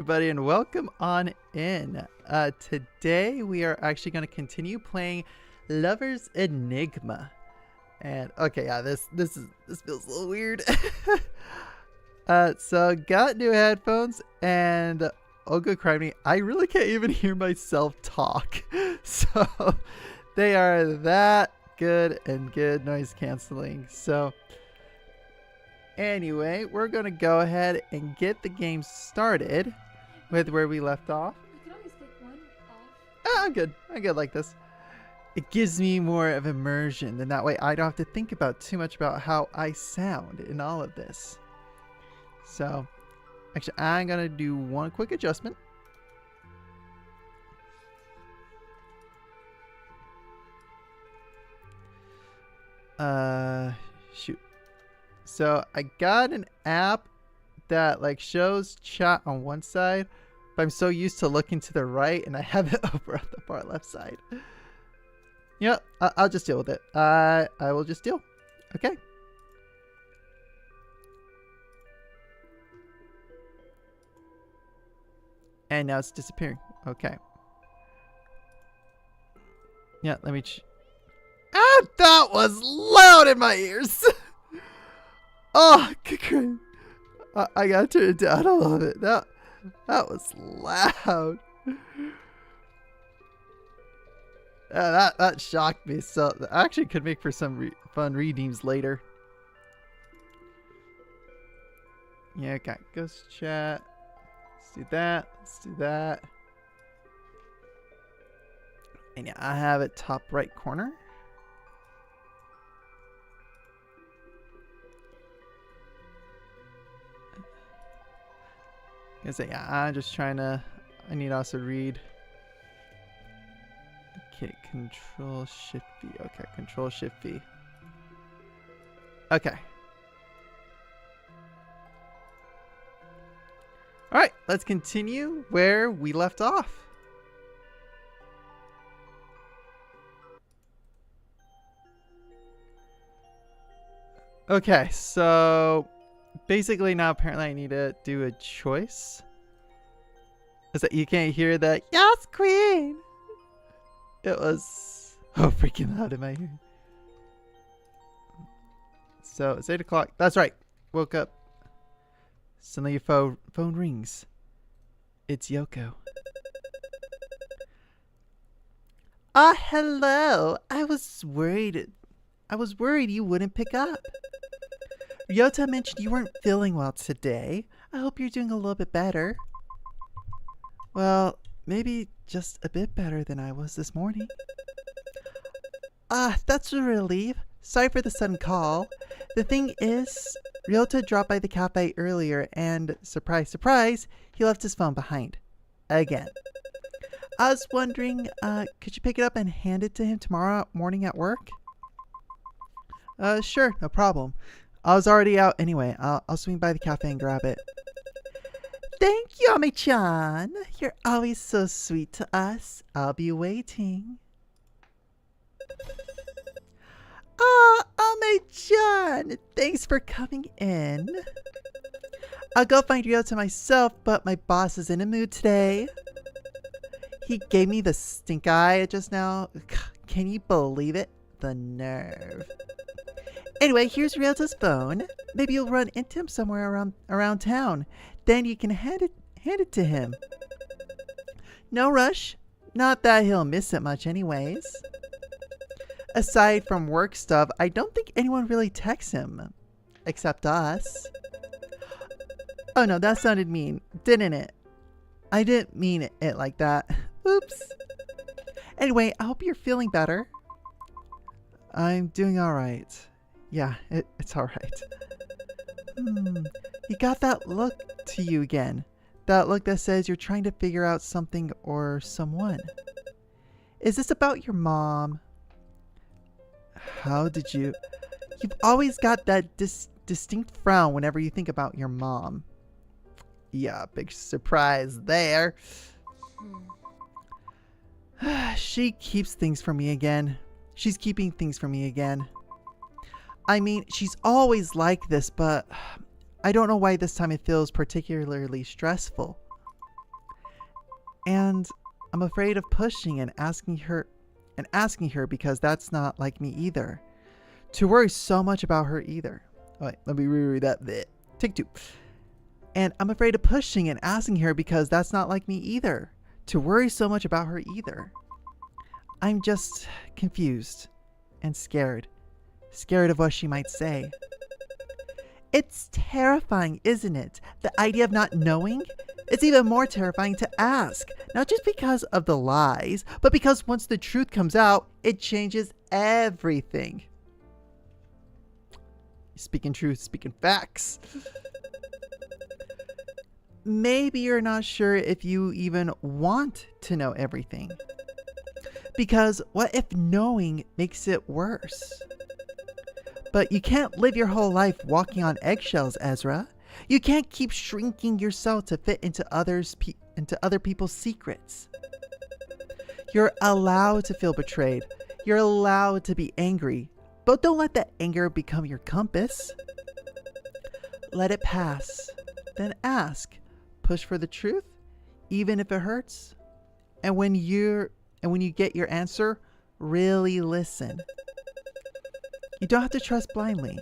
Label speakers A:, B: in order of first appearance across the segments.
A: everybody, and welcome on in. Today we are actually going to continue playing Lover's Enigma. And okay, yeah, this feels a little weird. So got new headphones, and oh good criminy, I really can't even hear myself talk. So they are that good and good noise canceling. So anyway, we're going to go ahead and get the game started with where we left off.
B: You can always take one off.
A: Oh, I'm good. I'm good like this. It gives me more of immersion, and that way I don't have to think about too much about how I sound in all of this. So, actually, I'm going to do one quick adjustment. Shoot. So I got an app that like shows chat on one side, but I'm so used to looking to the right, and I have it over on the far left side. Yep, I'll just deal with it. I will just deal. Okay. And now it's disappearing. Okay. Yeah, let me. That was loud in my ears. Oh, good. I gotta turn it down a little bit. That was loud. That shocked me. So that actually could make for some fun redeems later. Yeah, okay. Ghost chat. Let's do that. Let's do that. And yeah, I have it top right corner. Yeah, I'm just trying to. I need to also read. Okay, Control Shift V. Okay, Control Shift V. Okay. All right, let's continue where we left off. Okay, so basically now apparently I need to do a choice. Is that you can't hear that? Yes, queen. It was freaking loud in my ear. So it's 8 o'clock. That's right. Woke up. Suddenly your phone rings. It's Yoko. Ah, hello. I was worried you wouldn't pick up. Ryota mentioned you weren't feeling well today. I hope you're doing a little bit better. Well, maybe just a bit better than I was this morning. That's a relief. Sorry for the sudden call. The thing is, Ryota dropped by the cafe earlier and, surprise, surprise, he left his phone behind. Again. I was wondering, could you pick it up and hand it to him tomorrow morning at work? Sure, no problem. I was already out anyway. I'll swing by the cafe and grab it. Thank you, Ame-chan. You're always so sweet to us. I'll be waiting. Ame-chan, thanks for coming in. I'll go find Ryota myself, but my boss is in a mood today. He gave me the stink eye just now. Can you believe it? The nerve. Anyway, here's Ryota's phone. Maybe you'll run into him somewhere around town. Then you can hand it to him. No rush. Not that he'll miss it much anyways. Aside from work stuff, I don't think anyone really texts him. Except us. Oh no, that sounded mean, didn't it? I didn't mean it like that. Oops. Anyway, I hope you're feeling better. I'm doing alright. Yeah, it's alright. You got that look to you again. That look that says you're trying to figure out something or someone. Is this about your mom? How did you... You've always got that distinct frown whenever you think about your mom. Yeah, big surprise there. She keeps things from me again. She's keeping things from me again. I mean, she's always like this, but I don't know why this time it feels particularly stressful. And I'm afraid of pushing and asking her because that's not like me either. To worry so much about her either. Oh, wait, let me reread that bit. Take two. And I'm afraid of pushing and asking her because that's not like me either. To worry so much about her either. I'm just confused and scared. Scared of what she might say. It's terrifying, isn't it? The idea of not knowing? It's even more terrifying to ask. Not just because of the lies, but because once the truth comes out, it changes everything. Speaking truth, speaking facts. Maybe you're not sure if you even want to know everything. Because what if knowing makes it worse? But you can't live your whole life walking on eggshells, Ezra. You can't keep shrinking yourself to fit into other people's secrets. You're allowed to feel betrayed. You're allowed to be angry. But don't let that anger become your compass. Let it pass. Then ask. Push for the truth, even if it hurts. And when you get your answer, really listen. You don't have to trust blindly,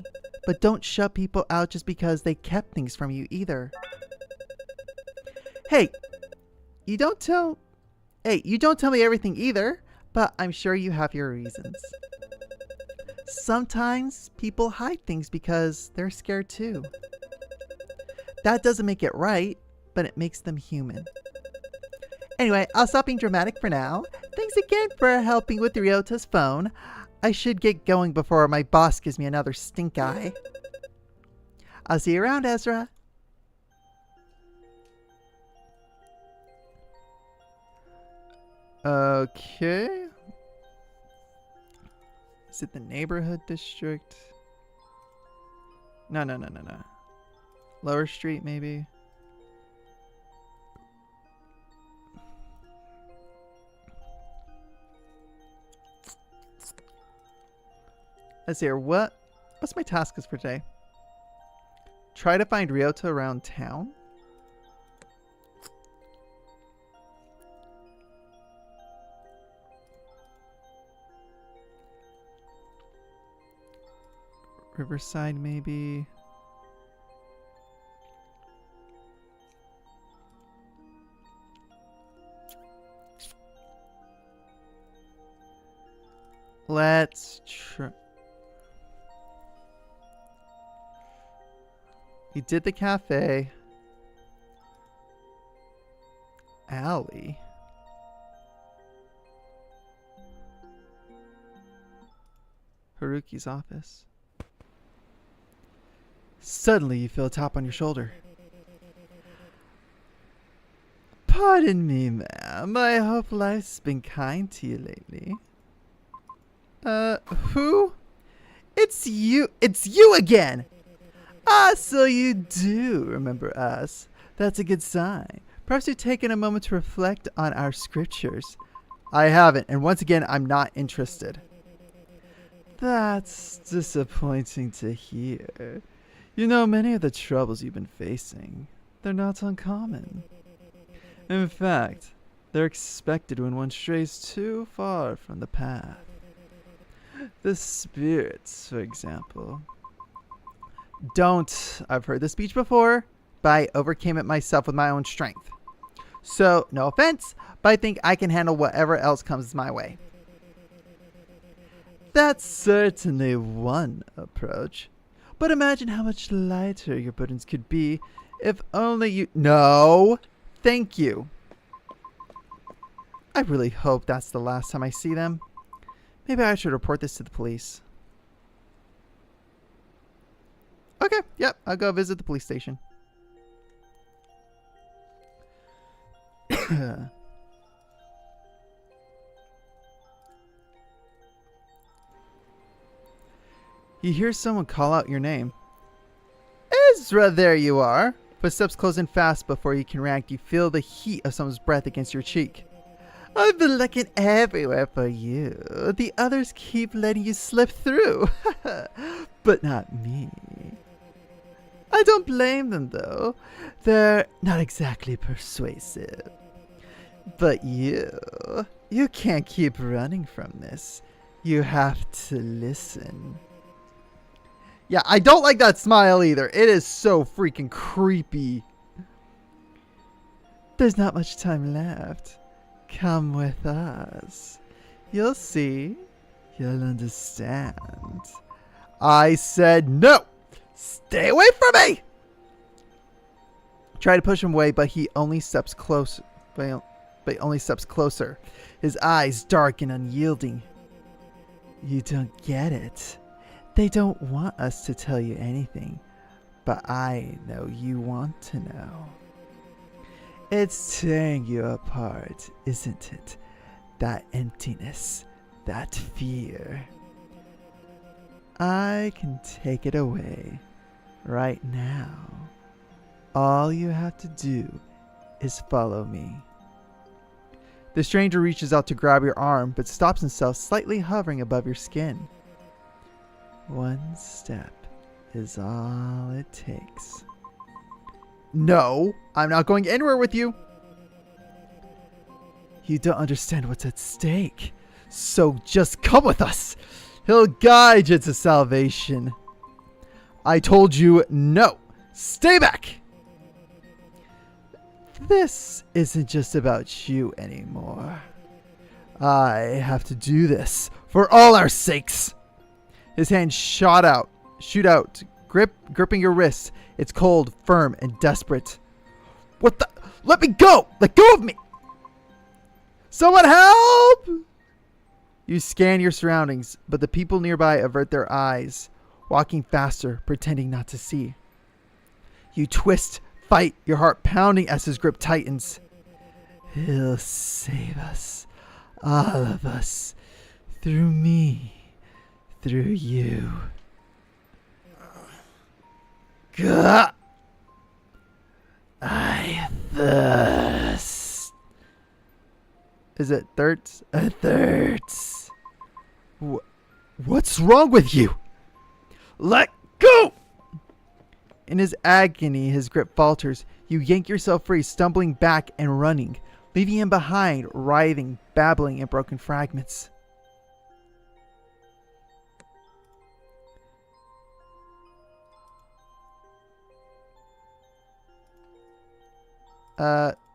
A: but don't shut people out just because they kept things from you either. Hey, you don't tell me everything either, but I'm sure you have your reasons. Sometimes people hide things because they're scared too. That doesn't make it right, but it makes them human. Anyway, I'll stop being dramatic for now. Thanks again for helping with Ryota's phone. I should get going before my boss gives me another stink eye. I'll see you around, Ezra. Okay. Is it the neighborhood district? No. Lower Street, maybe? Let's see here. What's my task is for today? Try to find Ryota around town. Riverside, maybe. Let's try. He did the cafe. Alley. Haruki's office. Suddenly you feel a tap on your shoulder. Pardon me, ma'am. I hope life's been kind to you lately. Who? It's you. It's you again! Ah, so you do remember us. That's a good sign. Perhaps you've taken a moment to reflect on our scriptures. I haven't, and once again, I'm not interested. That's disappointing to hear. You know, many of the troubles you've been facing, they're not uncommon. In fact, they're expected when one strays too far from the path. The spirits, for example. I've heard this speech before, but I overcame it myself with my own strength. So, no offense, but I think I can handle whatever else comes my way. That's certainly one approach. But imagine how much lighter your burdens could be if only you... No! Thank you. I really hope that's the last time I see them. Maybe I should report this to the police. Okay, yep, I'll go visit the police station. You hear someone call out your name. Ezra, there you are. Footsteps close in fast before you can react. You feel the heat of someone's breath against your cheek. I've been looking everywhere for you. The others keep letting you slip through. But not me. I don't blame them, though. They're not exactly persuasive. But you can't keep running from this. You have to listen. Yeah, I don't like that smile either. It is so freaking creepy. There's not much time left. Come with us. You'll see. You'll understand. I said no. Stay away from me. Try to push him away, but he only steps close. But he only steps closer. His eyes dark and unyielding. You don't get it. They don't want us to tell you anything, but I know you want to know. It's tearing you apart, isn't it? That emptiness, that fear. I can take it away right now. All you have to do is follow me. The stranger reaches out to grab your arm, but stops himself slightly hovering above your skin. One step is all it takes. No, I'm not going anywhere with you. You don't understand what's at stake. So just come with us. He'll guide you to salvation. I told you no. Stay back. This isn't just about you anymore. I have to do this for all our sakes. His hand shoot out, gripping your wrist. It's cold, firm, and desperate. What the? Let me go! Let go of me! Someone help! You scan your surroundings, but the people nearby avert their eyes, walking faster, pretending not to see. You twist, fight, your heart pounding as his grip tightens. He'll save us, all of us, through me. Through you. Gah! I thirst. Is it thirst? Thirst. What's wrong with you? Let go! In his agony, his grip falters. You yank yourself free, stumbling back and running, leaving him behind, writhing, babbling in broken fragments.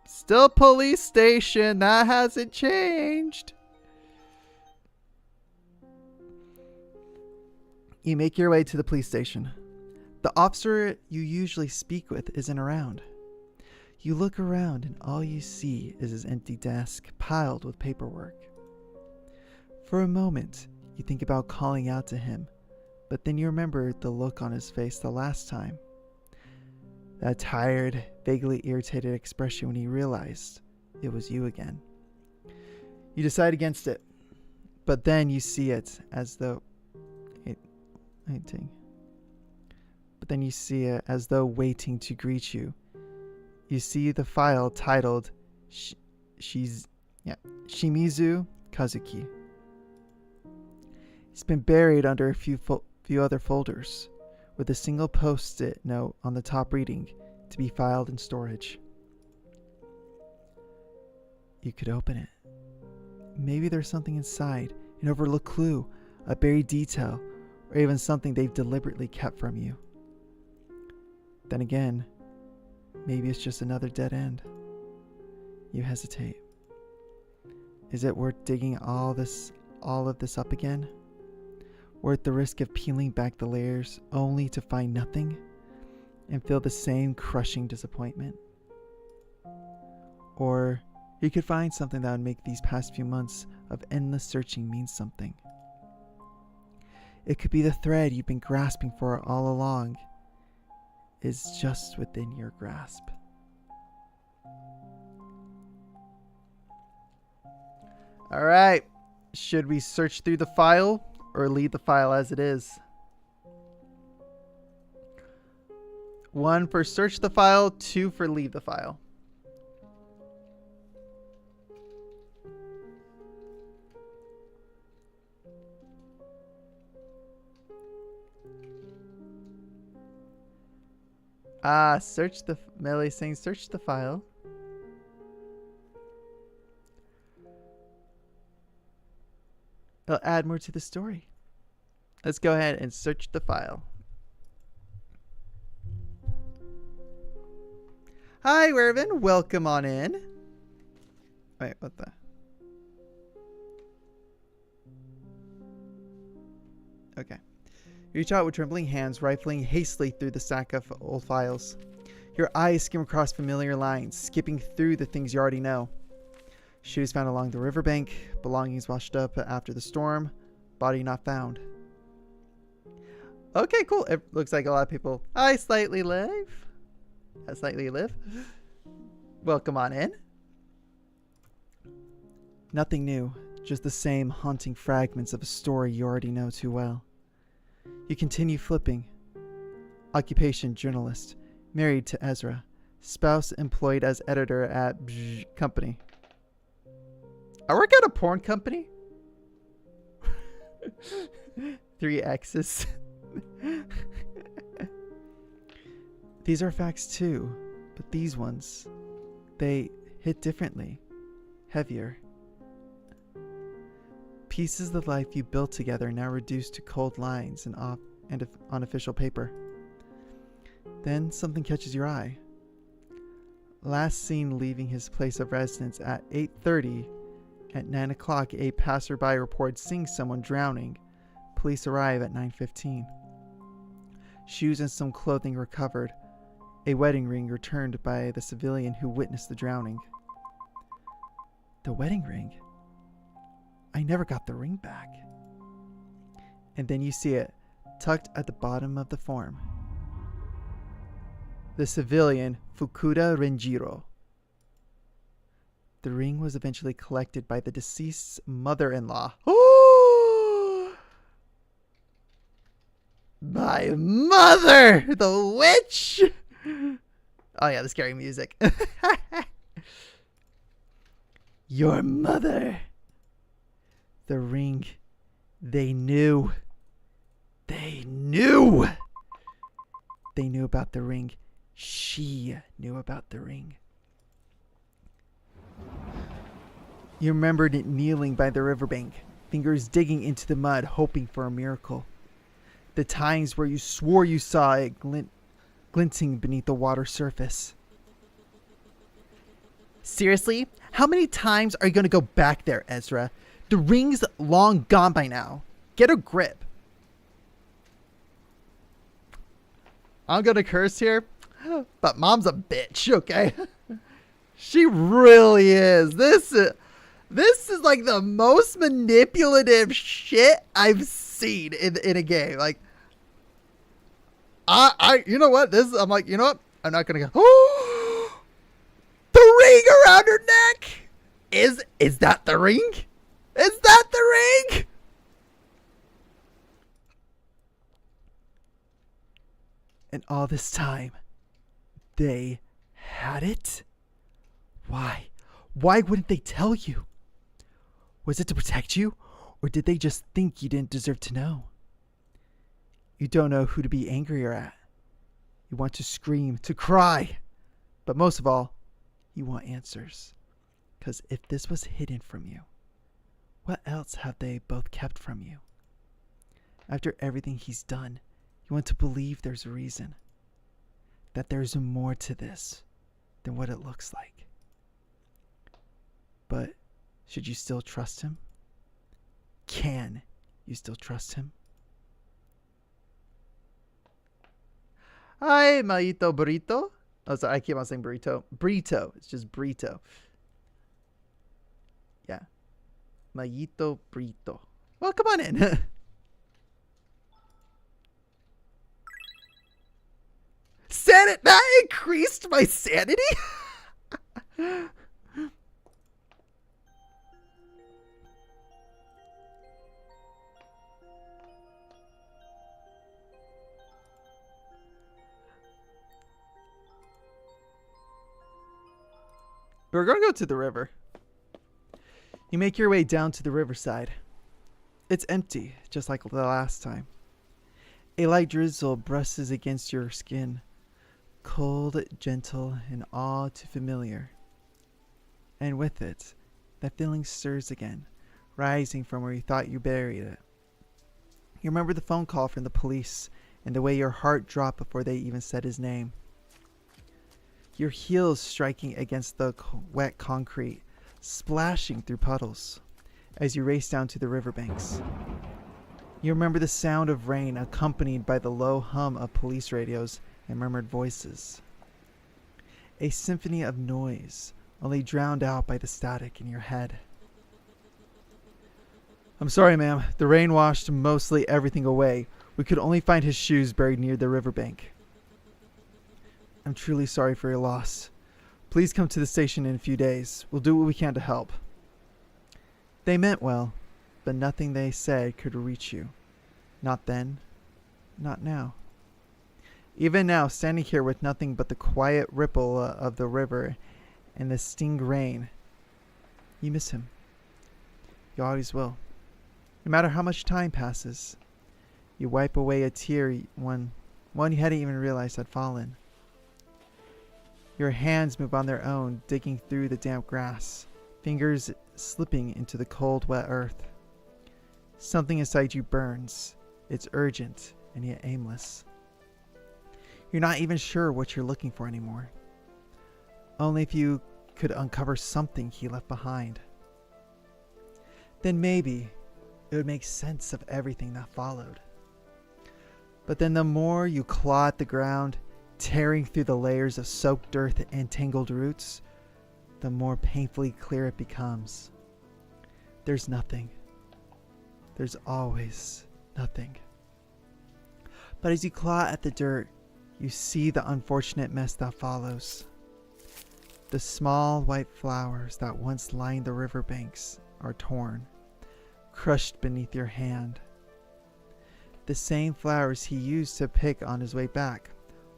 A: Still police station. That hasn't changed. You make your way to the police station. The officer you usually speak with isn't around. You look around and all you see is his empty desk piled with paperwork. For a moment, you think about calling out to him, but then you remember the look on his face the last time. That tired, vaguely irritated expression when he realized it was you again. You decide against it, but then you see it as though... waiting to greet you. You see the file titled Shimizu Kazuki. It's been buried under a few other folders, with a single post-it note on the top reading, to be filed in storage. You could open it. Maybe there's something inside, an overlooked clue, a buried detail, or even something they've deliberately kept from you. Then again, maybe it's just another dead end. You hesitate. Is it worth digging all of this up again? Worth the risk of peeling back the layers only to find nothing and feel the same crushing disappointment? Or you could find something that would make these past few months of endless searching mean something. It could be the thread you've been grasping for all along is just within your grasp. All right. Should we search through the file or leave the file as it is? 1 for search the file, 2 for leave the file. Melee saying search the file. It'll add more to the story. Let's go ahead and search the file. Hi, Wervin. Welcome on in. Wait, what the? Okay. You reach out with trembling hands, rifling hastily through the stack of old files. Your eyes skim across familiar lines, skipping through the things you already know. Shoes found along the riverbank, belongings washed up after the storm, body not found. Okay, cool. It looks like a lot of people. I slightly live. Welcome on in. Nothing new, just the same haunting fragments of a story you already know too well. You continue flipping. Occupation journalist, married to Ezra, spouse employed as editor at company. I work at a porn company. 3 X's. These are facts too, but these ones, they hit differently, heavier. Pieces of the life you built together now reduced to cold lines and unofficial paper. Then something catches your eye. Last seen leaving his place of residence at 8:30. At 9 o'clock, a passerby reports seeing someone drowning. Police arrive at 9:15. Shoes and some clothing recovered. A wedding ring returned by the civilian who witnessed the drowning. The wedding ring? I never got the ring back. And then you see it, tucked at the bottom of the form. The civilian, Fukuda Renjiro. The ring was eventually collected by the deceased's mother-in-law. My mother! The witch! Oh yeah, the scary music. Your mother. The ring. They knew. They knew. They knew about the ring. She knew about the ring. You remembered it kneeling by the riverbank, fingers digging into the mud, hoping for a miracle. The times where you swore you saw it glinting beneath the water surface. Seriously? How many times are you going to go back there, Ezra? The ring's long gone by now. Get a grip. I'm going to curse here, but Mom's a bitch, okay? She really is. This is like the most manipulative shit I've seen in a game. Like, you know what? I'm like, you know what? I'm not gonna go. Oh, the ring around her neck. Is that the ring? Is that the ring? And all this time, they had it? Why? Why wouldn't they tell you? Was it to protect you? Or did they just think you didn't deserve to know? You don't know who to be angrier at. You want to scream, to cry. But most of all, you want answers. Because if this was hidden from you, what else have they both kept from you? After everything he's done, you want to believe there's a reason. That there's more to this than what it looks like. But should you still trust him? Can you still trust him? Hi, Maito Burrito. Oh, sorry, I keep on saying burrito. Burrito. It's just burrito. Yeah. Maito Burrito. Well, come on in. That increased my sanity? We're going to go to the river. You make your way down to the riverside. It's empty, just like the last time. A light drizzle brushes against your skin. Cold, gentle, and all too familiar. And with it, that feeling stirs again, rising from where you thought you buried it. You remember the phone call from the police and the way your heart dropped before they even said his name. Your heels striking against the wet concrete, splashing through puddles as you race down to the riverbanks. You remember the sound of rain accompanied by the low hum of police radios and murmured voices. A symphony of noise, only drowned out by the static in your head. I'm sorry, ma'am. The rain washed mostly everything away. We could only find his shoes buried near the riverbank. I'm truly sorry for your loss. Please come to the station in a few days. We'll do what we can to help. They meant well, but nothing they said could reach you. Not then, not now. Even now, standing here with nothing but the quiet ripple of the river and the sting rain, you miss him. You always will. No matter how much time passes, you wipe away a tear, one you hadn't even realized had fallen. Your hands move on their own, digging through the damp grass, fingers slipping into the cold, wet earth. Something inside you burns. It's urgent and yet aimless. You're not even sure what you're looking for anymore. Only if you could uncover something he left behind. Then maybe it would make sense of everything that followed. But then the more you claw at the ground, tearing through the layers of soaked earth and tangled roots, the more painfully clear it becomes. There's nothing. There's always nothing. But as you claw at the dirt, you see the unfortunate mess that follows. The small white flowers that once lined the riverbanks are torn, crushed beneath your hand. The same flowers he used to pick on his way back,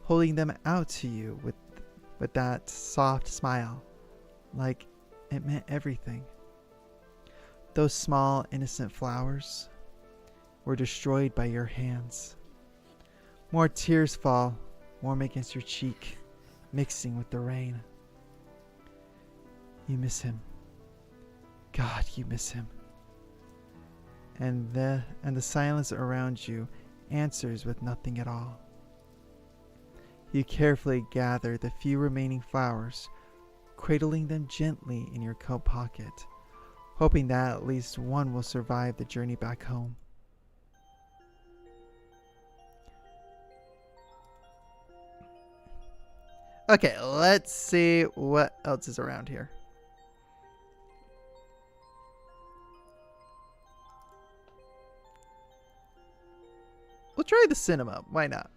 A: holding them out to you with that soft smile, like it meant everything. Those small, innocent flowers were destroyed by your hands. More tears fall, warm against your cheek, mixing with the rain. You miss him. God, you miss him. And the silence around you answers with nothing at all. You carefully gather the few remaining flowers, cradling them gently in your coat pocket, hoping that at least one will survive the journey back home. Okay, let's see what else is around here. We'll try the cinema. Why not?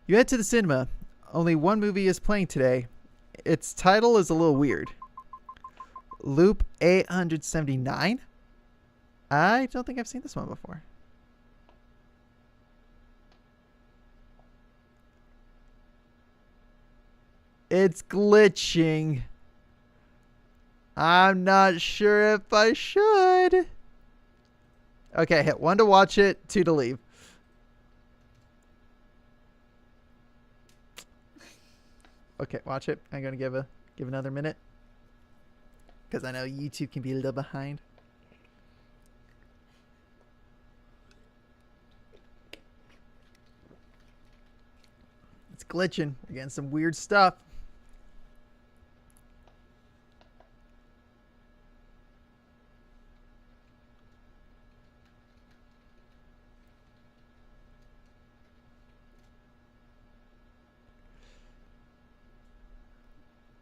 A: You head to the cinema. Only one movie is playing today. Its title is a little weird. Loop 879? I don't think I've seen this one before. It's glitching. I'm not sure if I should. Okay, hit 1 to watch it, 2 to leave. Okay, watch it. I'm gonna give another minute, because I know YouTube can be a little behind. It's glitching. We're getting some weird stuff.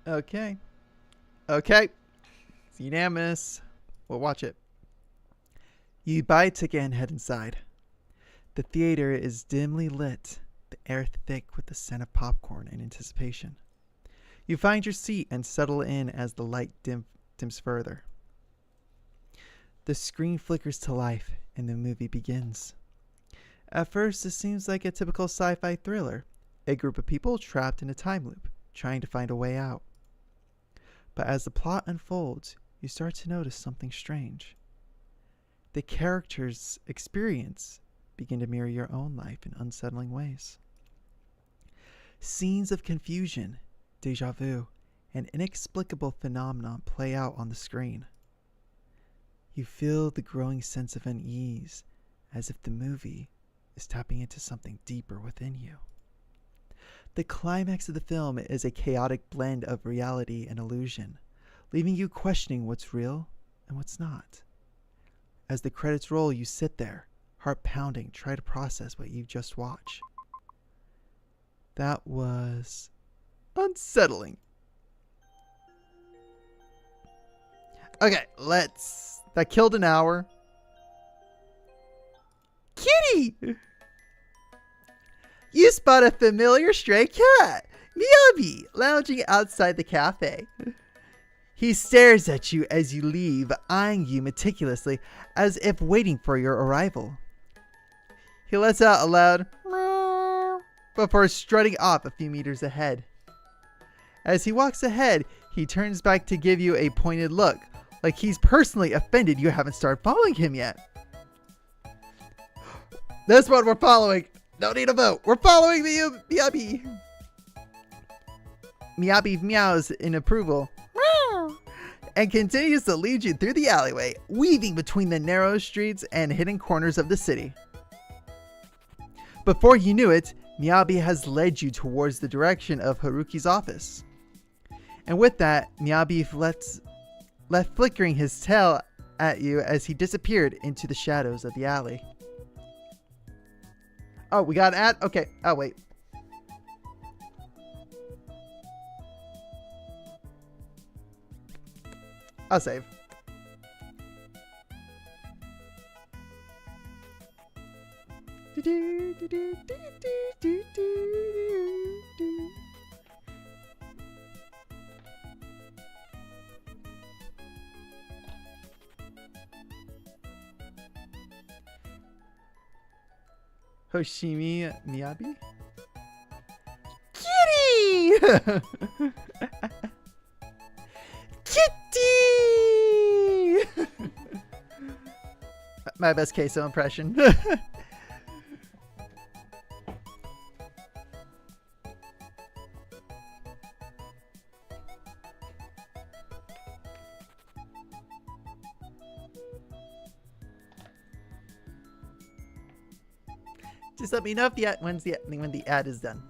A: Okay. Okay. It's unanimous. We'll watch it. You buy a ticket and head inside. The theater is dimly lit, the air thick with the scent of popcorn and anticipation. You find your seat and settle in as the light dims further. The screen flickers to life and the movie begins. At first, it seems like a typical sci-fi thriller. A group of people trapped in a time loop, trying to find a way out. But as the plot unfolds, you start to notice something strange. The characters' experience begin to mirror your own life in unsettling ways. Scenes of confusion, déjà vu, and inexplicable phenomenon play out on the screen. You feel the growing sense of unease, as if the movie is tapping into something deeper within you. The climax of the film is a chaotic blend of reality and illusion, leaving you questioning what's real and what's not. As the credits roll, you sit there, heart pounding, try to process what you've just watched. That was unsettling. Okay, that killed an hour. Kitty! You spot a familiar stray cat, Miyabi, lounging outside the cafe. He stares at you as you leave, eyeing you meticulously, as if waiting for your arrival. He lets out a loud meow before strutting off a few meters ahead. As he walks ahead, he turns back to give you a pointed look, like he's personally offended you haven't started following him yet. This one we're following. No need a vote. We're following Miyabi. Miyabi meows in approval and continues to lead you through the alleyway, weaving between the narrow streets and hidden corners of the city. Before you knew it, Miyabi has led you towards the direction of Haruki's office. And with that, Miyabi left flickering his tail at you as he disappeared into the shadows of the alley. Oh, we got an ad? Okay. Oh, wait. I'll save. Hoshimi Miyabi? Kitty! Kitty! My best queso impression. Just let me know if when the ad is done.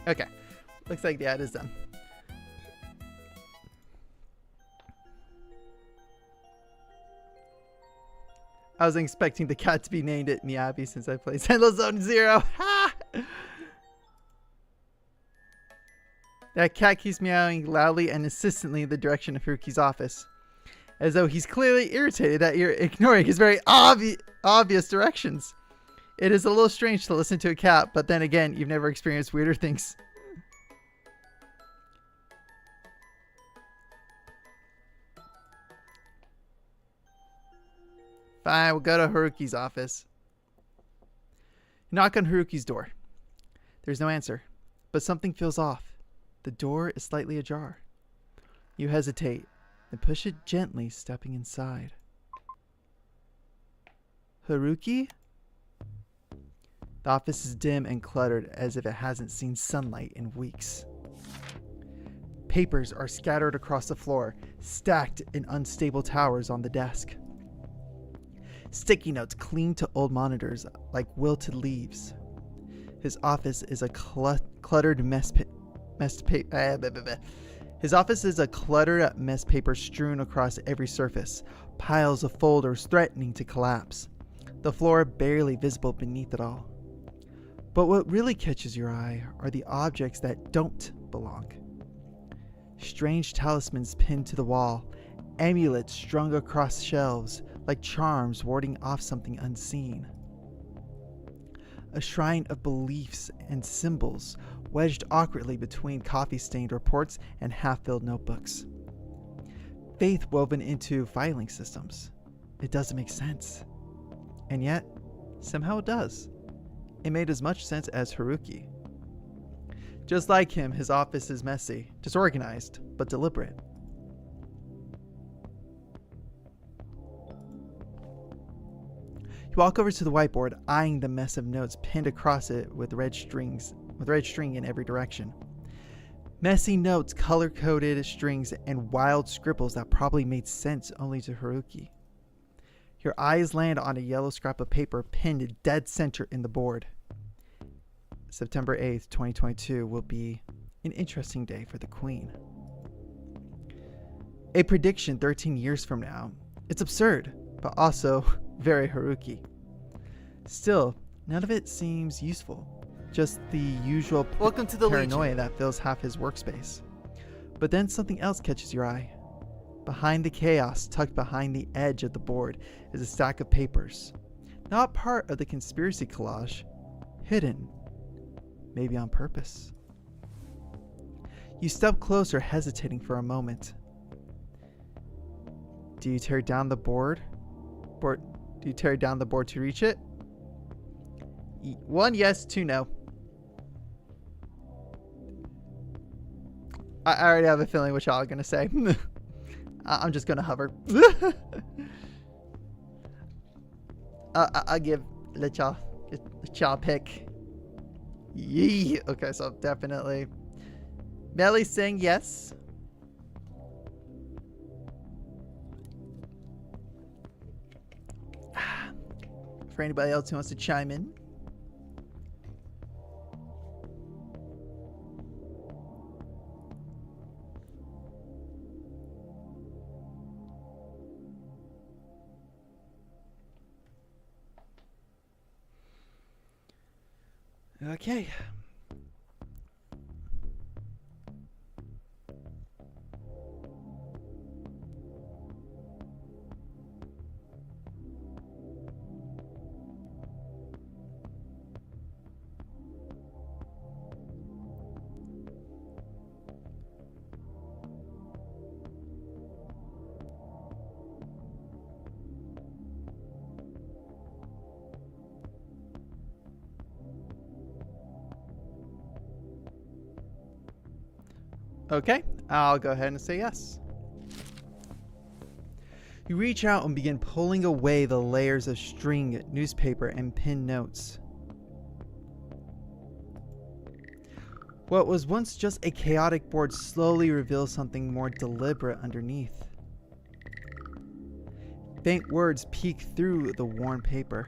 A: Okay, looks like the ad is done. I was expecting the cat to be named it Miyabi since I played Endless Zone Zero. Ha! That cat keeps meowing loudly and insistently in the direction of Haruki's office, as though he's clearly irritated that you're ignoring his very obvious directions. It is a little strange to listen to a cat, but then again, you've never experienced weirder things. Fine, we'll go to Haruki's office. Knock on Haruki's door. There's no answer, but something feels off. The door is slightly ajar. You hesitate, then push it gently, stepping inside. Haruki? The office is dim and cluttered, as if it hasn't seen sunlight in weeks. Papers are scattered across the floor, stacked in unstable towers on the desk. Sticky notes cling to old monitors like wilted leaves. His office is a cluttered mess paper strewn across every surface, piles of folders threatening to collapse, the floor barely visible beneath it all. But what really catches your eye are the objects that don't belong. Strange talismans pinned to the wall, amulets strung across shelves like charms warding off something unseen. A shrine of beliefs and symbols wedged awkwardly between coffee-stained reports and half-filled notebooks. Faith woven into filing systems. It doesn't make sense. And yet, somehow it does. It made as much sense as Haruki. Just like him, his office is messy, disorganized, but deliberate. You walk over to the whiteboard, eyeing the mess of notes pinned across it with red string in every direction. Messy notes, color-coded strings, and wild scribbles that probably made sense only to Haruki. Your eyes land on a yellow scrap of paper pinned dead center in the board. September 8th, 2022 will be an interesting day for the Queen. A prediction 13 years from now. It's absurd, but also very Haruki. Still, none of it seems useful. Just the usual
C: Welcome to the
A: paranoia
C: Legion.
A: that fills half his workspace. But then something else catches your eye. Behind the chaos, tucked behind the edge of the board, is a stack of papers. Not part of the conspiracy collage. Hidden. Maybe on purpose. You step closer, hesitating for a moment. Do you tear down the board? Do you tear down the board to reach it? 1 yes, 2 no. I already have a feeling what y'all are gonna say. I'm just gonna hover. I'll let y'all pick. Yee. Okay, so definitely. Melly's saying yes. For anybody else who wants to chime in. Okay. Okay, I'll go ahead and say yes. You reach out and begin pulling away the layers of string, newspaper, and pinned notes. What was once just a chaotic board slowly reveals something more deliberate underneath. Faint words peek through the worn paper.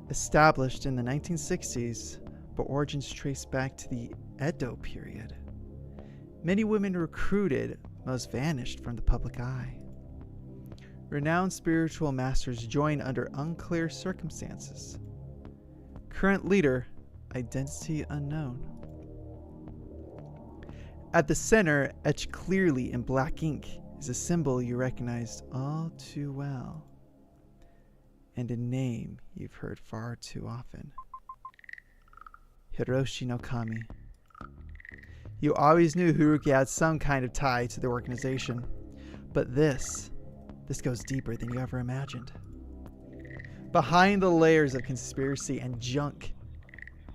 A: Established in the 1960s, but origins trace back to the Edo period. Many women recruited, most vanished from the public eye. Renowned spiritual masters join under unclear circumstances. Current leader, identity unknown. At the center, etched clearly in black ink, is a symbol you recognized all too well, and a name you've heard far too often. Hiroshi no Kami. You always knew Haruki had some kind of tie to the organization, but this goes deeper than you ever imagined. Behind the layers of conspiracy and junk,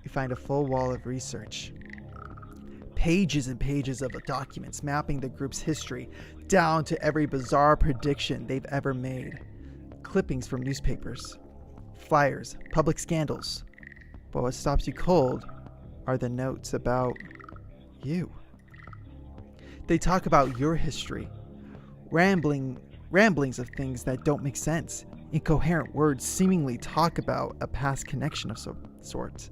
A: you find a full wall of research. Pages and pages of documents mapping the group's history down to every bizarre prediction they've ever made. Clippings from newspapers, flyers, public scandals. But what stops you cold are the notes about you. They talk about your history, ramblings of things that don't make sense. Incoherent words seemingly talk about a past connection of sorts.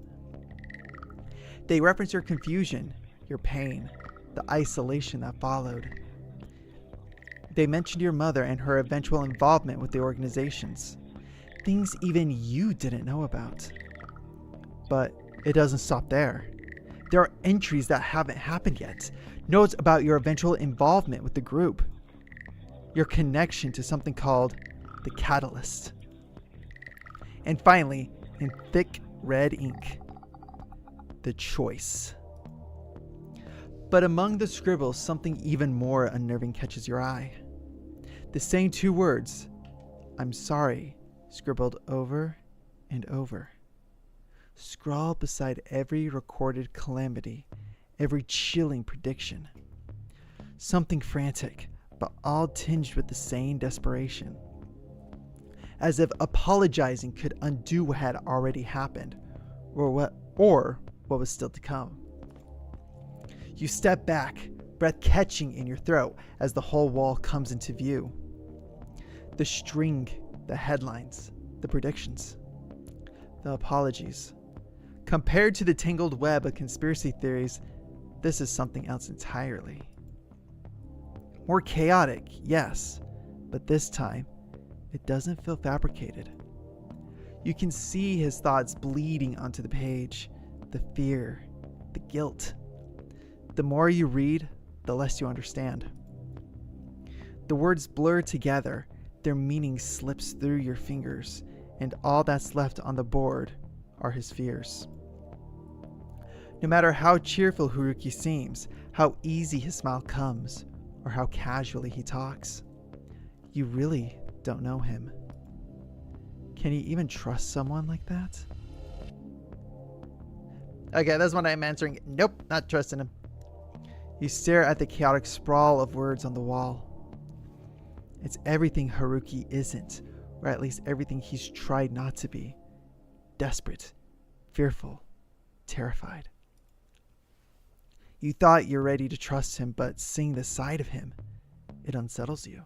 A: They reference your confusion, your pain, the isolation that followed. They mentioned your mother and her eventual involvement with the organizations, things even you didn't know about. But it doesn't stop there. There are entries that haven't happened yet, notes about your eventual involvement with the group, your connection to something called the Catalyst. And finally, in thick red ink, the choice. But among the scribbles, something even more unnerving catches your eye. The same two words, "I'm sorry," scribbled over and over. scrawled beside every recorded calamity, every chilling prediction. Something frantic, but all tinged with the same desperation. As if apologizing could undo what had already happened, or what was still to come. You step back, breath catching in your throat as the whole wall comes into view. The string, the headlines, the predictions, the apologies. Compared to the tangled web of conspiracy theories, this is something else entirely. More chaotic, yes, but this time, it doesn't feel fabricated. You can see his thoughts bleeding onto the page, the fear, the guilt. The more you read, the less you understand. The words blur together, their meaning slips through your fingers, and all that's left on the board are his fears. No matter how cheerful Haruki seems, how easy his smile comes, or how casually he talks, you really don't know him. Can you even trust someone like that? Okay, that's when I'm answering, nope, not trusting him. You stare at the chaotic sprawl of words on the wall. It's everything Haruki isn't, or at least everything he's tried not to be. Desperate, fearful, terrified. You thought you're ready to trust him, but seeing the side of him, it unsettles you.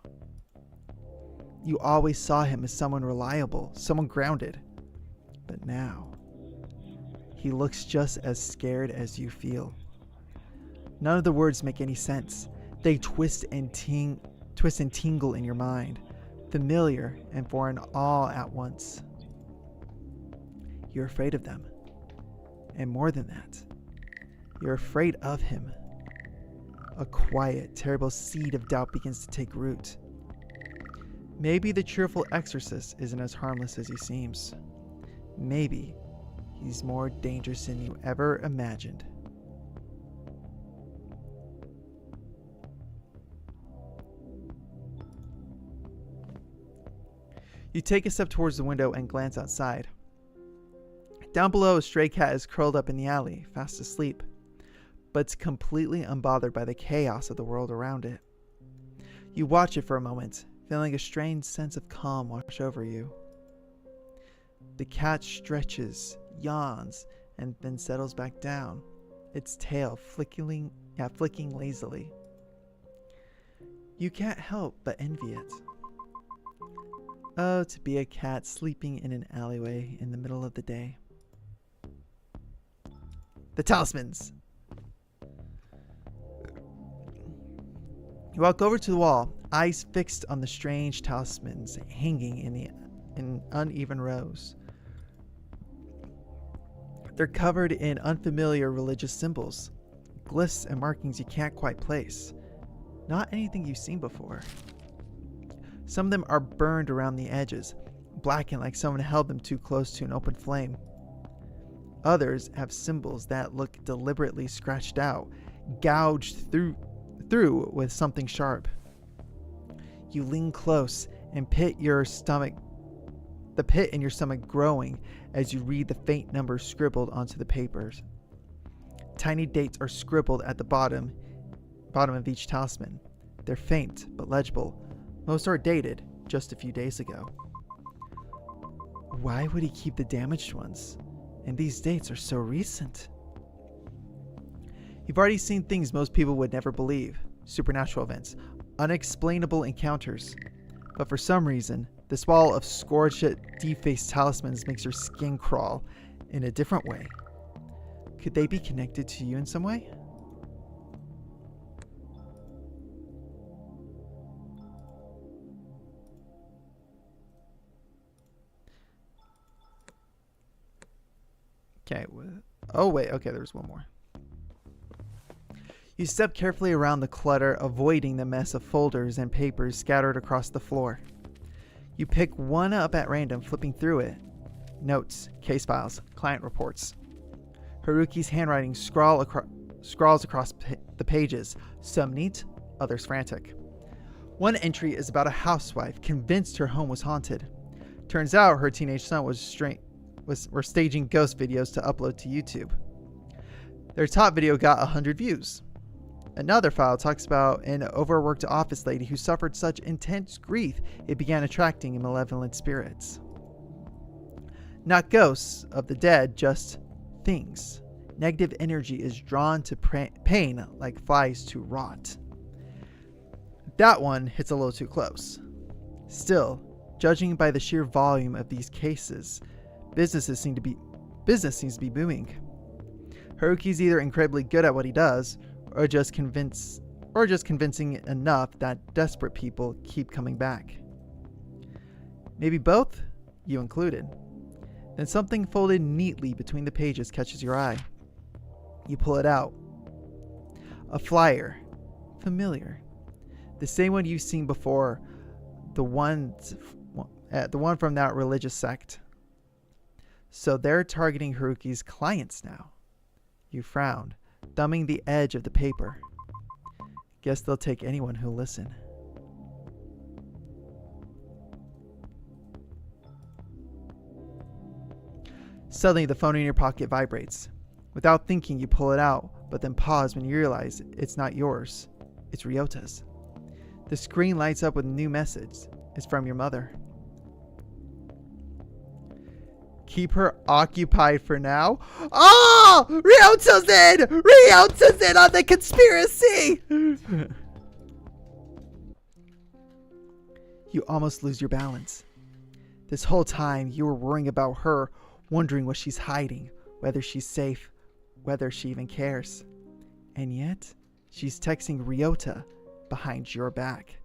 A: You always saw him as someone reliable, someone grounded. But now, he looks just as scared as you feel. None of the words make any sense. They twist and tingle in your mind, familiar and foreign all at once. You're afraid of them. And more than that, you're afraid of him. A quiet, terrible seed of doubt begins to take root. Maybe the cheerful exorcist isn't as harmless as he seems. Maybe he's more dangerous than you ever imagined. You take a step towards the window and glance outside. Down below, a stray cat is curled up in the alley, fast asleep, but it's completely unbothered by the chaos of the world around it. You watch it for a moment, feeling a strange sense of calm wash over you. The cat stretches, yawns, and then settles back down, its tail flicking lazily. You can't help but envy it. Oh, to be a cat sleeping in an alleyway in the middle of the day. The talismans! You walk over to the wall, eyes fixed on the strange talismans hanging in uneven rows. They're covered in unfamiliar religious symbols, glyphs and markings you can't quite place. Not anything you've seen before. Some of them are burned around the edges, blackened like someone held them too close to an open flame. Others have symbols that look deliberately scratched out, gouged through with something sharp. You lean close and the pit in your stomach growing as you read the faint numbers scribbled onto the papers. Tiny dates are scribbled at the bottom of each talisman. They're faint but legible. Most are dated just a few days ago. Why would he keep the damaged ones? And these dates are so recent. You've already seen things most people would never believe. Supernatural events, unexplainable encounters. But for some reason, this wall of scorched, defaced talismans makes your skin crawl in a different way. Could they be connected to you in some way? Okay. Oh, wait. Okay, there's one more. You step carefully around the clutter, avoiding the mess of folders and papers scattered across the floor. You pick one up at random, flipping through it. Notes, case files, client reports. Haruki's handwriting scrawls across the pages, some neat, others frantic. One entry is about a housewife convinced her home was haunted. Turns out her teenage son was were staging ghost videos to upload to YouTube. Their top video got 100 views. Another file talks about an overworked office lady who suffered such intense grief it began attracting malevolent spirits. Not ghosts of the dead, just things. Negative energy is drawn to pain like flies to rot. That one hits a little too close. Still, judging by the sheer volume of these cases, business seems to be booming. Haruki's either incredibly good at what he does, or just convincing enough that desperate people keep coming back. Maybe both, you included. Then something folded neatly between the pages catches your eye. You pull it out. A flyer. Familiar. The same one you've seen before. The one from that religious sect. So they're targeting Haruki's clients now. You frowned, thumbing the edge of the paper. Guess they'll take anyone who'll listen. Suddenly, the phone in your pocket vibrates. Without thinking, you pull it out, but then pause when you realize it's not yours. It's Ryota's. The screen lights up with a new message. It's from your mother. Keep her occupied for now. Oh! Ryota's in! Ryota's in on the conspiracy! You almost lose your balance. This whole time, you were worrying about her, wondering what she's hiding, whether she's safe, whether she even cares. And yet, she's texting Ryota behind your back.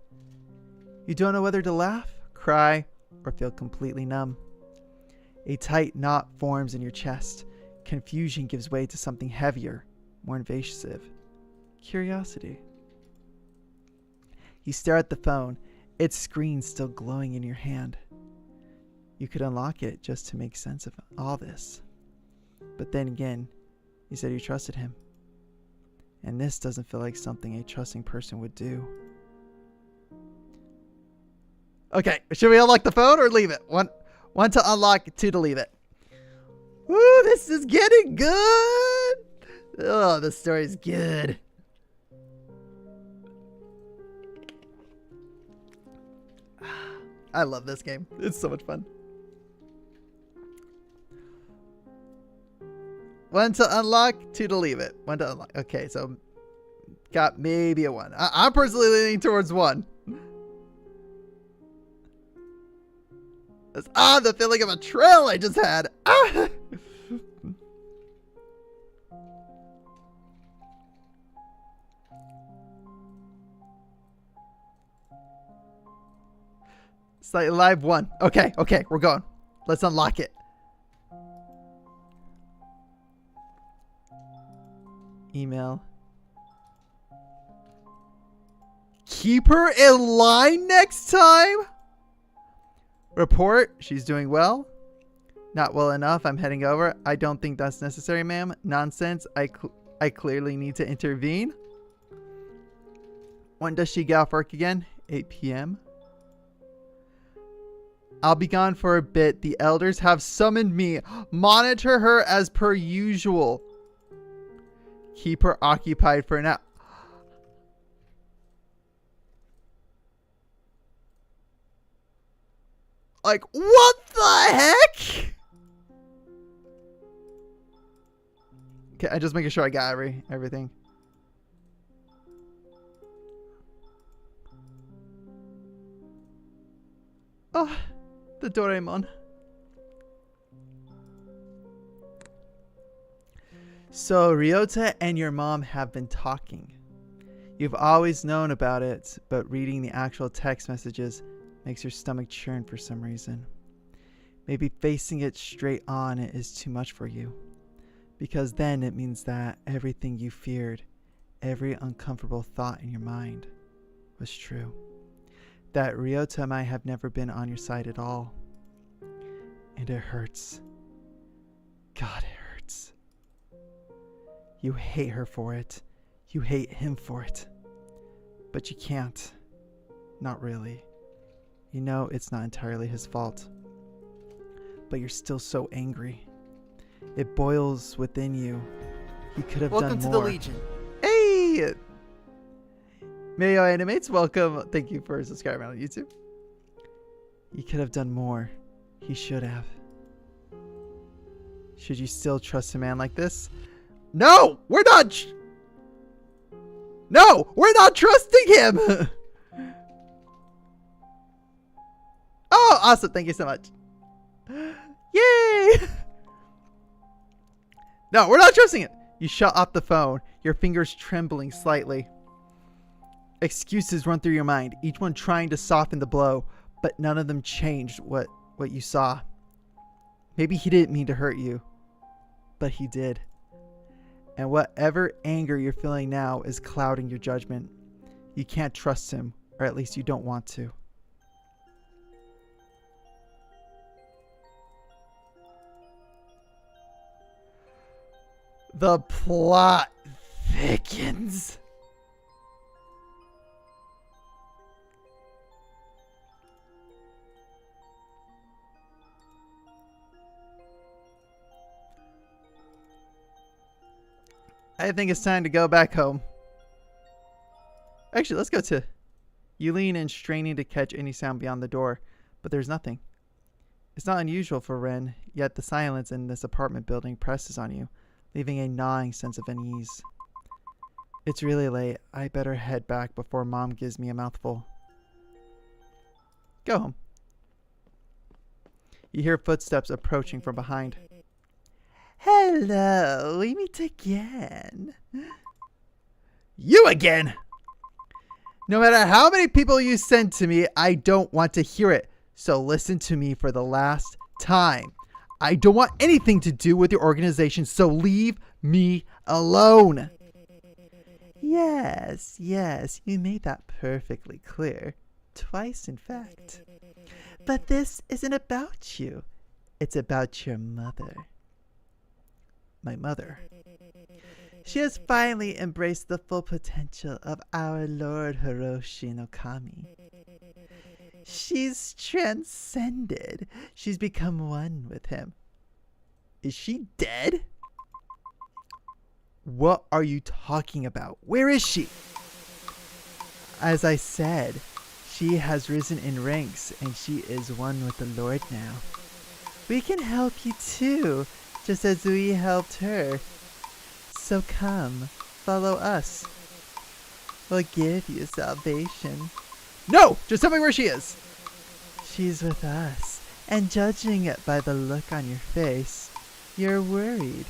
A: You don't know whether to laugh, cry, or feel completely numb. A tight knot forms in your chest. Confusion gives way to something heavier, more invasive. Curiosity. You stare at the phone, its screen still glowing in your hand. You could unlock it just to make sense of all this. But then again, you said you trusted him. And this doesn't feel like something a trusting person would do. Okay, should we unlock the phone or leave it? One to unlock, two to leave it. Woo, this is getting good. Oh, this story's good. I love this game. It's so much fun. One to unlock, two to leave it. One to unlock. Okay, so got maybe a one. I'm personally leaning towards one. The feeling of a trail I just had. Ah! Slightly live one. Okay, we're going. Let's unlock it. Email. Keep her in line next time? Report, she's doing well. Not well enough, I'm heading over. I don't think that's necessary, ma'am. Nonsense, I clearly need to intervene. When does she get off work again? 8 p.m. I'll be gone for a bit. The elders have summoned me. Monitor her as per usual. Keep her occupied for now. Like, what the heck? Okay, I'm just making sure I got everything. Oh, the Doraemon. So, Ryota and your mom have been talking. You've always known about it, but reading the actual text messages makes your stomach churn for some reason. Maybe facing it straight on is too much for you. Because then it means that everything you feared, every uncomfortable thought in your mind, was true. That Ryota might have never been on your side at all. And it hurts. God, it hurts. You hate her for it. You hate him for it. But you can't. Not really. You know it's not entirely his fault. but you're still so angry. It boils within you. He could have done more.
C: Welcome to the Legion.
A: Hey! Mayo Animates, welcome. Thank you for subscribing on YouTube. He could have done more. He should have. Should you still trust a man like this? No! We're not... No! We're not trusting him! Oh, awesome. Thank you so much. Yay! No, we're not trusting it. You shut off the phone, your fingers trembling slightly. Excuses run through your mind, each one trying to soften the blow, but none of them changed what you saw. Maybe he didn't mean to hurt you, but he did. And whatever anger you're feeling now is clouding your judgment. You can't trust him, or at least you don't want to. The plot thickens. I think it's time to go back home. Actually, let's go to... You lean in, straining to catch any sound beyond the door, but there's nothing. It's not unusual for Ren, yet the silence in this apartment building presses on you, leaving a gnawing sense of unease. It's really late. I better head back before Mom gives me a mouthful. Go home. You hear footsteps approaching from behind. Hello, we meet again. You again? No matter how many people you send to me, I don't want to hear it. So listen to me for the last time. I don't want anything to do with your organization, so leave me alone. Yes, you made that perfectly clear. Twice, in fact. But this isn't about you. It's about your mother. My mother. She has finally embraced the full potential of our Lord Hiroshi no Kami. She's transcended. She's become one with him. Is she dead? What are you talking about? Where is she? As I said, she has risen in ranks and she is one with the Lord now. We can help you too, just as we helped her. So come, follow us. We'll give you salvation. No! Just tell me where she is! She's with us, and judging it by the look on your face, you're worried.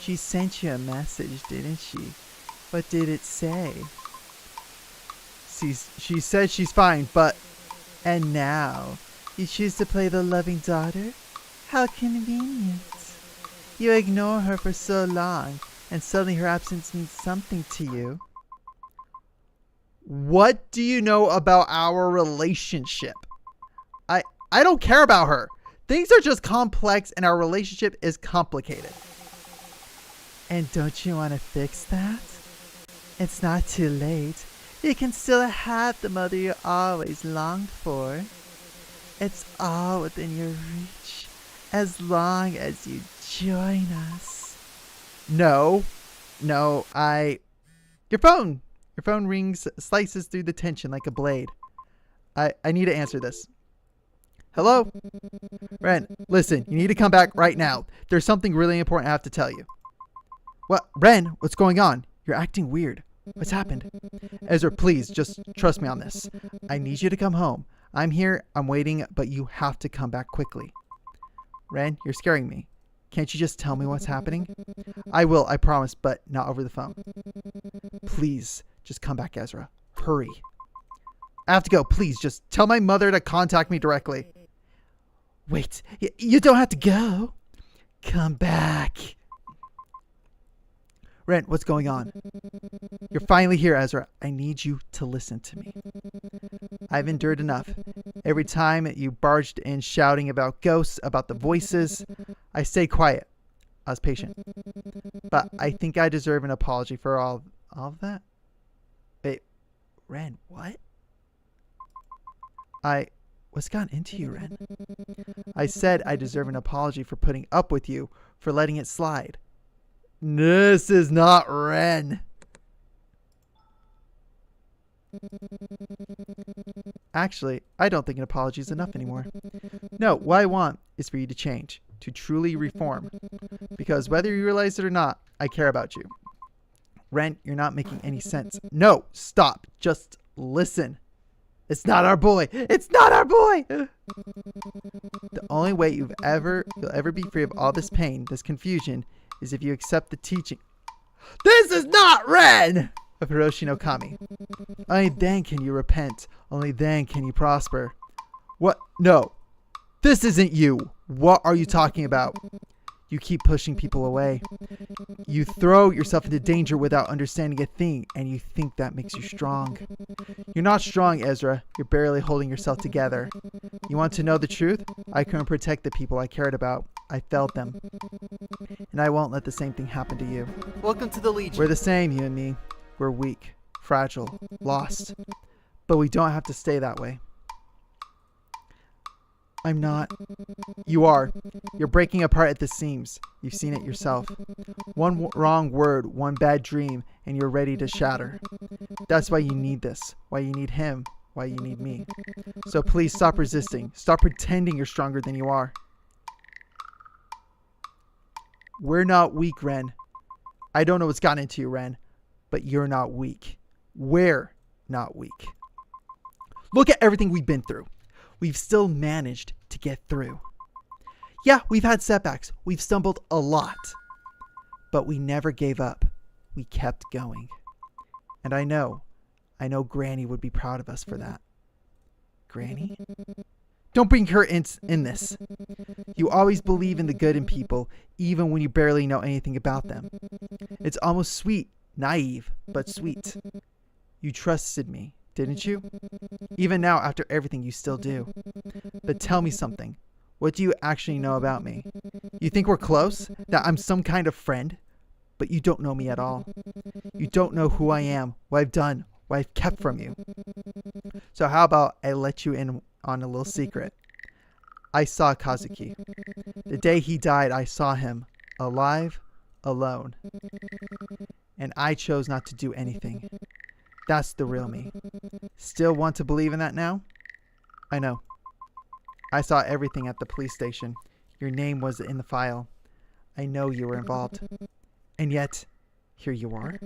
A: She sent you a message, didn't she? What did it say? She said she's fine, but... And now, you choose to play the loving daughter? How convenient. You ignore her for so long, and suddenly her absence means something to you. What do you know about our relationship? I don't care about her. Things are just complex and our relationship is complicated. And don't you want to fix that? It's not too late. You can still have the mother you always longed for. It's all within your reach, as long as you join us. No, Your phone rings, slices through the tension like a blade. I need to answer this. Hello? Ren, listen, you need to come back right now. There's something really important I have to tell you. What? Ren, what's going on? You're acting weird. What's happened? Ezra, please, just trust me on this. I need you to come home. I'm here, I'm waiting, but you have to come back quickly. Ren, you're scaring me. Can't you just tell me what's happening? I will, I promise, but not over the phone. Please, just come back, Ezra. Hurry. I have to go. Please, just tell my mother to contact me directly. Wait, you don't have to go. Come back. Ren, what's going on? You're finally here, Ezra. I need you to listen to me. I've endured enough. Every time you barged in shouting about ghosts, about the voices, I stayed quiet. I was patient. But I think I deserve an apology for all of that. Wait, Ren, what? What's gotten into you, Ren? I said I deserve an apology for putting up with you, for letting it slide. This is not Ren. Actually, I don't think an apology is enough anymore. No, what I want is for you to change, to truly reform. Because whether you realize it or not, I care about you. Ren, you're not making any sense. No, stop. Just listen. It's not our boy. It's not our boy. The only way you'll ever be free of all this pain, this confusion, is if you accept the teaching. This is not Ren! Of Hiroshi no Kami. Only then can you repent. Only then can you prosper. What? No. This isn't you. What are you talking about? You keep pushing people away. You throw yourself into danger without understanding a thing, and you think that makes you strong. You're not strong, Ezra. You're barely holding yourself together. You want to know the truth? I couldn't protect the people I cared about. I failed them. And I won't let the same thing happen to you.
C: Welcome to the Legion.
A: We're the same, you and me. We're weak, fragile, lost. But we don't have to stay that way. I'm not. You are. You're breaking apart at the seams. You've seen it yourself. One wrong word, one bad dream, and you're ready to shatter. That's why you need this. Why you need him. Why you need me. So please stop resisting. Stop pretending you're stronger than you are. We're not weak, Ren. I don't know what's gotten into you, Ren. But you're not weak. We're not weak. Look at everything we've been through. We've still managed to get through. Yeah, we've had setbacks. We've stumbled a lot. But we never gave up. We kept going. And I know Granny would be proud of us for that. Granny? Don't bring her in this. You always believe in the good in people, even when you barely know anything about them. It's almost sweet. Naive, but sweet. You trusted me, didn't you? Even now, after everything, you still do. But tell me something. What do you actually know about me? You think we're close? That I'm some kind of friend? But you don't know me at all. You don't know who I am, what I've done, what I've kept from you. So how about I let you in on a little secret? I saw Kazuki. The day he died, I saw him, alive, alone. And I chose not to do anything. That's the real me. Still want to believe in that now? I know. I saw everything at the police station. Your name was in the file. I know you were involved. And yet, here you are.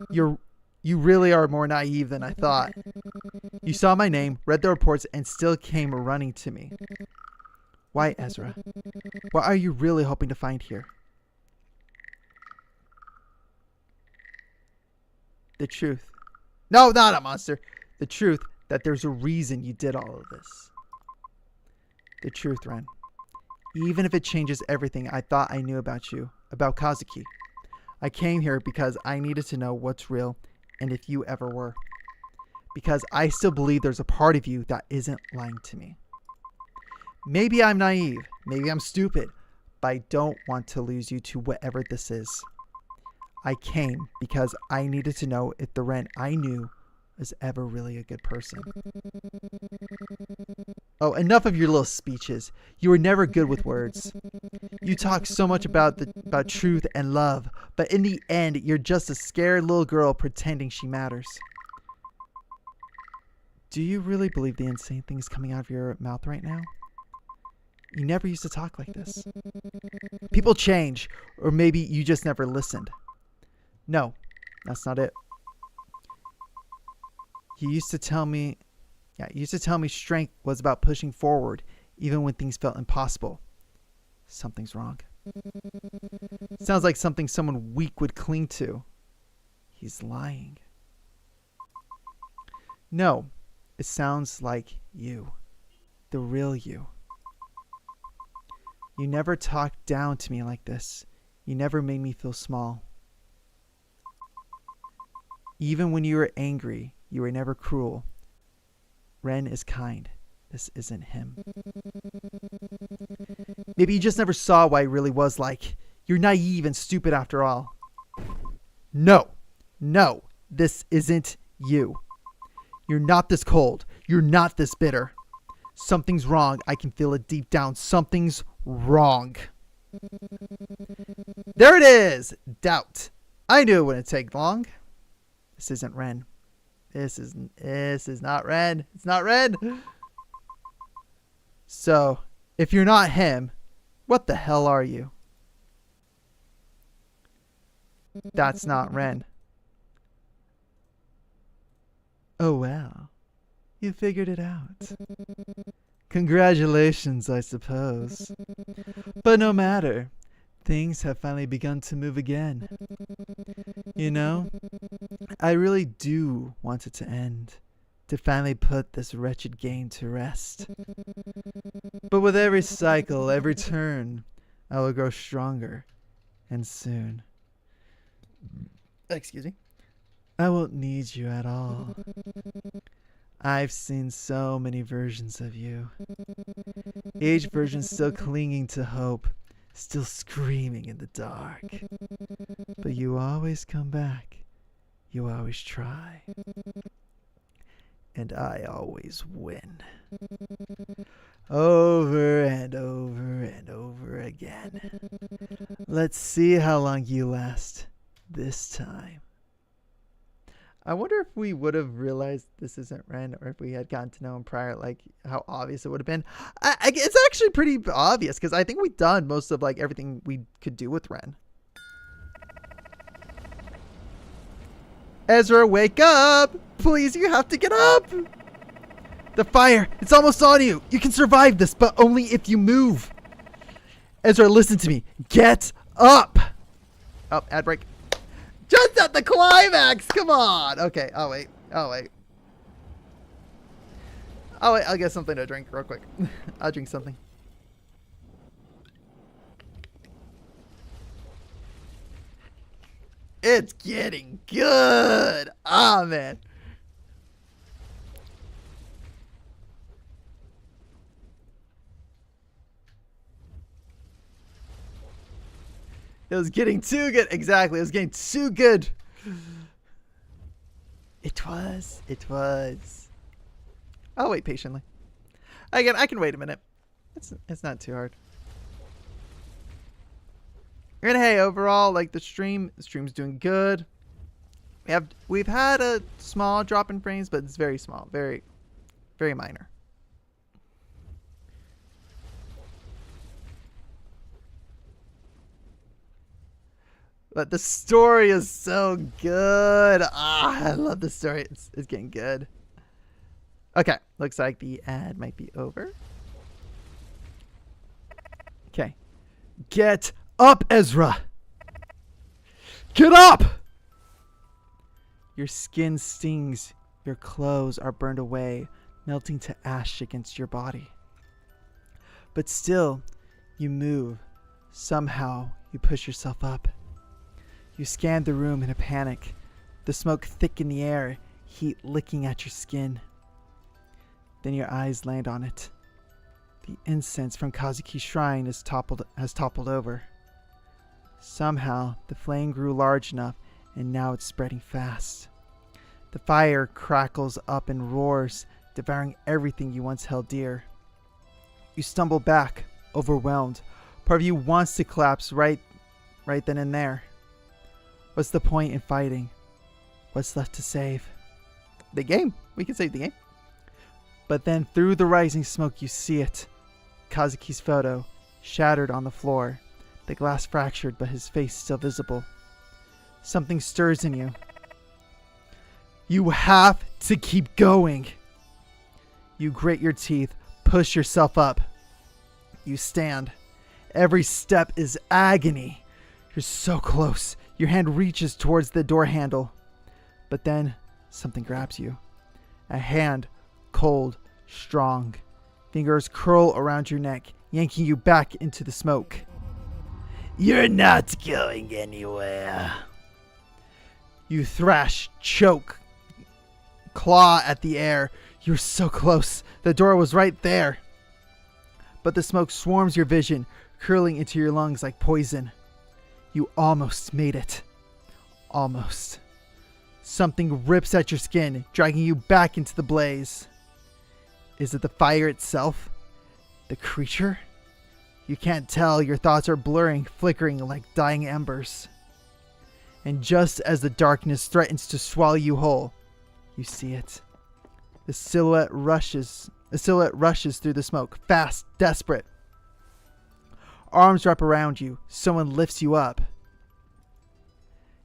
A: You really are more naive than I thought. You saw my name, read the reports, and still came running to me. Why, Ezra? What are you really hoping to find here? The truth. No, not a monster. The truth that there's a reason you did all of this. The truth, Ren. Even if it changes everything I thought I knew about you, about Kazuki. I came here because I needed to know what's real and if you ever were. Because I still believe there's a part of you that isn't lying to me. Maybe I'm naive. Maybe I'm stupid. But I don't want to lose you to whatever this is. I came because I needed to know if the Ren I knew was ever really a good person. Oh, enough of your little speeches. You were never good with words. You talk so much about truth and love, but in the end, you're just a scared little girl pretending she matters. Do you really believe the insane things coming out of your mouth right now? You never used to talk like this. People change, or maybe you just never listened. No, that's not it. You used to tell me strength was about pushing forward, even when things felt impossible. Something's wrong. Sounds like something someone weak would cling to. He's lying. No, it sounds like you. The real you. You never talked down to me like this. You never made me feel small. Even when you were angry, you were never cruel. Ren is kind. This isn't him. Maybe you just never saw what I really was like. You're naive and stupid after all. No, this isn't you. You're not this cold. You're not this bitter. Something's wrong. I can feel it deep down. Something's wrong. There it is! Doubt. I knew it wouldn't take long. This isn't Ren. This is not Ren. It's not Ren. So, if you're not him, what the hell are you? That's not Ren. Oh well. You figured it out. Congratulations, I suppose. But no matter. Things have finally begun to move again. You know, I really do want it to end. To finally put this wretched game to rest. But with every cycle, every turn, I will grow stronger. And soon. Excuse me. I won't need you at all. I've seen so many versions of you. Each version still clinging to hope, still screaming in the dark. But you always come back. You always try. And I always win. Over and over and over again. Let's see how long you last this time. I wonder if we would have realized this isn't Ren, or if we had gotten to know him prior, like how obvious it would have been. It's actually pretty obvious because I think we've done most of like everything we could do with Ren. Ezra, wake up! Please, you have to get up! The fire, it's almost on you. You can survive this, but only if you move. Ezra, listen to me. Get up! Oh, ad break. Just at the climax! Come on! Okay, I'll wait. I'll get something to drink real quick. I'll drink something. It's getting good! Ah, man. It was getting too good. Exactly. It was getting too good. It was. I'll wait patiently. Again, I can wait a minute. It's not too hard. And hey, overall, like the stream's doing good. We've had a small drop in frames, but it's very small, very, very minor. But the story is so good. I love the story. It's getting good. Okay, looks like the ad might be over. Okay. Get up, Ezra! Get up! Your skin stings. Your clothes are burned away, melting to ash against your body. But still, you move. Somehow, you push yourself up. You scan the room in a panic, the smoke thick in the air, heat licking at your skin. Then your eyes land on it. The incense from Kazuki's shrine has toppled over. Somehow, the flame grew large enough, and now it's spreading fast. The fire crackles up and roars, devouring everything you once held dear. You stumble back, overwhelmed. Part of you wants to collapse right then and there. What's the point in fighting? What's left to save? The game. We can save the game. But then through the rising smoke you see it. Kazuki's photo, shattered on the floor. The glass fractured, but his face still visible. Something stirs in you. You have to keep going. You grit your teeth, push yourself up. You stand. Every step is agony. You're so close. Your hand reaches towards the door handle. But then something grabs you. A hand, cold, strong. Fingers curl around your neck, yanking you back into the smoke. You're not going anywhere. You thrash, choke, claw at the air. You're so close. The door was right there. But the smoke swarms your vision, curling into your lungs like poison. You almost made it. Almost. Something rips at your skin, dragging you back into the blaze. Is it the fire itself? The creature? You can't tell. Your thoughts are blurring, flickering like dying embers. And just as the darkness threatens to swallow you whole, you see it. The silhouette rushes through the smoke, fast, desperate. Arms wrap around you. Someone lifts you up.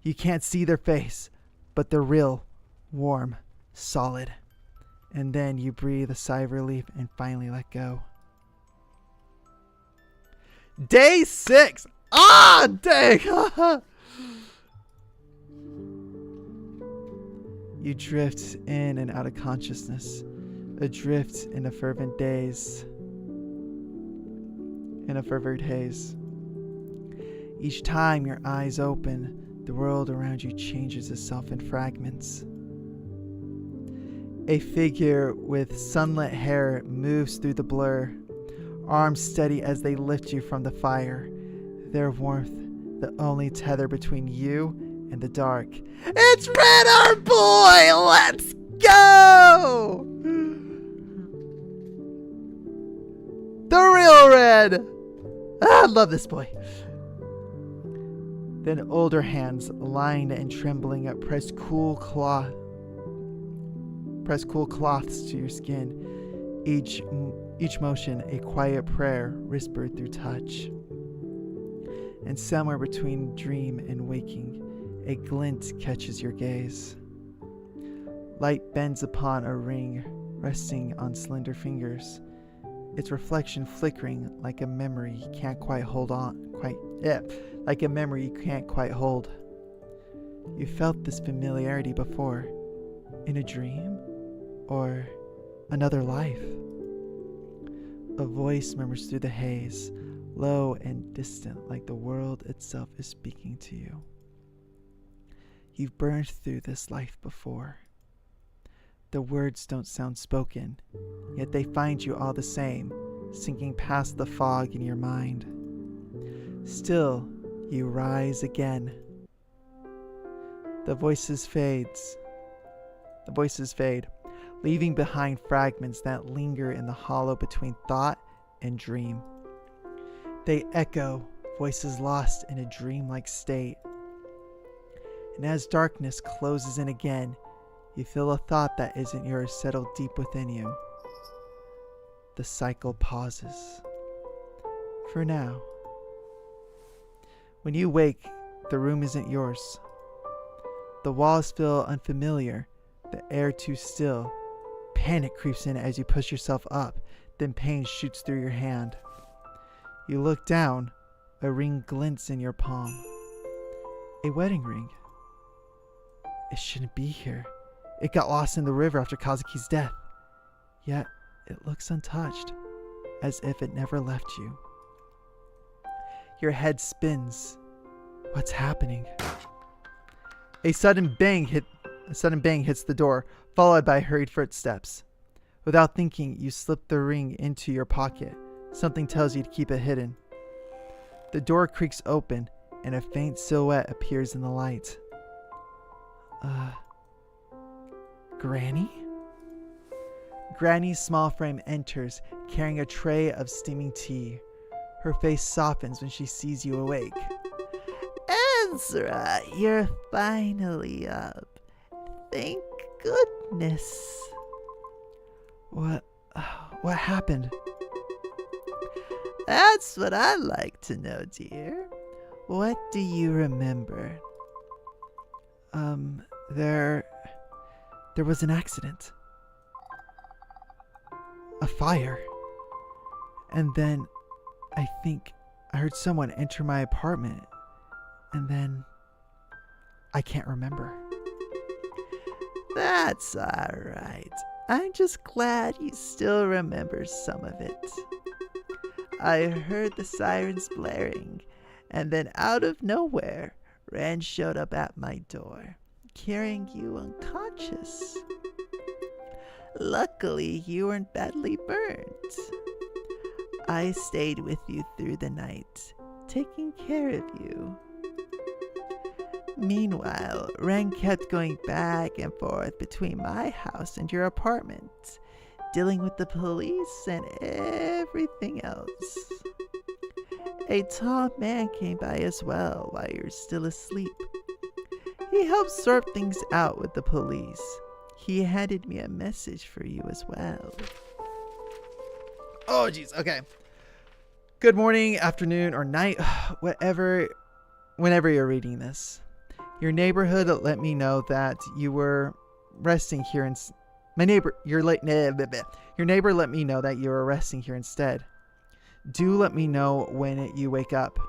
A: You can't see their face, but they're real, warm, solid. And then you breathe a sigh of relief and finally let go. Day 6! Ah, dang! You drift in and out of consciousness, adrift in a fervent daze, in a fervent haze. Each time your eyes open, the world around you changes itself in fragments. A figure with sunlit hair moves through the blur, arms steady as they lift you from the fire, their warmth the only tether between you and the dark. It's Red, our boy! Let's go! The real Red! I love this boy. Then older hands, lined and trembling, press cool cloths to your skin. Each motion a quiet prayer whispered through touch. And somewhere between dream and waking, a glint catches your gaze. Light bends upon a ring resting on slender fingers, its reflection flickering like a memory you can't quite hold. You felt this familiarity before, in a dream or another life. A voice murmurs through the haze, low and distant, like the world itself is speaking to you. You've burned through this life before. The words don't sound spoken, yet they find you all the same, sinking past the fog in your mind. Still, you rise again. The voices fade, leaving behind fragments that linger in the hollow between thought and dream. They echo, voices lost in a dreamlike state. And as darkness closes in again, you feel a thought that isn't yours settle deep within you. The cycle pauses. For now. When you wake, the room isn't yours. The walls feel unfamiliar, the air too still. Panic creeps in as you push yourself up, then pain shoots through your hand. You look down, a ring glints in your palm. A wedding ring. It shouldn't be here. It got lost in the river after Kazuki's death. Yet, it looks untouched, as if it never left you. Your head spins. What's happening? A sudden bang hits the door, followed by hurried footsteps. Without thinking, you slip the ring into your pocket. Something tells you to keep it hidden. The door creaks open, and a faint silhouette appears in the light. Granny? Granny's small frame enters, carrying a tray of steaming tea. Her face softens when she sees you awake. Ezra, you're finally up. Thank goodness. What happened? That's what I'd like to know, dear. What do you remember? There was an accident. A fire. And then I think I heard someone enter my apartment. And then I can't remember. That's alright. I'm just glad you still remember some of it. I heard the sirens blaring, and then out of nowhere, Ren showed up at my door, carrying you unconscious. Luckily, you weren't badly burnt. I stayed with you through the night, taking care of you. Meanwhile, Ren kept going back and forth between my house and your apartment, dealing with the police and everything else. A tall man came by as well while you're still asleep. He helped sort things out with the police. He handed me a message for you as well. Oh, jeez. Okay. Good morning, afternoon, or night, whenever you're reading this. Your neighborhood let me know that you were resting here your neighbor let me know that you were resting here instead. Do let me know when you wake up.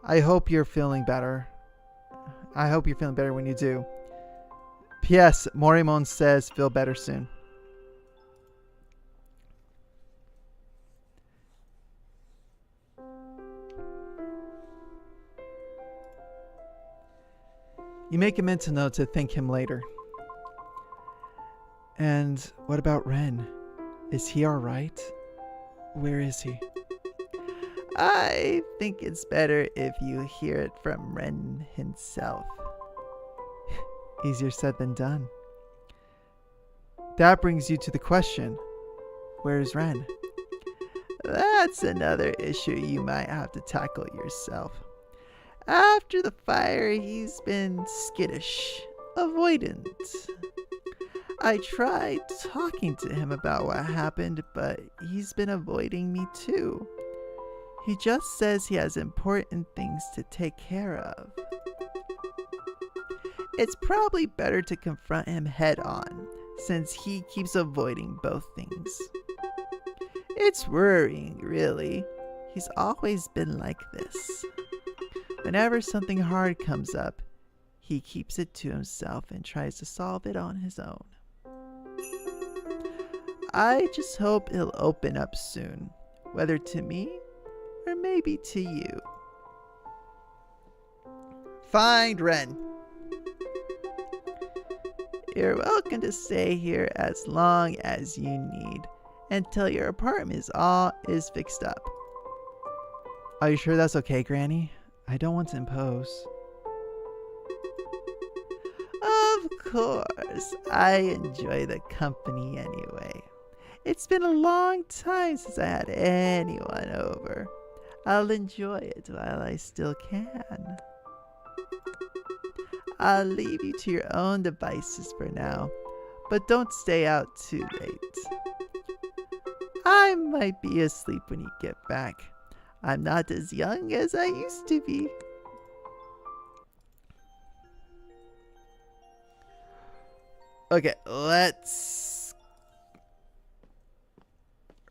A: I hope you're feeling better. I hope you're feeling better when you do. P.S. Morimon says feel better soon. You make a mental note to thank him later. And what about Ren? Is he alright? Where is he? I think it's better if you hear it from Ren himself. Easier said than done. That brings you to the question, where is Ren? That's another issue you might have to tackle yourself. After the fire, he's been skittish, avoidant. I tried talking to him about what happened, but he's been avoiding me too. He just says he has important things to take care of. It's probably better to confront him head on, since he keeps avoiding both things. It's worrying, really. He's always been like this. Whenever something hard comes up, he keeps it to himself and tries to solve it on his own. I just hope he'll open up soon, whether to me or maybe to you. Find Ren. You're welcome to stay here as long as you need, until your apartment is fixed up. Are you sure that's okay, Granny? I don't want to impose. Of course, I enjoy the company anyway. It's been a long time since I had anyone over. I'll enjoy it while I still can. I'll leave you to your own devices for now, but don't stay out too late. I might be asleep when you get back. I'm not as young as I used to be. Okay, let's...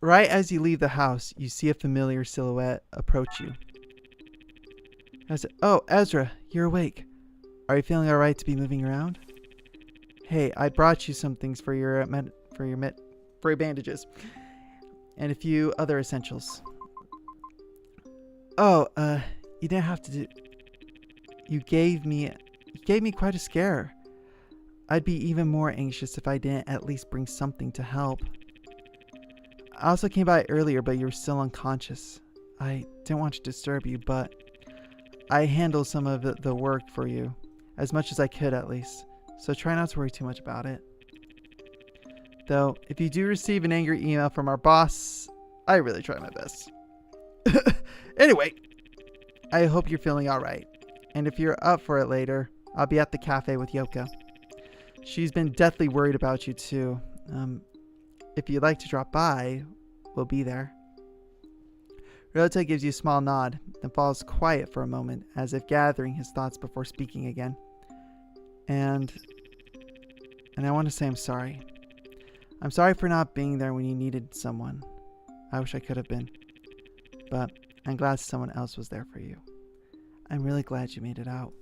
A: Right as you leave the house, you see a familiar silhouette approach you. Oh, Ezra, you're awake. Are you feeling alright to be moving around? Hey, I brought you some things for your bandages and a few other essentials. Oh, you didn't have to do... You gave me quite a scare. I'd be even more anxious if I didn't at least bring something to help. I also came by earlier, but you were still unconscious. I didn't want to disturb you, but I handled some of the work for you, as much as I could at least, so try not to worry too much about it. Though, if you do receive an angry email from our boss, I really try my best. Anyway, I hope you're feeling alright, and if you're up for it later, I'll be at the cafe with Yoko. She's been deathly worried about you too. If you'd like to drop by, we'll be there. Ryota gives you a small nod, then falls quiet for a moment, as if gathering his thoughts before speaking again. And I want to say I'm sorry. I'm sorry for not being there when you needed someone. I wish I could have been. But I'm glad someone else was there for you. I'm really glad you made it out.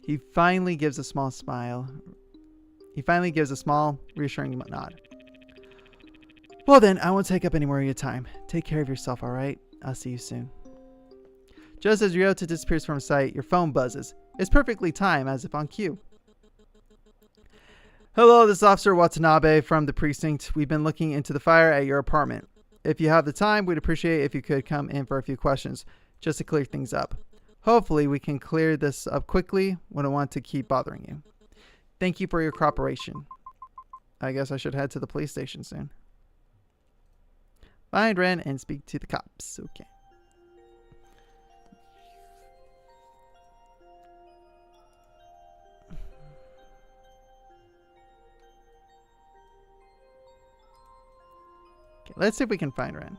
A: He finally gives a small smile. He finally gives a small, reassuring nod. Well then, I won't take up any more of your time. Take care of yourself, alright? I'll see you soon. Just as Ryota disappears from sight, your phone buzzes. It's perfectly timed, as if on cue. Hello, this is Officer Watanabe from the precinct. We've been looking into the fire at your apartment. If you have the time, we'd appreciate if you could come in for a few questions, just to clear things up. Hopefully, we can clear this up quickly. We don't want to keep bothering you. Thank you for your cooperation. I guess I should head to the police station soon. Find Ren and speak to the cops. Okay. Okay, let's see if we can find Ren.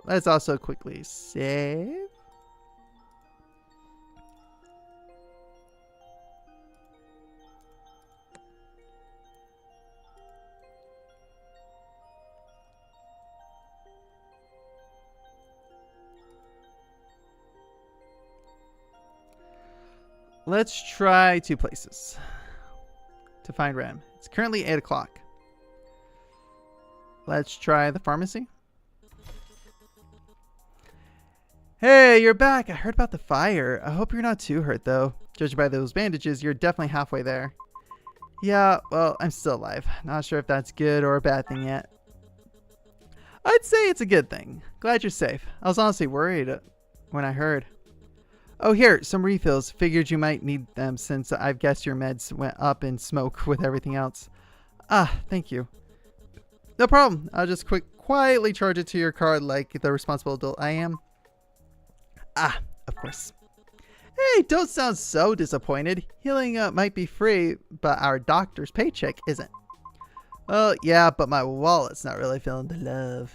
A: Let's also quickly save. Let's try 2 places to find Ren. It's currently 8 o'clock. Let's try the pharmacy. Hey, you're back. I heard about the fire. I hope you're not too hurt, though. Judging by those bandages, you're definitely halfway there. Yeah, well, I'm still alive. Not sure if that's good or a bad thing yet. I'd say it's a good thing. Glad you're safe. I was honestly worried when I heard. Oh, here, some refills. Figured you might need them since I've guessed your meds went up in smoke with everything else. Ah, thank you. No problem. I'll just quietly charge it to your card like the responsible adult I am. Ah, of course. Hey, don't sound so disappointed. Healing might be free, but our doctor's paycheck isn't. Well, yeah, but my wallet's not really feeling the love.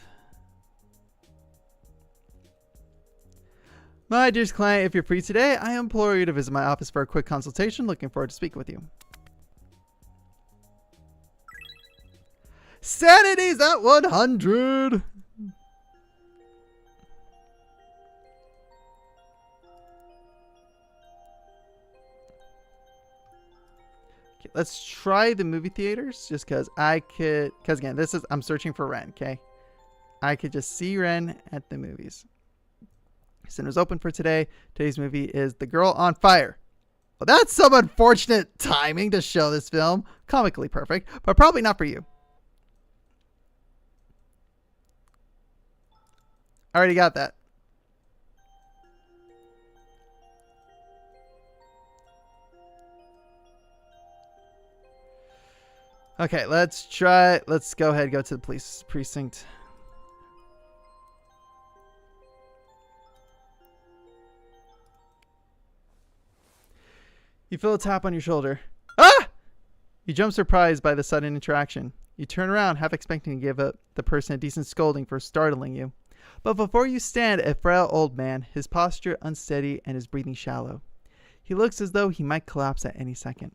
A: My dearest client, if you're free today, I implore you to visit my office for a quick consultation. Looking forward to speaking with you. Sanity's at 100! Okay, let's try the movie theaters, just because because again, I'm searching for Ren, okay? I could just see Ren at the movies. Cinemas open for today. Today's movie is The Girl on Fire. Well, that's some unfortunate timing to show this film. Comically perfect, but probably not for you. I already got that. Okay, let's go ahead and go to the police precinct. You feel a tap on your shoulder. Ah! You jump surprised by the sudden interaction. You turn around, half expecting to give the person a decent scolding for startling you. But before you stand a frail old man, his posture unsteady and his breathing shallow. He looks as though he might collapse at any second.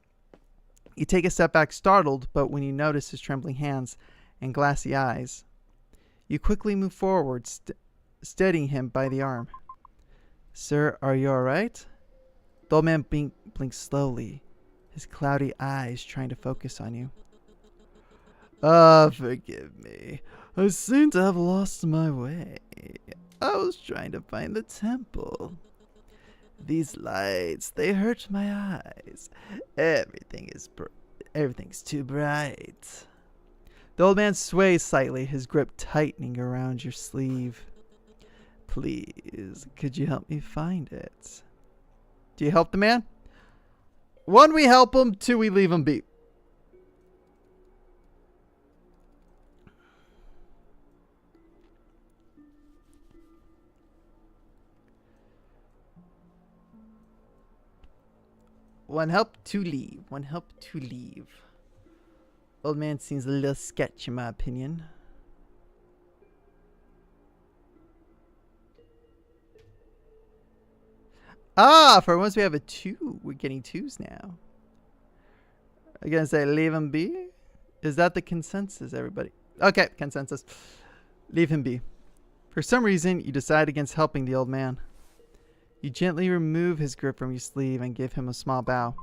A: You take a step back startled, but when you notice his trembling hands and glassy eyes, you quickly move forward, steadying him by the arm. Sir, are you alright? The old man blinks slowly, his cloudy eyes trying to focus on you. Forgive me. I seem to have lost my way. I was trying to find the temple. These lights, they hurt my eyes. Everything's too bright. The old man sways slightly, his grip tightening around your sleeve. Please, could you help me find it? Do you help the man? 1, we help him. 2, we leave him be. One help, 2 leave. 1 help, 2 leave. Old man seems a little sketch in my opinion. Ah, for once we have a 2. We're getting 2s now. I'm gonna say leave him be. Is that the consensus, everybody? Okay, consensus. Leave him be. For some reason, you decide against helping the old man. You gently remove his grip from your sleeve and give him a small bow.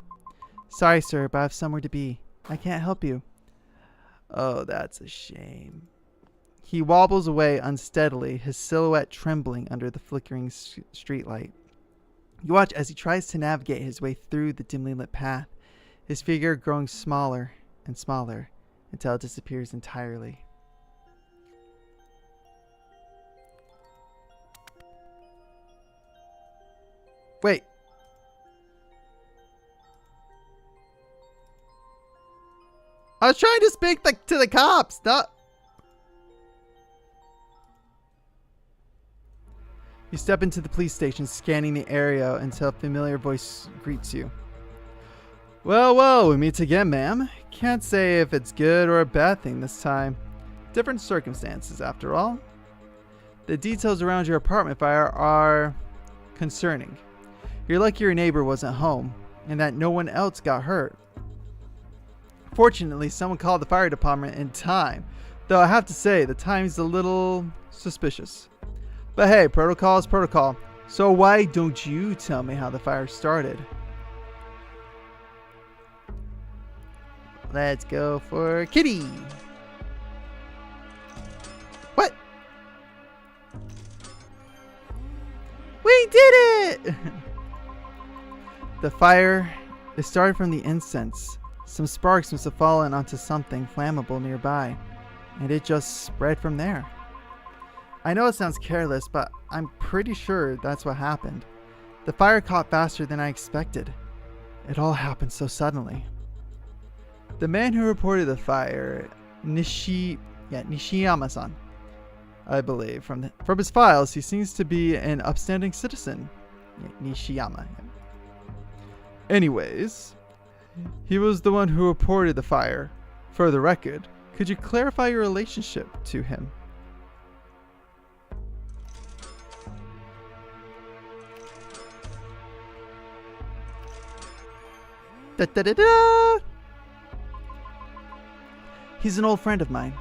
A: Sorry, sir, but I have somewhere to be. I can't help you. Oh, that's a shame. He wobbles away unsteadily, his silhouette trembling under the flickering streetlight. You watch as he tries to navigate his way through the dimly lit path, his figure growing smaller and smaller until it disappears entirely. Wait. I was trying to speak to the cops. Not. You step into the police station, scanning the area until a familiar voice greets you. Well, we meet again, ma'am. Can't say if it's good or a bad thing this time. Different circumstances, after all. The details around your apartment fire are concerning. You're lucky your neighbor wasn't home, and that no one else got hurt. Fortunately, someone called the fire department in time, though I have to say the timing's a little suspicious. But hey, protocol is protocol, so why don't you tell me how the fire started? Let's go for Kitty. What? We did it! The fire, it started from the incense. Some sparks must have fallen onto something flammable nearby, and it just spread from there. I know it sounds careless, but I'm pretty sure that's what happened. The fire caught faster than I expected. It all happened so suddenly. The man who reported the fire, Nishiyama-san, I believe. From his files, he seems to be an upstanding citizen. Nishiyama. Anyways, he was the one who reported the fire. For the record, could you clarify your relationship to him? Da, da, da, da. He's an old friend of mine.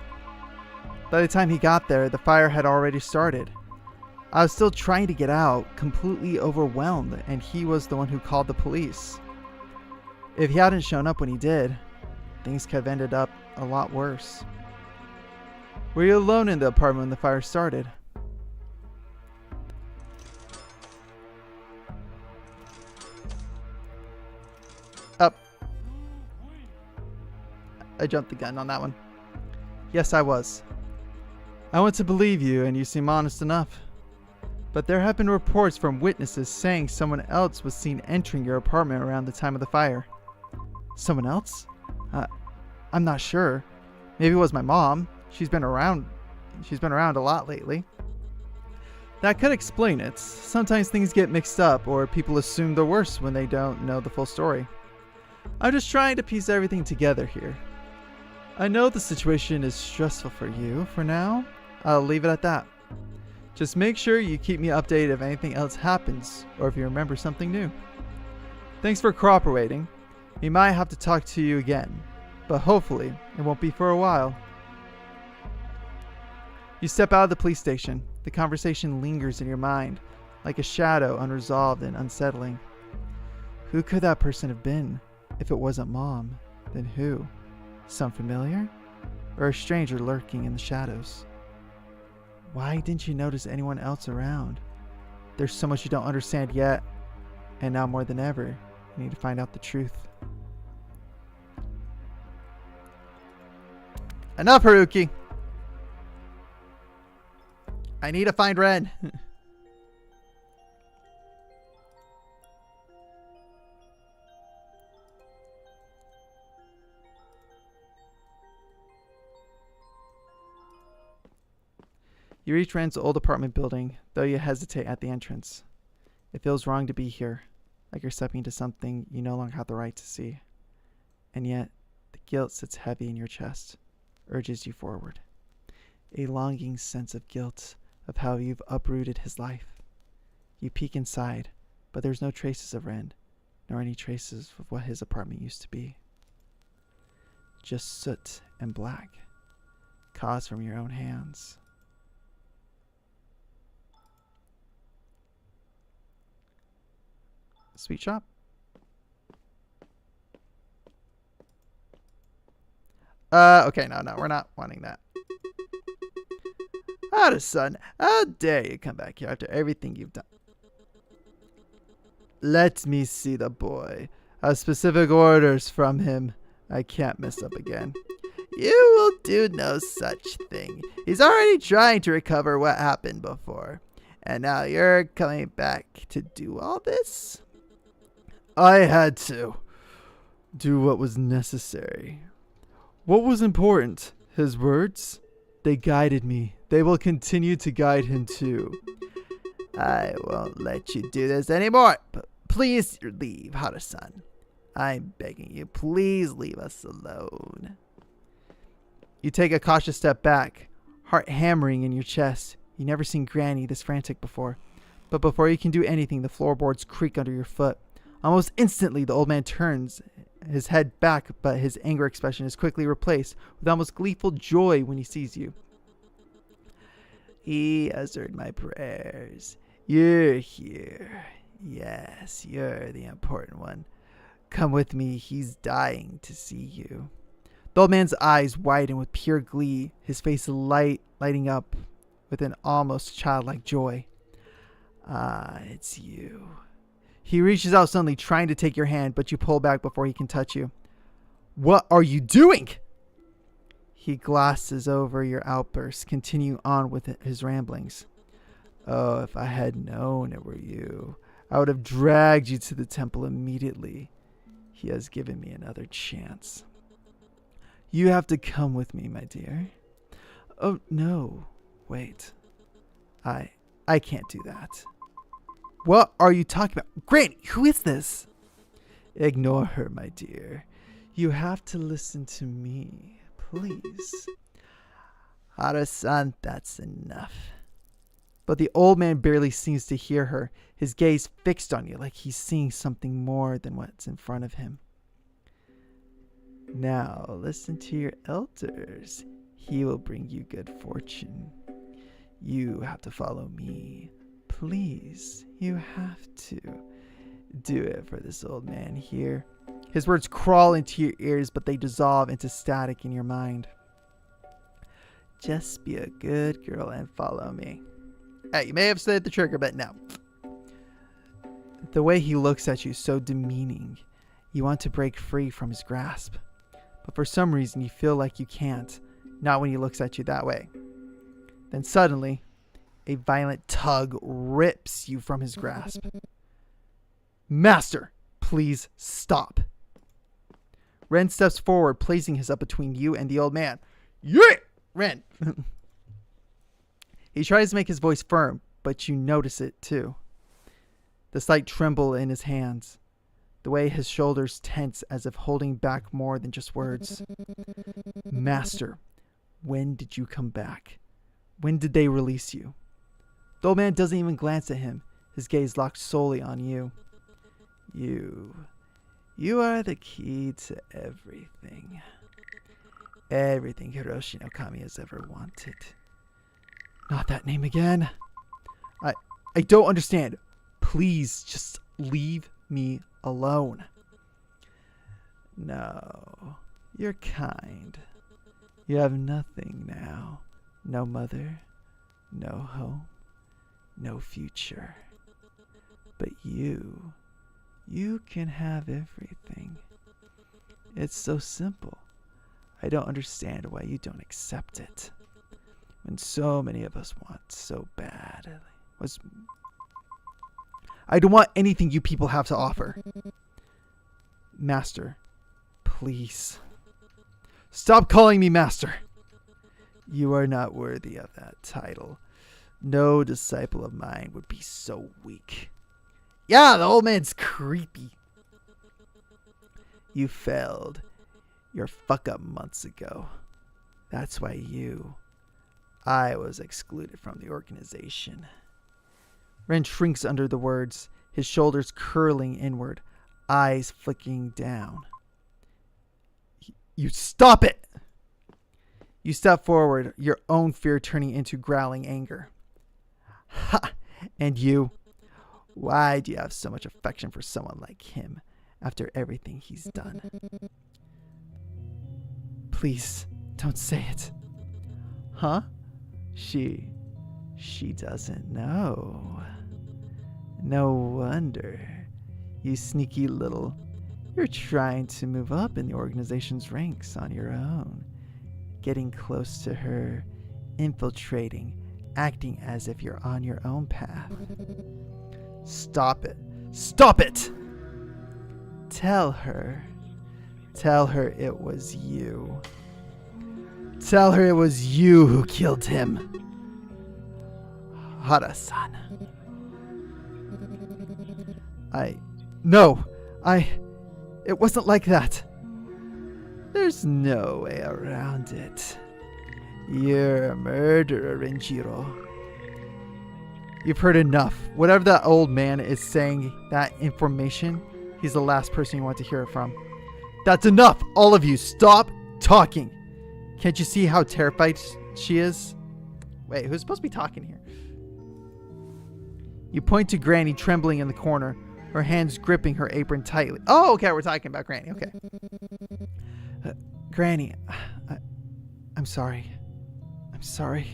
A: By the time he got there, the fire had already started. I was still trying to get out, completely overwhelmed, and he was the one who called the police. If he hadn't shown up when he did, things could have ended up a lot worse. Were you alone in the apartment when the fire started? Up. I jumped the gun on that one. Yes, I was. I want to believe you, and you seem honest enough. But there have been reports from witnesses saying someone else was seen entering your apartment around the time of the fire. Someone else? I'm not sure. Maybe it was my mom. She's been around a lot lately. That could explain it. Sometimes things get mixed up, or people assume the worst when they don't know the full story. I'm just trying to piece everything together here. I know the situation is stressful for you for now. I'll leave it at that. Just make sure you keep me updated if anything else happens or if you remember something new. Thanks for cooperating. We might have to talk to you again, but hopefully it won't be for a while. You step out of the police station. The conversation lingers in your mind, like a shadow, unresolved and unsettling. Who could that person have been? If it wasn't Mom, then who? Some familiar? Or a stranger lurking in the shadows? Why didn't you notice anyone else around? There's so much you don't understand yet, and now more than ever, you need to find out the truth. Enough, Haruki! I need to find Ren. You reach Ren's old apartment building, though you hesitate at the entrance. It feels wrong to be here, like you're stepping into something you no longer have the right to see. And yet, the guilt sits heavy in your chest, urges you forward. A longing sense of guilt of how you've uprooted his life. You peek inside, but there's no traces of Ren, nor any traces of what his apartment used to be. Just soot and black, caused from your own hands. Sweet shop. Okay, no, we're not wanting that. Out of son, how dare you come back here after everything you've done? Let me see the boy. I have specific orders from him. I can't mess up again. You will do no such thing. He's already trying to recover what happened before. And now you're coming back to do all this? I had to do what was necessary. What was important? His words? They guided me. They will continue to guide him too. I won't let you do this anymore. But please leave, Hara-san. I'm begging you, please leave us alone. You take a cautious step back, heart hammering in your chest. You've never seen Granny this frantic before. But before you can do anything, the floorboards creak under your foot. Almost instantly, the old man turns his head back, but his anger expression is quickly replaced with almost gleeful joy when he sees you. He has heard my prayers. You're here. Yes, you're the important one. Come with me. He's dying to see you. The old man's eyes widen with pure glee, his face lighting up with an almost childlike joy. Ah, it's you. He reaches out suddenly, trying to take your hand, but you pull back before he can touch you. What are you doing? He glosses over your outburst, continuing on with his ramblings. Oh, if I had known it were you, I would have dragged you to the temple immediately. He has given me another chance. You have to come with me, my dear. Oh, no. Wait. I can't do that. What are you talking about? Granny, who is this? Ignore her, my dear. You have to listen to me, please. Hara-san, that's enough. But the old man barely seems to hear her, his gaze fixed on you like he's seeing something more than what's in front of him. Now, listen to your elders. He will bring you good fortune. You have to follow me. Please, you have to. Do it for this old man here. His words crawl into your ears, but they dissolve into static in your mind. Just be a good girl and follow me. Hey, you may have said the trigger, but no. The way he looks at you is so demeaning. You want to break free from his grasp. But for some reason, you feel like you can't. Not when he looks at you that way. Then suddenly, a violent tug rips you from his grasp. Master, please stop. Ren steps forward, placing his up between you and the old man. Yeah, Ren. He tries to make his voice firm, but you notice it too. The slight tremble in his hands. The way his shoulders tense as if holding back more than just words. Master, when did you come back? When did they release you? The old man doesn't even glance at him, his gaze locked solely on you. You are the key to everything. Everything Hiroshi no Kami has ever wanted. Not that name again. I don't understand. Please just leave me alone. No, you're kind. You have nothing now. No mother, no home, no future. But you can have everything. It's so simple. I don't understand why you don't accept it. When so many of us want so bad. I don't want anything you people have to offer. Master, please. Stop calling me master. You are not worthy of that title. No disciple of mine would be so weak. Yeah, the old man's creepy. You failed your fuck up months ago. That's why I was excluded from the organization. Ren shrinks under the words, his shoulders curling inward, eyes flicking down. You stop it! You step forward, your own fear turning into growling anger. Ha! And you? Why do you have so much affection for someone like him after everything he's done? Please, don't say it. Huh? She doesn't know. No wonder. You sneaky little... You're trying to move up in the organization's ranks on your own. Getting close to her, infiltrating, acting as if you're on your own path. Stop it. Stop it! Tell her it was you. Tell her it was you who killed him. Hara-san. It wasn't like that. There's no way around it. You're a murderer, Renjiro. You've heard enough. Whatever that old man is saying, that information, he's the last person you want to hear it from. That's enough! All of you, stop talking! Can't you see how terrified she is? Wait, who's supposed to be talking here? You point to Granny trembling in the corner, her hands gripping her apron tightly. Oh, okay, we're talking about Granny, okay. Granny, I'm sorry. I'm sorry.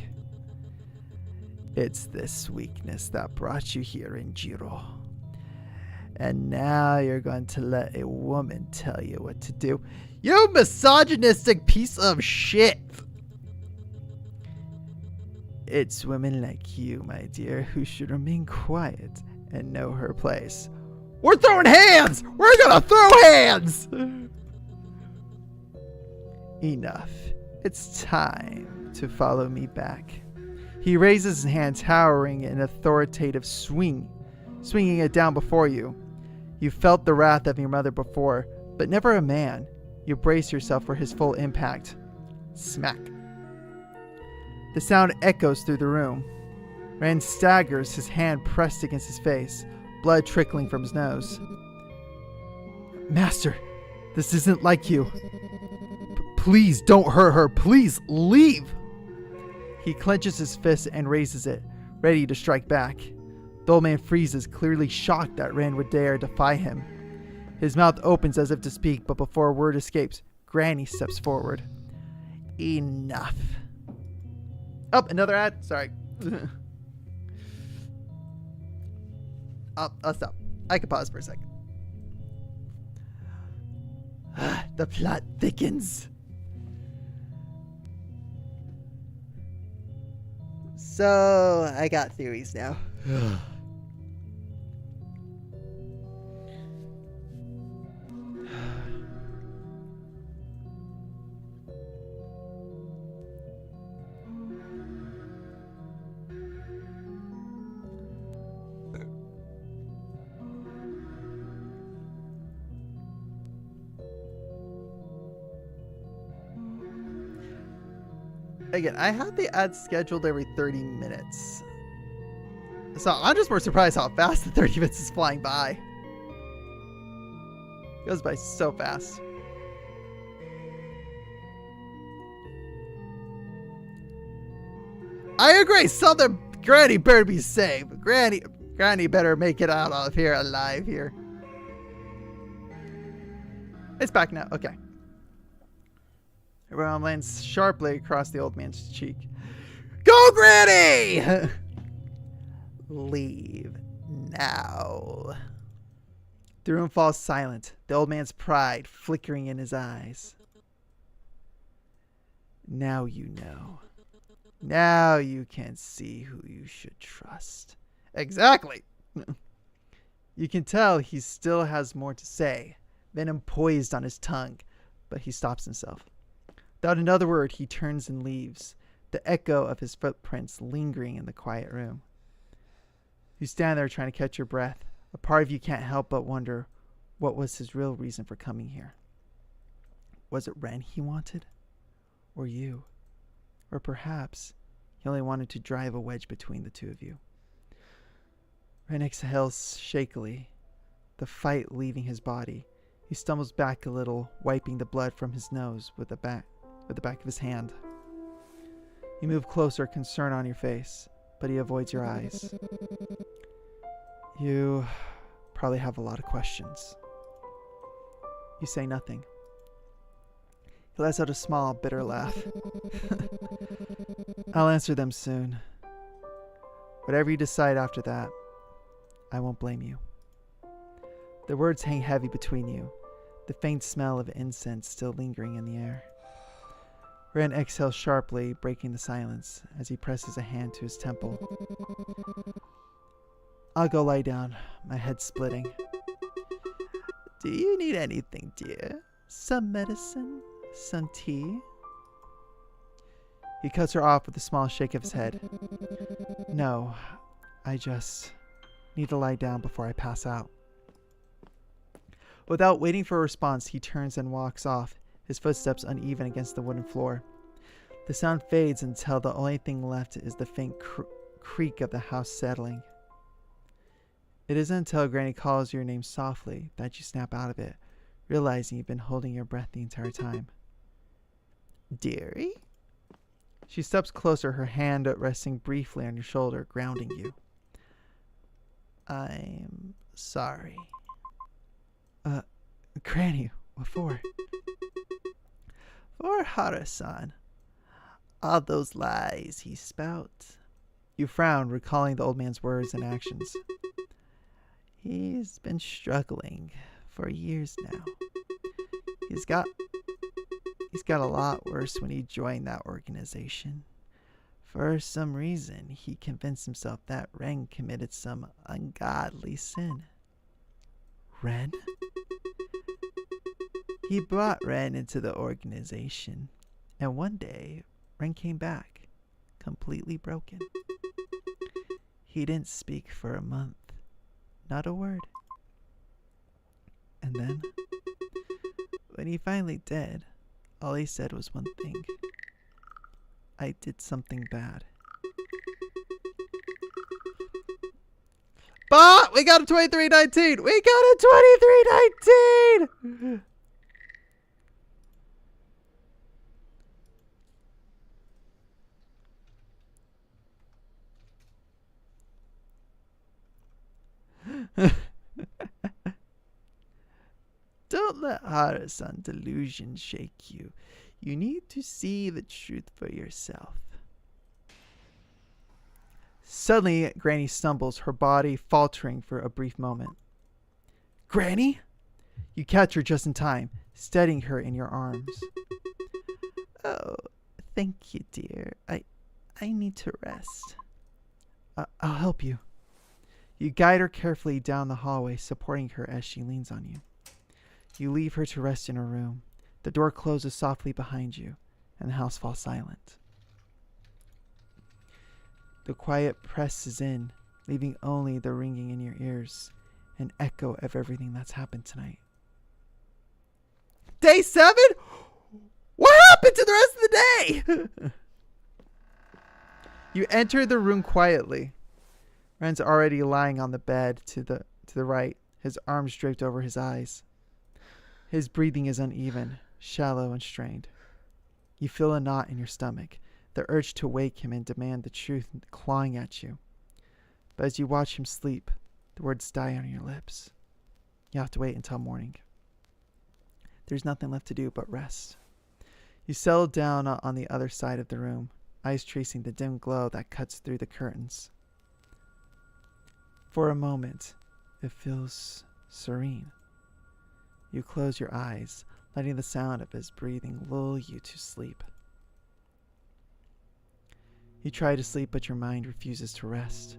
A: It's this weakness that brought you here, Renjiro. And now you're going to let a woman tell you what to do. You misogynistic piece of shit! It's women like you, my dear, who should remain quiet and know her place. We're throwing hands! We're gonna throw hands! Enough. It's time to follow me back. He raises his hand, towering in authoritative swinging it down before you. You felt the wrath of your mother before, but never a man. You brace yourself for his full impact. Smack. The sound echoes through the room. Ren staggers, his hand pressed against his face, blood trickling from his nose. Master, this isn't like you. Please don't hurt her. Please leave. He clenches his fist and raises it, ready to strike back. The old man freezes, clearly shocked that Ren would dare defy him. His mouth opens as if to speak, but before a word escapes, Granny steps forward. Enough. Oh, another ad? Sorry. I'll stop. I can pause for a second. The plot thickens. So, I got theories now. Again, I had the ad scheduled every 30 minutes. So I'm just more surprised how fast the 30 minutes is flying by. It goes by so fast. I agree. Southern Granny better be safe. Granny better make it out of here alive here. It's back now. Okay. Everyone lands sharply across the old man's cheek. Go, Granny! Leave now. The room falls silent, the old man's pride flickering in his eyes. Now you know. Now you can see who you should trust. Exactly. You can tell he still has more to say, venom poised on his tongue, but he stops himself. Without another word, he turns and leaves, the echo of his footprints lingering in the quiet room. You stand there trying to catch your breath. A part of you can't help but wonder, what was his real reason for coming here? Was it Ren he wanted? Or you? Or perhaps he only wanted to drive a wedge between the two of you. Ren exhales shakily, the fight leaving his body. He stumbles back a little, wiping the blood from his nose with the back of his hand. You move closer, concern on your face, but he avoids your eyes. You probably have a lot of questions. You say nothing. He lets out a small, bitter laugh. I'll answer them soon. Whatever you decide after that, I won't blame you. The words hang heavy between you, the faint smell of incense still lingering in the air. Ren exhales sharply, breaking the silence as he presses a hand to his temple. I'll go lie down, my head splitting. Do you need anything, dear? Some medicine? Some tea? He cuts her off with a small shake of his head. No, I just need to lie down before I pass out. Without waiting for a response, he turns and walks off, his footsteps uneven against the wooden floor. The sound fades until the only thing left is the faint creak of the house settling. It isn't until Granny calls your name softly that you snap out of it, realizing you've been holding your breath the entire time. Dearie? She steps closer, her hand resting briefly on your shoulder, grounding you. I'm sorry. Granny, what for? For Hara-san. All those lies he spouts. You frown, recalling the old man's words and actions. He's been struggling for years now. He's got a lot worse when he joined that organization. For some reason, he convinced himself that Ren committed some ungodly sin. Ren? He brought Ren into the organization, and one day, Ren came back, completely broken. He didn't speak for a month, not a word. And then, when he finally did, all he said was one thing. I did something bad. But we got a 2319! We got a 2319! Don't let Hara-san delusion shake you. You need to see the truth for yourself. Suddenly, Granny stumbles, her body faltering for a brief moment. Granny? You catch her just in time, steadying her in your arms. Oh, thank you, dear. I need to rest. I'll help you. You guide her carefully down the hallway, supporting her as she leans on you. You leave her to rest in her room. The door closes softly behind you, and the house falls silent. The quiet presses in, leaving only the ringing in your ears, an echo of everything that's happened tonight. Day 7? What happened to the rest of the day? You enter the room quietly. Ren's already lying on the bed to the right, his arms draped over his eyes. His breathing is uneven, shallow and strained. You feel a knot in your stomach, the urge to wake him and demand the truth clawing at you. But as you watch him sleep, the words die on your lips. You have to wait until morning. There's nothing left to do but rest. You settle down on the other side of the room, eyes tracing the dim glow that cuts through the curtains. For a moment, it feels serene. You close your eyes, letting the sound of his breathing lull you to sleep. You try to sleep, but your mind refuses to rest.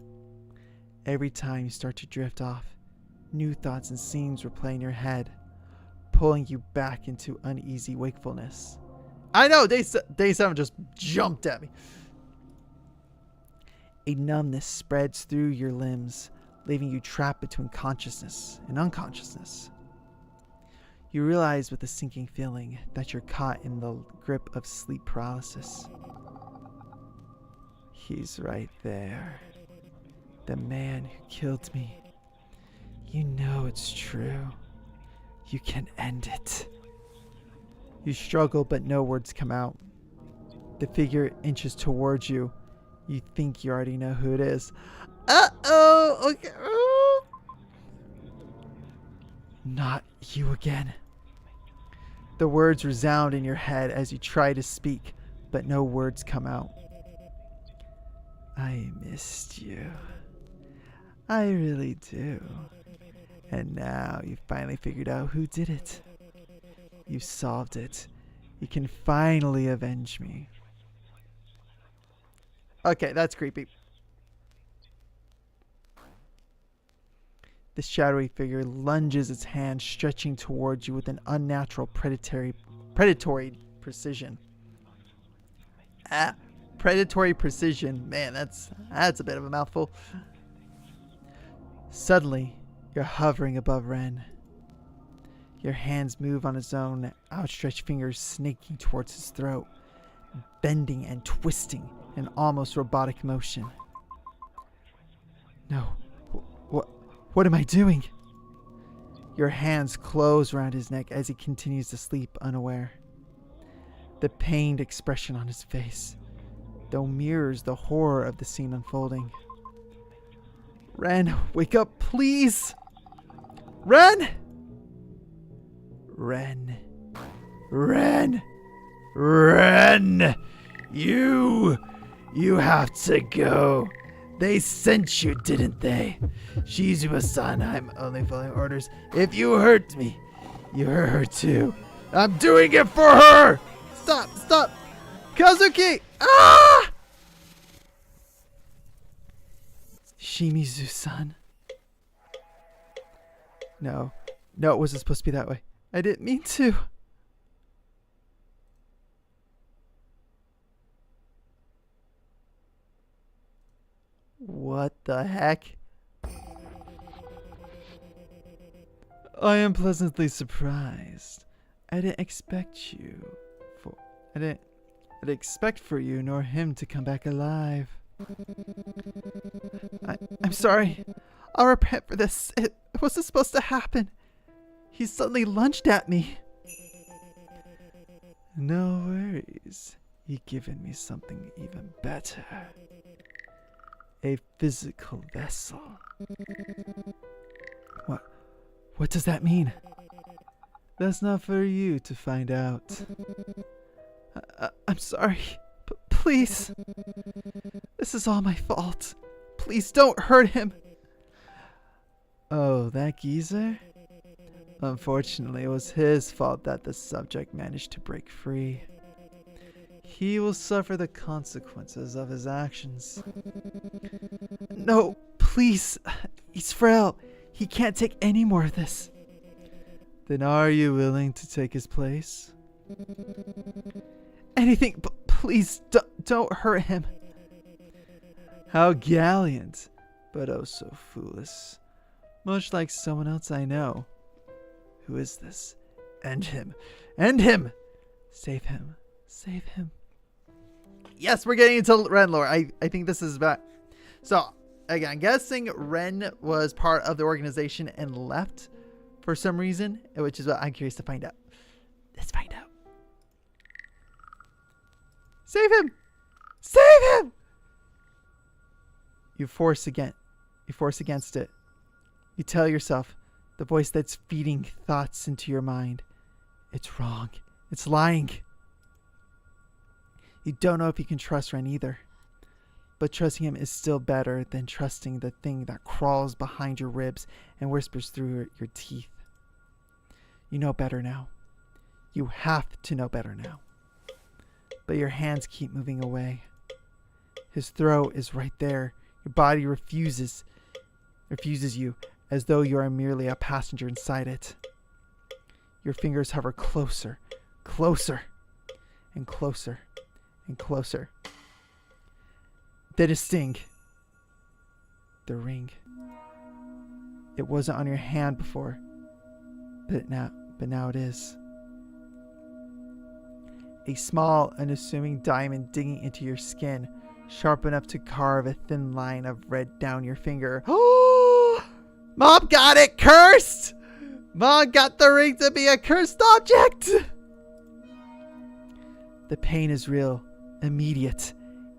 A: Every time you start to drift off, new thoughts and scenes replay in your head, pulling you back into uneasy wakefulness. I know, day 7 just jumped at me. A numbness spreads through your limbs, leaving you trapped between consciousness and unconsciousness. You realize with a sinking feeling that you're caught in the grip of sleep paralysis. He's right there. The man who killed me. You know it's true. You can end it. You struggle, but no words come out. The figure inches towards you. You think you already know who it is. Uh-oh! Okay. Not you again. The words resound in your head as you try to speak, but no words come out. I missed you. I really do. And now you've finally figured out who did it. You solved it. You can finally avenge me. Okay, that's creepy. The shadowy figure lunges its hand, stretching towards you with an unnatural predatory precision. predatory precision. Man, that's a bit of a mouthful. Suddenly, you're hovering above Ren. Your hands move on his own, outstretched fingers snaking towards his throat, bending and twisting in almost robotic motion. No. What am I doing? Your hands close around his neck as he continues to sleep unaware. The pained expression on his face, though, mirrors the horror of the scene unfolding. Ren, wake up, please! Ren! Ren. Ren! Ren! You have to go. They sent you, didn't they? Shizuo-san, I'm only following orders. If you hurt me, you hurt her too. I'm doing it for her! Stop! Kazuki! Ah! Shimizu-san. No, it wasn't supposed to be that way. I didn't mean to. What the heck? I am pleasantly surprised. I didn't expect for you nor him to come back alive. I'm sorry. I'll repent for this. It wasn't supposed to happen. He suddenly lunged at me. No worries. You've given me something even better. A physical vessel. What does that mean? That's not for you to find out. I'm sorry. Please. This is all my fault. Please don't hurt him. Oh, that geezer? Unfortunately, it was his fault that the subject managed to break free. He will suffer the consequences of his actions. No, please. He's frail. He can't take any more of this. Then are you willing to take his place? Anything, but please don't hurt him. How gallant, but oh so foolish. Much like someone else I know. Who is this? End him. End him! Save him. Save him. Yes, we're getting into Ren lore. I think this is about... So, again, I'm guessing Ren was part of the organization and left for some reason, which is what I'm curious to find out. Let's find out. Save him! Save him! You force against it. You tell yourself, the voice that's feeding thoughts into your mind, it's wrong. It's lying. You don't know if you can trust Ren either. But trusting him is still better than trusting the thing that crawls behind your ribs and whispers through your teeth. You know better now. You have to know better now. But your hands keep moving away. His throat is right there. Your body refuses you, as though you are merely a passenger inside it. Your fingers hover closer, closer, and closer, and closer. Then a sting. The ring. It wasn't on your hand before, but now it is. A small, unassuming diamond digging into your skin, sharp enough to carve a thin line of red down your finger. Oh! Mom got it cursed! Mom got the ring to be a cursed object! The pain is real, immediate,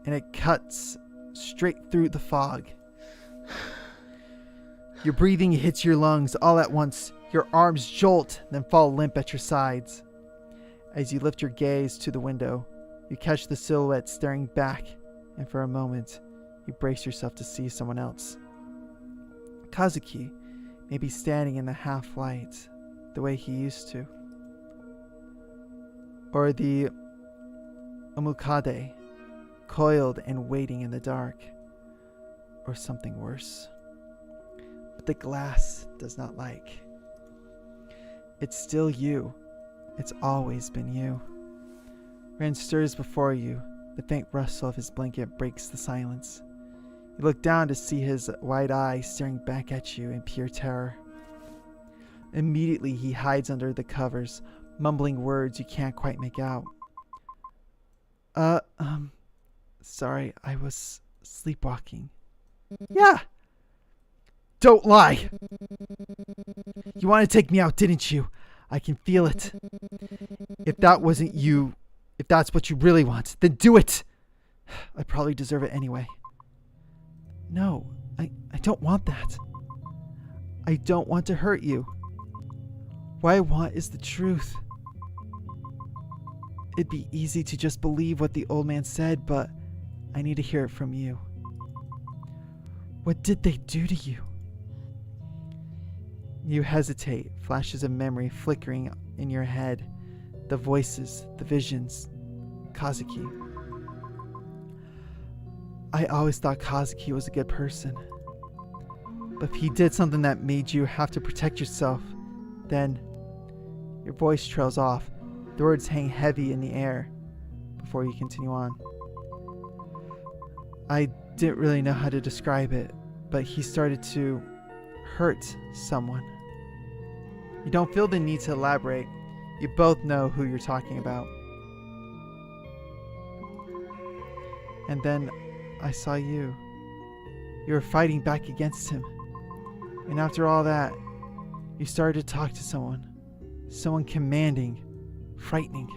A: and it cuts straight through the fog. Your breathing hits your lungs all at once. Your arms jolt, then fall limp at your sides. As you lift your gaze to the window, you catch the silhouette staring back, and for a moment, you brace yourself to see someone else. Kazuki may be standing in the half-light, the way he used to. Or the Omukade, coiled and waiting in the dark. Or something worse. But the glass does not like. It's still you. It's always been you. Ren stirs before you, The faint rustle of his blanket breaks the silence. You look down to see his wide eyes staring back at you in pure terror. Immediately, he hides under the covers, mumbling words you can't quite make out. Sorry, I was sleepwalking. Yeah! Don't lie! You wanted to take me out, didn't you? I can feel it. If that wasn't you, if that's what you really want, then do it! I probably deserve it anyway. No, I don't want that. I don't want to hurt you. What I want is the truth. It'd be easy to just believe what the old man said, but I need to hear it from you. What did they do to you? You hesitate, flashes of memory flickering in your head. The voices, the visions. Kazuki. I always thought Kazuki was a good person. But if he did something that made you have to protect yourself, then... Your voice trails off. The words hang heavy in the air before you continue on. I didn't really know how to describe it, but he started to hurt someone. You don't feel the need to elaborate. You both know who you're talking about. And then I saw you. You were fighting back against him. And after all that, you started to talk to someone. Someone commanding, frightening.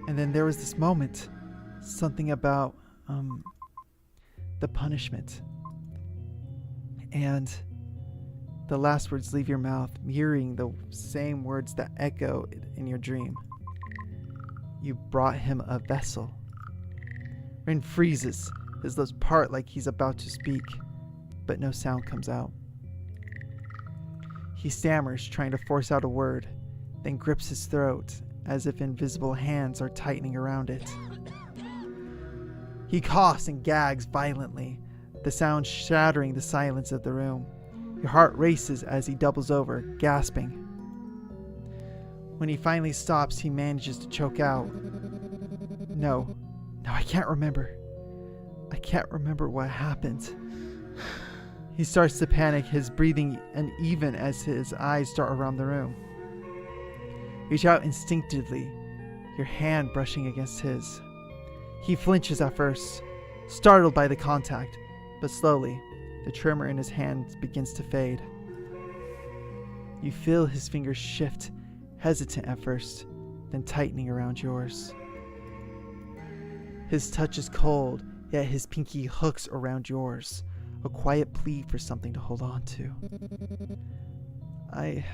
A: And then there was this moment. Something about the punishment. And the last words leave your mouth, mirroring the same words that echo in your dream. You brought him a vessel. Rin freezes, his lips part like he's about to speak, but no sound comes out. He stammers, trying to force out a word, then grips his throat, as if invisible hands are tightening around it. He coughs and gags violently, the sound shattering the silence of the room. Your heart races as he doubles over, gasping. When he finally stops, he manages to choke out. No, I can't remember. I can't remember what happened. He starts to panic, his breathing uneven as his eyes dart around the room. Reach out instinctively, your hand brushing against his. He flinches at first, startled by the contact, but slowly, the tremor in his hand begins to fade. You feel his fingers shift, hesitant at first, then tightening around yours. His touch is cold, yet his pinky hooks around yours, a quiet plea for something to hold on to. I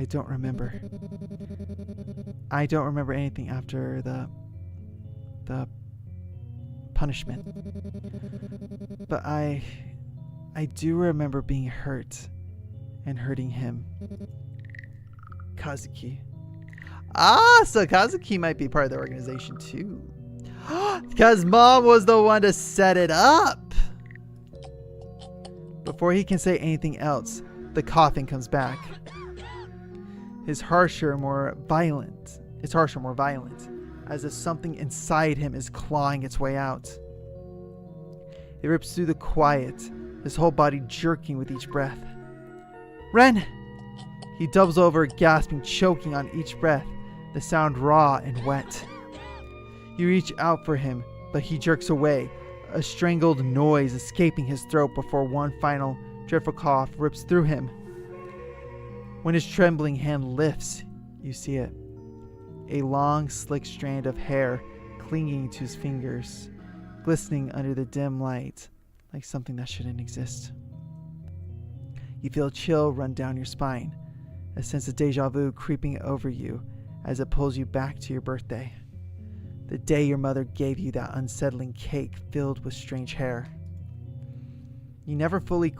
A: don't remember. I don't remember anything after the punishment. But I do remember being hurt and hurting him. Kazuki. So Kazuki might be part of the organization too. Because Mom was the one to set it up. Before he can say anything else, the coughing comes back. It's harsher, more violent, as if something inside him is clawing its way out. It rips through the quiet, his whole body jerking with each breath. Ren! He doubles over, gasping, choking on each breath, the sound raw and wet. You reach out for him, but he jerks away, a strangled noise escaping his throat before one final dreadful cough rips through him. When his trembling hand lifts, you see it. A long, slick strand of hair clinging to his fingers, glistening under the dim light like something that shouldn't exist. You feel a chill run down your spine, a sense of deja vu creeping over you as it pulls you back to your birthday. The day your mother gave you that unsettling cake filled with strange hair. You never fully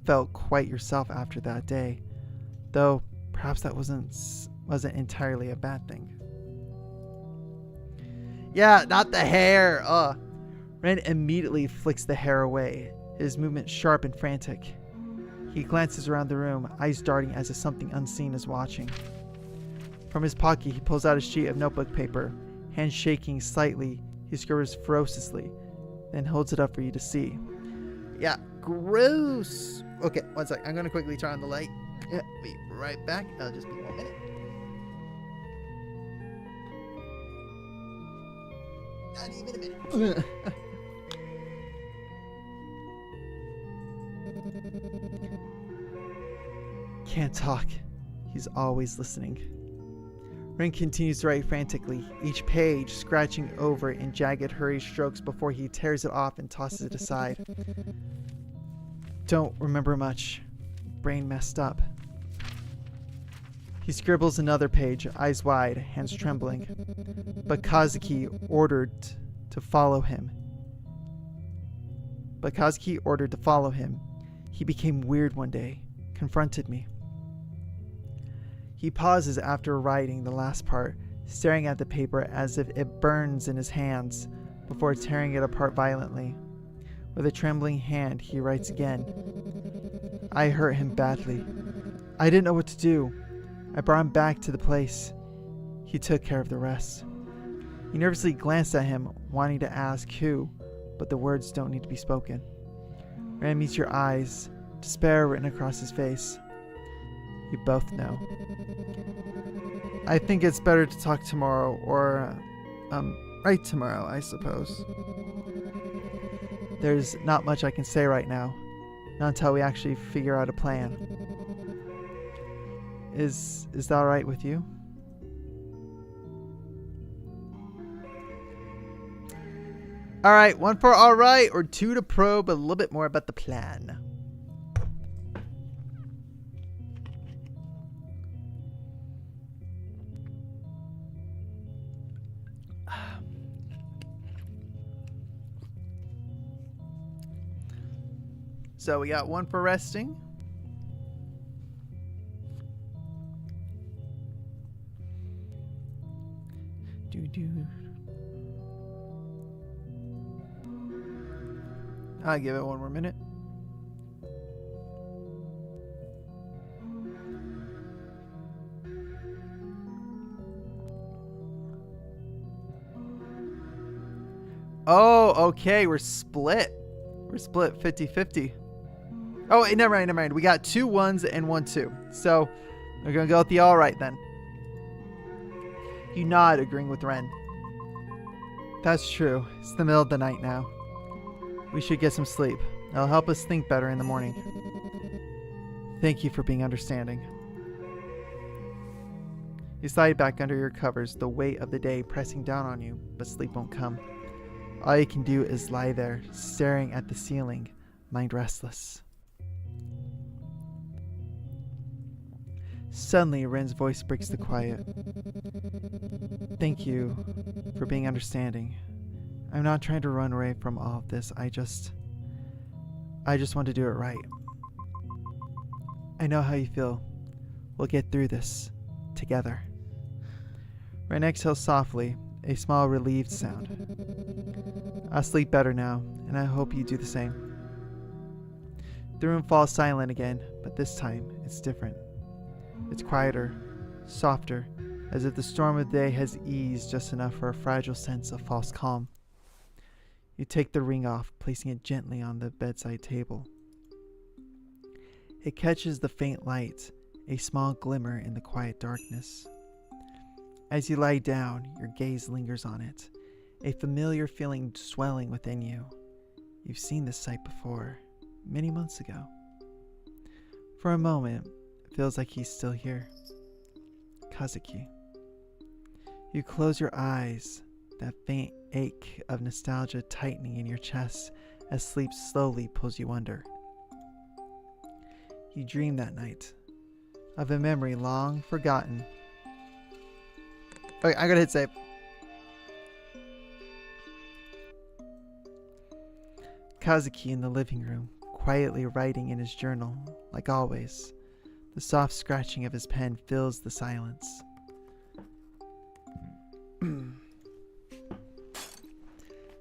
A: felt quite yourself after that day, though perhaps that wasn't entirely a bad thing. Yeah, not the hair. Ren immediately flicks the hair away, his movement sharp and frantic. He glances around the room, eyes darting as if something unseen is watching. From his pocket, he pulls out a sheet of notebook paper. Hands shaking slightly, he scribbles ferociously, then holds it up for you to see. Yeah, gross. Okay, one sec. I'm going to quickly turn on the light. Yeah, be right back. I'll just be 1 minute. Not even a minute. Can't talk. He's always listening. Ren continues to write frantically, each page scratching over in jagged, hurried strokes before he tears it off and tosses it aside. Don't remember much. Brain messed up. He scribbles another page, eyes wide, hands trembling. But Kazuki ordered to follow him. He became weird one day, confronted me. He pauses after writing the last part, staring at the paper as if it burns in his hands, before tearing it apart violently. With a trembling hand, he writes again. I hurt him badly. I didn't know what to do. I brought him back to the place. He took care of the rest. He nervously glanced at him, wanting to ask who, but the words don't need to be spoken. Ren meets your eyes, despair written across his face. You both know. I think it's better to talk tomorrow, or, right tomorrow, I suppose. There's not much I can say right now, not until we actually figure out a plan. Is that alright with you? Alright, 1 for alright, or 2 to probe a little bit more about the plan. So we got 1 for resting. I'll give it 1 more minute. Oh, okay, we're split. We're split 50-50. Oh, wait, never mind. We got 2 1s and 1 2. So we're gonna go with the all right then. You nod, agreeing with Ren. That's true. It's the middle of the night now. We should get some sleep. It'll help us think better in the morning. Thank you for being understanding. You slide back under your covers, the weight of the day pressing down on you, but sleep won't come. All you can do is lie there, staring at the ceiling, mind restless. Suddenly, Ren's voice breaks the quiet. Thank you for being understanding. I'm not trying to run away from all of this. I just want to do it right. I know how you feel. We'll get through this together. Ren exhales softly, a small relieved sound. I'll sleep better now, and I hope you do the same. The room falls silent again, but this time it's different. It's quieter, softer, as if the storm of the day has eased just enough for a fragile sense of false calm. You take the ring off, placing it gently on the bedside table. It catches the faint light, a small glimmer in the quiet darkness. As you lie down, your gaze lingers on it, a familiar feeling swelling within you. You've seen this sight before, many months ago. For a moment, it feels like he's still here. Kazuki. You close your eyes, that faint ache of nostalgia tightening in your chest as sleep slowly pulls you under. You dream that night of a memory long forgotten. Okay, I'm gonna hit save. Kazuki in the living room, quietly writing in his journal, like always. The soft scratching of his pen fills the silence.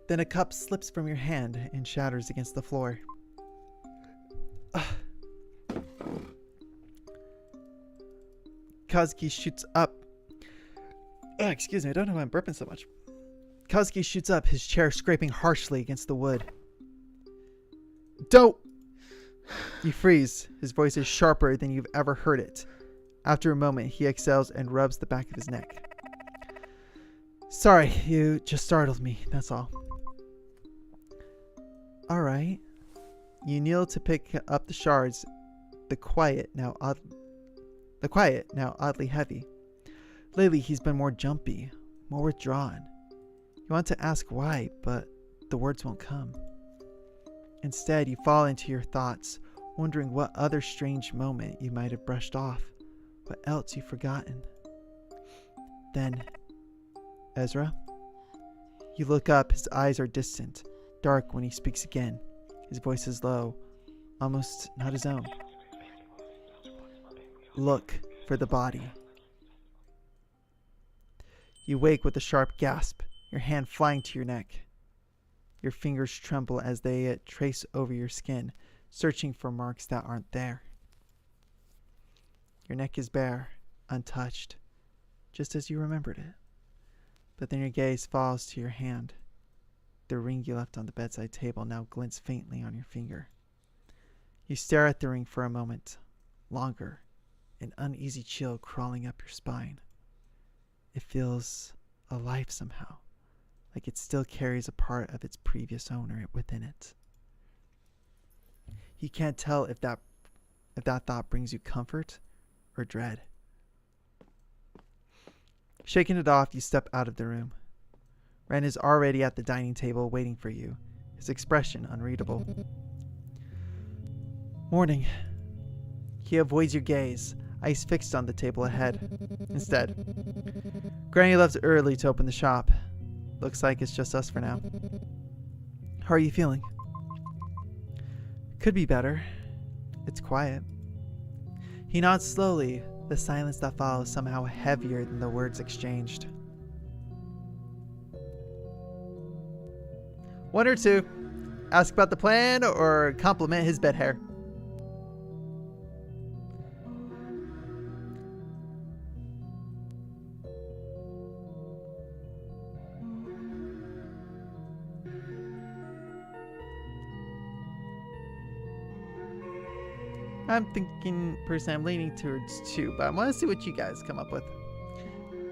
A: Then a cup slips from your hand and shatters against the floor. Kazuki shoots up, Excuse me, I don't know why I'm burping so much. Koski shoots up, his chair scraping harshly against the wood. Don't! You freeze. His voice is sharper than you've ever heard it. After a moment, he exhales and rubs the back of his neck. Sorry, you just startled me, that's all. Alright. You kneel to pick up the shards, the quiet now oddly heavy. Lately, he's been more jumpy, more withdrawn. You want to ask why, but the words won't come. Instead, you fall into your thoughts, wondering what other strange moment you might have brushed off, what else you've forgotten. Then, Ezra? You look up, his eyes are distant, dark when he speaks again. His voice is low, almost not his own. Look for the body. You wake with a sharp gasp, your hand flying to your neck. Your fingers tremble as they trace over your skin, searching for marks that aren't there. Your neck is bare, untouched, just as you remembered it. But then your gaze falls to your hand. The ring you left on the bedside table now glints faintly on your finger. You stare at the ring for a moment, longer, an uneasy chill crawling up your spine. It feels alive somehow, like it still carries a part of its previous owner within it. You can't tell if that thought brings you comfort or dread. Shaking it off, you step out of the room. Ren is already at the dining table waiting for you, his expression unreadable. Morning. He avoids your gaze, eyes fixed on the table ahead. Instead, Granny left early to open the shop. Looks like it's just us for now. How are you feeling? Could be better. It's quiet. He nods slowly, the silence that follows somehow heavier than the words exchanged. One or two. Ask about the plan or compliment his bed hair. I'm thinking, personally, I'm leaning towards 2, but I want to see what you guys come up with.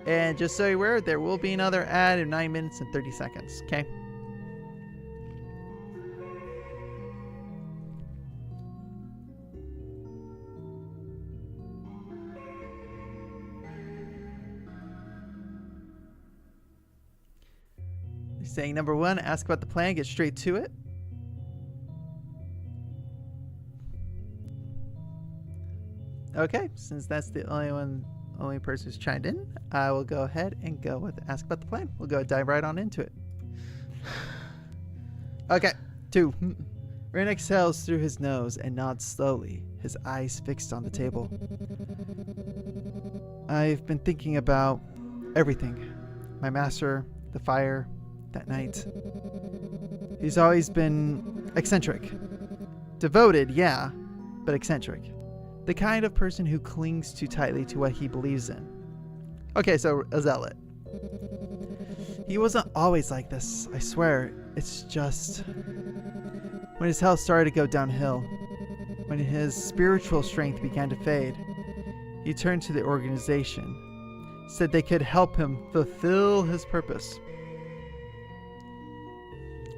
A: And just so you're aware, there will be another ad in 9 minutes and 30 seconds, okay? They're saying number 1, ask about the plan, get straight to it. Okay, since that's the only person who's chimed in, I will go ahead and go with ask about the plan. We'll go dive right on into it. Okay, 2. Ren exhales through his nose and nods slowly, his eyes fixed on the table. I've been thinking about everything. My master, the fire, that night. He's always been eccentric. Devoted, yeah, but eccentric. The kind of person who clings too tightly to what he believes in. Okay, so a zealot. He wasn't always like this, I swear. It's just when his health started to go downhill, when his spiritual strength began to fade, he turned to the organization, said they could help him fulfill his purpose.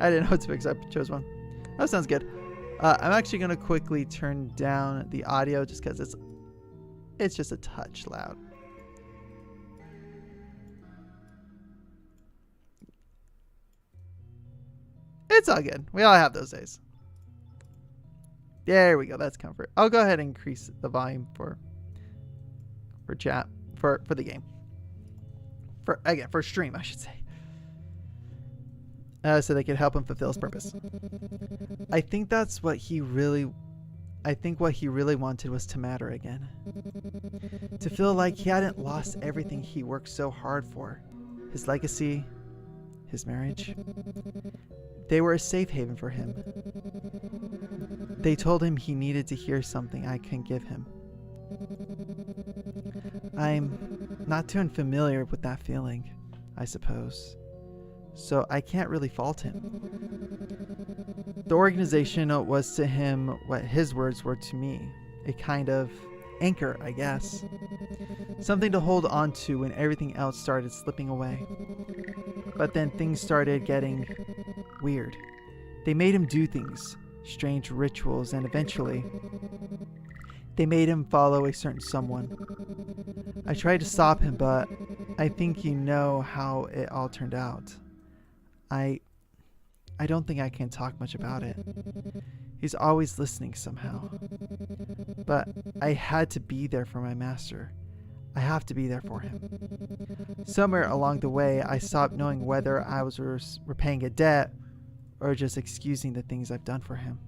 A: I didn't know what to pick, so I chose one. That sounds good. I'm actually going to quickly turn down the audio just because it's just a touch loud. It's all good. We all have those days. There we go. That's comfort. I'll go ahead and increase the volume for chat for the game. For stream, I should say. So they could help him fulfill his purpose. I think what he really wanted was to matter again. To feel like he hadn't lost everything he worked so hard for. His legacy, his marriage. They were a safe haven for him. They told him he needed to hear something I couldn't give him. I'm not too unfamiliar with that feeling, I suppose. So I can't really fault him. The organization was to him what his words were to me. A kind of anchor, I guess. Something to hold on to when everything else started slipping away. But then things started getting weird. They made him do things, strange rituals, and eventually they made him follow a certain someone. I tried to stop him, but I think you know how it all turned out. I don't think I can talk much about it. He's always listening somehow. But I had to be there for my master. I have to be there for him. Somewhere along the way, I stopped knowing whether I was repaying a debt or just excusing the things I've done for him.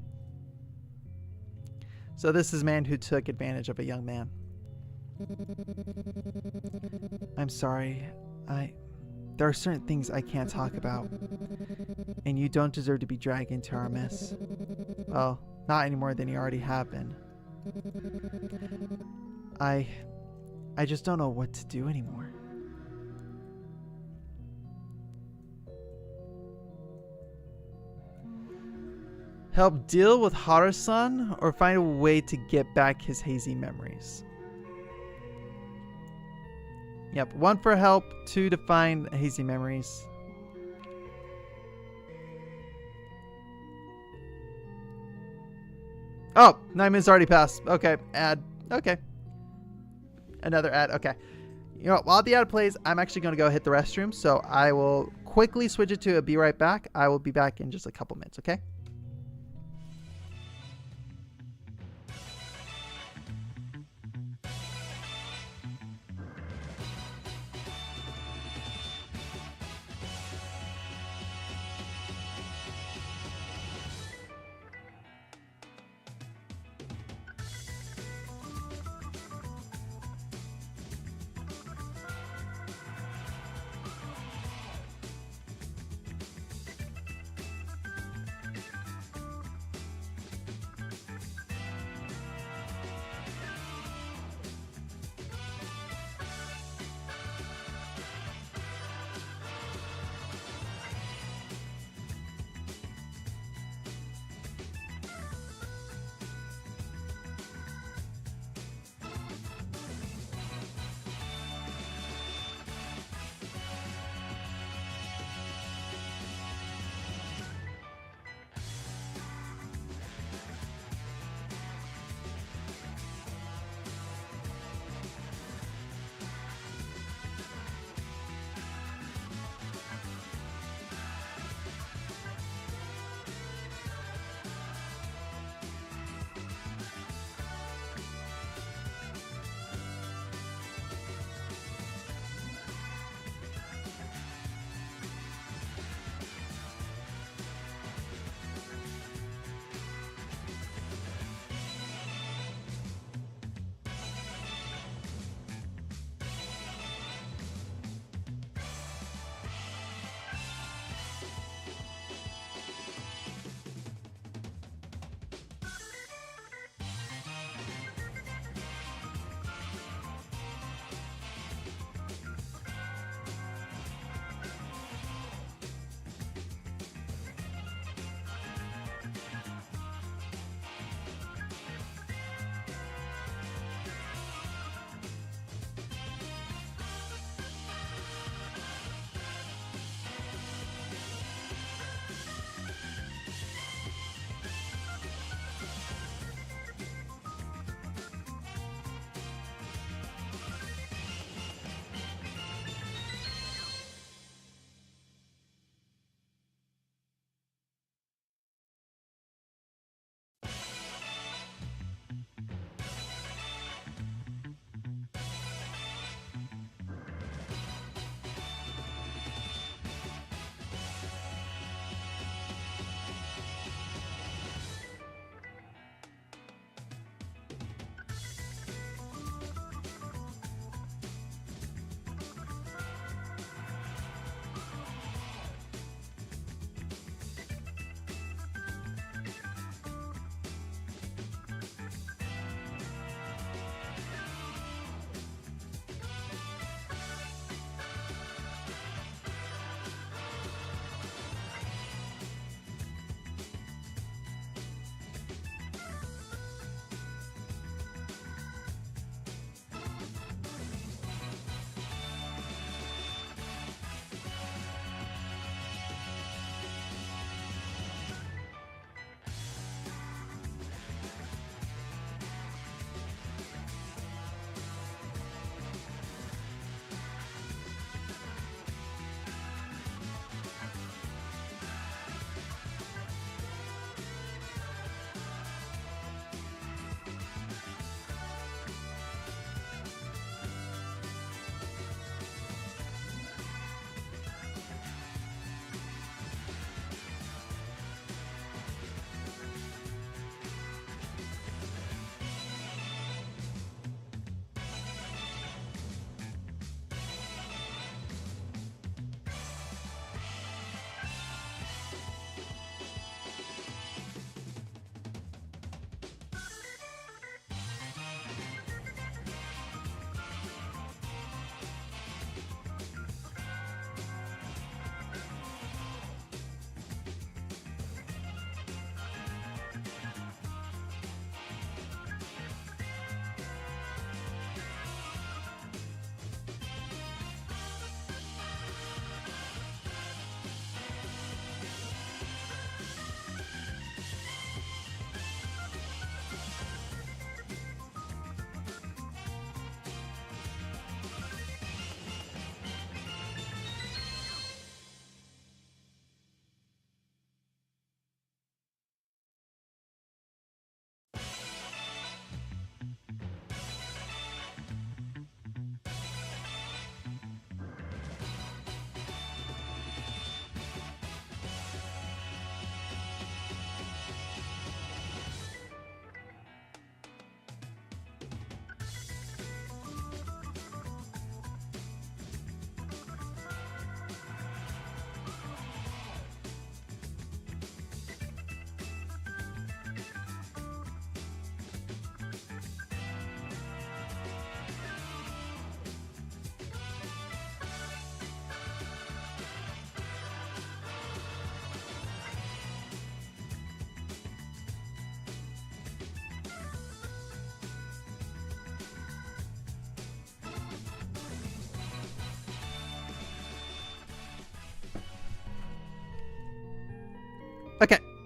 A: So this is a man who took advantage of a young man. I'm sorry. There are certain things I can't talk about. And you don't deserve to be dragged into our mess. Well, not any more than you already have been. I just don't know what to do anymore. Help deal with Haru-san or find a way to get back his hazy memories. Yep, 1 for help, 2 to find hazy memories. Oh, 9 minutes already passed. Okay, ad. Okay. Another ad. Okay. You know what? While the ad plays, I'm actually going to go hit the restroom. So I will quickly switch it to a be right back. I will be back in just a couple minutes, okay?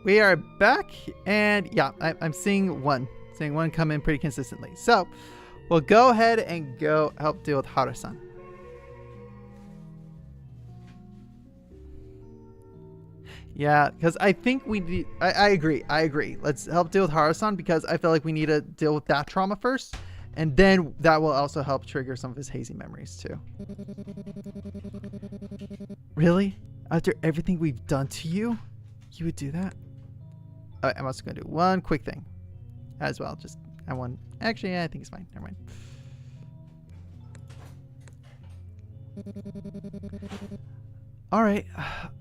A: we are back, and yeah, I'm seeing one come in pretty consistently. So we'll go ahead and go help deal with Haru-san. Yeah, because I think we need... I agree. Let's help deal with Haru-san because I feel like we need to deal with that trauma first. And then that will also help trigger some of his hazy memories too. Really? After everything we've done to you? You would do that? Alright, I'm also going to do one quick thing as well. Just, I want... Actually, yeah, I think it's fine. Never mind. Alright,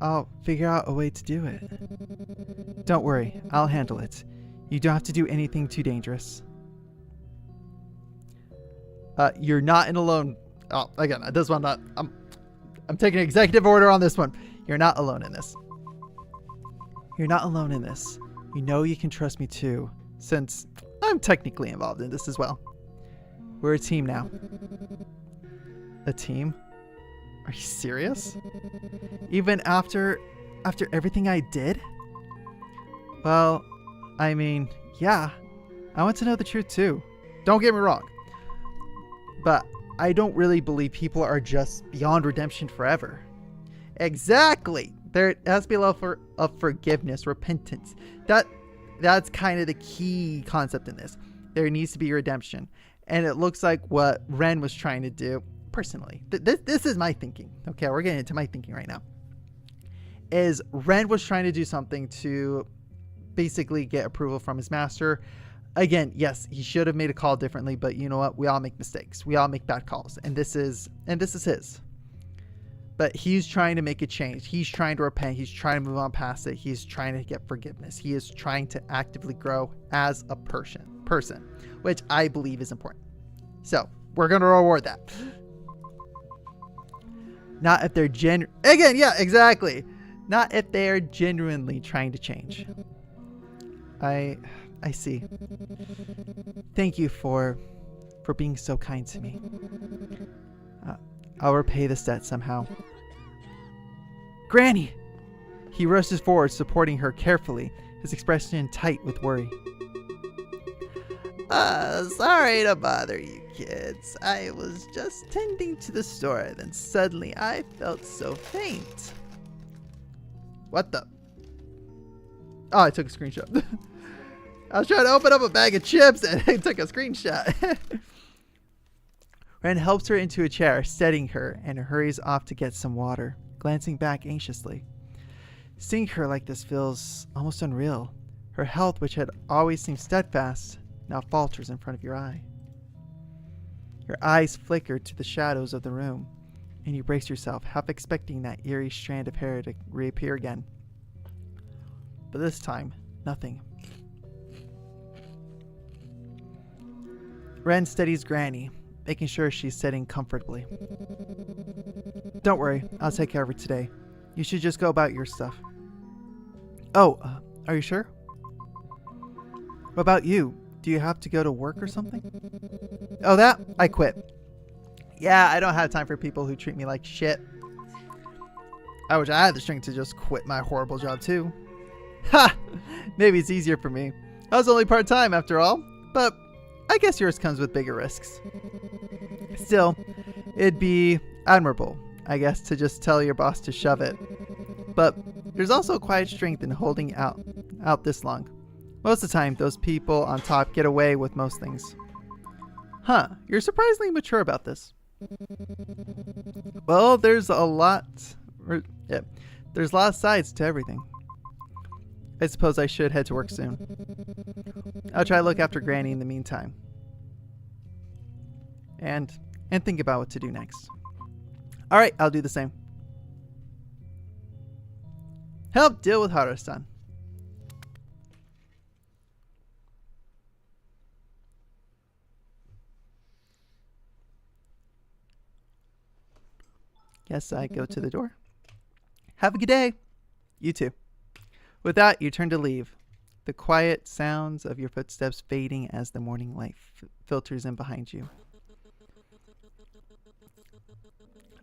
A: I'll figure out a way to do it. Don't worry, I'll handle it. You don't have to do anything too dangerous. You're not in alone. Oh, again, this one, I'm taking an executive order on this one. You're not alone in this. You're not alone in this. You know you can trust me too, since I'm technically involved in this as well. We're a team now. A team? Are you serious? Even after everything I did? Well, I mean, yeah. I want to know the truth too. Don't get me wrong. But I don't really believe people are just beyond redemption forever. Exactly. There has to be a level of forgiveness, repentance. That's kind of the key concept in this. There needs to be redemption. And it looks like what Ren was trying to do, personally. This is my thinking. Okay, we're getting into my thinking right now. Is Ren was trying to do something to basically get approval from his master. Again, yes, he should have made a call differently, but you know what? We all make mistakes. We all make bad calls. And this is his. But he's trying to make a change. He's trying to repent. He's trying to move on past it. He's trying to get forgiveness. He is trying to actively grow as a person, which I believe is important. So we're going to reward that. Not if they're again, yeah, exactly. Not if they are genuinely trying to change. I see. Thank you for being so kind to me. I'll repay this debt somehow. Granny! He rushes forward, supporting her carefully, his expression tight with worry. Sorry to bother you kids. I was just tending to the store, then suddenly I felt so faint. What the? Oh, I took a screenshot. I was trying to open up a bag of chips and I took a screenshot. Ren helps her into a chair, steadying her, and hurries off to get some water, glancing back anxiously. Seeing her like this feels almost unreal. Her health, which had always seemed steadfast, now falters in front of your eye. Your eyes flicker to the shadows of the room, and you brace yourself, half expecting that eerie strand of hair to reappear again. But this time, nothing. Ren steadies Granny, making sure she's sitting comfortably. Don't worry, I'll take care of her today. You should just go about your stuff. Oh, are you sure? What about you? Do you have to go to work or something? Oh, that? I quit. Yeah, I don't have time for people who treat me like shit. I wish I had the strength to just quit my horrible job too. Ha! Maybe it's easier for me. I was only part-time after all, but I guess yours comes with bigger risks. Still, it'd be admirable, I guess, to just tell your boss to shove it. But there's also quiet strength in holding out this long. Most of the time, those people on top get away with most things. Huh, you're surprisingly mature about this. Well, there's a lot of sides to everything. I suppose I should head to work soon. I'll try to look after Granny in the meantime. And think about what to do next. Alright, I'll do the same. Help deal with Haru-san. Yes, I go to the door. Have a good day. You too. With that, you turn to leave, the quiet sounds of your footsteps fading as the morning light filters in behind you.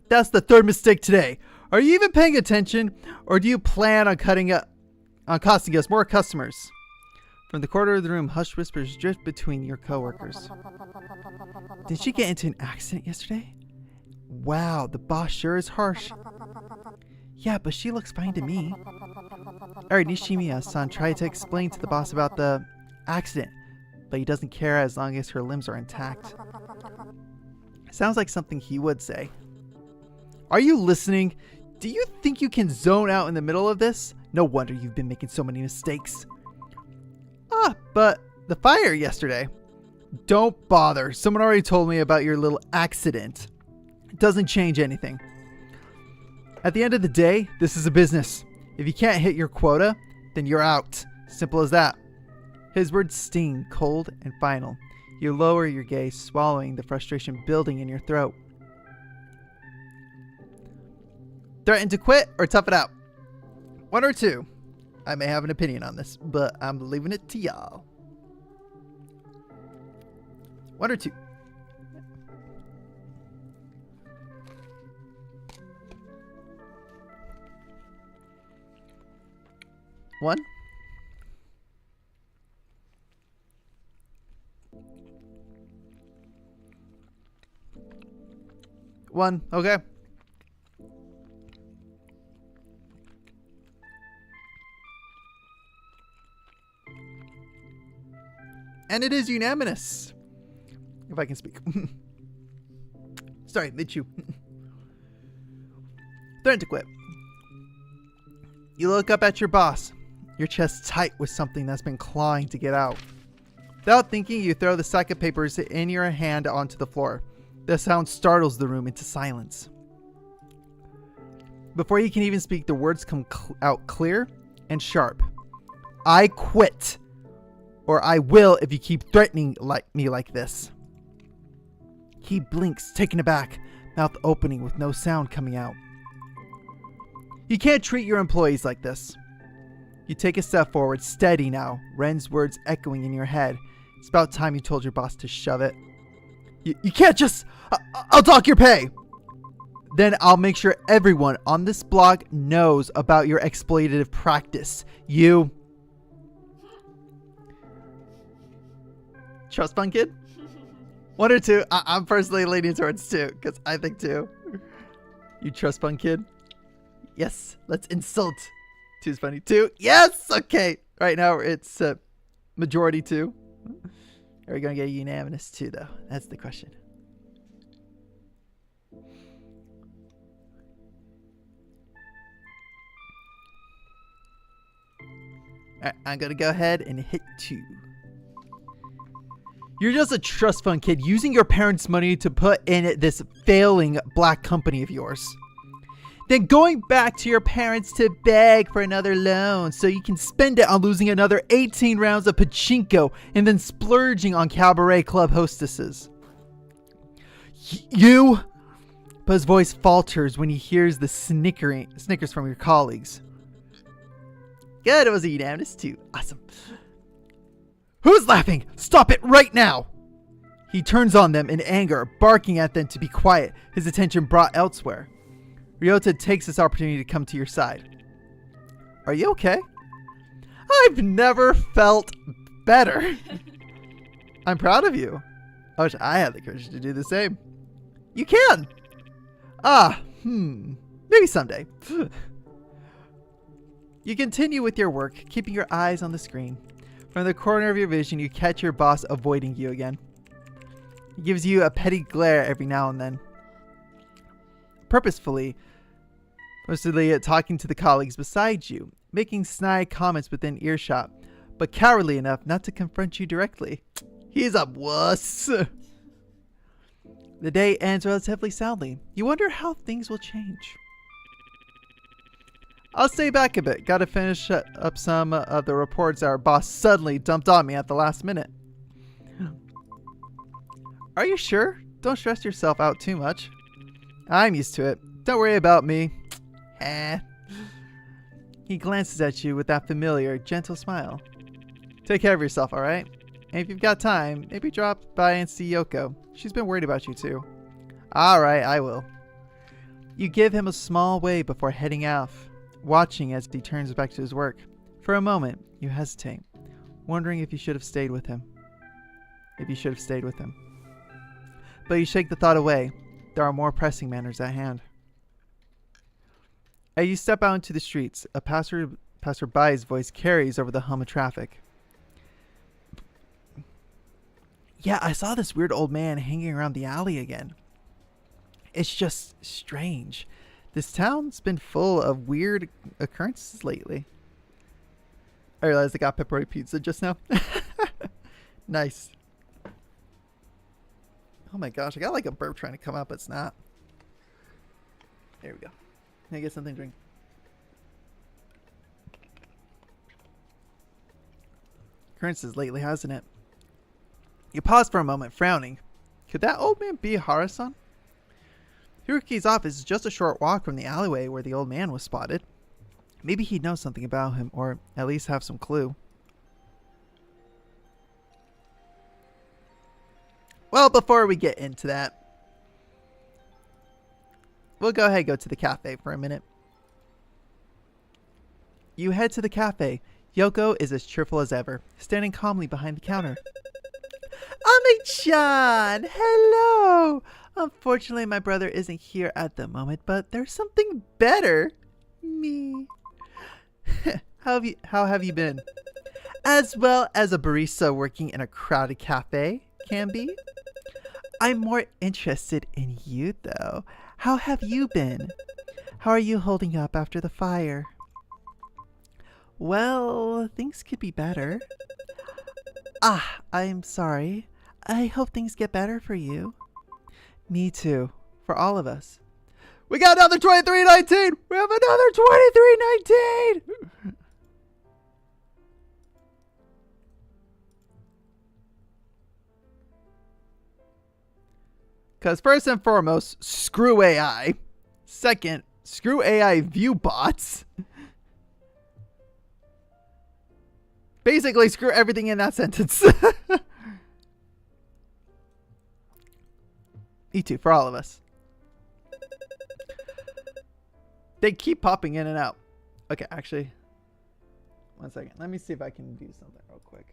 A: That's the third mistake today. Are you even paying attention, or do you plan on cutting up costing us more customers. From the corner of the room, hushed whispers drift between your coworkers. Did she get into an accident yesterday? Wow, the boss sure is harsh. Yeah, but she looks fine to me. Alright, Nishimiya-san tried to explain to the boss about the accident, but he doesn't care as long as her limbs are intact. Sounds like something he would say. Are you listening? Do you think you can zone out in the middle of this? No wonder you've been making so many mistakes. But the fire yesterday. Don't bother. Someone already told me about your little accident. It doesn't change anything. At the end of the day, this is a business. If you can't hit your quota, then you're out. Simple as that. His words sting, cold and final. You lower your gaze, swallowing the frustration building in your throat. Threaten to quit or tough it out? One or two. I may have an opinion on this, but I'm leaving it to y'all. One or two. One. One. Okay. And it is unanimous. If I can speak. Sorry, mid-chew. Threaten to quit. You look up at your boss. Your chest tight with something that's been clawing to get out. Without thinking, you throw the sack of papers in your hand onto the floor. The sound startles the room into silence. Before you can even speak, the words come out clear and sharp. I quit. Or I will if you keep threatening me like this. He blinks, taken aback, mouth opening with no sound coming out. You can't treat your employees like this. You take a step forward, steady now, Ren's words echoing in your head. It's about time you told your boss to shove it. You can't just... I'll dock your pay! Then I'll make sure everyone on this blog knows about your exploitative practice. You... Trust fund kid? One or two? I'm personally leaning towards two, because I think two. You trust fund kid? Yes, let's insult. Two's funny. Two? Yes! Okay. Right now it's majority two. Are we going to get a unanimous two, though? That's the question. Alright, I'm going to go ahead and hit two. You're just a trust fund kid using your parents' money to put in this failing black company of yours. Then going back to your parents to beg for another loan so you can spend it on losing another 18 rounds of pachinko and then splurging on cabaret club hostesses. You? But his voice falters when he hears the snickers from your colleagues. Good, it was a unanimous too. Awesome. Who's laughing? Stop it right now! He turns on them in anger, barking at them to be quiet, his attention brought elsewhere. Ryota takes this opportunity to come to your side. Are you okay? I've never felt better. I'm proud of you. I wish I had the courage to do the same. You can! Maybe someday. You continue with your work, keeping your eyes on the screen. From the corner of your vision, you catch your boss avoiding you again. He gives you a petty glare every now and then. Purposefully, mostly talking to the colleagues beside you, making snide comments within earshot, but cowardly enough not to confront you directly. He's a wuss. The day ends relatively soundly. You wonder how things will change. I'll stay back a bit. Gotta finish up some of the reports our boss suddenly dumped on me at the last minute. Are you sure? Don't stress yourself out too much. I'm used to it. Don't worry about me. He glances at you with that familiar, gentle smile. Take care of yourself, alright? And if you've got time, maybe drop by and see Yoko. She's been worried about you too. Alright, I will. You give him a small wave before heading off, watching as he turns back to his work. For a moment, you hesitate, wondering if you should have stayed with him. But you shake the thought away. There are more pressing matters at hand. As you step out into the streets, a passerby's voice carries over the hum of traffic. Yeah, I saw this weird old man hanging around the alley again. It's just strange. This town's been full of weird occurrences lately. I realized I got pepperoni pizza just now. Nice. Oh my gosh, I got like a burp trying to come out, but it's not. There we go. Can I get something to drink? Occurrences lately, hasn't it? You pause for a moment, frowning. Could that old man be Hara-san? Hiroki's office is just a short walk from the alleyway where the old man was spotted. Maybe he'd know something about him, or at least have some clue. Well, before we get into that, we'll go ahead and go to the cafe for a minute. You head to the cafe. Yoko is as cheerful as ever, standing calmly behind the counter. Ami-chan! Hello! Unfortunately, my brother isn't here at the moment, but there's something better. Me. How have you been? As well as a barista working in a crowded cafe can be. I'm more interested in you, though. How have you been? How are you holding up after the fire? Well, things could be better. I'm sorry. I hope things get better for you. Me too. For all of us. We got another 2319! We have another 2319! Because first and foremost, screw AI. Second, screw AI view bots. Basically, screw everything in that sentence. Me too, for all of us. They keep popping in and out. Okay, actually, one second. Let me see if I can do something real quick.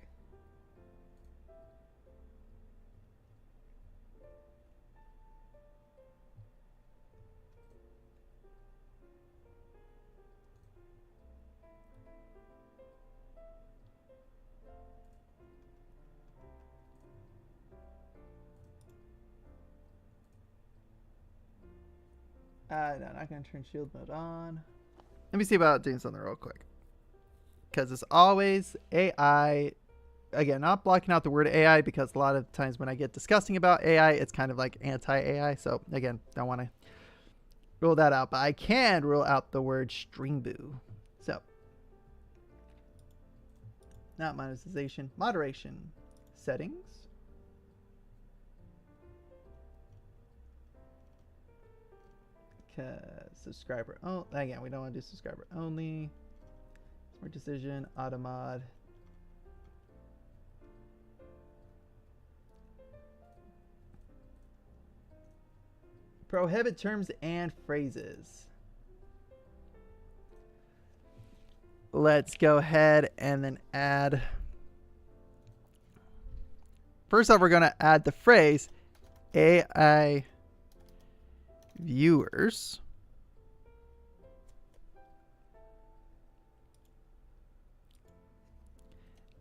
A: No, not going to turn shield mode on. Let me see about doing something real quick. Because it's always AI. Again, not blocking out the word AI because a lot of times when I get discussing about AI, it's kind of like anti-AI. So, again, don't want to rule that out. But I can rule out the word stringbu. So, not monetization. Moderation. Settings. Subscriber. Oh, again, we don't want to do subscriber only. Smart decision. Automod. Prohibit terms and phrases. Let's go ahead and then add. First off, we're going to add the phrase AI viewers.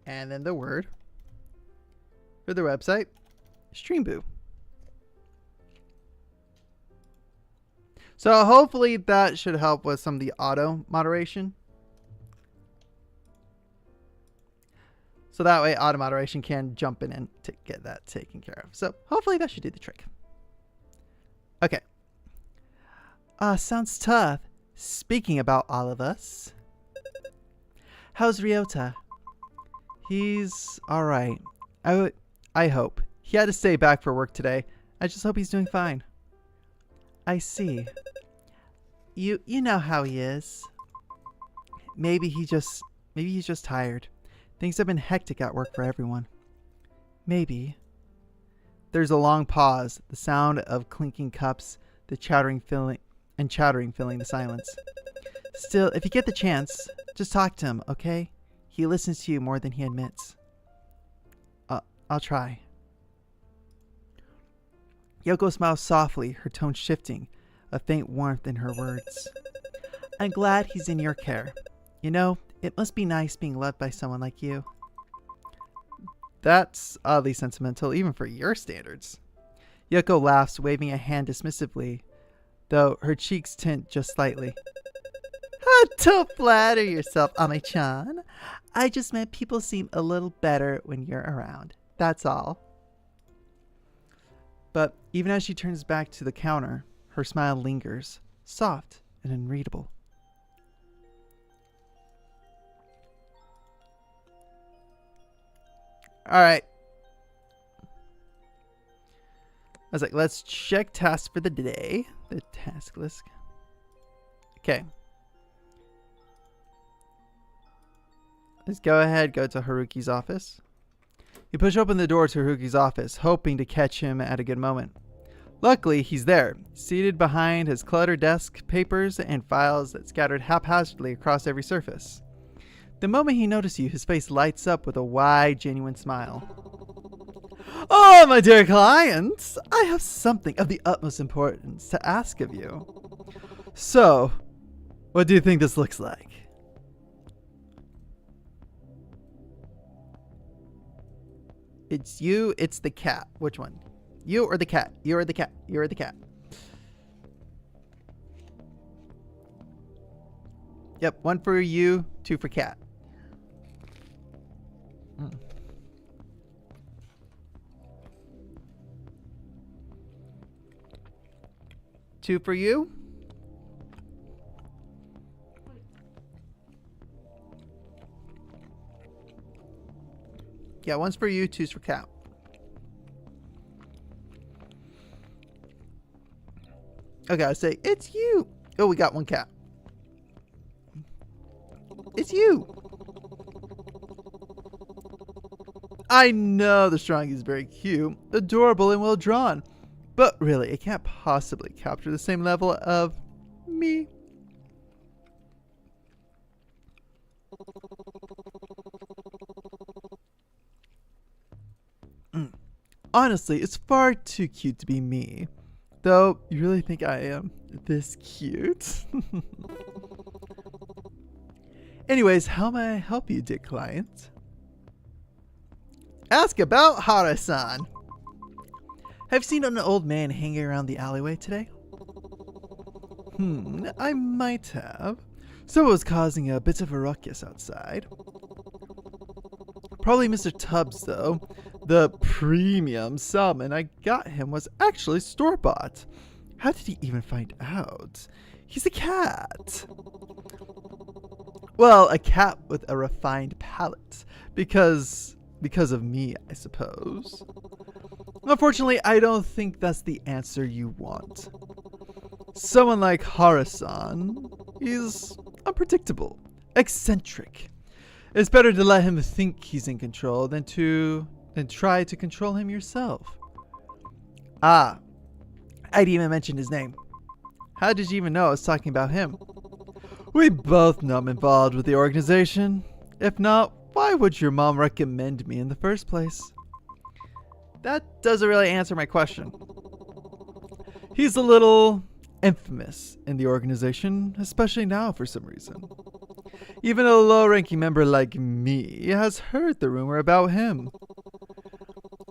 A: And then the word for the website, Streamboo. So hopefully that should help with some of the auto moderation. So that way auto moderation can jump in and get that taken care of. So hopefully that should do the trick. Okay. Sounds tough. Speaking about all of us. How's Ryota? He's alright. I hope. He had to stay back for work today. I just hope he's doing fine. I see. You know how he is. Maybe he's just tired. Things have been hectic at work for everyone. Maybe. There's a long pause, the sound of clinking cups, the chattering filling the silence. Still, if you get the chance, just talk to him, okay? He listens to you more than he admits. I'll try. Yoko smiles softly, her tone shifting, a faint warmth in her words. I'm glad he's in your care. You know, it must be nice being loved by someone like you. That's oddly sentimental, even for your standards. Yoko laughs, waving a hand dismissively, though her cheeks tint just slightly. Don't flatter yourself, Ame-chan. I just meant people seem a little better when you're around. That's all. But even as she turns back to the counter, her smile lingers, soft and unreadable. Alright. I was like, let's check tasks for the day. The task list. Okay. Let's go ahead, go to Haruki's office. You push open the door to Haruki's office, hoping to catch him at a good moment. Luckily, he's there, seated behind his cluttered desk, papers, and files that scattered haphazardly across every surface. The moment he notices you, his face lights up with a wide, genuine smile. Oh, my dear clients, I have something of the utmost importance to ask of you. So, what do you think this looks like? It's you, it's the cat. Which one? You or the cat? You or the cat? You or the cat? Yep, 1 for you, 2 for cat. 2 for you. Yeah, 1's for you, 2's for cat. Okay, I say, it's you. Oh, we got 1 cat. It's you. I know the Strong is very cute, adorable, and well drawn. But really, it can't possibly capture the same level of me. Honestly, it's far too cute to be me. Though, you really think I am this cute? Anyways, how may I help you, dear client? Ask about Hara-san. Have you seen an old man hanging around the alleyway today? I might have. So it was causing a bit of a ruckus outside. Probably Mr. Tubbs, though. The premium salmon I got him was actually store-bought. How did he even find out? He's a cat. Well, a cat with a refined palate. Because of me, I suppose. Unfortunately, I don't think that's the answer you want. Someone like Hara-san is unpredictable, eccentric. It's better to let him think he's in control than try to control him yourself. Ah, I'd even mentioned his name. How did you even know I was talking about him? We both know I'm involved with the organization. If not, why would your mom recommend me in the first place? That doesn't really answer my question. He's a little infamous in the organization, especially now for some reason. Even a low-ranking member like me has heard the rumor about him.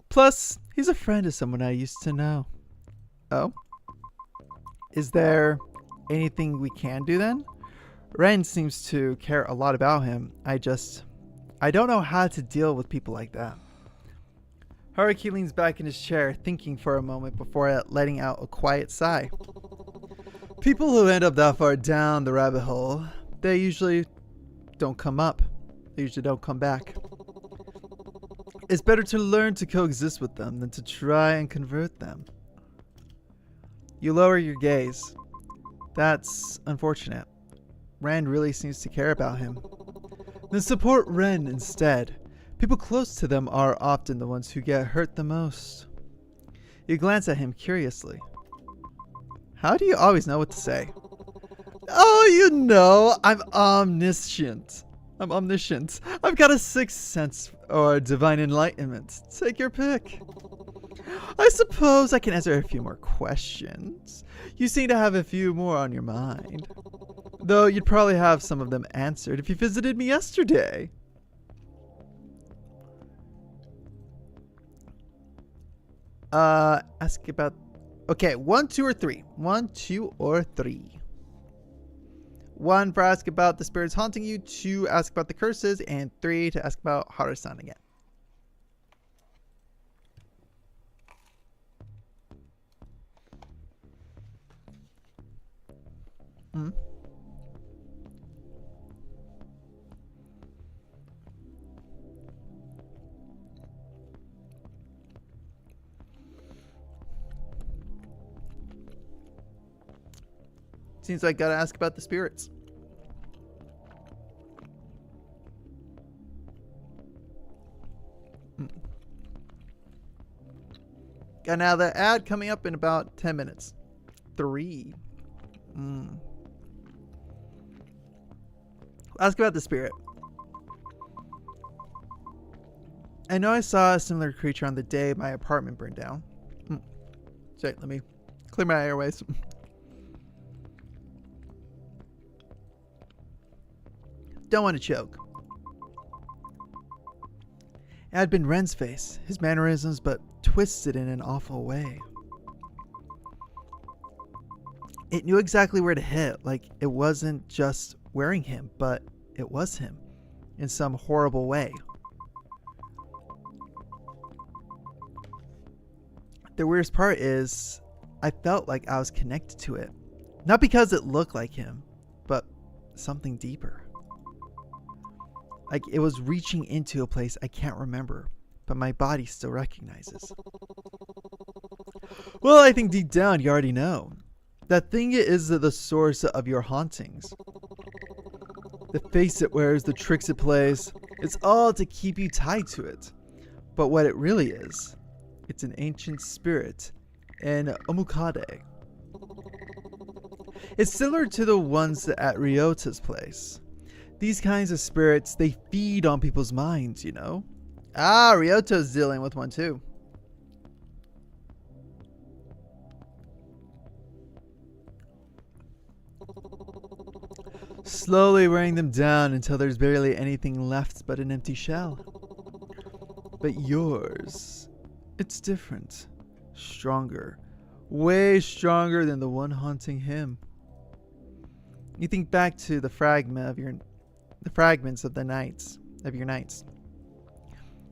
A: Plus, he's a friend of someone I used to know. Oh? Is there anything we can do then? Ren seems to care a lot about him. I don't know how to deal with people like that. Haruki leans back in his chair, thinking for a moment before letting out a quiet sigh. People who end up that far down the rabbit hole, they usually don't come up. They usually don't come back. It's better to learn to coexist with them than to try and convert them. You lower your gaze. That's unfortunate. Ren really seems to care about him. Then support Ren instead. People close to them are often the ones who get hurt the most. You glance at him curiously. How do you always know what to say? Oh, you know, I'm omniscient. I'm omniscient. I've got a sixth sense or divine enlightenment. Take your pick. I suppose I can answer a few more questions. You seem to have a few more on your mind. Though you'd probably have some of them answered if you visited me yesterday. Ask about... Okay, 1, 2, or 3. 1, 2, or 3. 1 for ask about the spirits haunting you. 2, ask about the curses. And 3 to ask about Haru-san again. Hmm. Seems like I gotta ask about the spirits. Got another ad coming up in about 10 minutes. 3. Ask about the spirit. I know I saw a similar creature on the day my apartment burned down. Sorry, let me clear my airways. Don't want to choke. It had been Ren's face, his mannerisms, but twisted in an awful way. It knew exactly where to hit, like it wasn't just wearing him, but it was him, in some horrible way. The weirdest part is, I felt like I was connected to it. Not because it looked like him, but something deeper. Like it was reaching into a place I can't remember, but my body still recognizes. Well, I think deep down you already know. That thing is the source of your hauntings. The face it wears, the tricks it plays, it's all to keep you tied to it. But what it really is, it's an ancient spirit, an omukade. It's similar to the ones at Ryota's place. These kinds of spirits, they feed on people's minds, you know? Ah, Ryota's dealing with one too. Slowly wearing them down until there's barely anything left but an empty shell. But yours, it's different. Stronger. Way stronger than the one haunting him. You think back to the fragments of your nights.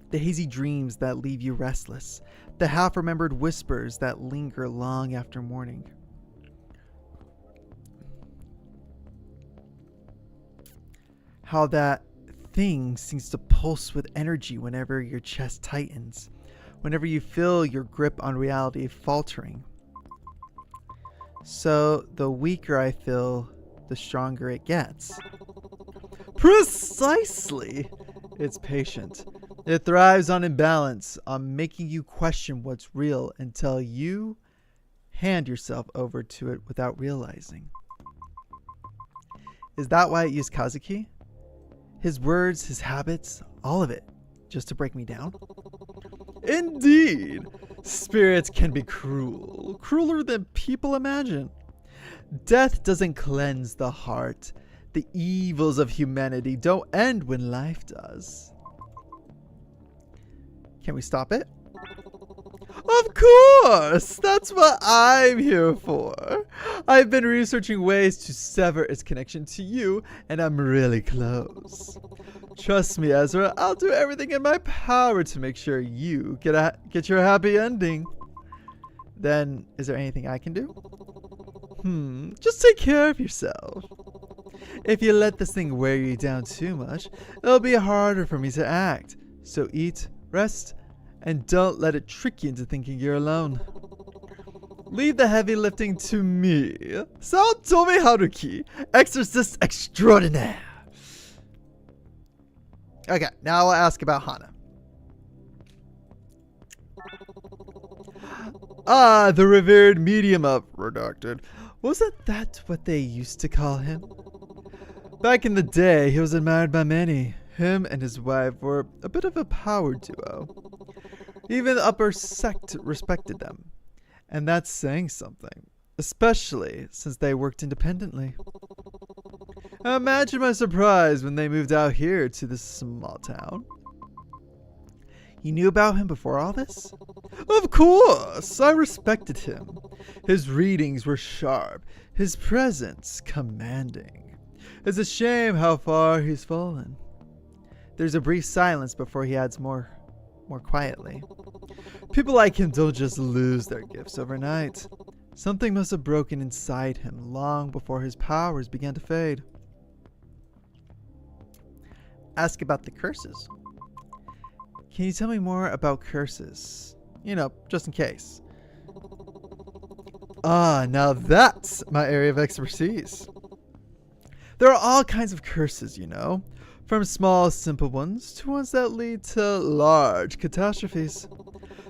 A: The hazy dreams that leave you restless. The half-remembered whispers that linger long after morning. How that thing seems to pulse with energy whenever your chest tightens. Whenever you feel your grip on reality faltering. So the weaker I feel, the stronger it gets. Precisely! It's patient. It thrives on imbalance, on making you question what's real until you hand yourself over to it without realizing. Is that why it used Kazuki? His words, his habits, all of it, just to break me down? Indeed! Spirits can be cruel, crueler than people imagine. Death doesn't cleanse the heart. The evils of humanity don't end when life does. Can we stop it? Of course! That's what I'm here for. I've been researching ways to sever its connection to you, and I'm really close. Trust me, Ezra, I'll do everything in my power to make sure you get your happy ending. Then, is there anything I can do? Just take care of yourself. If you let this thing wear you down too much, it'll be harder for me to act. So eat, rest, and don't let it trick you into thinking you're alone. Leave the heavy lifting to me, Otome Haruki, exorcist extraordinaire. Okay, now I'll ask about Hana. Ah, the revered medium of redacted. Wasn't that what they used to call him?
C: Back in the day, he was admired by many. Him and his wife were a bit of a power duo. Even the upper sect respected them. And that's saying something, especially since they worked independently. Imagine my surprise when they moved out here to this small town.
A: You knew about him before all this?
C: Of course, I respected him. His readings were sharp, his presence commanding. It's a shame how far he's fallen.
A: There's a brief silence before he adds more quietly.
C: People like him don't just lose their gifts overnight. Something must have broken inside him long before his powers began to fade.
A: Ask about the curses.
C: Can you tell me more about curses? You know, just in case. Ah, now that's my area of expertise. There are all kinds of curses, you know. From small, simple ones to ones that lead to large catastrophes.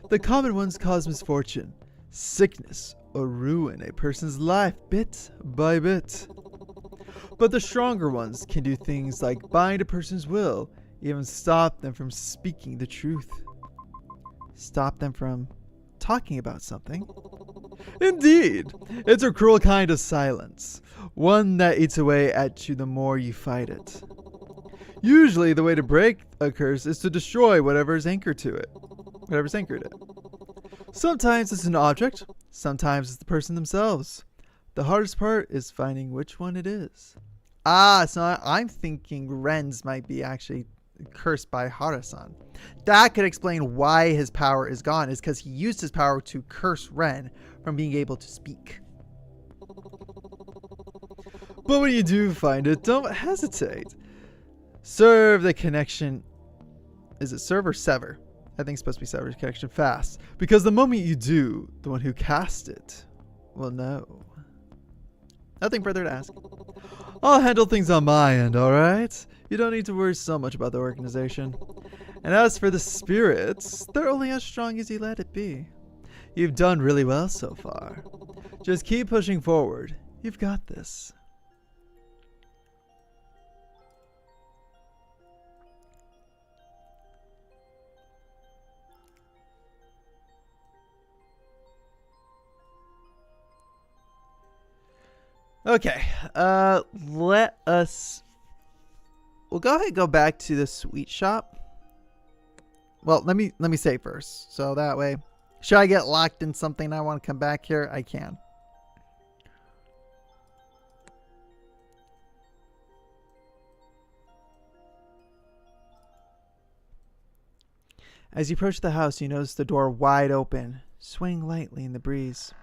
C: The common ones cause misfortune, sickness, or ruin a person's life bit by bit. But the stronger ones can do things like bind a person's will, even stop them from speaking the truth.
A: Stop them from talking about something?
C: Indeed, it's a cruel kind of silence, one that eats away at you the more you fight it. Usually the way to break a curse is to destroy whatever's anchored to it. Whatever's anchored it. Sometimes it's an object, sometimes it's the person themselves. The hardest part is finding which one it is.
A: Ah, so I'm thinking Ren's might be actually cursed by Hara-san. That could explain why his power is gone, is because he used his power to curse Ren from being able to speak.
C: But when you do find it, don't hesitate. Serve the connection. Is it serve or sever? I think it's supposed to be sever the connection fast. Because the moment you do, the one who cast it will know.
A: Nothing further to ask.
C: I'll handle things on my end, alright? You don't need to worry so much about the organization. And as for the spirits, they're only as strong as you let it be. You've done really well so far. Just keep pushing forward. You've got this.
A: Okay, we'll go ahead and go back to the sweet shop. Well, let me say first, so that way, should I get locked in something and I want to come back here, I can. As you approach the house, you notice the door wide open, swaying lightly in the breeze.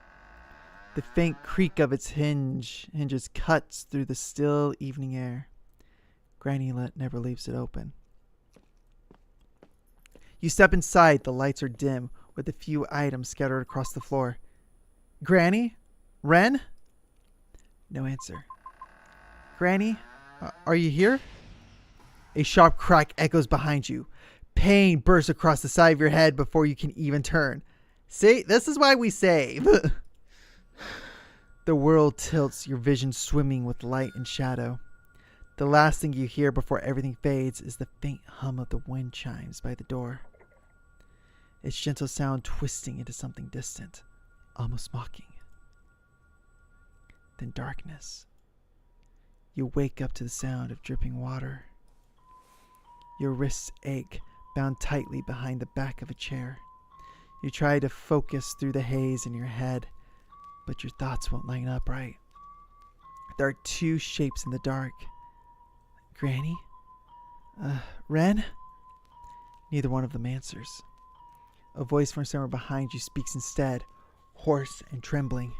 A: The faint creak of its hinges cuts through the still evening air. Granny never leaves it open. You step inside. The lights are dim, with a few items scattered across the floor. Granny? Ren? No answer. Granny? Are you here? A sharp crack echoes behind you. Pain bursts across the side of your head before you can even turn. See, this is why we save. The world tilts, your vision swimming with light and shadow. The last thing you hear before everything fades is the faint hum of the wind chimes by the door. Its gentle sound twisting into something distant, almost mocking. Then darkness. You wake up to the sound of dripping water. Your wrists ache, bound tightly behind the back of a chair. You try to focus through the haze in your head, but your thoughts won't line up right. There are two shapes in the dark. Granny? Ren? Neither one of them answers. A voice from somewhere behind you speaks instead, hoarse and trembling.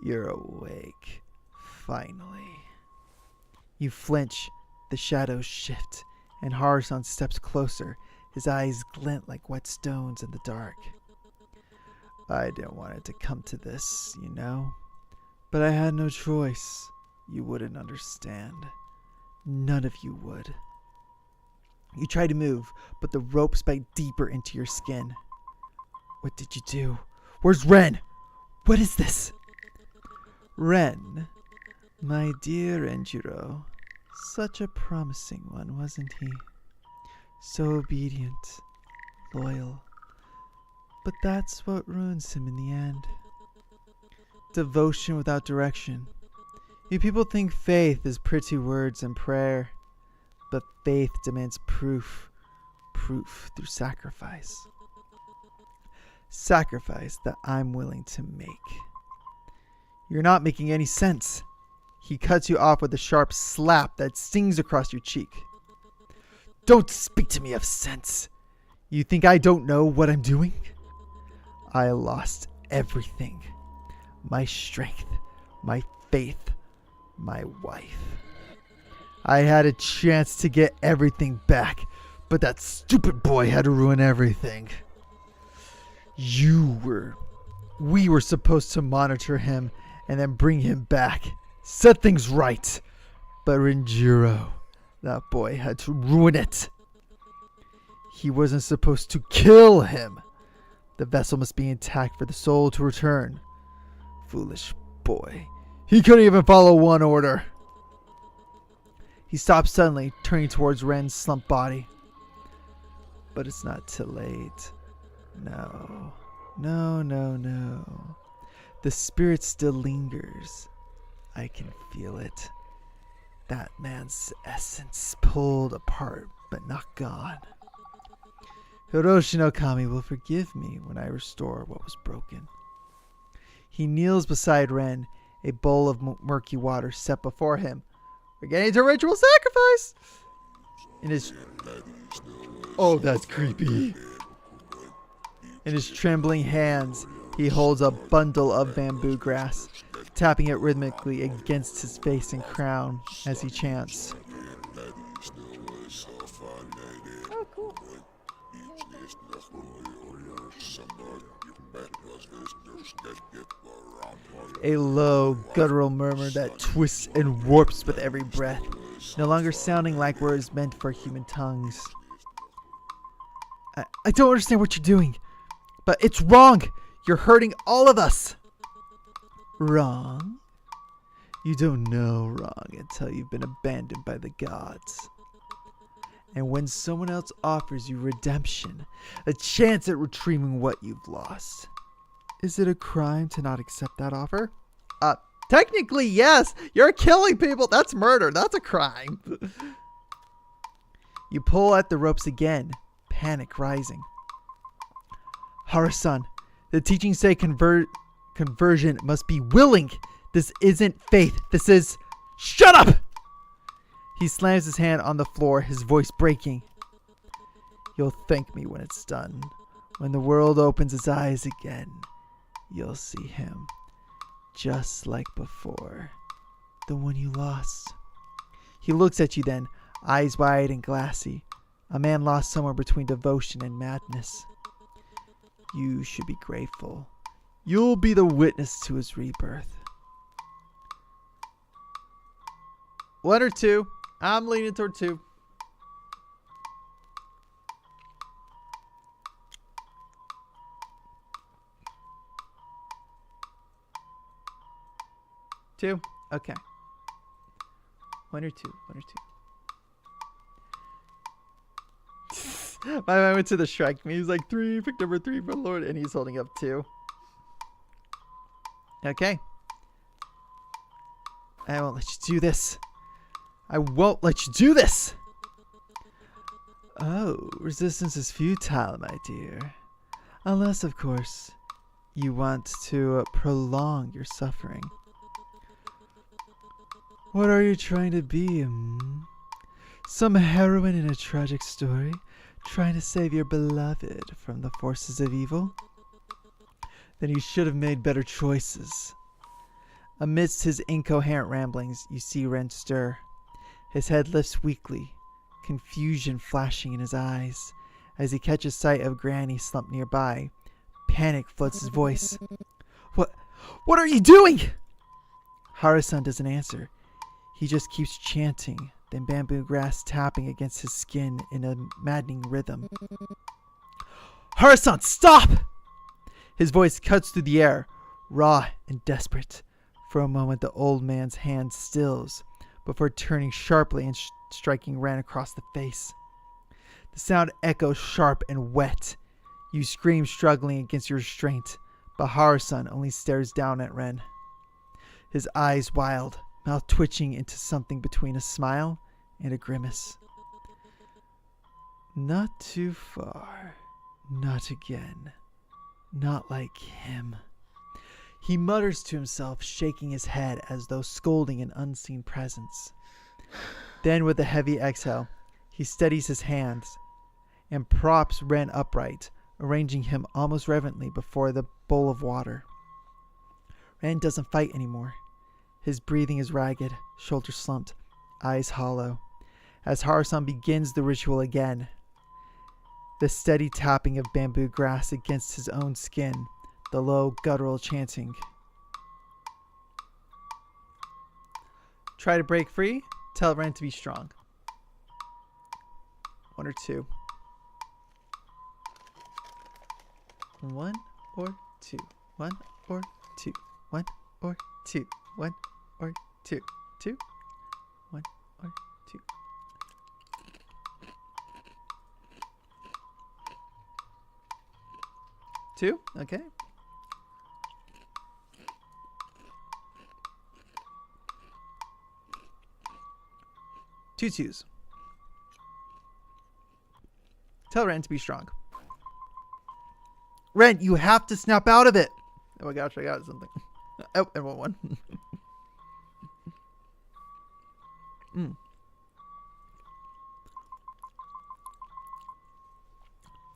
A: You're awake. Finally. You flinch, the shadows shift, and Harusan steps closer. His eyes glint like wet stones in the dark. I didn't want it to come to this, you know. But I had no choice. You wouldn't understand. None of you would. You try to move, but the ropes bite deeper into your skin. What did you do? Where's Ren? What is this? Ren.
C: My dear Enjiro, such a promising one, wasn't he? So obedient, loyal. But that's what ruins him in the end. Devotion without direction. You people think faith is pretty words and prayer, but faith demands proof. Proof through sacrifice. Sacrifice that I'm willing to make. You're not making any sense. He cuts you off with a sharp slap that stings across your cheek. Don't speak to me of sense. You think I don't know what I'm doing? I lost everything. My strength, my faith, my wife. I had a chance to get everything back, but that stupid boy had to ruin everything. We were supposed to monitor him and then bring him back. Set things right. But Renjiro, that boy had to ruin it. He wasn't supposed to kill him. The vessel must be intact for the soul to return. Foolish boy. He couldn't even follow one order. He stopped suddenly, turning towards Ren's slumped body. But it's not too late. No. The spirit still lingers. I can feel it. That man's essence pulled apart, but not gone. Hiroshi no Kami will forgive me when I restore what was broken. He kneels beside Ren, a bowl of murky water set before him. We're getting to ritual sacrifice! Oh, that's creepy. In his trembling hands, he holds a bundle of bamboo grass, tapping it rhythmically against his face and crown as he chants.
B: Oh, cool.
C: A low, guttural murmur that twists and warps with every breath, no longer sounding like words meant for human tongues. I don't understand what you're doing, but it's wrong. You're hurting all of us. Wrong? You don't know wrong until you've been abandoned by the gods. And when someone else offers you redemption, a chance at retrieving what you've lost, is it a crime to not accept that offer? Technically, yes. You're killing people. That's murder. That's a crime. You pull at the ropes again, panic rising. Harasan, the teachings say conversion must be willing. This isn't faith. This is... Shut up! He slams his hand on the floor, his voice breaking. You'll thank me when it's done. When the world opens its eyes again, you'll see him. Just like before. The one you lost. He looks at you then, eyes wide and glassy. A man lost somewhere between devotion and madness. You should be grateful. You'll be the witness to his rebirth. 1 or 2. I'm leaning toward 2. Two? Okay. 1 or 2. 1 or 2. My mind went to the Shrek. He's like 3, pick number 3 for Lord, and he's holding up 2. Okay. I won't let you do this. I won't let you do this. Oh, resistance is futile, my dear. Unless, of course, you want to prolong your suffering. What are you trying to be? Some heroine in a tragic story, trying to save your beloved from the forces of evil? Then you should have made better choices. Amidst his incoherent ramblings, you see Ren stir. His head lifts weakly, confusion flashing in his eyes. As he catches sight of Granny slumped nearby, panic floods his voice. What are you doing? Harasan doesn't answer. He just keeps chanting, then bamboo grass tapping against his skin in a maddening rhythm. Harasan, stop! His voice cuts through the air, raw and desperate. For a moment, the old man's hand stills, before turning sharply and striking Ren across the face. The sound echoes sharp and wet. You scream, struggling against your restraint, but Harusan only stares down at Ren. His eyes wild, mouth twitching into something between a smile and a grimace. Not too far. Not again. Not like him. He mutters to himself, shaking his head as though scolding an unseen presence. Then, with a heavy exhale, he steadies his hands and props Ren upright, arranging him almost reverently before the bowl of water. Ren doesn't fight anymore. His breathing is ragged, shoulders slumped, eyes hollow. As Harusan begins the ritual again, the steady tapping of bamboo grass against his own skin, the low guttural chanting. Try to break free, tell Ren to be strong. 1 or 2. 1 or 2. 1 or 2. 1 or 2. 1 or 2. 2. 1 or 2. Two? Okay. Two twos. Tell Ren to be strong. Ren, you have to snap out of it. Oh my gosh, I got something. Oh, and one.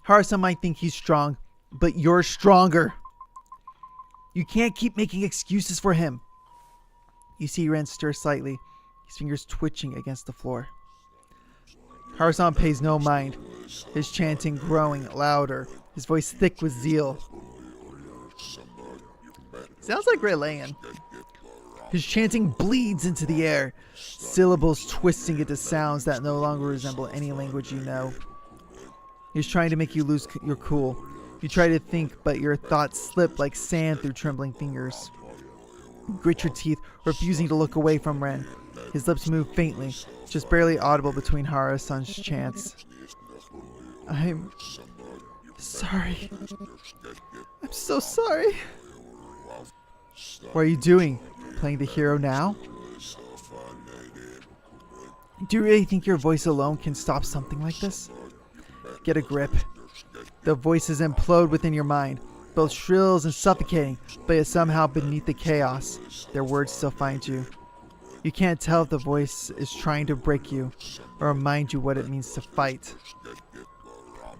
C: Harusan might think he's strong, but you're stronger. You can't keep making excuses for him. You see Ren stir slightly, his fingers twitching against the floor. Harusan pays no mind, his chanting growing louder, his voice thick with zeal. Sounds like relaying. His chanting bleeds into the air, syllables twisting into sounds that no longer resemble any language you know. He's trying to make you lose your cool. You try to think, but your thoughts slip like sand through trembling fingers. You grit your teeth, refusing to look away from Ren. His lips move faintly, just barely audible between Harusan's chants. I'm sorry. I'm so sorry. What are you doing? Playing the hero now? Do you really think your voice alone can stop something like this? Get a grip. The voices implode within your mind, both shrill and suffocating, but yet somehow beneath the chaos, their words still find you. You can't tell if the voice is trying to break you or remind you what it means to fight.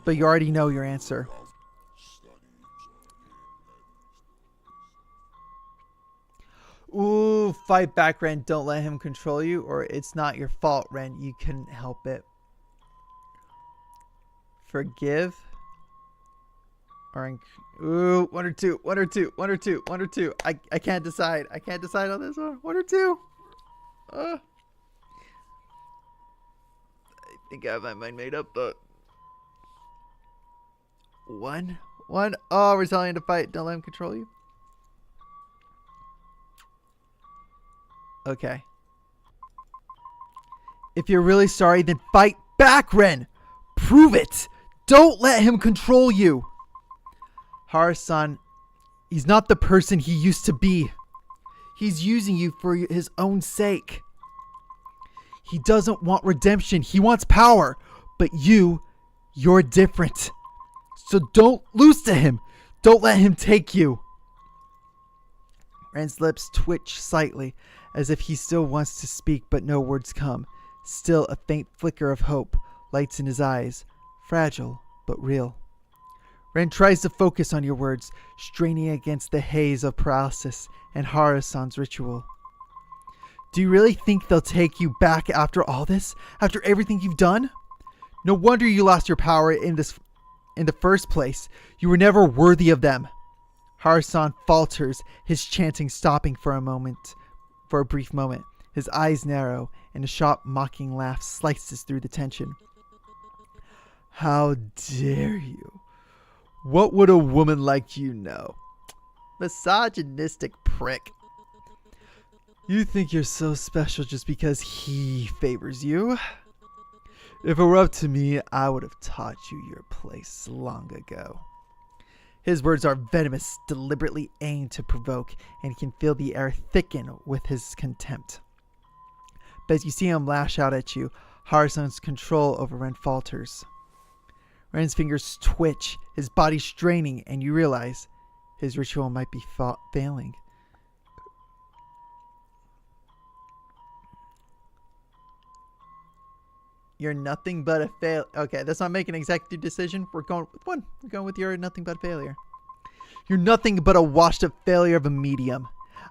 C: But you already know your answer. Ooh, fight back, Ren. Don't let him control you, or it's not your fault, Ren. You couldn't help it. Forgive. Or ooh, 1 or 2, 1 or 2, 1 or 2, 1 or 2. I can't decide. I can't decide on this one. 1 or 2. I think I have my mind made up, but 1. Oh, we're telling him to fight. Don't let him control you. Okay. If you're really sorry, then fight back, Ren. Prove it. Don't let him control you. Harusan, he's not the person he used to be. He's using you for his own sake. He doesn't want redemption. He wants power. But you're different. So don't lose to him. Don't let him take you. Ren's lips twitch slightly, as if he still wants to speak, but no words come. Still a faint flicker of hope lights in his eyes, fragile but real. Ren tries to focus on your words, straining against the haze of paralysis and Harusan's ritual. Do you really think they'll take you back after all this? After everything you've done? No wonder you lost your power in the first place. You were never worthy of them. Harusan falters, his chanting stopping for a brief moment. His eyes narrow, and a sharp, mocking laugh slices through the tension. How dare you? What would a woman like you know? Misogynistic prick. You think you're so special just because he favors you? If it were up to me, I would have taught you your place long ago. His words are venomous, deliberately aimed to provoke, and he can feel the air thicken with his contempt. But as you see him lash out at you, Harusan's control over Ren falters. Ren's fingers twitch, his body straining, and you realize his ritual might be failing. You're nothing but a fail. Okay, let's not make an executive decision. We're going with one. We're going with you're nothing but a failure. You're nothing but a washed up failure of a medium.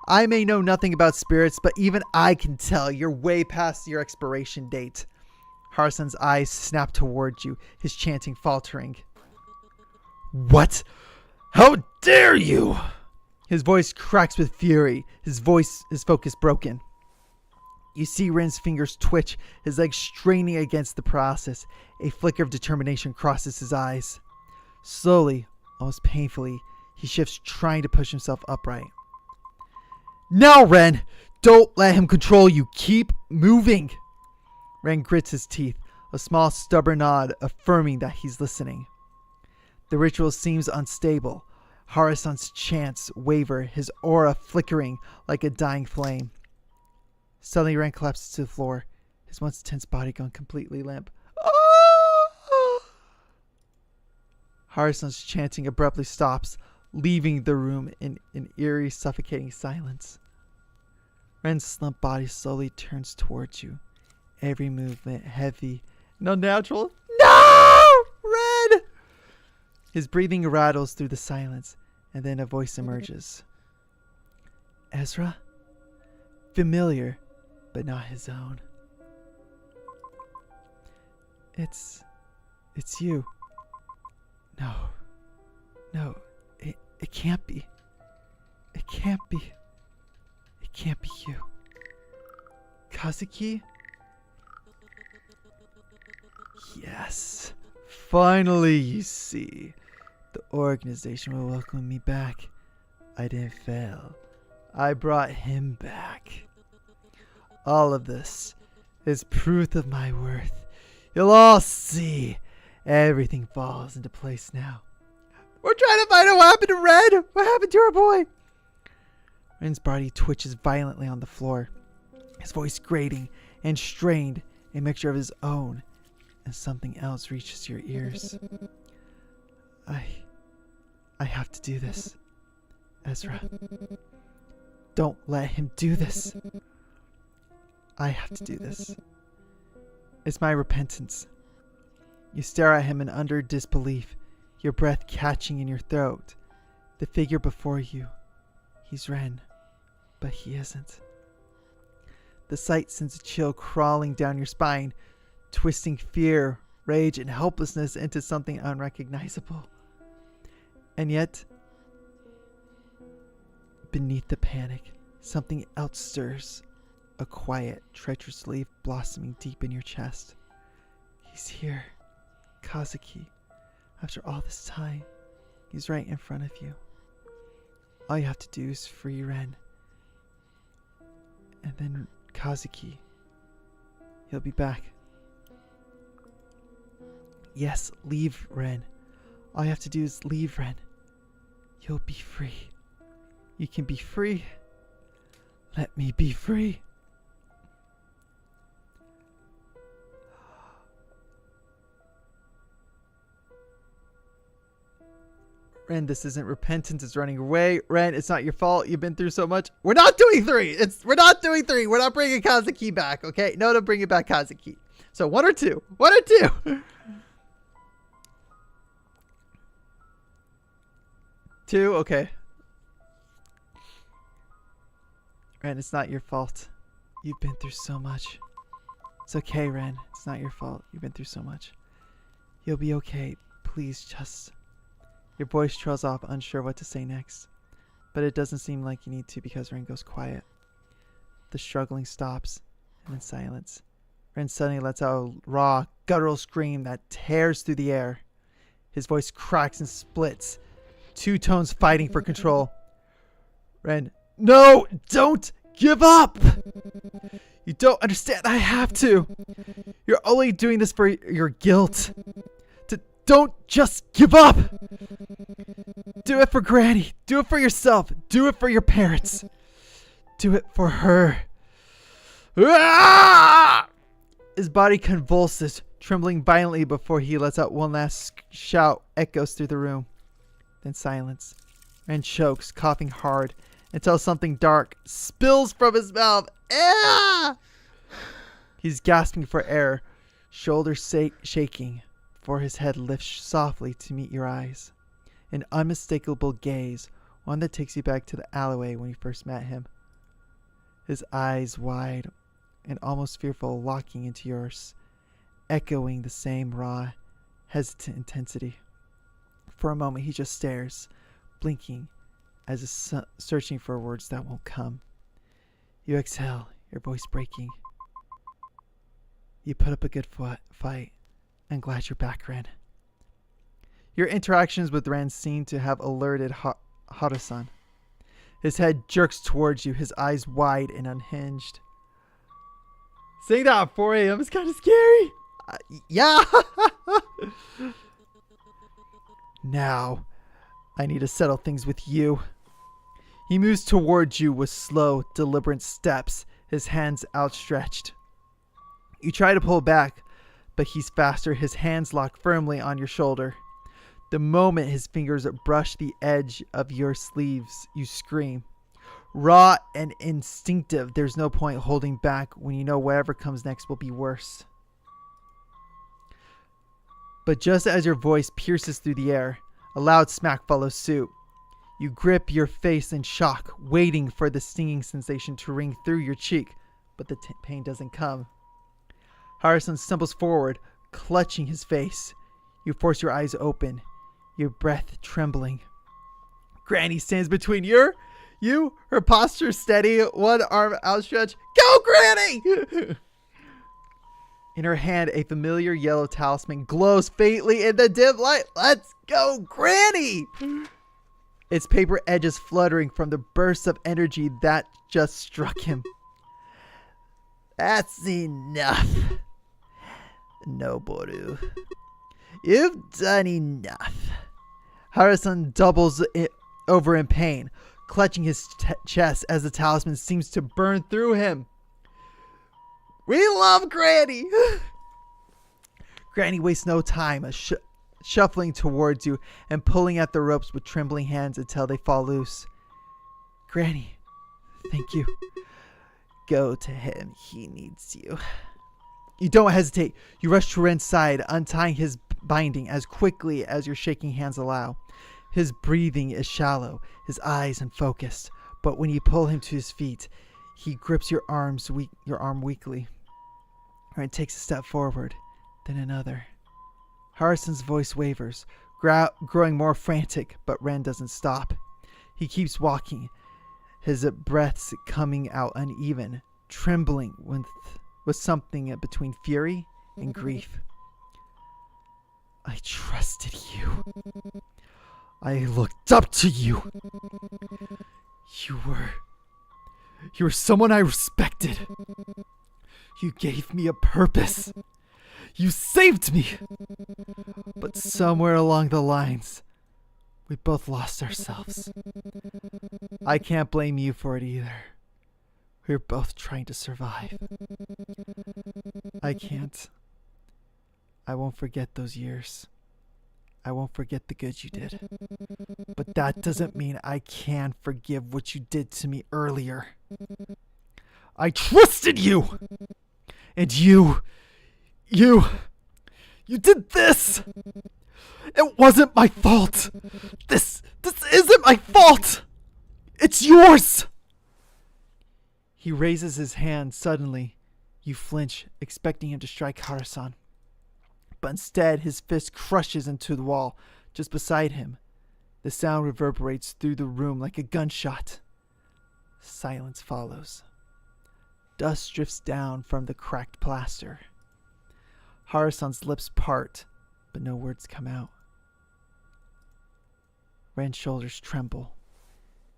C: I may know nothing about spirits, but even I can tell you're way past your expiration date. Harusan's eyes snap toward you, his chanting faltering. What? How dare you? His voice cracks with fury, his focus broken. You see Ren's fingers twitch, his legs straining against the process. A flicker of determination crosses his eyes. Slowly, almost painfully, he shifts, trying to push himself upright. Now, Ren! Don't let him control you. Keep moving! Ren grits his teeth, a small stubborn nod affirming that he's listening. The ritual seems unstable. Harusan's chants waver, his aura flickering like a dying flame. Suddenly, Ren collapses to the floor, his once tense body gone completely limp. Ah! Harusan's chanting abruptly stops, leaving the room in an eerie, suffocating silence. Ren's slumped body slowly turns towards you, every movement heavy and unnatural. No! Ren! His breathing rattles through the silence, and then a voice emerges. Ezra? Familiar, but not his own. It's you. No, it can't be. It can't be. It can't be you. Kazuki? Yes. Finally, you see. The organization will welcome me back. I didn't fail. I brought him back. All of this is proof of my worth. You'll all see. Everything falls into place now. We're trying to find out what happened to Red. What happened to our boy? Ren's body twitches violently on the floor, his voice grating and strained. A mixture of his own and something else reaches your ears. I have to do this. Ezra. Don't let him do this. I have to do this. It's my repentance. You stare at him in utter disbelief, your breath catching in your throat. The figure before you. He's Ren, but he isn't. The sight sends a chill crawling down your spine, twisting fear, rage, and helplessness into something unrecognizable. And yet, beneath the panic, something else stirs. A quiet, treacherous leaf blossoming deep in your chest. He's here. Kazuki. After all this time, he's right in front of you. All you have to do is free Ren. And then Kazuki. He'll be back. Yes, leave Ren. All you have to do is leave Ren. You'll be free. You can be free. Let me be free. Ren, this isn't repentance. It's running away. Ren, it's not your fault. You've been through so much. We're not doing 3. We're not doing 3. We're not bringing Kazuki back. Okay, no, don't bring it back, Kazuki. So 1 or 2. 1 or 2. 2. Okay. Ren, it's not your fault. You've been through so much. It's okay, Ren. It's not your fault. You've been through so much. You'll be okay. Please just... Your voice trails off, unsure what to say next. But it doesn't seem like you need to because Ren goes quiet. The struggling stops, and then silence. Ren suddenly lets out a raw, guttural scream that tears through the air. His voice cracks and splits, 2 tones fighting for control. Ren, no, don't! give up! You don't understand. I have to. You're only doing this for your guilt. Don't just give up. Do it for Granny. Do it for yourself. Do it for your parents. Do it for her. Ah! His body convulses, trembling violently before he lets out one last shout echoes through the room. Then silence. Ren chokes, coughing hard, until something dark spills from his mouth. Ah! He's gasping for air, shoulders shaking, before his head lifts softly to meet your eyes. An unmistakable gaze, one that takes you back to the alleyway when you first met him. His eyes wide and almost fearful, locking into yours, echoing the same raw, hesitant intensity. For a moment he just stares, blinking, as if searching for words that won't come. You exhale, your voice breaking. You put up a good fight. I'm glad you're back, Ren. Your interactions with Ren seem to have alerted Harusan. His head jerks towards you, his eyes wide and unhinged. Saying that at 4 a.m. is kind of scary. Yeah. Now, I need to settle things with you. He moves towards you with slow, deliberate steps, his hands outstretched. You try to pull back, but he's faster, his hands lock firmly on your shoulder. The moment his fingers brush the edge of your sleeves, you scream. Raw and instinctive, there's no point holding back when you know whatever comes next will be worse. But just as your voice pierces through the air, a loud smack follows suit. You grip your face in shock, waiting for the stinging sensation to ring through your cheek, but the pain doesn't come. Harusan stumbles forward, clutching his face. You force your eyes open, your breath trembling. Granny stands between you, her posture steady, one arm outstretched. Go, Granny! In her hand, a familiar yellow talisman glows faintly in the dim light. Let's go, Granny! Its paper edges fluttering from the burst of energy that just struck him. That's enough. Noboru. You've done enough. Harusan doubles it over in pain, clutching his chest as the talisman seems to burn through him. We love Granny! Granny wastes no time, shuffling towards you and pulling at the ropes with trembling hands until they fall loose. Granny, thank you. Go to him. He needs you. You don't hesitate. You rush to Ren's side, untying his binding as quickly as your shaking hands allow. His breathing is shallow, his eyes unfocused, but when you pull him to his feet, he grips your arm weakly. Ren takes a step forward, then another. Harusan's voice wavers, growing more frantic, but Ren doesn't stop. He keeps walking, his breaths coming out uneven, trembling with something between fury and grief. I trusted you. I looked up to you. You were someone I respected. You gave me a purpose. You saved me. But somewhere along the lines, we both lost ourselves. I can't blame you for it either. We're both trying to survive. I can't. I won't forget those years. I won't forget the good you did. But that doesn't mean I can forgive what you did to me earlier. I trusted you! And you did this! It wasn't my fault! This isn't my fault! It's yours! He raises his hand suddenly. You flinch, expecting him to strike Harusan. But instead, his fist crushes into the wall just beside him. The sound reverberates through the room like a gunshot. Silence follows. Dust drifts down from the cracked plaster. Harusan's lips part, but no words come out. Ren's shoulders tremble.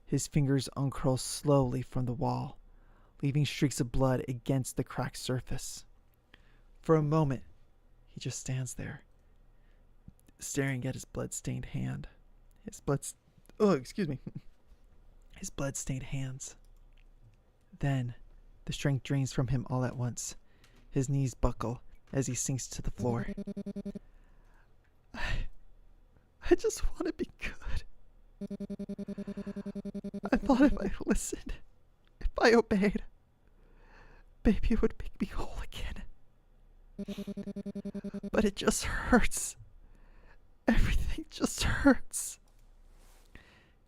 C: His fingers uncurl slowly from the wall, leaving streaks of blood against the cracked surface. For a moment, he just stands there, staring at his blood-stained hand. His blood-stained hands. Then, the strength drains from him all at once. His knees buckle as he sinks to the floor. I just want to be good. I thought if I listened, if I obeyed, maybe it would make me whole again. But it just hurts. Everything just hurts.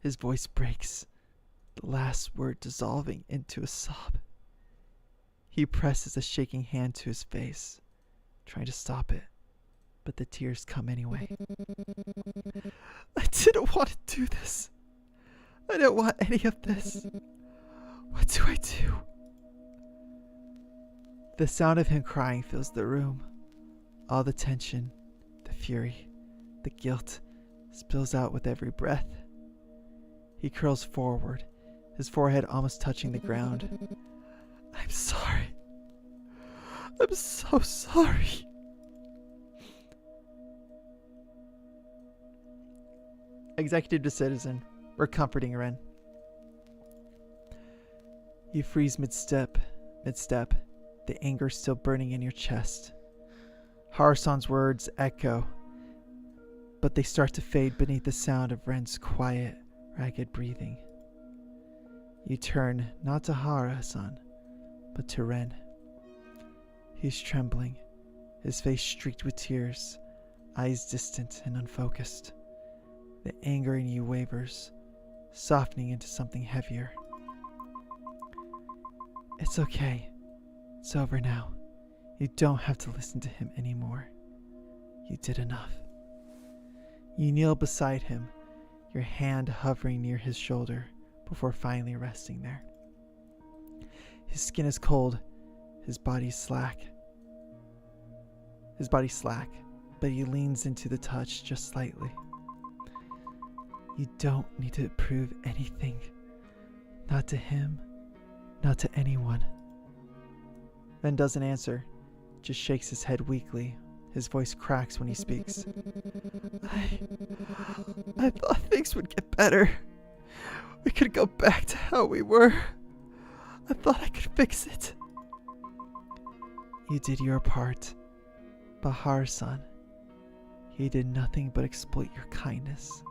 C: His voice breaks, the last word dissolving into a sob. He presses a shaking hand to his face, trying to stop it, but the tears come anyway. I didn't want to do this. I didn't want any of this. What do I do? The sound of him crying fills the room. All the tension, the fury, the guilt spills out with every breath. He curls forward, his forehead almost touching the ground. I'm sorry. I'm so sorry. Executive to citizen, we're comforting Ren. You freeze mid-step, the anger still burning in your chest. Harusan's words echo, but they start to fade beneath the sound of Ren's quiet, ragged breathing. You turn not to Harusan, but to Ren. He's trembling, his face streaked with tears, eyes distant and unfocused. The anger in you wavers, softening into something heavier. It's okay. It's over now. You don't have to listen to him anymore. You did enough. You kneel beside him, your hand hovering near his shoulder before finally resting there. His skin is cold, his body slack, but he leans into the touch just slightly. You don't need to prove anything. Not to him, not to anyone. Ren doesn't answer, just shakes his head weakly. His voice cracks when he speaks. I thought things would get better. We could go back to how we were. I thought I could fix it. You did your part. But Harusan, he did nothing but exploit your kindness.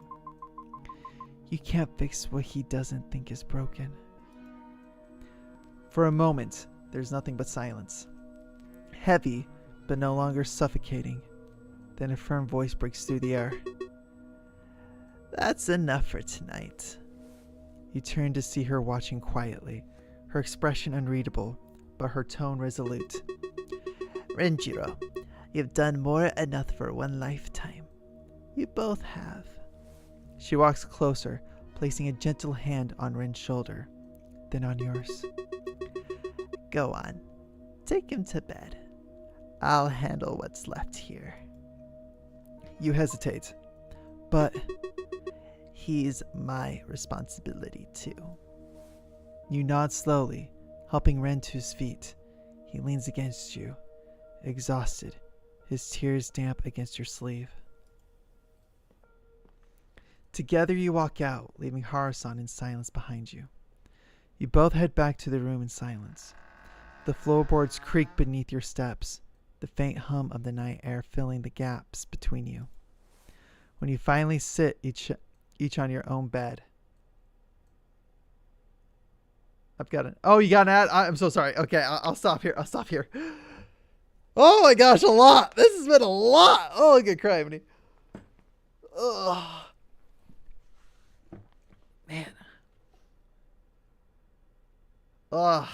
C: You can't fix what he doesn't think is broken. For a moment, there's nothing but silence. Heavy, but no longer suffocating. Then a firm voice breaks through the air.
A: That's enough for tonight.
C: You turn to see her watching quietly, her expression unreadable, but her tone resolute.
A: Renjiro, you've done more than enough for one lifetime. You both have.
C: She walks closer, placing a gentle hand on Ren's shoulder, then on yours.
A: Go on. Take him to bed. I'll handle what's left here.
C: You hesitate, but
A: he's my responsibility too.
C: You nod slowly, helping Ren to his feet. He leans against you, exhausted, his tears damp against your sleeve. Together you walk out, leaving Harusan in silence behind you. You both head back to the room in silence. The floorboards creak beneath your steps, the faint hum of the night air filling the gaps between you. When you finally sit each on your own bed. I've got an... Oh, you got an ad? I'm so sorry. Okay, I'll stop here. Oh my gosh, a lot. This has been a lot. Oh, good cry, Ugh. Man. Ugh.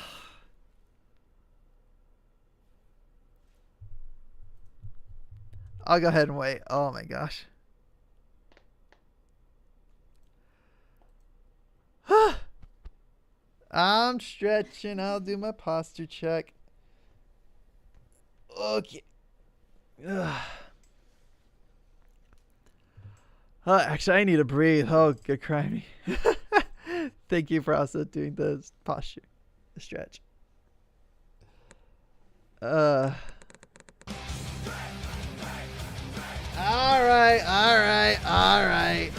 C: I'll go ahead and wait. Oh my gosh. I'm stretching. I'll do my posture check. Okay. Ugh. Actually, I need to breathe. Oh, good cry me. Thank you for also doing the posture, the stretch. Alright.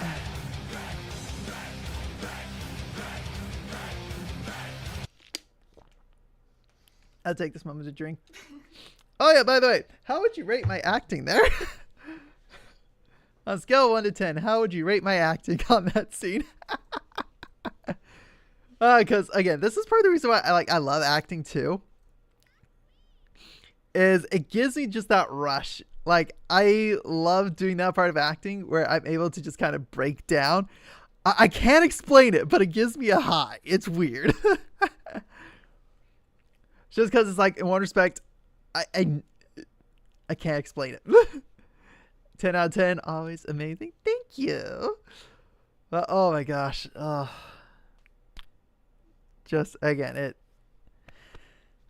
C: I'll take this moment to drink. Oh yeah, by the way, how would you rate my acting there? On a scale of 1 to 10, how would you rate my acting on that scene? Because again, this is part of the reason why I love acting too. Is it gives me just that rush. Like, I love doing that part of acting where I'm able to just kind of break down. I can't explain it, but it gives me a high. It's weird. Just because it's like, in one respect, I can't explain it. 10 out of 10, always amazing. Thank you. Oh my gosh. Just, again,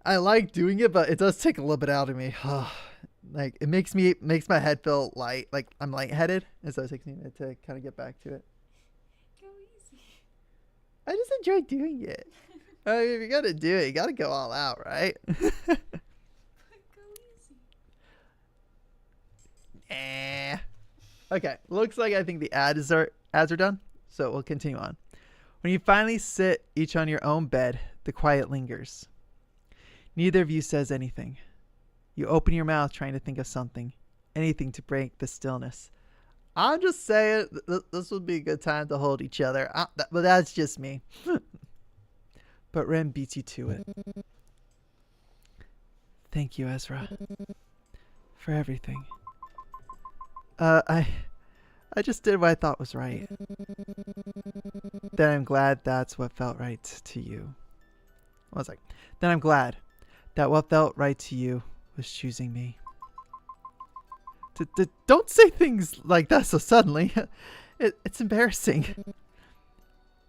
C: I like doing it, but it does take a little bit out of me. Like, it makes my head feel light, like I'm lightheaded, and so it takes me a minute to kind of get back to it.
B: Go easy.
C: I just enjoy doing it. I mean, if you gotta do it, you gotta go all out, right?
B: Go easy.
C: Okay, looks like I think the ads are done, so we'll continue on. When you finally sit each on your own bed, the quiet lingers. Neither of you says anything. You open your mouth trying to think of something, anything to break the stillness. I'm just saying this would be a good time to hold each other, but that's just me. But Ren beats you to it. Thank you, Ezra, for everything. I just did what I thought was right. Then I'm glad that's what felt right to you. Then I'm glad that what felt right to you was choosing me. Don't say things like that so suddenly. It's embarrassing.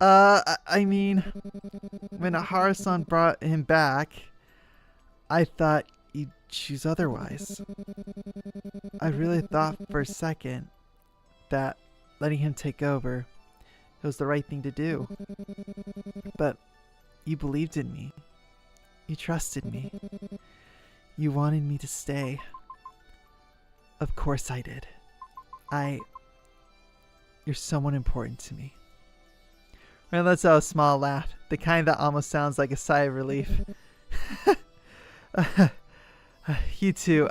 C: I mean, when Harusan brought him back, I thought you'd choose otherwise. I really thought for a second that letting him take over was the right thing to do. But you believed in me. You trusted me. You wanted me to stay. Of course I did. You're someone important to me. Ren lets out a small laugh, the kind that almost sounds like a sigh of relief. You too,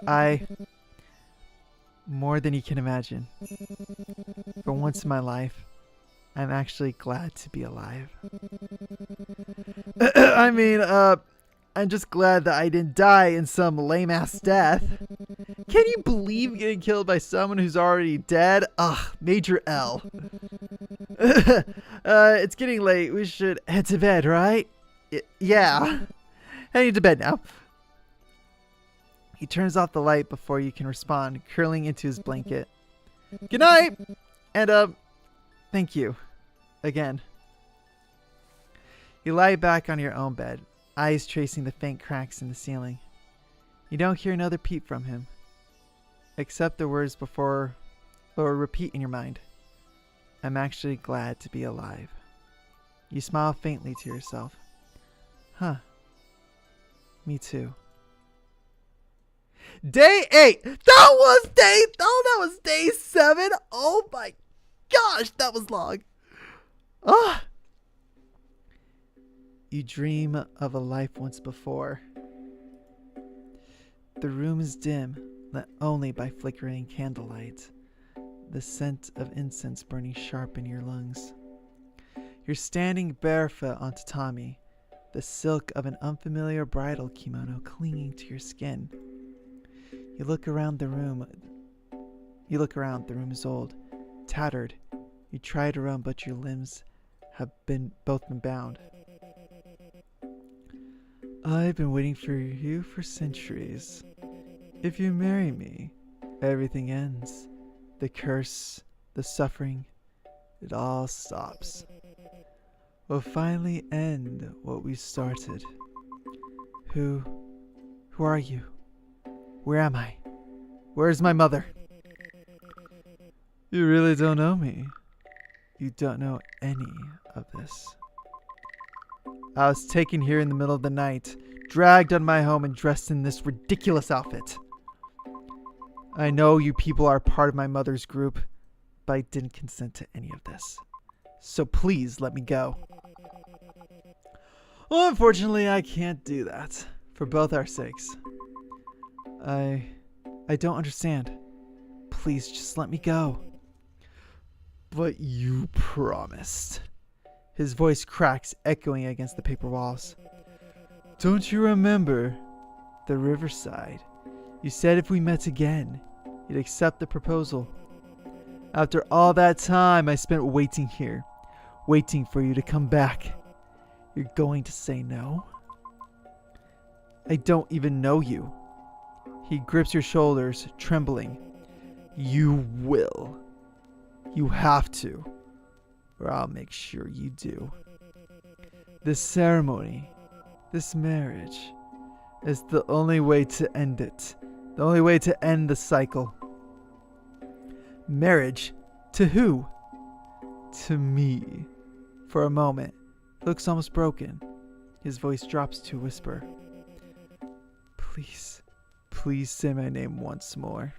C: more than you can imagine. For once in my life, I'm actually glad to be alive. I mean, I'm just glad that I didn't die in some lame-ass death. Can you believe getting killed by someone who's already dead? Ugh, major L. It's getting late. We should head to bed, right? Yeah. Heading to bed now. He turns off the light before you can respond, curling into his blanket. Good night! And, thank you. Again. You lie back on your own bed, eyes tracing the faint cracks in the ceiling. You don't hear another peep from him, except the words before, or repeat in your mind. I'm actually glad to be alive. You smile faintly to yourself. Huh. Me too. Day 8! That was day 7! Oh my gosh, that was long. Ah! You dream of a life once before. The room is dim, lit only by flickering candlelight. The scent of incense burning sharp in your lungs. You're standing barefoot on tatami, the silk of an unfamiliar bridal kimono clinging to your skin. You look around, the room is old, tattered. You try to run, but your limbs have both been bound. I've been waiting for you for centuries. If you marry me, everything ends. The curse, the suffering, it all stops. We'll finally end what we started. Who are you? Where am I? Where's my mother? You really don't know me. You don't know any of this. I was taken here in the middle of the night, dragged out of my home and dressed in this ridiculous outfit. I know you people are part of my mother's group, but I didn't consent to any of this. So please let me go. Well, unfortunately, I can't do that. For both our sakes. I don't understand. Please just let me go. But you promised. His voice cracks, echoing against the paper walls. Don't you remember the riverside? You said if we met again, you'd accept the proposal. After all that time I spent waiting here, waiting for you to come back, you're going to say no? I don't even know you. He grips your shoulders, trembling. You will. You have to, or I'll make sure you do. This ceremony, this marriage, is the only way to end it. The only way to end the cycle. Marriage? To who? To me. For a moment, he looks almost broken. His voice drops to a whisper. Please, please say my name once more.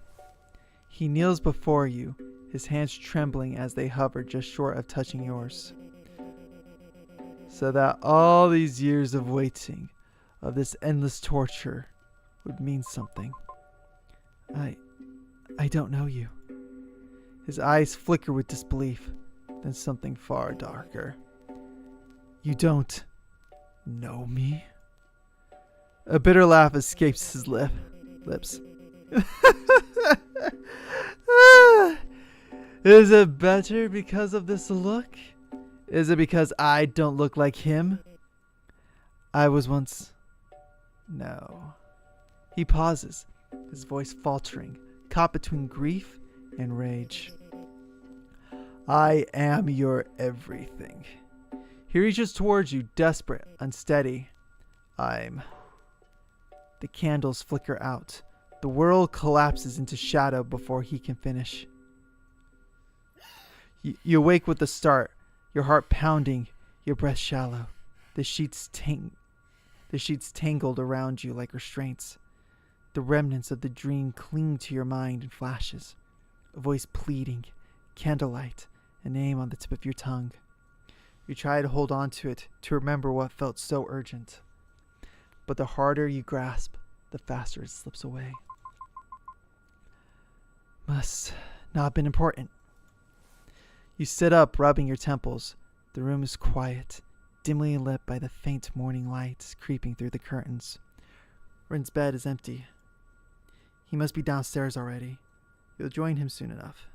C: He kneels before you, his hands trembling as they hover just short of touching yours. So that all these years of waiting, of this endless torture, would mean something. I don't know you. His eyes flicker with disbelief, then something far darker. You don't know me? A bitter laugh escapes his lips. Is it better because of this look? Is it because I don't look like him? I was once... No. He pauses, his voice faltering, caught between grief and rage. I am your everything. He reaches towards you, desperate, unsteady. The candles flicker out. The world collapses into shadow before he can finish. You awake with a start, your heart pounding, your breath shallow. The sheets tangled around you like restraints. The remnants of the dream cling to your mind in flashes. A voice pleading, candlelight, a name on the tip of your tongue. You try to hold on to it, to remember what felt so urgent. But the harder you grasp, the faster it slips away. Must not have been important. You sit up, rubbing your temples. The room is quiet, dimly lit by the faint morning light creeping through the curtains. Ren's bed is empty. He must be downstairs already. You'll join him soon enough.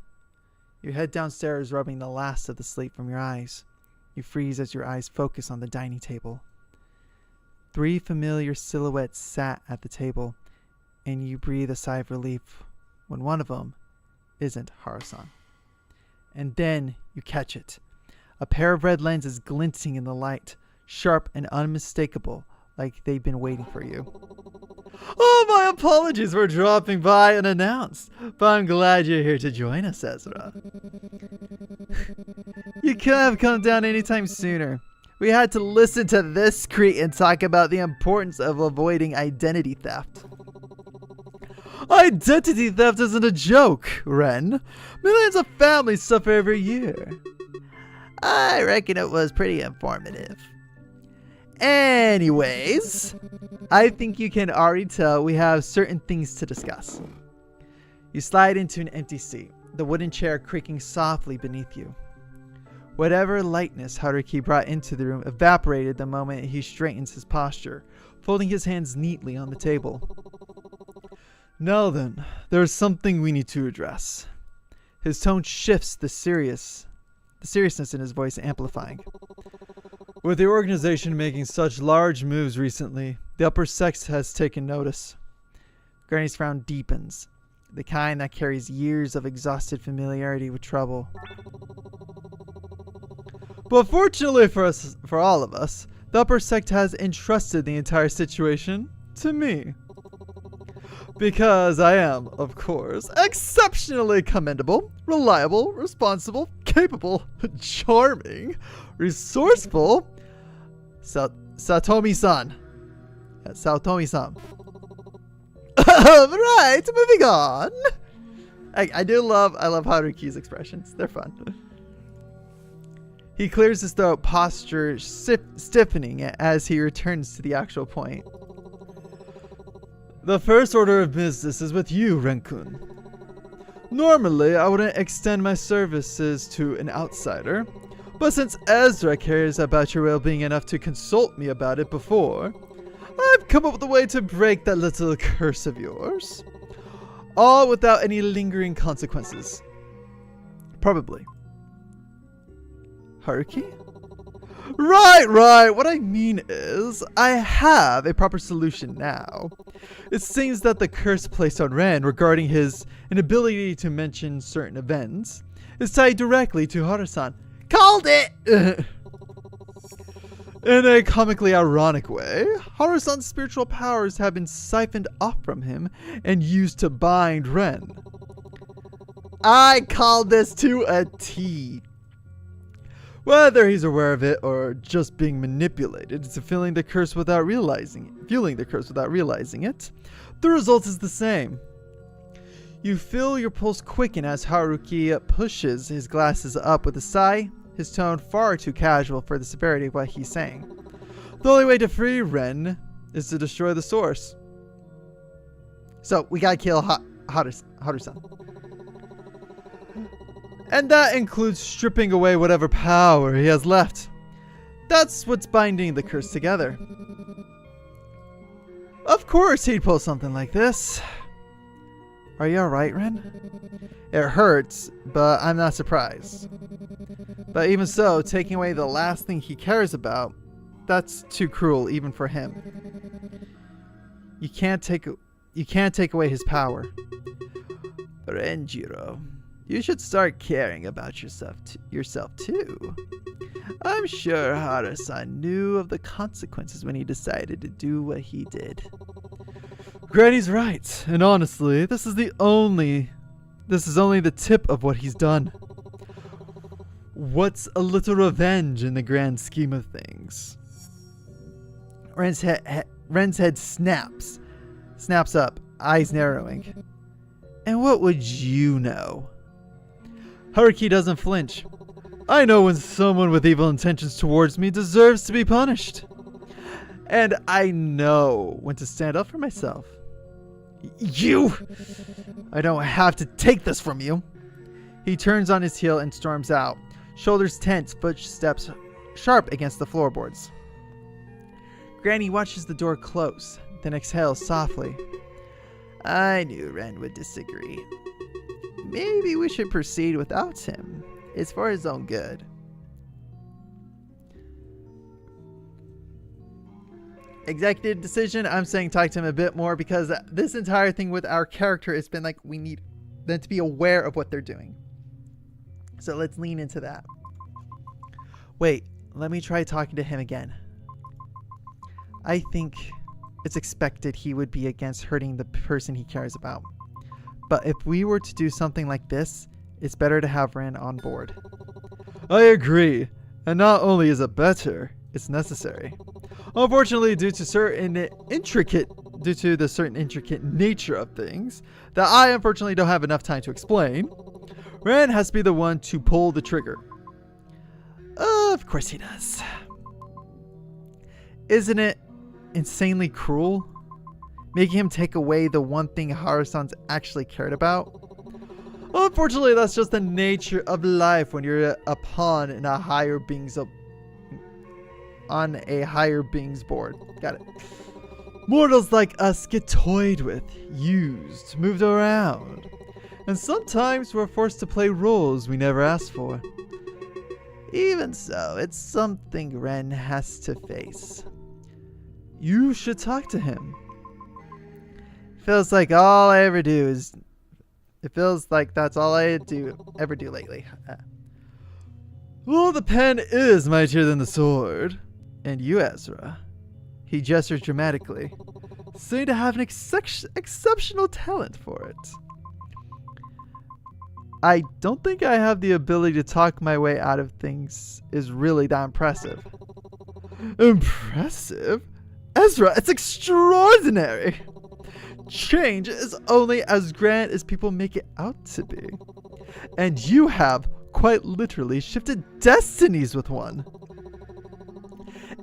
C: You head downstairs, rubbing the last of the sleep from your eyes. You freeze as your eyes focus on the dining table. 3 familiar silhouettes sat at the table, and you breathe a sigh of relief when one of them isn't Harusan. And then you catch it. A pair of red lenses glinting in the light, sharp and unmistakable, like they've been waiting for you. Oh, my apologies for dropping by unannounced, but I'm glad you're here to join us, Ezra. You couldn't have come down anytime sooner. We had to listen to this cretin talk about the importance of avoiding identity theft. Identity theft isn't a joke, Ren. Millions of families suffer every year. I reckon it was pretty informative. Anyways, I think you can already tell we have certain things to discuss. You slide into an empty seat, the wooden chair creaking softly beneath you. Whatever lightness Haruki brought into the room evaporated the moment he straightens his posture, folding his hands neatly on the table. Now then, there is something we need to address. His tone shifts, the seriousness in his voice amplifying. With the organization making such large moves recently, the upper sex has taken notice. Granny's frown deepens, the kind that carries years of exhausted familiarity with trouble. But fortunately for all of us, the upper sect has entrusted the entire situation to me. Because I am, of course, exceptionally commendable, reliable, responsible, capable, charming, resourceful, Satomi-san. Otome-san. Right, moving on. I love Haruki's expressions. They're fun. He clears his throat, posture stiffening as he returns to the actual point. The first order of business is with you, Renkun. Normally, I wouldn't extend my services to an outsider, but since Ezra cares about your well-being enough to consult me about it before, I've come up with a way to break that little curse of yours. All without any lingering consequences. Probably. Haruki? Right. What I mean is, I have a proper solution now. It seems that the curse placed on Ren regarding his inability to mention certain events is tied directly to Haru-san. Called it! In a comically ironic way, Haru-san's spiritual powers have been siphoned off from him and used to bind Ren. I call this to a T. Whether he's aware of it or just being manipulated into feeling the curse without realizing it, the result is the same. You feel your pulse quicken as Haruki pushes his glasses up with a sigh, his tone far too casual for the severity of what he's saying. The only way to free Ren is to destroy the source. So, we gotta kill Haru-san. And that includes stripping away whatever power he has left. That's what's binding the curse together. Of course he'd pull something like this. Are you alright, Ren? It hurts, but I'm not surprised. But even so, taking away the last thing he cares about, that's too cruel even for him. You can't take away his power. Renjiro, you should start caring about yourself too. I'm sure Haru-san knew of the consequences when he decided to do what he did. Granny's right, and honestly, this is only the tip of what he's done. What's a little revenge in the grand scheme of things? Ren's head snaps up, eyes narrowing. And what would you know? Haruki doesn't flinch. I know when someone with evil intentions towards me deserves to be punished. And I know when to stand up for myself. You! I don't have to take this from you. He turns on his heel and storms out, shoulders tense, footsteps sharp against the floorboards. Granny watches the door close, then exhales softly. I knew Ren would disagree. Maybe we should proceed without him. It's for his own good. Executive decision. I'm saying talk to him a bit more because this entire thing with our character has been like we need them to be aware of what they're doing. So let's lean into that. Wait, let me try talking to him again. I think it's expected he would be against hurting the person he cares about. But if we were to do something like this, it's better to have Ren on board. I agree. And not only is it better, it's necessary. Unfortunately, due to the certain intricate nature of things that I unfortunately don't have enough time to explain, Ren has to be the one to pull the trigger. Of course he does. Isn't it insanely cruel? Making him take away the one thing Haru-san's actually cared about? Unfortunately, that's just the nature of life when you're a pawn in a higher being's on a higher being's board. Got it. Mortals like us get toyed with, used, moved around. And sometimes we're forced to play roles we never asked for. Even so, it's something Ren has to face. You should talk to him. Feels like all I ever do is... It feels like that's all I ever do lately. Well, the pen is mightier than the sword. And you, Ezra. He gestures dramatically, seem to have an exceptional talent for it. I don't think I have the ability to talk my way out of things is really that impressive. Impressive? Ezra, it's extraordinary! Change is only as grand as people make it out to be. And you have, quite literally, shifted destinies with one.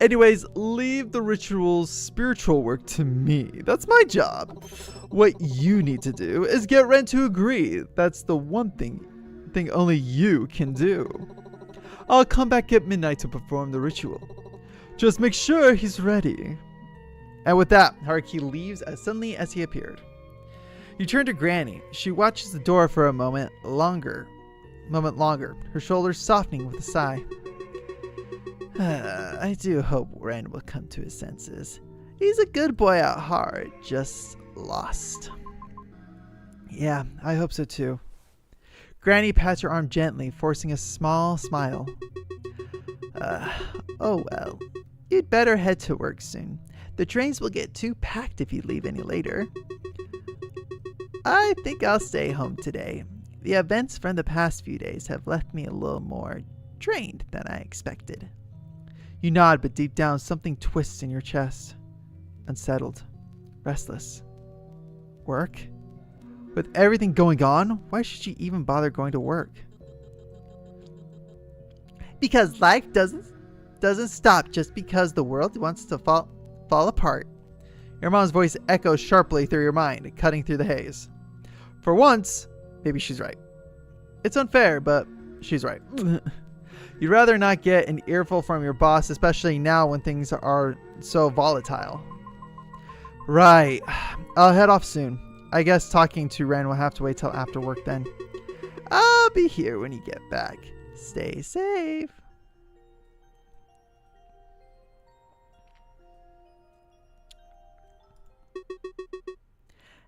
C: Anyways, leave the ritual's spiritual work to me. That's my job. What you need to do is get Ren to agree. That's the one thing only you can do. I'll come back at midnight to perform the ritual. Just make sure he's ready. And with that, Haruki leaves as suddenly as he appeared. You turn to Granny. She watches the door for a moment longer, her shoulders softening with a sigh. I do hope Ren will come to his senses. He's a good boy at heart, just lost. Yeah, I hope so too. Granny pats her arm gently, forcing a small smile. Oh well. You'd better head to work soon. The trains will get too packed if you leave any later. I think I'll stay home today. The events from the past few days have left me a little more drained than I expected. You nod, but deep down something twists in your chest. Unsettled. Restless. Work? With everything going on, why should she even bother going to work? Because life doesn't stop just because the world wants to fall apart. Your mom's voice echoes sharply through your mind, cutting through the haze. For once, maybe she's right. It's unfair, but she's right. You'd rather not get an earful from your boss, especially now when things are so volatile. Right. I'll head off soon. I guess talking to Ren will have to wait till after work then. I'll be here when you get back. Stay safe.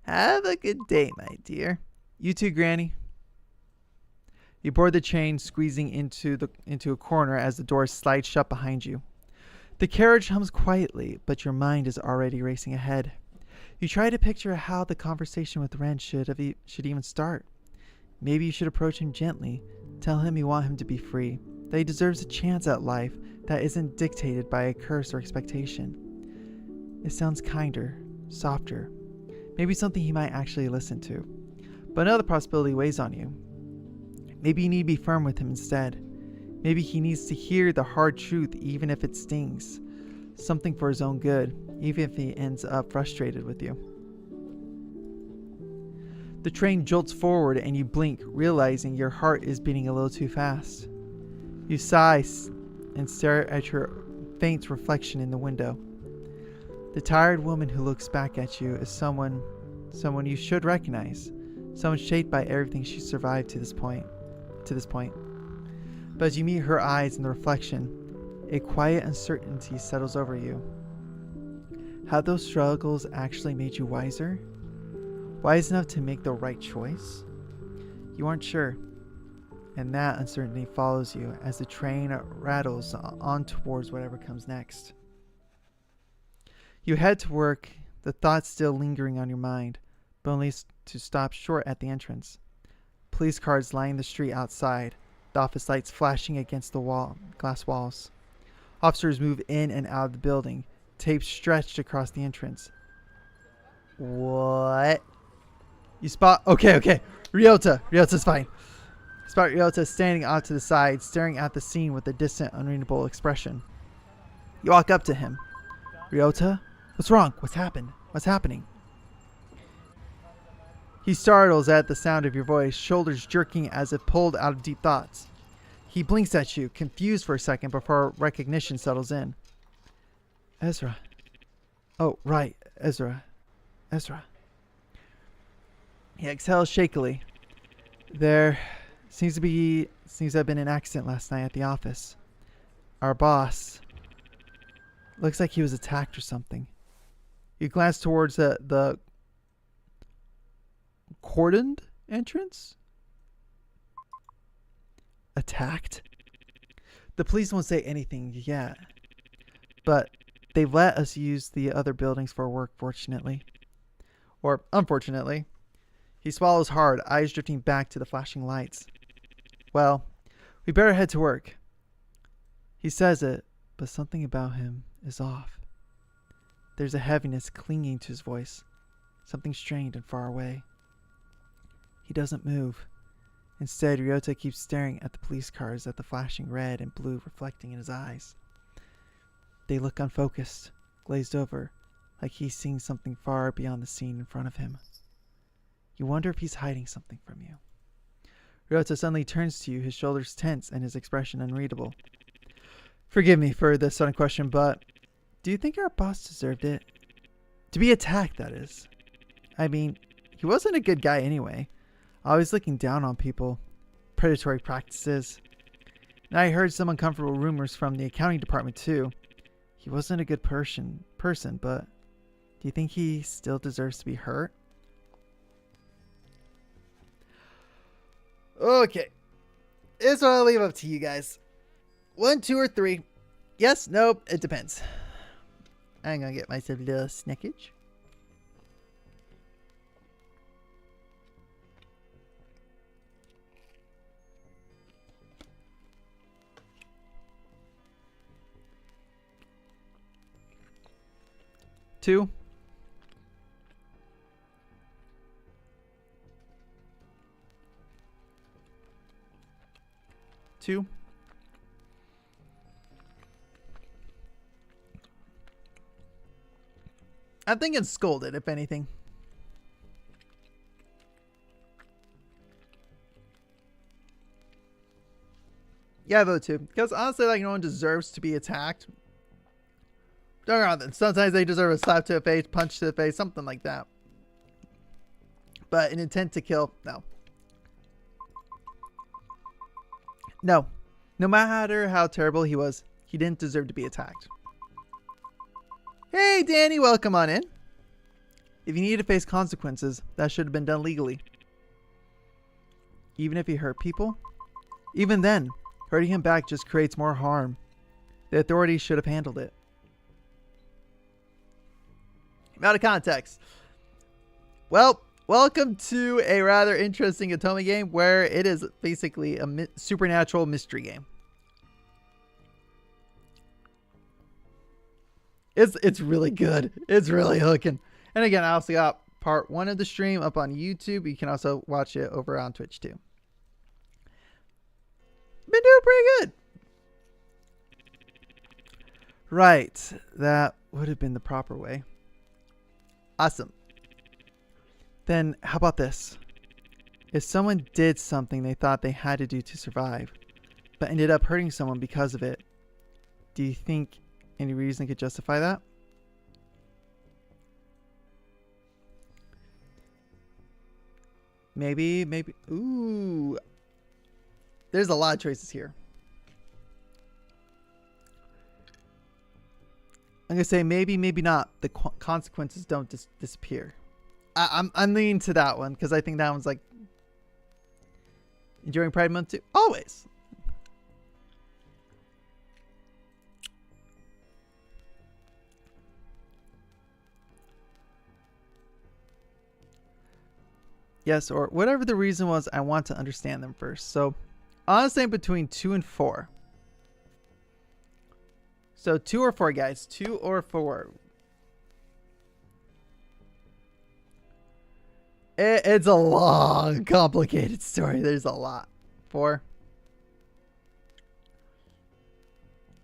C: Have a good day, my dear. You too, Granny. You board the train, squeezing into a corner as the door slides shut behind you. The carriage hums quietly, but your mind is already racing ahead. You try to picture how the conversation with Ren should even start. Maybe you should approach him gently, tell him you want him to be free, that he deserves a chance at life that isn't dictated by a curse or expectation. It sounds kinder, softer, maybe something he might actually listen to. But another possibility weighs on you. Maybe you need to be firm with him instead. Maybe he needs to hear the hard truth even if it stings. Something for his own good, even if he ends up frustrated with you. The train jolts forward and you blink, realizing your heart is beating a little too fast. You sigh and stare at your faint reflection in the window. The tired woman who looks back at you is someone you should recognize, someone shaped by everything she survived to this point. But as you meet her eyes in the reflection, a quiet uncertainty settles over you. Have those struggles actually made you wiser? Wise enough to make the right choice? You aren't sure, and that uncertainty follows you as the train rattles on towards whatever comes next. You head to work, the thoughts still lingering on your mind, but only to stop short at the entrance. Police cars lining the street outside, the office lights flashing against the glass walls. Officers move in and out of the building, tape stretched across the entrance. What? You spot... Okay. Ryota's fine. Spot Ryota standing off to the side, staring at the scene with a distant, unreadable expression. You walk up to him. Ryota? What's wrong? What's happening? He startles at the sound of your voice, shoulders jerking as if pulled out of deep thoughts. He blinks at you, confused for a second before recognition settles in. Ezra. Oh, right. Ezra. He exhales shakily. There seems to have been an accident last night at the office. Our boss. Looks like he was attacked or something. You glance towards the cordoned entrance? Attacked? The police won't say anything yet, but they've let us use the other buildings for work, fortunately. Or unfortunately. He swallows hard, eyes drifting back to the flashing lights. Well, we better head to work. He says it, but something about him is off. there's a heaviness clinging to his voice, something strained and far away. He doesn't move. Instead, Ryota keeps staring at the police cars, at the flashing red and blue reflecting in his eyes. They look unfocused, glazed over, like he's seeing something far beyond the scene in front of him. You wonder if he's hiding something from you. Ryota suddenly turns to you, his shoulders tense and his expression unreadable. Forgive me for this sudden question, but do you think our boss deserved it? To be attacked, that is. I mean, he wasn't a good guy anyway. Always looking down on people. Predatory practices. And I heard some uncomfortable rumors from the accounting department too. He wasn't a good person, but do you think he still deserves to be hurt? Okay. This one I'll leave up to you guys. 1, 2, or 3. Yes, nope, it depends. I'm gonna get myself a little snackage. Two. I'm thinking scolded, if anything. Yeah, I vote 2. Because honestly, like, no one deserves to be attacked. Don't get me wrong, sometimes they deserve a slap to the face, punch to the face, something like that. But an intent to kill, no. No. No matter how terrible he was, he didn't deserve to be attacked. Hey, Danny, welcome on in. If you need to face consequences, that should have been done legally. Even if he hurt people? Even then, hurting him back just creates more harm. The authorities should have handled it. Out of context. Well, welcome to a rather interesting Otome game where it is basically a supernatural mystery game. It's really good. It's really hooking. And again, I also got part 1 of the stream up on YouTube. You can also watch it over on Twitch too. Been doing pretty good. Right. That would have been the proper way. Awesome. Then how about this? If someone did something they thought they had to do to survive, but ended up hurting someone because of it, do you think any reason could justify that? Maybe. Ooh. There's a lot of choices here. I'm going to say maybe, maybe not. The consequences don't disappear. I'm leaning to that one because I think that one's like enjoying Pride Month too. Always. Yes, or whatever the reason was, I want to understand them first. So, honestly, between 2 and 4. So 2 or 4, guys. 2 or 4. It's a long, complicated story. There's a lot. 4.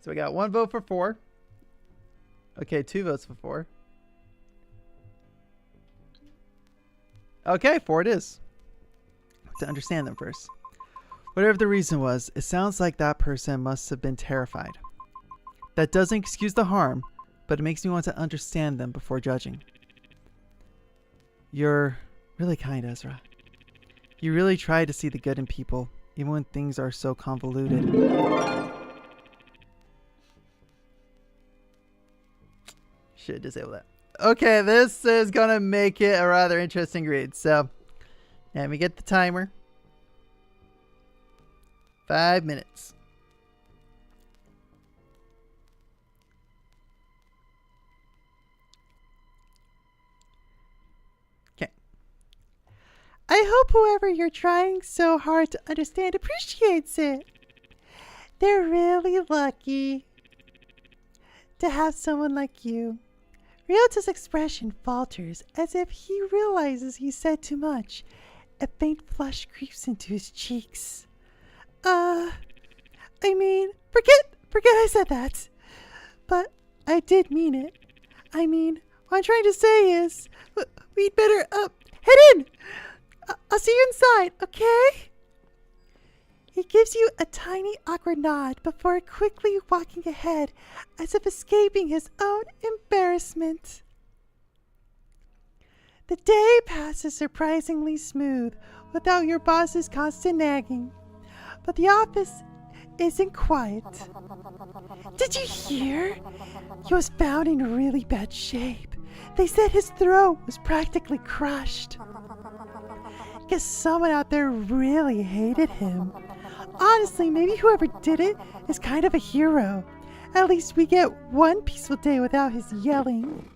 C: So we got 1 vote for 4. Okay, 2 votes for 4. Okay, 4 it is. To understand them first. Whatever the reason was, it sounds like that person must have been terrified. That doesn't excuse the harm, but it makes me want to understand them before judging. You're really kind, Ezra. You really try to see the good in people, even when things are so convoluted. Should disable that. Okay, this is gonna make it a rather interesting read. So, let me get the timer. 5 minutes. Okay. I hope whoever you're trying so hard to understand appreciates it. They're really lucky to have someone like you
A: Ryota's expression falters as if he realizes he said too much. A faint flush creeps into his cheeks. I mean, forget I said that. But I did mean it. I mean, what I'm trying to say is, we'd better, head in! I'll see you inside, okay? He gives you a tiny awkward nod before quickly walking ahead as if escaping his own embarrassment. The day passes surprisingly smooth without your boss's constant nagging, but the office isn't quiet. Did you hear? He was found in really bad shape. They said his throat was practically crushed. Guess someone out there really hated him. Honestly, maybe whoever did it is kind of a hero. At least we get one peaceful day without his yelling.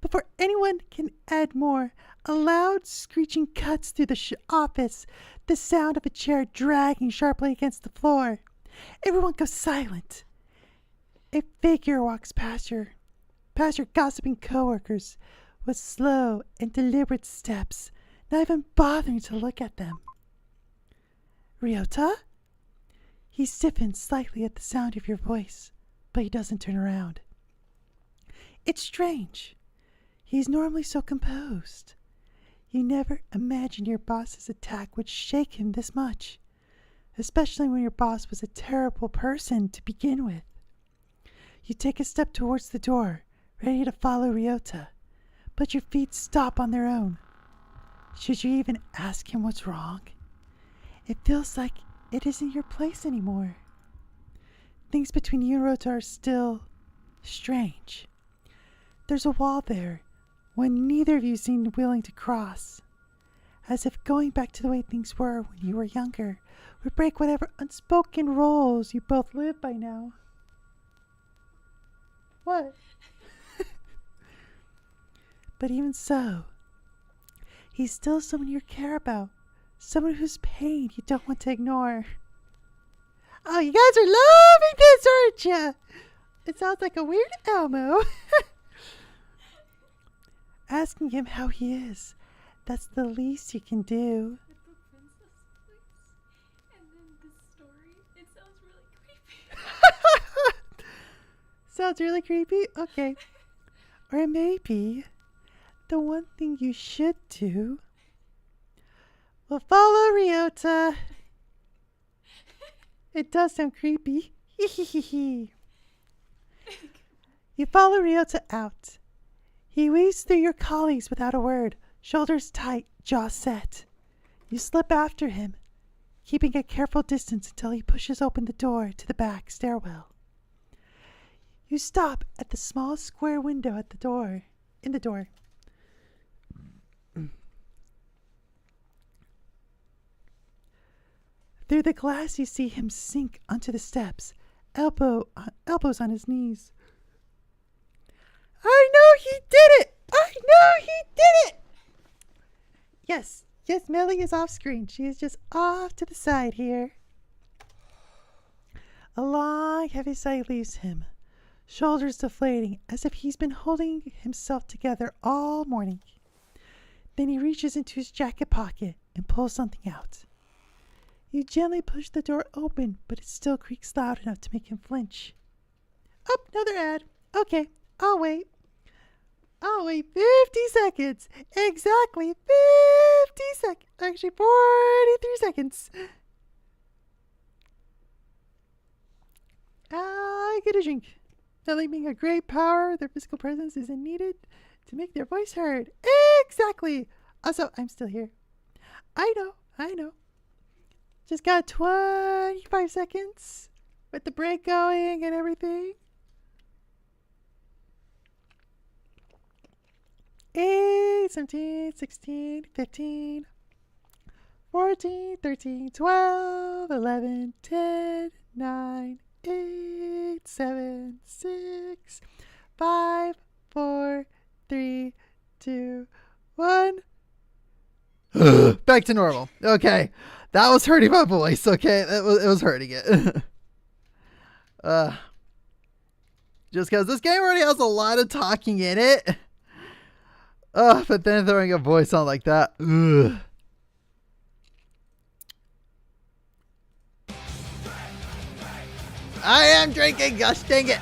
A: Before anyone can add more, a loud screeching cuts through the office, the sound of a chair dragging sharply against the floor. Everyone goes silent. A figure walks past your gossiping coworkers with slow and deliberate steps, not even bothering to look at them. Ryota? He stiffens slightly at the sound of your voice, but he doesn't turn around. It's strange. He's normally so composed. You never imagined your boss's attack would shake him this much, especially when your boss was a terrible person to begin with. You take a step towards the door, ready to follow Ryota, but your feet stop on their own. Should you even ask him what's wrong? It feels like it isn't your place anymore. Things between you and Ryota are still strange. There's a wall there, one neither of you seemed willing to cross, as if going back to the way things were when you were younger would break whatever unspoken rules you both live by now. What? But even so, he's still someone you care about, someone whose pain you don't want to ignore. Oh, you guys are loving this, aren't you? It sounds like a weird Elmo. Asking him how he is, that's the least you can do.
B: With the princess voice. And then the story. It sounds really creepy.
A: Sounds really creepy? Okay. Or maybe the one thing you should do. Well, follow Ryota. It does sound creepy. You follow Ryota out. He weaves through your colleagues without a word, shoulders tight, jaw set. You slip after him, keeping a careful distance until he pushes open the door to the back stairwell. You stop at the small square window at the door. In the door. Through the glass you see him sink onto the steps, elbows on his knees. I know he did it! I know he did it! Yes, Melly is off screen. She is just off to the side here. A long, heavy sigh leaves him, shoulders deflating as if he's been holding himself together all morning. Then he reaches into his jacket pocket and pulls something out. You gently push the door open, but it still creaks loud enough to make him flinch. Oh, another ad. Okay, I'll wait. 50 seconds. Exactly 50 seconds. Actually, 43 seconds. I get a drink. Telling being a great power, their physical presence isn't needed to make their voice heard. Exactly. Also, I'm still here. I know. Just got 25 seconds with the break going and everything. 8, 17, 16, 15, 14, 13, 12, 11, 10, 9, 8, 7, 6, 5, 4, 3, 2, 1.
C: Back to normal. Okay. That was hurting my voice, okay? It was hurting it. Just because this game already has a lot of talking in it. Ugh, but then throwing a voice on like that. Ugh. I am drinking, gosh dang it.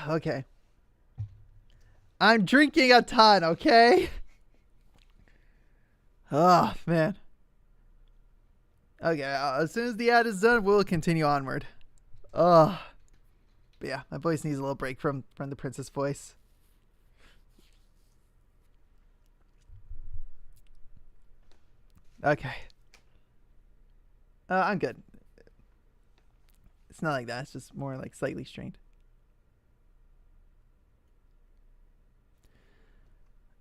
C: Okay. I'm drinking a ton, okay? Oh, man. Okay, as soon as the ad is done, we'll continue onward. But yeah, my voice needs a little break from the princess voice. Okay. I'm good. It's not like that. It's just more like slightly strained.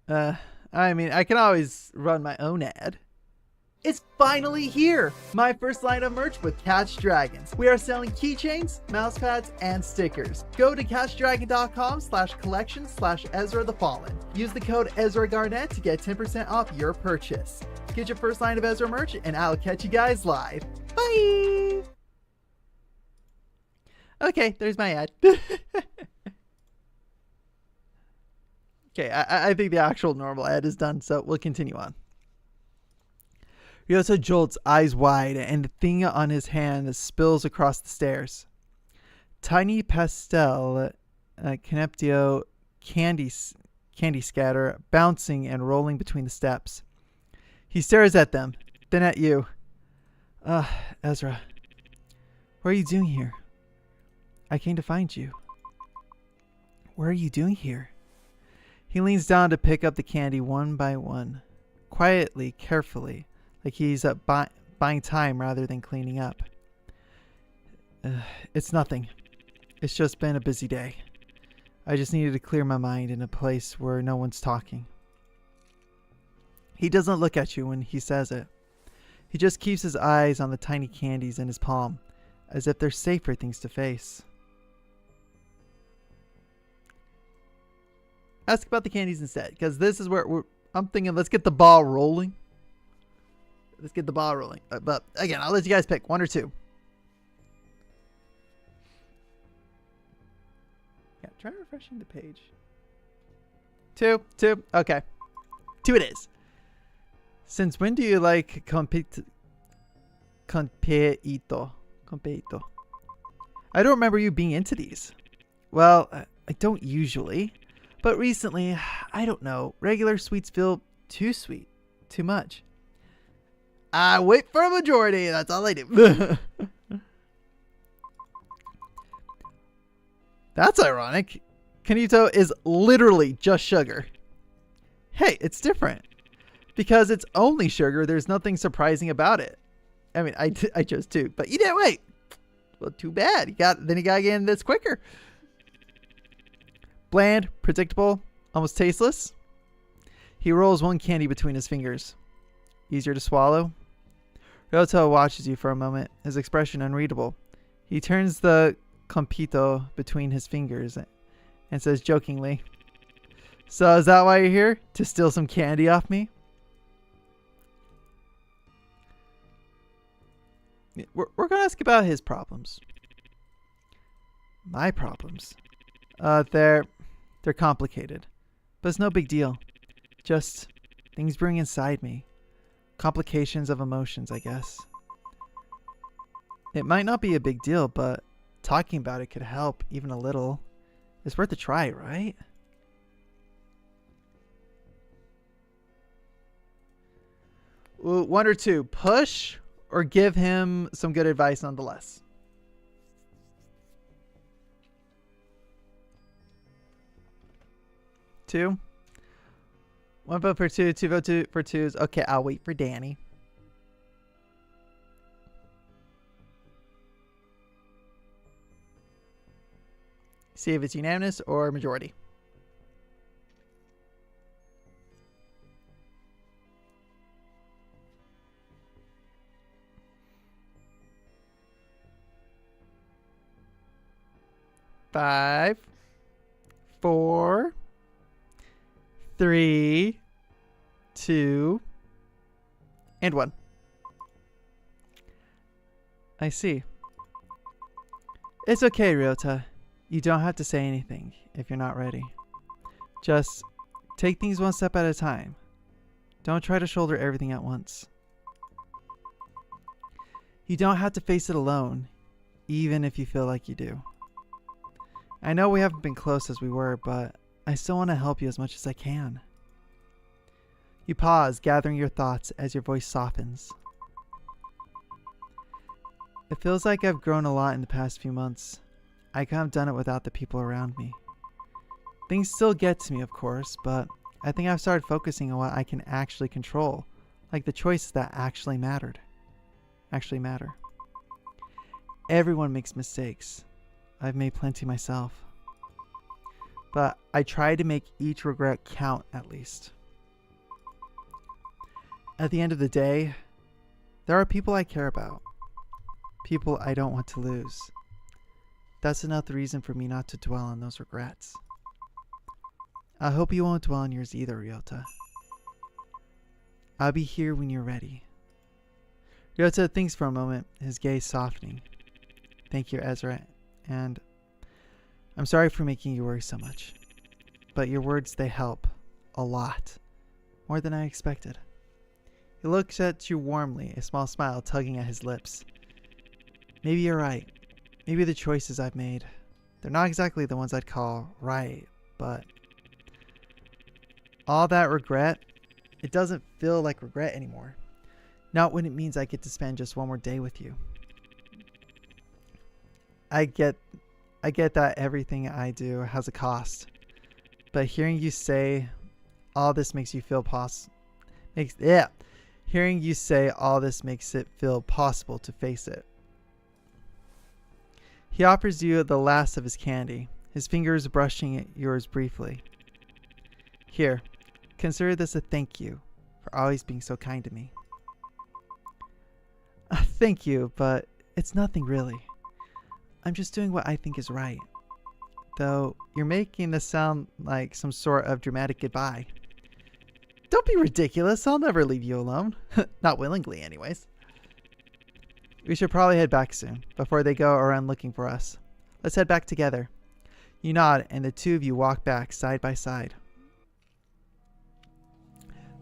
C: I mean, I can always run my own ad. It's finally here! My first line of merch with Catch Dragons. We are selling keychains, mouse pads, and stickers. Go to catchdragon.com/collection/Ezra the Fallen. Use the code Ezra Garnet to get 10% off your purchase. Get your first line of Ezra merch, and I'll catch you guys live. Bye! Okay, there's my ad. Okay, I think the actual normal ad is done, so we'll continue on. Ryota jolts, eyes wide, and the thing on his hand spills across the stairs. Tiny pastel Caneptio candy scatter bouncing and rolling between the steps. He stares at them, then at you. Ezra. What are you doing here? I came to find you. What are you doing here? He leans down to pick up the candy one by one. Quietly, carefully, like he's buying time rather than cleaning up. It's nothing. It's just been a busy day. I just needed to clear my mind in a place where no one's talking. He doesn't look at you when he says it. He just keeps his eyes on the tiny candies in his palm, as if they're safer things to face. Ask about the candies instead, because this is where I'm thinking, let's get the ball rolling. Let's get the ball rolling. But again, I'll let you guys pick 1 or 2. Yeah, try refreshing the page. 2. Okay. 2 it is. Since when do you like compito? I don't remember you being into these. Well, I don't usually. But recently, I don't know, regular sweets feel too sweet, too much. I wait for a majority, that's all I do. That's ironic. Kanito is literally just sugar. Hey, it's different. Because it's only sugar, there's nothing surprising about it. I mean, I chose 2, but you didn't wait. Well, too bad. Then you gotta get in this quicker. Bland, predictable, almost tasteless. He rolls one candy between his fingers. Easier to swallow. Ryota watches you for a moment, his expression unreadable. He turns the compito between his fingers and says jokingly, "So is that why you're here? To steal some candy off me?" We're going to ask about his problems. My problems? They're complicated, but it's no big deal. Just things brewing inside me. Complications of emotions, I guess. It might not be a big deal, but talking about it could help even a little. It's worth a try, right? Ooh, 1 or 2, push or give him some good advice nonetheless. 2. 1 vote for 2, 2 vote for 2s. Okay, I'll wait for Danny. See if it's unanimous or majority. Five, 4, 3, 2, and 1. I see. It's okay, Ryota. You don't have to say anything if you're not ready. Just take things one step at a time. Don't try to shoulder everything at once. You don't have to face it alone, even if you feel like you do. I know we haven't been close as we were, but I still want to help you as much as I can. You pause, gathering your thoughts as your voice softens. It feels like I've grown a lot in the past few months. I couldn't have done it without the people around me. Things still get to me, of course, but I think I've started focusing on what I can actually control, like the choices that actually matter. Everyone makes mistakes. I've made plenty myself. But I try to make each regret count at least. At the end of the day, there are people I care about. People I don't want to lose. That's enough reason for me not to dwell on those regrets. I hope you won't dwell on yours either, Ryota. I'll be here when you're ready. Ryota thinks for a moment, his gaze softening. Thank you, Ezra, and I'm sorry for making you worry so much. But your words, they help. A lot. More than I expected. He looks at you warmly, a small smile tugging at his lips. Maybe you're right. Maybe the choices I've made, they're not exactly the ones I'd call right, but all that regret, it doesn't feel like regret anymore. Not when it means I get to spend just one more day with you. I get that everything I do has a cost, but hearing you say all this makes you feel Hearing you say all this makes it feel possible to face it. He offers you the last of his candy, his fingers brushing at yours briefly. Here, consider this a thank you for always being so kind to me. Thank you, but it's nothing really. I'm just doing what I think is right. Though you're making this sound like some sort of dramatic goodbye. Don't be ridiculous. I'll never leave you alone. Not willingly, anyways. We should probably head back soon, before they go around looking for us. Let's head back together. You nod, and the two of you walk back side by side.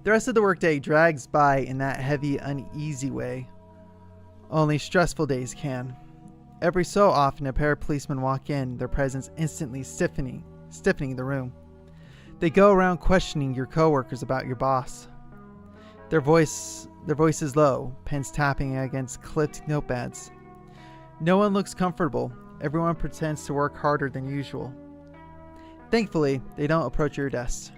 C: The rest of the workday drags by in that heavy, uneasy way only stressful days can. Every so often, a pair of policemen walk in, their presence instantly stiffening the room. They go around questioning your coworkers about your boss. Their voice is low, pens tapping against clipped notepads. No one looks comfortable. Everyone pretends to work harder than usual. Thankfully, they don't approach your desk.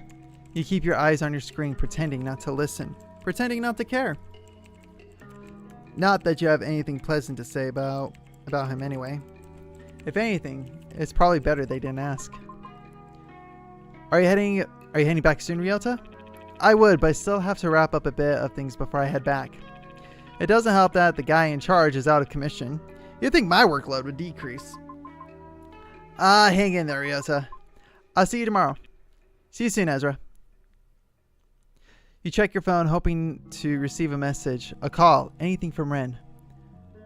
C: You keep your eyes on your screen, pretending not to listen, pretending not to care. Not that you have anything pleasant to say about him anyway. If anything, it's probably better they didn't ask. Are you heading back soon, Ryota? I would, but I still have to wrap up a bit of things before I head back. It doesn't help that the guy in charge is out of commission. You'd think my workload would decrease. Hang in there, Ryota. I'll see you tomorrow. See you soon, Ezra. You check your phone, hoping to receive a message, a call, anything from Ren.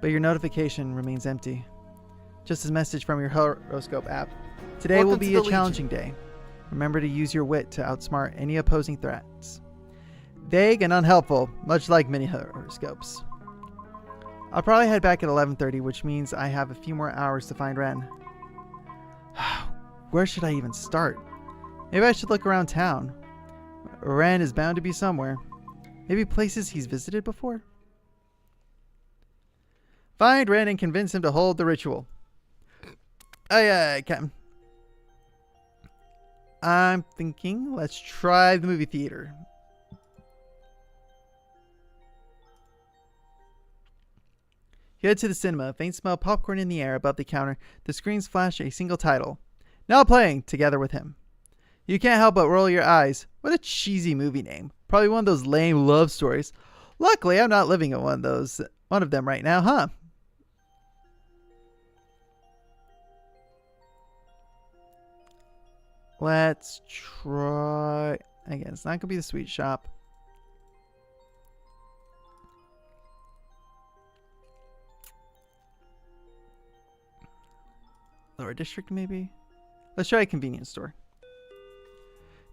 C: But your notification remains empty. Just a message from your horoscope app. Today will be a challenging day. Remember to use your wit to outsmart any opposing threats. Vague and unhelpful, much like many horoscopes. I'll probably head back at 11:30, which means I have a few more hours to find Ren. Where should I even start? Maybe I should look around town. Ren is bound to be somewhere. Maybe places he's visited before? Find Ren and convince him to hold the ritual. Aye, aye, Captain. I'm thinking, let's try the movie theater. You head to the cinema, a faint smell of popcorn in the air above the counter. The screens flash a single title. Now playing, together with him. You can't help but roll your eyes. What a cheesy movie name. Probably one of those lame love stories. Luckily, I'm not living in one of them right now, huh? Let's try... Again, it's not going to be the sweet shop. Lower district, maybe? Let's try a convenience store.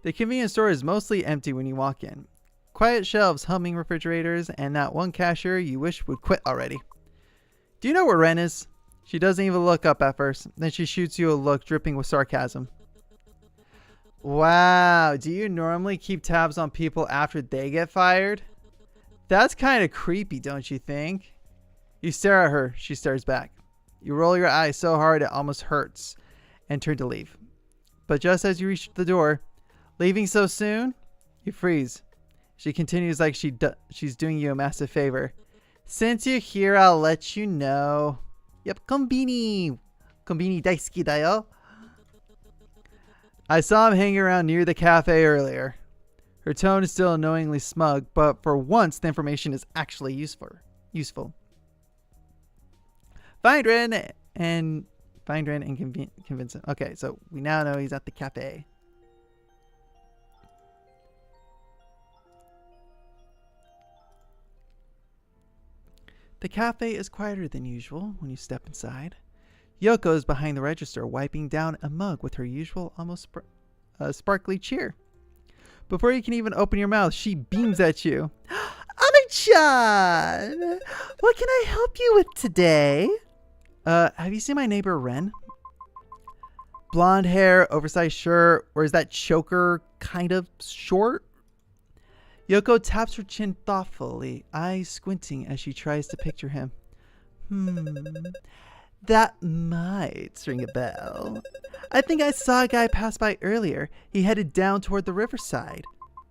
C: The convenience store is mostly empty when you walk in. Quiet shelves, humming refrigerators, and that one cashier you wish would quit already. Do you know where Ren is? She doesn't even look up at first. Then she shoots you a look dripping with sarcasm. Wow, do you normally keep tabs on people after they get fired? That's kind of creepy, don't you think? You stare at her. She stares back. You roll your eyes so hard it almost hurts and turn to leave. But just as you reach the door, leaving so soon, you freeze. She continues like she's doing you a massive favor. Since you're here, I'll let you know. Yep, konbini. Konbini daisuki da yo. I saw him hanging around near the cafe earlier. Her tone is still annoyingly smug, but for once the information is actually useful. Find Ren and convince him. Okay, so we now know he's at the cafe. The cafe is quieter than usual when you step inside. Yoko is behind the register, wiping down a mug with her usual, almost sparkly cheer. Before you can even open your mouth, she beams at you. Ami-chan! What can I help you with today? Have you seen my neighbor Ren? Blonde hair, oversized shirt, or is that choker kind of short? Yoko taps her chin thoughtfully, eyes squinting as she tries to picture him. That might ring a bell. I think I saw a guy pass by earlier. He headed down toward the riverside.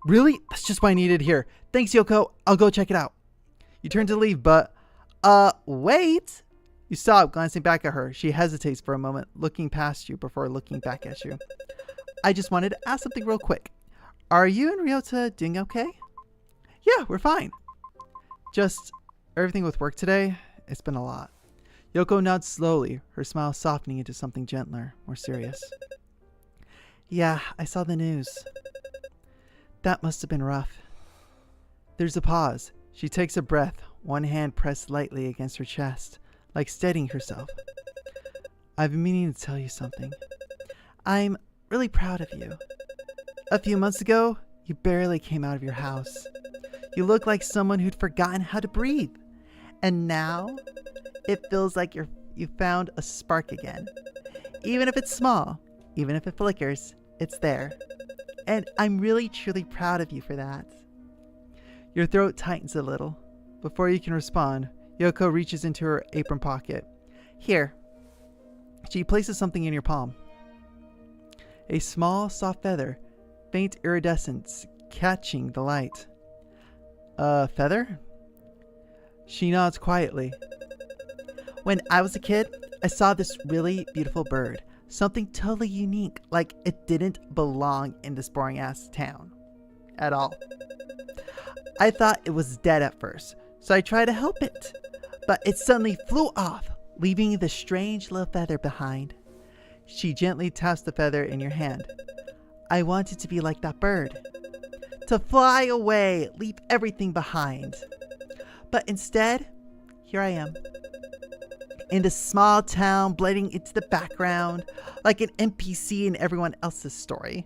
C: Really? That's just what I needed here. Thanks, Yoko. I'll go check it out. You turn to leave, but... wait! You stop, glancing back at her. She hesitates for a moment, looking past you before looking back at you. I just wanted to ask something real quick. Are you and Ryota doing okay? Yeah, we're fine. Just everything with work today, it's been a lot. Yoko nods slowly, her smile softening into something gentler, more serious. Yeah, I saw the news. That must have been rough. There's a pause. She takes a breath, one hand pressed lightly against her chest, like steadying herself. I've been meaning to tell you something. I'm really proud of you. A few months ago, you barely came out of your house. You look like someone who'd forgotten how to breathe. And now, it feels like you found a spark again. Even if it's small, even if it flickers, it's there. And I'm really, truly proud of you for that. Your throat tightens a little. Before you can respond, Yoko reaches into her apron pocket. Here. She places something in your palm. A small, soft feather, faint iridescence catching the light. Feather? She nods quietly. When I was a kid, I saw this really beautiful bird. Something totally unique, like it didn't belong in this boring ass town. At all. I thought it was dead at first, so I tried to help it. But it suddenly flew off, leaving the strange little feather behind. She gently taps the feather in your hand. I wanted to be like that bird. To fly away, leave everything behind. But instead, here I am. In this small town, blending into the background, like an NPC in everyone else's story.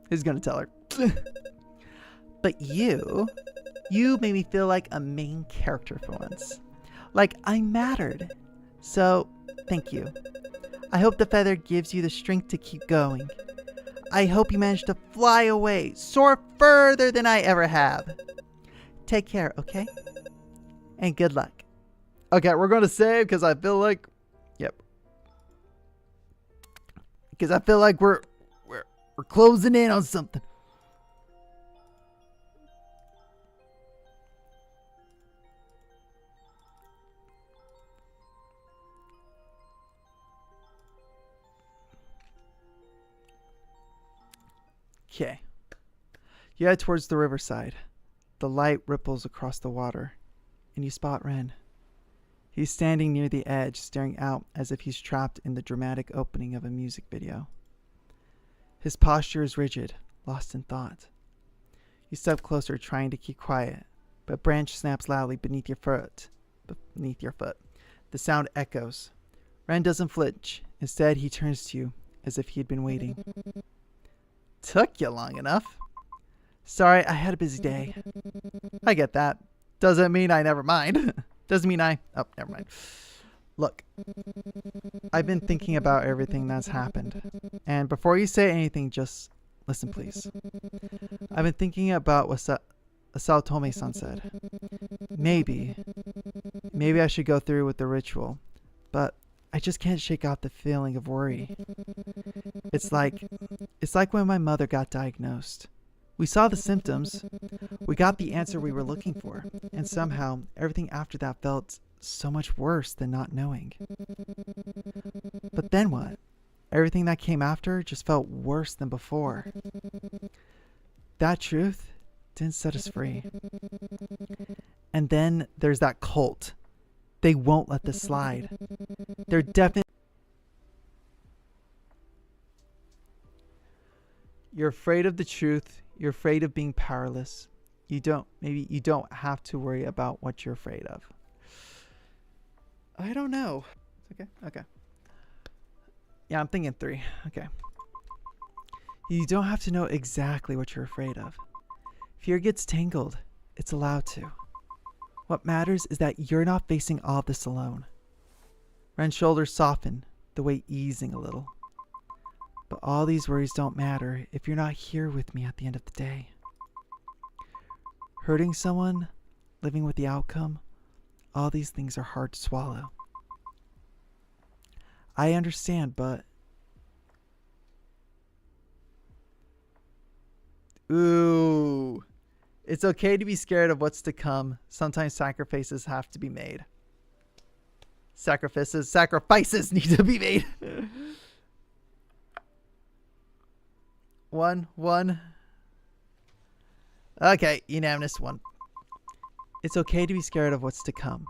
C: Who's gonna tell her? But you made me feel like a main character for once. Like I mattered. So, thank you. I hope the feather gives you the strength to keep going. I hope you manage to fly away, soar further than I ever have. Take care, okay? And good luck. Okay, we're going to save because I feel like... Yep. Because I feel like we're closing in on something. Okay. You head towards the riverside. The light ripples across the water, and you spot Ren. He's standing near the edge, staring out as if he's trapped in the dramatic opening of a music video. His posture is rigid, lost in thought. You step closer, trying to keep quiet, but a branch snaps loudly beneath your foot. The sound echoes.
A: Ren doesn't flinch. Instead, he turns to you as if he had been waiting. Took you long enough. Sorry, I had a busy day. I get that. Doesn't mean I never mind. Doesn't mean I... Oh, never mind. Look, I've been thinking about everything that's happened. And before you say anything, just listen, please. I've been thinking about what Otome-san said. Maybe I should go through with the ritual. But I just can't shake off the feeling of worry. It's like when my mother got diagnosed. We saw the symptoms. We got the answer we were looking for. And somehow, everything after that felt so much worse than not knowing. But then what? Everything that came after just felt worse than before. That truth didn't set us free. And then there's that cult. They won't let this slide. They're definitely... You're afraid of the truth. You're afraid of being powerless. Maybe you don't have to worry about what you're afraid of. I don't know. Okay. Yeah, I'm thinking 3. Okay. You don't have to know exactly what you're afraid of. Fear gets tangled. It's allowed to. What matters is that you're not facing all of this alone. Ren's shoulders soften, the weight easing a little. But all these worries don't matter if you're not here with me at the end of the day. Hurting someone, living with the outcome, all these things are hard to swallow. I understand, but... Ooh. It's okay to be scared of what's to come. Sometimes sacrifices have to be made. Sacrifices need to be made. 1. Okay, unanimous 1. It's okay to be scared of what's to come.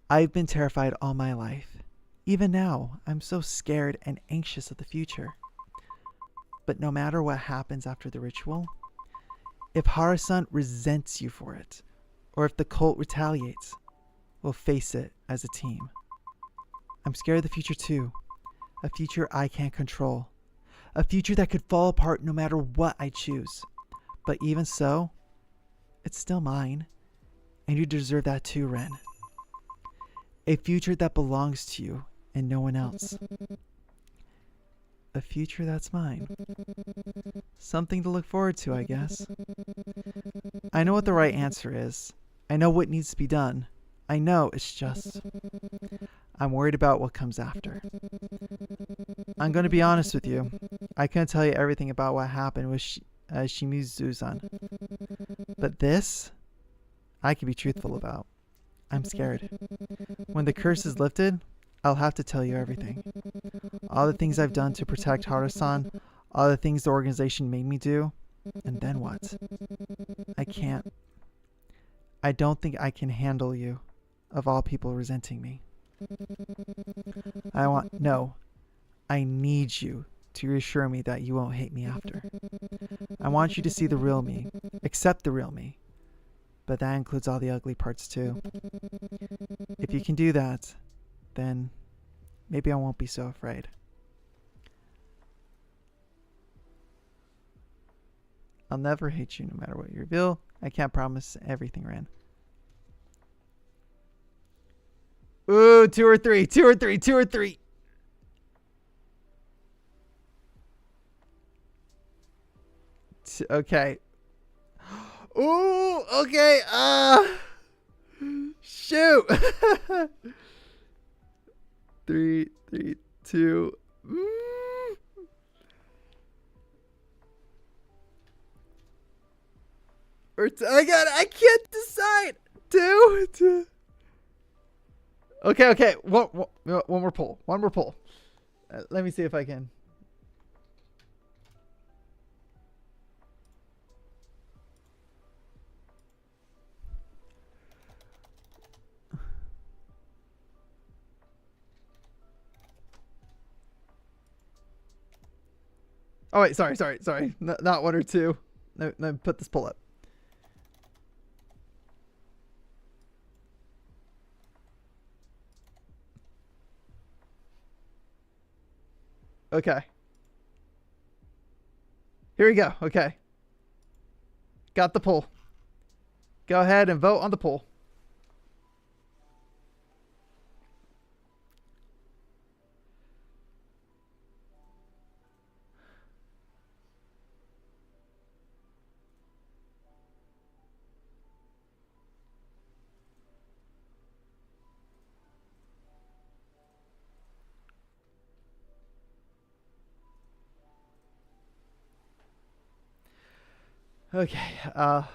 A: I've been terrified all my life. Even now, I'm so scared and anxious of the future. But no matter what happens after the ritual, if Hara-san resents you for it, or if the cult retaliates, we'll face it as a team. I'm scared of the future too. A future I can't control. A future that could fall apart no matter what I choose. But even so, it's still mine. And you deserve that too, Ren. A future that belongs to you and no one else. A future that's mine. Something to look forward to, I guess. I know what the right answer is. I know what needs to be done. I know it's just... I'm worried about what comes after. I'm going to be honest with you. I couldn't tell you everything about what happened with Shimizu-san. But this, I can be truthful about. I'm scared. When the curse is lifted, I'll have to tell you everything. All the things I've done to protect Hara-san, all the things the organization made me do, and then what? I can't. I don't think I can handle you, of all people resenting me. I need you to reassure me that you won't hate me after. I want you to see the real me, accept the real me. But that includes all the ugly parts too. If you can do that, then maybe I won't be so afraid. I'll never hate you no matter what you reveal. I can't promise everything, Ren. Ooh, 2 or 3. Okay. Ooh, okay. Shoot. 3, 2. I can't decide. 2. Okay. One more pull. Let me see if I can. Oh wait, sorry. Not 1 or 2. No, put this pull up.
C: Okay. Here we go. Okay. Got the poll. Go ahead and vote on the poll. Okay, I'll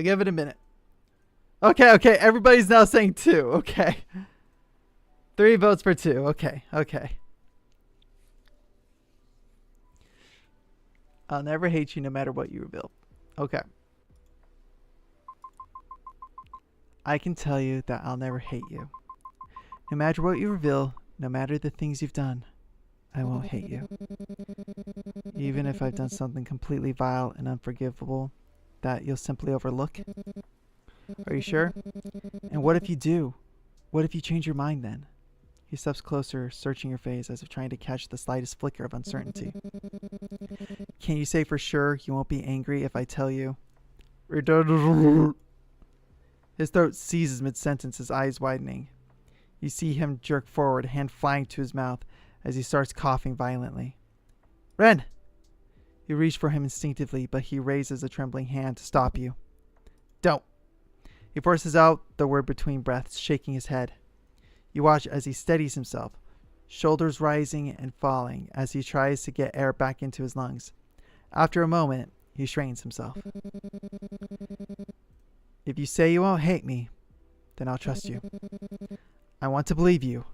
C: give it a minute. Okay, everybody's now saying 2. Okay. 3 votes for 2. Okay. I'll never hate you no matter what you reveal. Okay. I can tell you that I'll never hate you. No matter what you reveal, no matter the things you've done, I won't hate you. Even if I've done something completely vile and unforgivable that you'll simply overlook. Are you sure? And what if you do? What if you change your mind then? He steps closer, searching your face as if trying to catch the slightest flicker of uncertainty. Can you say for sure you won't be angry if I tell you? His throat seizes mid-sentence, his eyes widening. You see him jerk forward, hand flying to his mouth as he starts coughing violently. Ren! You reach for him instinctively, but he raises a trembling hand to stop you. Don't. He forces out the word between breaths, shaking his head. You watch as he steadies himself, shoulders rising and falling as he tries to get air back into his lungs. After a moment, he strains himself. If you say you won't hate me, then I'll trust you. I want to believe you.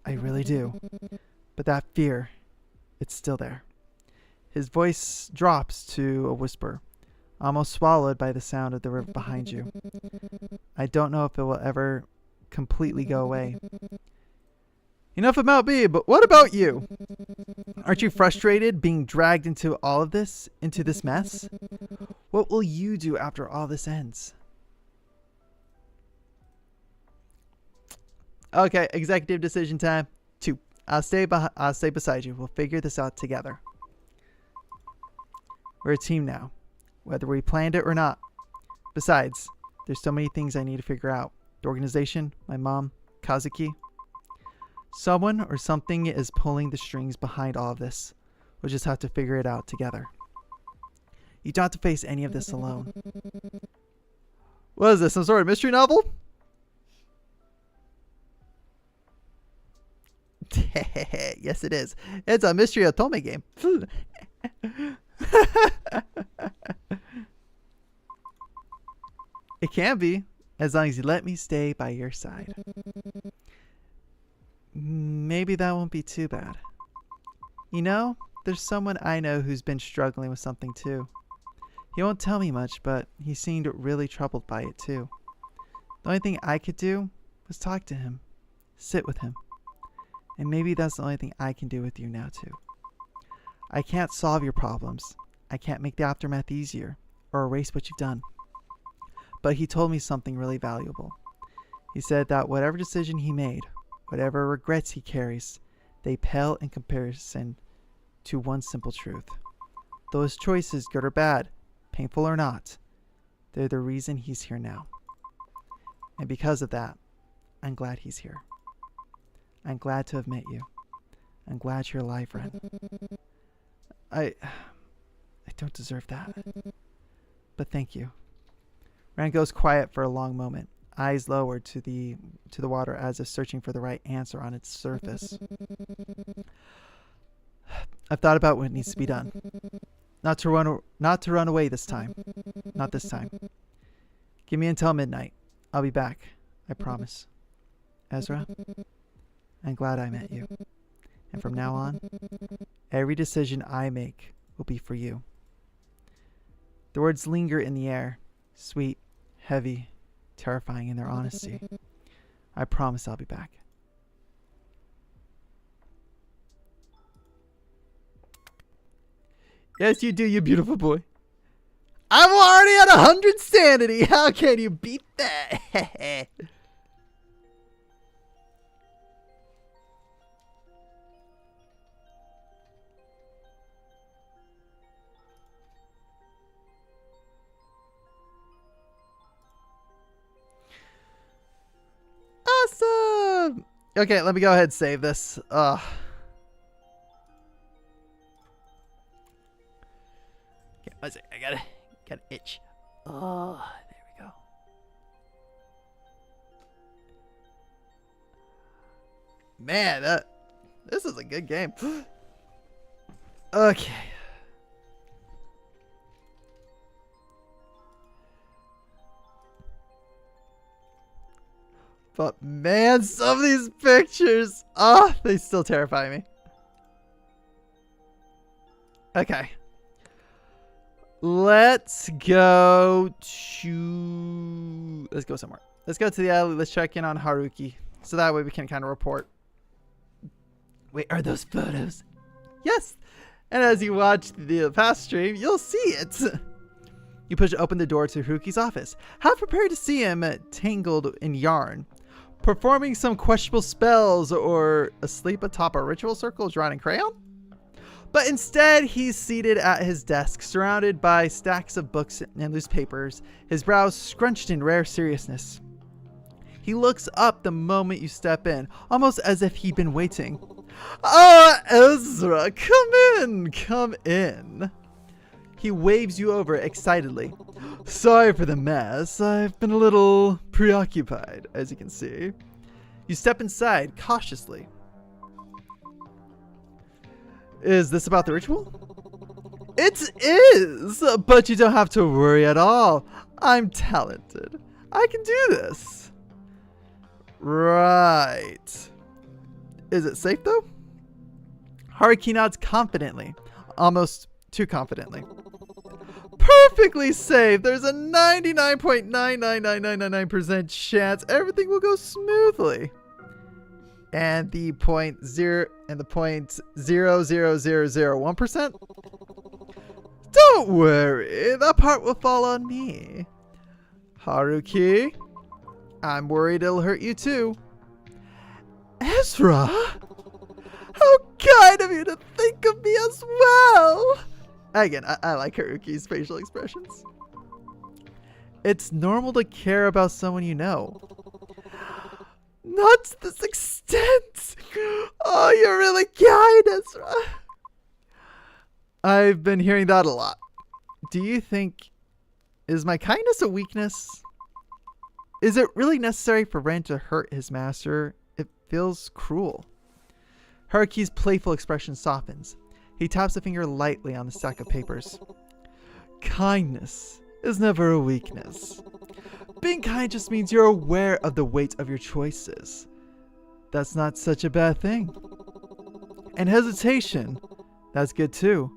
C: I really do. But that fear, it's still there. His voice drops to a whisper, almost swallowed by the sound of the river behind you. I don't know if it will ever completely go away. Enough about me, but what about you? Aren't you frustrated being dragged into all of this, into this mess? What will you do after all this ends? Okay, executive decision time. 2. I'll stay beside you. We'll figure this out together. We're a team now, whether we planned it or not. Besides, there's so many things I need to figure out. The organization, my mom, Kazuki. Someone or something is pulling the strings behind all of this. We'll just have to figure it out together. You don't have to face any of this alone. What is this, some sort of mystery novel? Yes, it is. It's a mystery Otome game. It can be, as long as you let me stay by your side. Maybe that won't be too bad. You know, there's someone I know who's been struggling with something too. He won't tell me much, but he seemed really troubled by it too. The only thing I could do was talk to him, sit with him. And maybe that's the only thing I can do with you now too. I can't solve your problems. I can't make the aftermath easier or erase what you've done. But he told me something really valuable. He said that whatever decision he made, whatever regrets he carries, they pale in comparison to one simple truth. Those choices, good or bad, painful or not, they're the reason he's here now. And because of that, I'm glad he's here. I'm glad to have met you. I'm glad you're alive, Ren. I don't deserve that. But thank you. Ren goes quiet for a long moment, eyes lowered to the water as if searching for the right answer on its surface. I've thought about what needs to be done. Not to run away this time. Not this time. Give me until midnight. I'll be back. I promise. Ezra, I'm glad I met you. And from now on, every decision I make will be for you. The words linger in the air, sweet, heavy, terrifying in their honesty. I promise I'll be back. Yes, you do, you beautiful boy. I'm already at 100 sanity. How can you beat that? Okay, let me go ahead and save this. Okay, what's it? I got an itch. Oh, there we go. Man, this is a good game. Okay. But man, some of these pictures, they still terrify me. Okay. Let's go somewhere. Let's go to the alley. Let's check in on Haruki. So that way we can kind of report. Wait, are those photos? Yes. And as you watch the past stream, you'll see it. You push open the door to Haruki's office, half prepared to see him tangled in yarn, performing some questionable spells or asleep atop a ritual circle drawn in crayon. But instead, he's seated at his desk, surrounded by stacks of books and loose papers, his brows scrunched in rare seriousness. He looks up the moment you step in, almost as if he'd been waiting. "Ah, Ezra, come in. He waves you over excitedly. "Sorry for the mess. I've been a little preoccupied, as you can see." You step inside cautiously. "Is this about the ritual?" "It is, but you don't have to worry at all. I'm talented. I can do this." "Right. Is it safe though?" Haruki nods confidently, almost too confidently. "Perfectly safe. There's a 99.99999% chance everything will go smoothly." And the 0.000001%? "Don't worry, that part will fall on me." "Haruki, I'm worried it'll hurt you too." "Ezra, how kind of you to think of me as well." Again, I like Haruki's facial expressions. "It's normal to care about someone you know." "Not to this extent. Oh, you're really kind, Ezra." "I've been hearing that a lot. Do you think, is my kindness a weakness? Is it really necessary for Ren to hurt his master? It feels cruel." Haruki's playful expression softens. He taps a finger lightly on the stack of papers. "Kindness is never a weakness. Being kind just means you're aware of the weight of your choices. That's not such a bad thing. And hesitation, that's good too.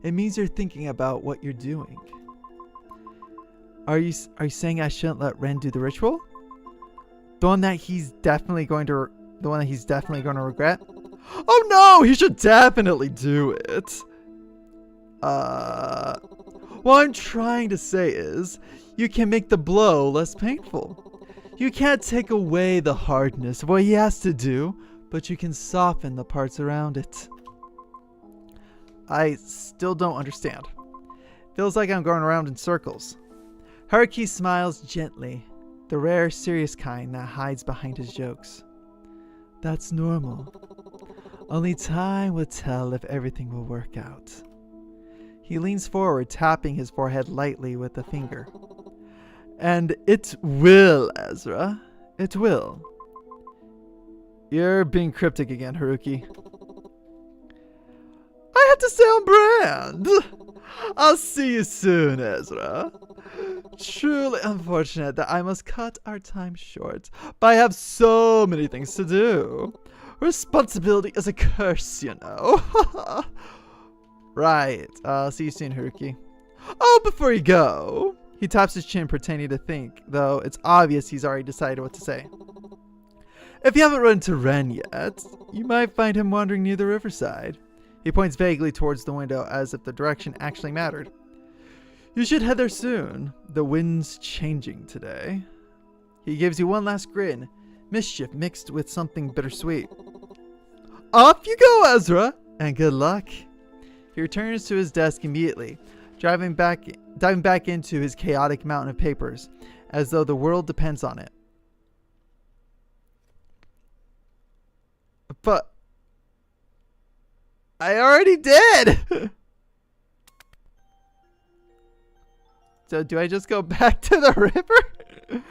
C: It means you're thinking about what you're doing." Are you saying I shouldn't let Ren do the ritual? The one that he's definitely going to regret? "Oh no, he should definitely do it." What I'm trying to say is, you can make the blow less painful. You can't take away the hardness of what he has to do, but you can soften the parts around it. I still don't understand. Feels like I'm going around in circles. Haruki smiles gently, the rare serious kind that hides behind his jokes. "That's normal. Only time will tell if everything will work out." He leans forward, tapping his forehead lightly with a finger. "And it will, Ezra. It will." You're being cryptic again, Haruki. "I have to stay on brand. I'll see you soon, Ezra. Truly unfortunate that I must cut our time short, but I have so many things to do. Responsibility is a curse, you know." "Right. See you soon, Haruki." "Oh, before you go." He taps his chin, pretending to think, though it's obvious he's already decided what to say. "If you haven't run into Ren yet, you might find him wandering near the riverside." He points vaguely towards the window as if the direction actually mattered. "You should head there soon. The wind's changing today." He gives you one last grin, mischief mixed with something bittersweet. "Off you go, Ezra, and good luck." He returns to his desk immediately, diving back into his chaotic mountain of papers, as though the world depends on it. But I already did. So do I just go back to the river?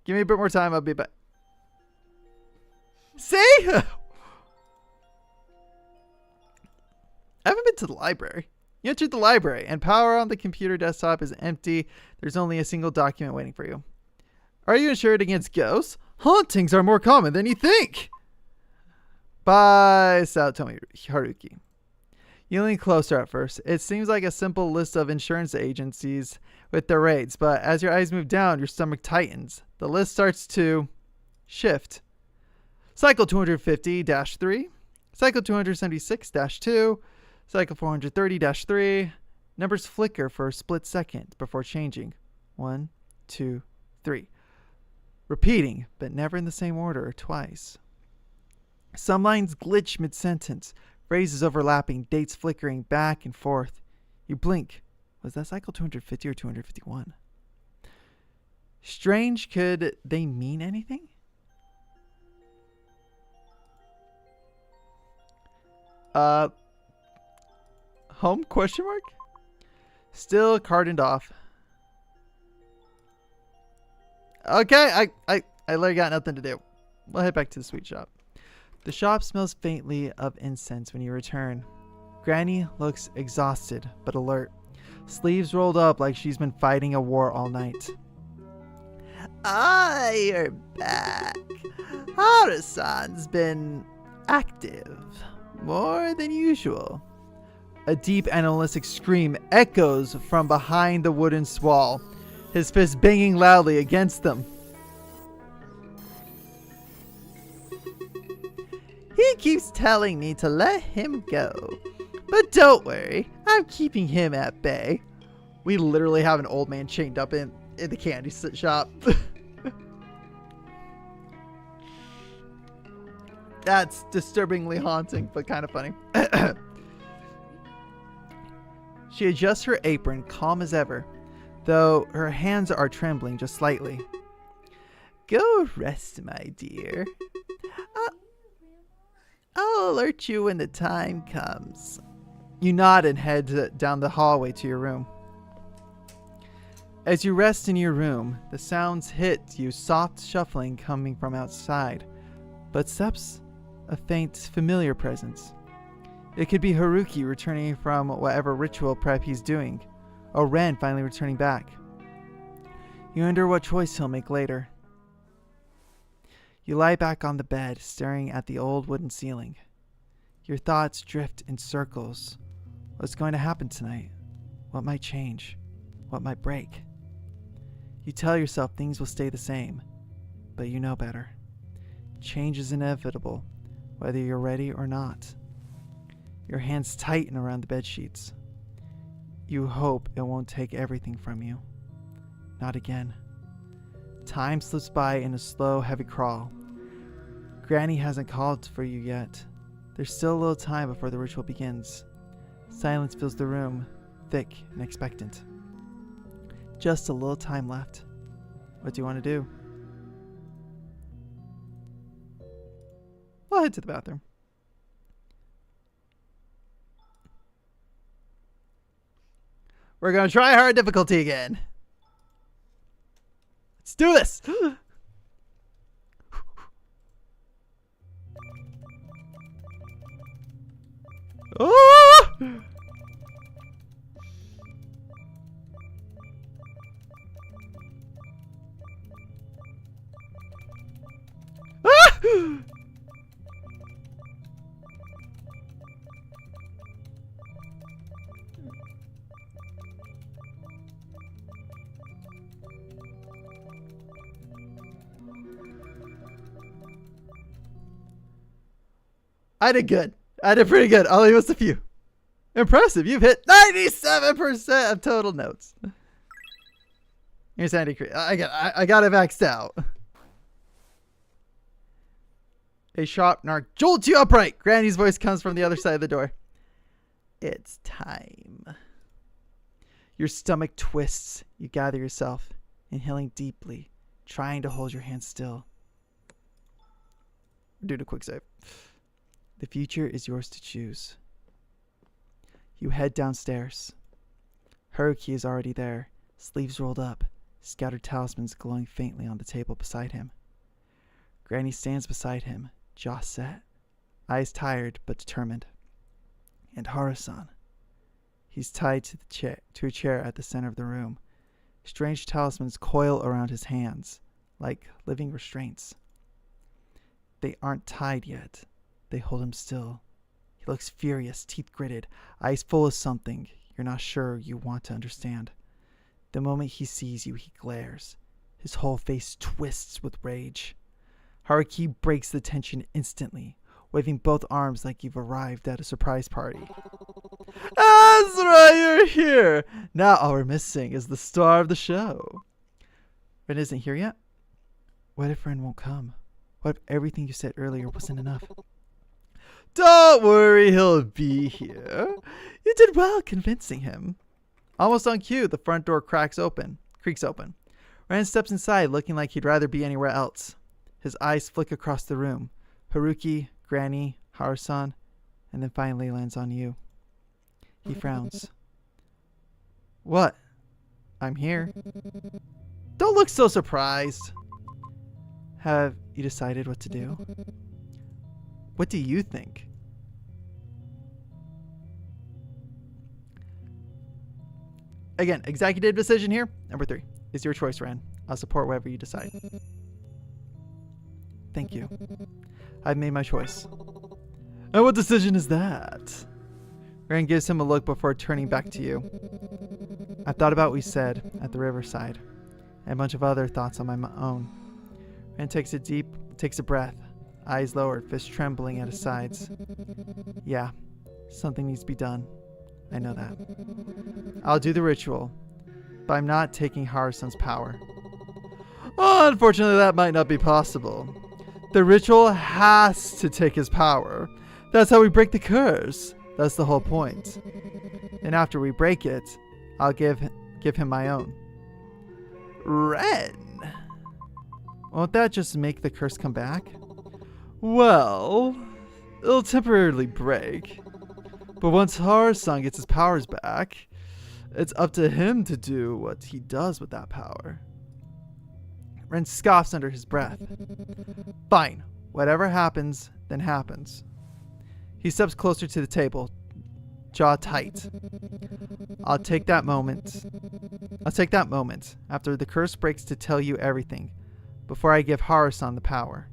C: Give me a bit more time. I'll be back. See? I haven't been to the library. You entered the library, and power on the computer desktop is empty. There's only a single document waiting for you. Are you insured against ghosts? Hauntings are more common than you think. By Otome Haruki. You lean closer at first. It seems like a simple list of insurance agencies with their rates, but as your eyes move down, your stomach tightens. The list starts to shift. Cycle 250-3, Cycle 276-2, Cycle 430-3. Numbers flicker for a split second before changing. 1, 2, 3. Repeating, but never in the same order twice. Some lines glitch mid-sentence, phrases overlapping, dates flickering back and forth. You blink. Was that Cycle 250 or 251? Strange, could they mean anything? Home question mark? Still cordoned off. Okay, I literally got nothing to do. We'll head back to the sweet shop. The shop smells faintly of incense when you return. Granny looks exhausted but alert. Sleeves rolled up like she's been fighting a war all night. Ah, you're back. Harusan's been active. More than usual. A deep animalistic scream echoes from behind the wooden wall, his fist banging loudly against them. He keeps telling me to let him go. But don't worry, I'm keeping him at bay. We literally have an old man chained up in the candy shop. That's disturbingly haunting, but kind of funny. She adjusts her apron, calm as ever, though her hands are trembling just slightly. Go rest, my dear. I'll alert you when the time comes. You nod and head down the hallway to your room. As you rest in your room, the sounds hit you, soft shuffling coming from outside, but steps, a faint, familiar presence. It could be Haruki returning from whatever ritual prep he's doing, or Ren finally returning back. You wonder what choice he'll make later. You lie back on the bed, staring at the old wooden ceiling. Your thoughts drift in circles. What's going to happen tonight? What might change? What might break? You tell yourself things will stay the same, but you know better. Change is inevitable, whether you're ready or not. Your hands tighten around the bed sheets. You hope it won't take everything from you. Not again. Time slips by in a slow, heavy crawl. Granny hasn't called for you yet. There's still a little time before the ritual begins. Silence fills the room, thick and expectant. Just a little time left. What do you want to do? We'll head to the bathroom. We're going to try hard difficulty again. Let's do this! Oh! Ah! I did good. I did pretty good. I'll leave us a few. Impressive. You've hit 97% of total notes. Here's Andy. I got it maxed out. A sharp narc jolts you upright. Granny's voice comes from the other side of the door. It's time. Your stomach twists. You gather yourself, inhaling deeply,
A: trying to hold your hand still.
C: Do a quick save.
A: The future is yours to choose. You head downstairs. Haruki is already there, sleeves rolled up, scattered talismans glowing faintly on the table beside him. Granny stands beside him, jaw set, eyes tired but determined. And Harusan. He's tied to a chair at the center of the room. Strange talismans coil around his hands, like living restraints. They aren't tied yet. They hold him still. He looks furious, teeth gritted, eyes full of something you're not sure you want to understand. The moment he sees you, he glares. His whole face twists with rage. Haruki breaks the tension instantly, waving both arms like you've arrived at a surprise party. Ezra, you're here! Now all we're missing is the star of the show. Ren isn't here yet? What if Ren won't come? What if everything you said earlier wasn't enough? Don't worry, he'll be here. You did well convincing him. Almost on cue, the front door creaks open. Ren steps inside, looking like he'd rather be anywhere else. His eyes flick across the room. Haruki, Granny, Harusan, and then finally lands on you. He frowns. What? I'm here. Don't look so surprised. Have you decided what to do? What do you think? Again, executive decision here. Number 3. It's your choice, Ren. I'll support whatever you decide. Thank you. I've made my choice. And what decision is that? Ren gives him a look before turning back to you. I've thought about what we said at the riverside, and a bunch of other thoughts on my own. Ren takes a breath, eyes lowered, fist trembling at his sides. Yeah, something needs to be done. I know that. I'll do the ritual, but I'm not taking Harusan's power. Oh, unfortunately, that might not be possible. The ritual has to take his power. That's how we break the curse. That's the whole point. And after we break it, I'll give him my own. Ren! Won't that just make the curse come back? Well, it'll temporarily break. But once Harusan gets his powers back, it's up to him to do what he does with that power. Ren scoffs under his breath. Fine. Whatever happens, then happens. He steps closer to the table, jaw tight. I'll take that moment after the curse breaks to tell you everything, before I give Harusan the power.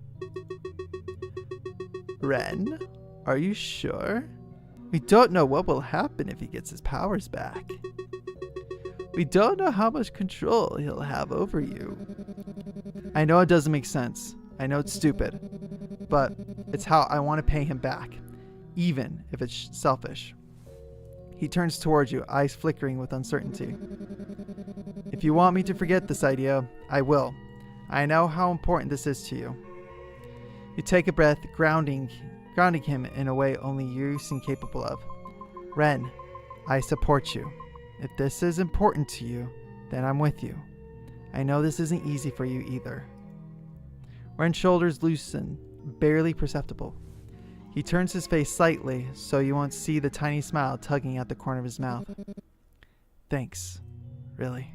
A: Ren, are you sure? We don't know what will happen if he gets his powers back. We don't know how much control he'll have over you. I know it doesn't make sense. I know it's stupid. But it's how I want to pay him back, even if it's selfish. He turns towards you, eyes flickering with uncertainty. If you want me to forget this idea, I will. I know how important this is to you. You take a breath, grounding him in a way only you seem capable of. Ren, I support you. If this is important to you, then I'm with you. I know this isn't easy for you either. Ren's shoulders loosen, barely perceptible. He turns his face slightly so you won't see the tiny smile tugging at the corner of his mouth. Thanks. Really.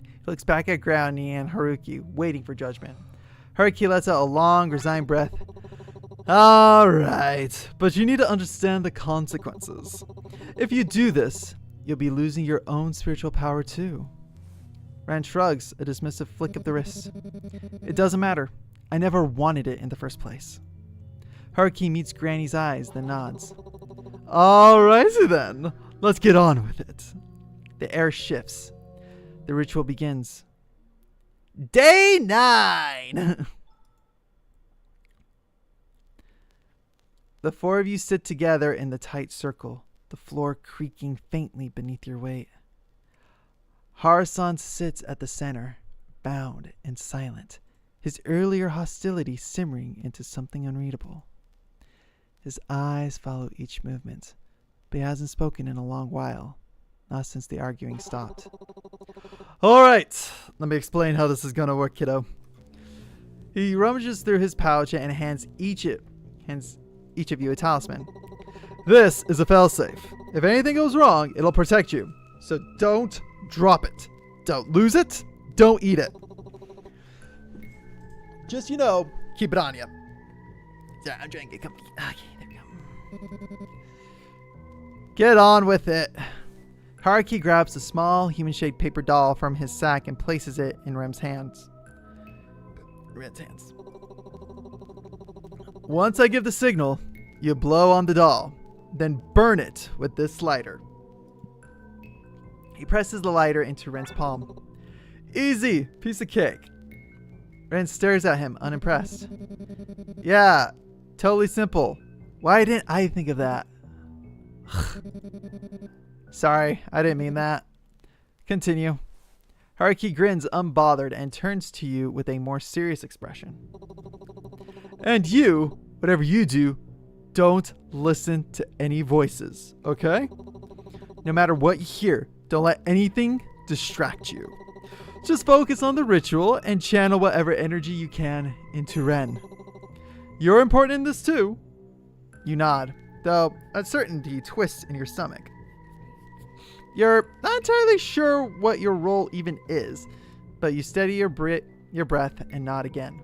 A: He looks back at Granny and Haruki, waiting for judgment. Haruki lets out a long, resigned breath. Alright, but you need to understand the consequences. If you do this, you'll be losing your own spiritual power too. Ren shrugs, a dismissive flick of the wrist. It doesn't matter. I never wanted it in the first place. Haruki meets Granny's eyes, then nods. Alrighty then, let's get on with it. The air shifts. The ritual begins. Day 9! The 4 of you sit together in the tight circle, the floor creaking faintly beneath your weight. Harusan sits at the center, bound and silent, his earlier hostility simmering into something unreadable. His eyes follow each movement, but he hasn't spoken in a long while, not since the arguing stopped.
C: Alright, let me explain how this is gonna work, kiddo. He rummages through his pouch and hands each of you a talisman. This is a failsafe. If anything goes wrong, it'll protect you. So don't drop it. Don't lose it. Don't eat it. Just, keep it on you. Yeah, I'm trying to get comfy. Okay, there we go. Get on with it. Haruki grabs a small human-shaped paper doll from his sack and places it in Ren's hands. Once I give the signal, you blow on the doll, then burn it with this lighter. He presses the lighter into Ren's palm. Easy, piece of cake. Ren stares at him, unimpressed. Yeah, totally simple. Why didn't I think of that? Sorry, I didn't mean that. Continue. Haruki grins unbothered and turns to you with a more serious expression. And you, whatever you do, don't listen to any voices, okay? No matter what you hear, don't let anything distract you. Just focus on the ritual and channel whatever energy you can into Ren. You're important in this too. You nod, though uncertainty twists in your stomach. You're not entirely sure what your role even is, but you steady your breath and nod again.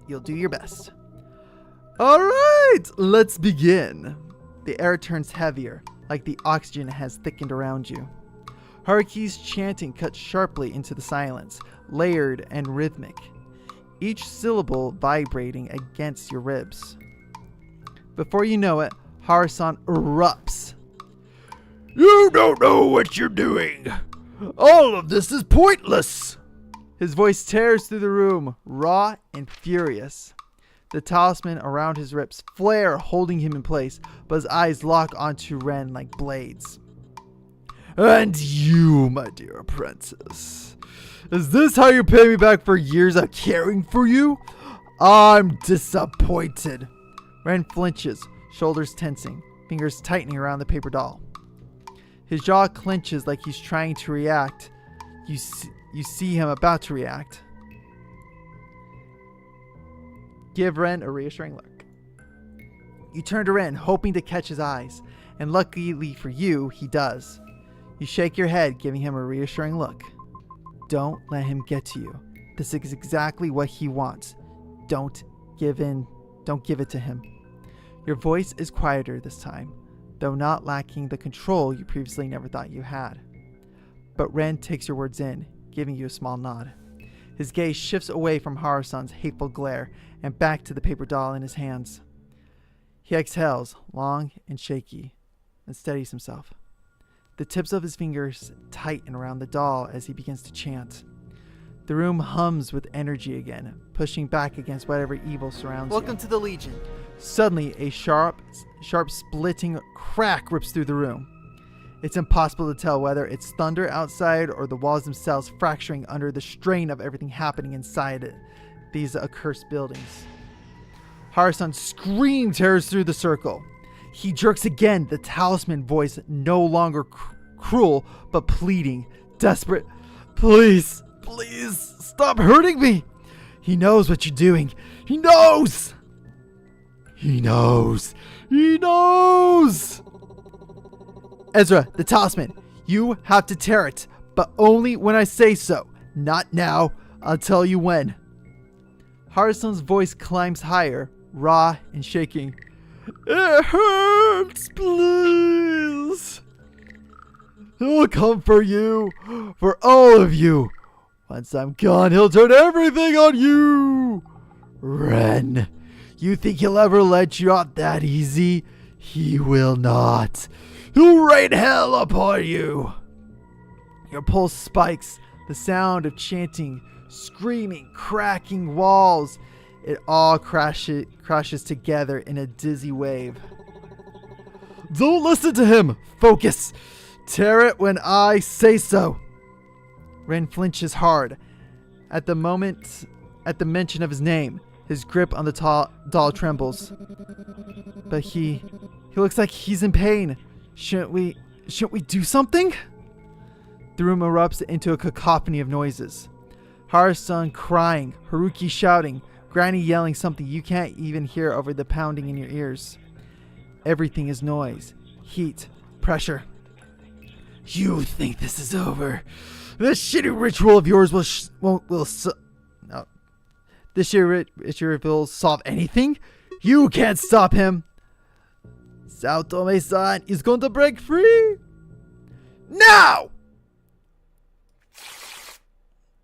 C: You'll do your best. Alright, let's begin. The air turns heavier, like the oxygen has thickened around you. Haruki's chanting cuts sharply into the silence, layered and rhythmic, each syllable vibrating against your ribs. Before you know it, Harusan erupts. You don't know what you're doing. All of this is pointless. His voice tears through the room, raw and furious. The talisman around his ribs flare, holding him in place, but his eyes lock onto Ren like blades. And you, my dear apprentice, is this how you pay me back for years of caring for you? I'm disappointed. Ren flinches, shoulders tensing, fingers tightening around the paper doll. His jaw clenches like he's trying to react. You see him about to react. Give Ren a reassuring look. You turn to Ren, hoping to catch his eyes, and luckily for you, he does. You shake your head, giving him a reassuring look. Don't let him get to you. This is exactly what he wants. Don't give in. Don't give it to him. Your voice is quieter this time, though not lacking the control you previously never thought you had. But Ren takes your words in, giving you a small nod. His gaze shifts away from Harusan's hateful glare and back to the paper doll in his hands. He exhales, long and shaky, and steadies himself. The tips of his fingers tighten around the doll as he begins to chant. The room hums with energy again, pushing back against whatever evil surrounds you. Welcome to the Legion. Suddenly, a sharp splitting crack rips through the room. It's impossible to tell whether it's thunder outside or the walls themselves fracturing under the strain of everything happening inside these accursed buildings. Harusan screams, tears through the circle. He jerks again, the talisman voice no longer cruel, but pleading, desperate. Please, please, stop hurting me. He knows what you're doing. He knows. He knows. He knows. Ezra, the talisman, you have to tear it, but only when I say so. Not now. I'll tell you when. Harusan's voice climbs higher, raw and shaking. It hurts, please. He'll come for you, for all of you. Once I'm gone, he'll turn everything on you. Ren, you think he'll ever let you out that easy? He will not. He'll rain hell upon you. Your pulse spikes, the sound of chanting, screaming, cracking walls. It all crashes together in a dizzy wave. Don't listen to him. Focus. Tear it when I say so. Ren flinches hard. At the mention of his name, his grip on the doll trembles. But he looks like he's in pain. Shouldn't we do something? The room erupts into a cacophony of noises. Harusan crying, Haruki shouting, Granny yelling something you can't even hear over the pounding in your ears. Everything is noise, heat, pressure. You think this is over? This shitty ritual of yours no. This ritual will solve anything? You can't stop him. Otome-san is going to break free. Now!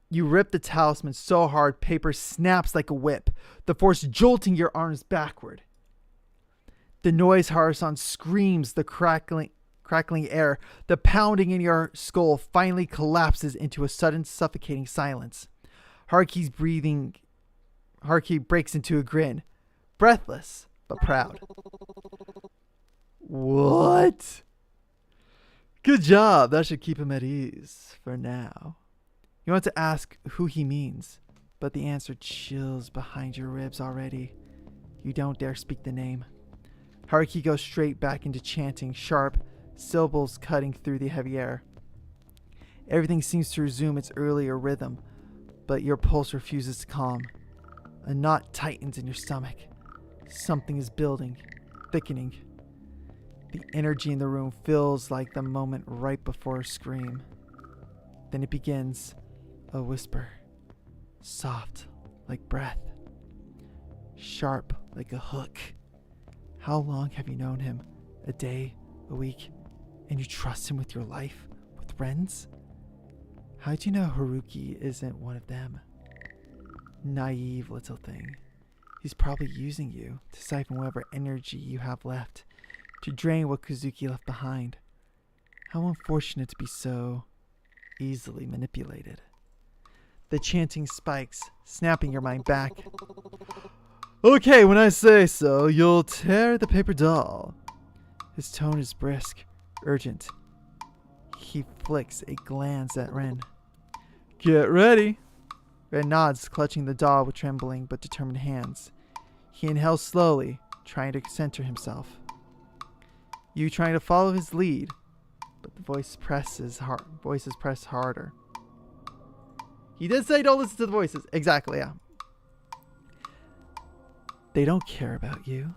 C: You rip the talisman so hard, paper snaps like a whip, the force jolting your arms backward. The noise Harusan screams, the crackling air, the pounding in your skull finally collapses into a sudden suffocating silence. Haruki breaks into a grin, breathless but proud. What? Good job. That should keep him at ease for now. You want to ask who he means, but the answer chills behind your ribs already. You don't dare speak the name. Haruki goes straight back into chanting, sharp syllables cutting through the heavy air. Everything seems to resume its earlier rhythm, but your pulse refuses to calm. A knot tightens in your stomach. Something is building, thickening. The energy in the room feels like the moment right before a scream. Then it begins. A whisper, soft like breath, sharp like a hook. How long have you known him? A day, a week, and you trust him with your life, with friends? How do you know Haruki isn't one of them? Naive little thing. He's probably using you to siphon whatever energy you have left, to drain what Kuzuki left behind. How unfortunate to be so easily manipulated. The chanting spikes, snapping your mind back. Okay, when I say so, you'll tear the paper doll. His tone is brisk, urgent. He flicks a glance at Ren. Get ready. Ren nods, clutching the doll with trembling but determined hands. He inhales slowly, trying to center himself. You trying to follow his lead, but the voices press harder. He did say don't listen to the voices. Exactly, yeah. They don't care about you.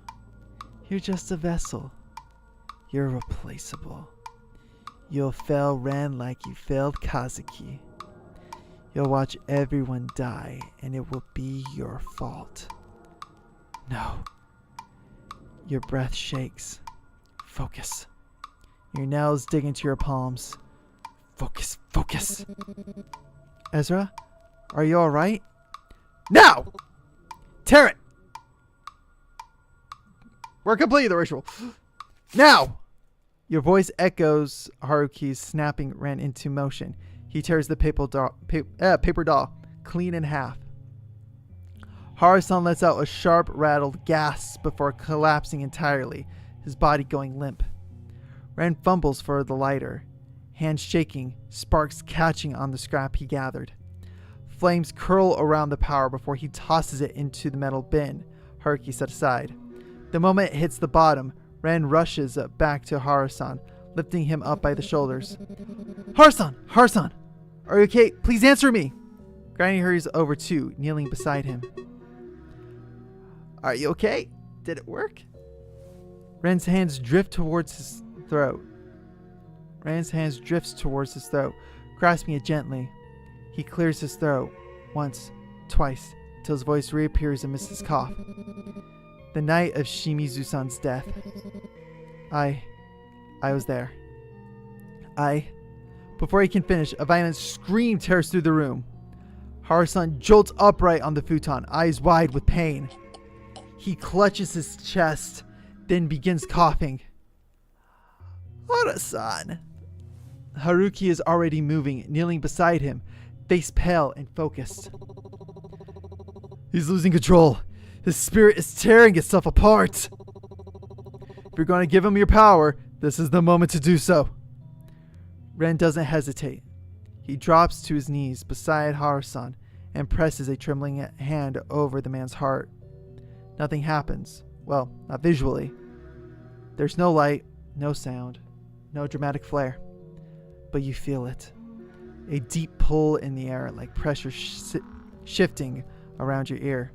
C: You're just a vessel. You're replaceable. You'll fail Ren like you failed Kazuki. You'll watch everyone die, and it will be your fault. No. Your breath shakes. Focus. Your nails dig into your palms. Focus, focus. Ezra, are you alright? Now! Tear it! We're completing the ritual. Now! Your voice echoes Haruki's, snapping Ren into motion. He tears the paper doll clean in half. Harusan lets out a sharp, rattled gasp before collapsing entirely, his body going limp. Ren fumbles for the lighter, hands shaking, sparks catching on the scrap he gathered. Flames curl around the power before he tosses it into the metal bin Haruki set aside. The moment it hits the bottom, Ren rushes back to Harusan, lifting him up by the shoulders. Harusan! Harusan! Are you okay? Please answer me! Granny hurries over too, kneeling beside him. Are you okay? Did it work? Ren's hands drift towards his throat. Grasping it gently. He clears his throat, once, twice, till his voice reappears amidst his cough. The night of Shimizu-san's death. I was there. Before he can finish, a violent scream tears through the room. Harusan jolts upright on the futon, eyes wide with pain. He clutches his chest, then begins coughing. Harusan. Haruki is already moving, kneeling beside him, face pale and focused. He's losing control. His spirit is tearing itself apart. If you're going to give him your power, this is the moment to do so. Ren doesn't hesitate. He drops to his knees beside Harusan and presses a trembling hand over the man's heart. Nothing happens. Well, not visually. There's no light, no sound, no dramatic flare. But you feel it. A deep pull in the air, like pressure shifting around your ear.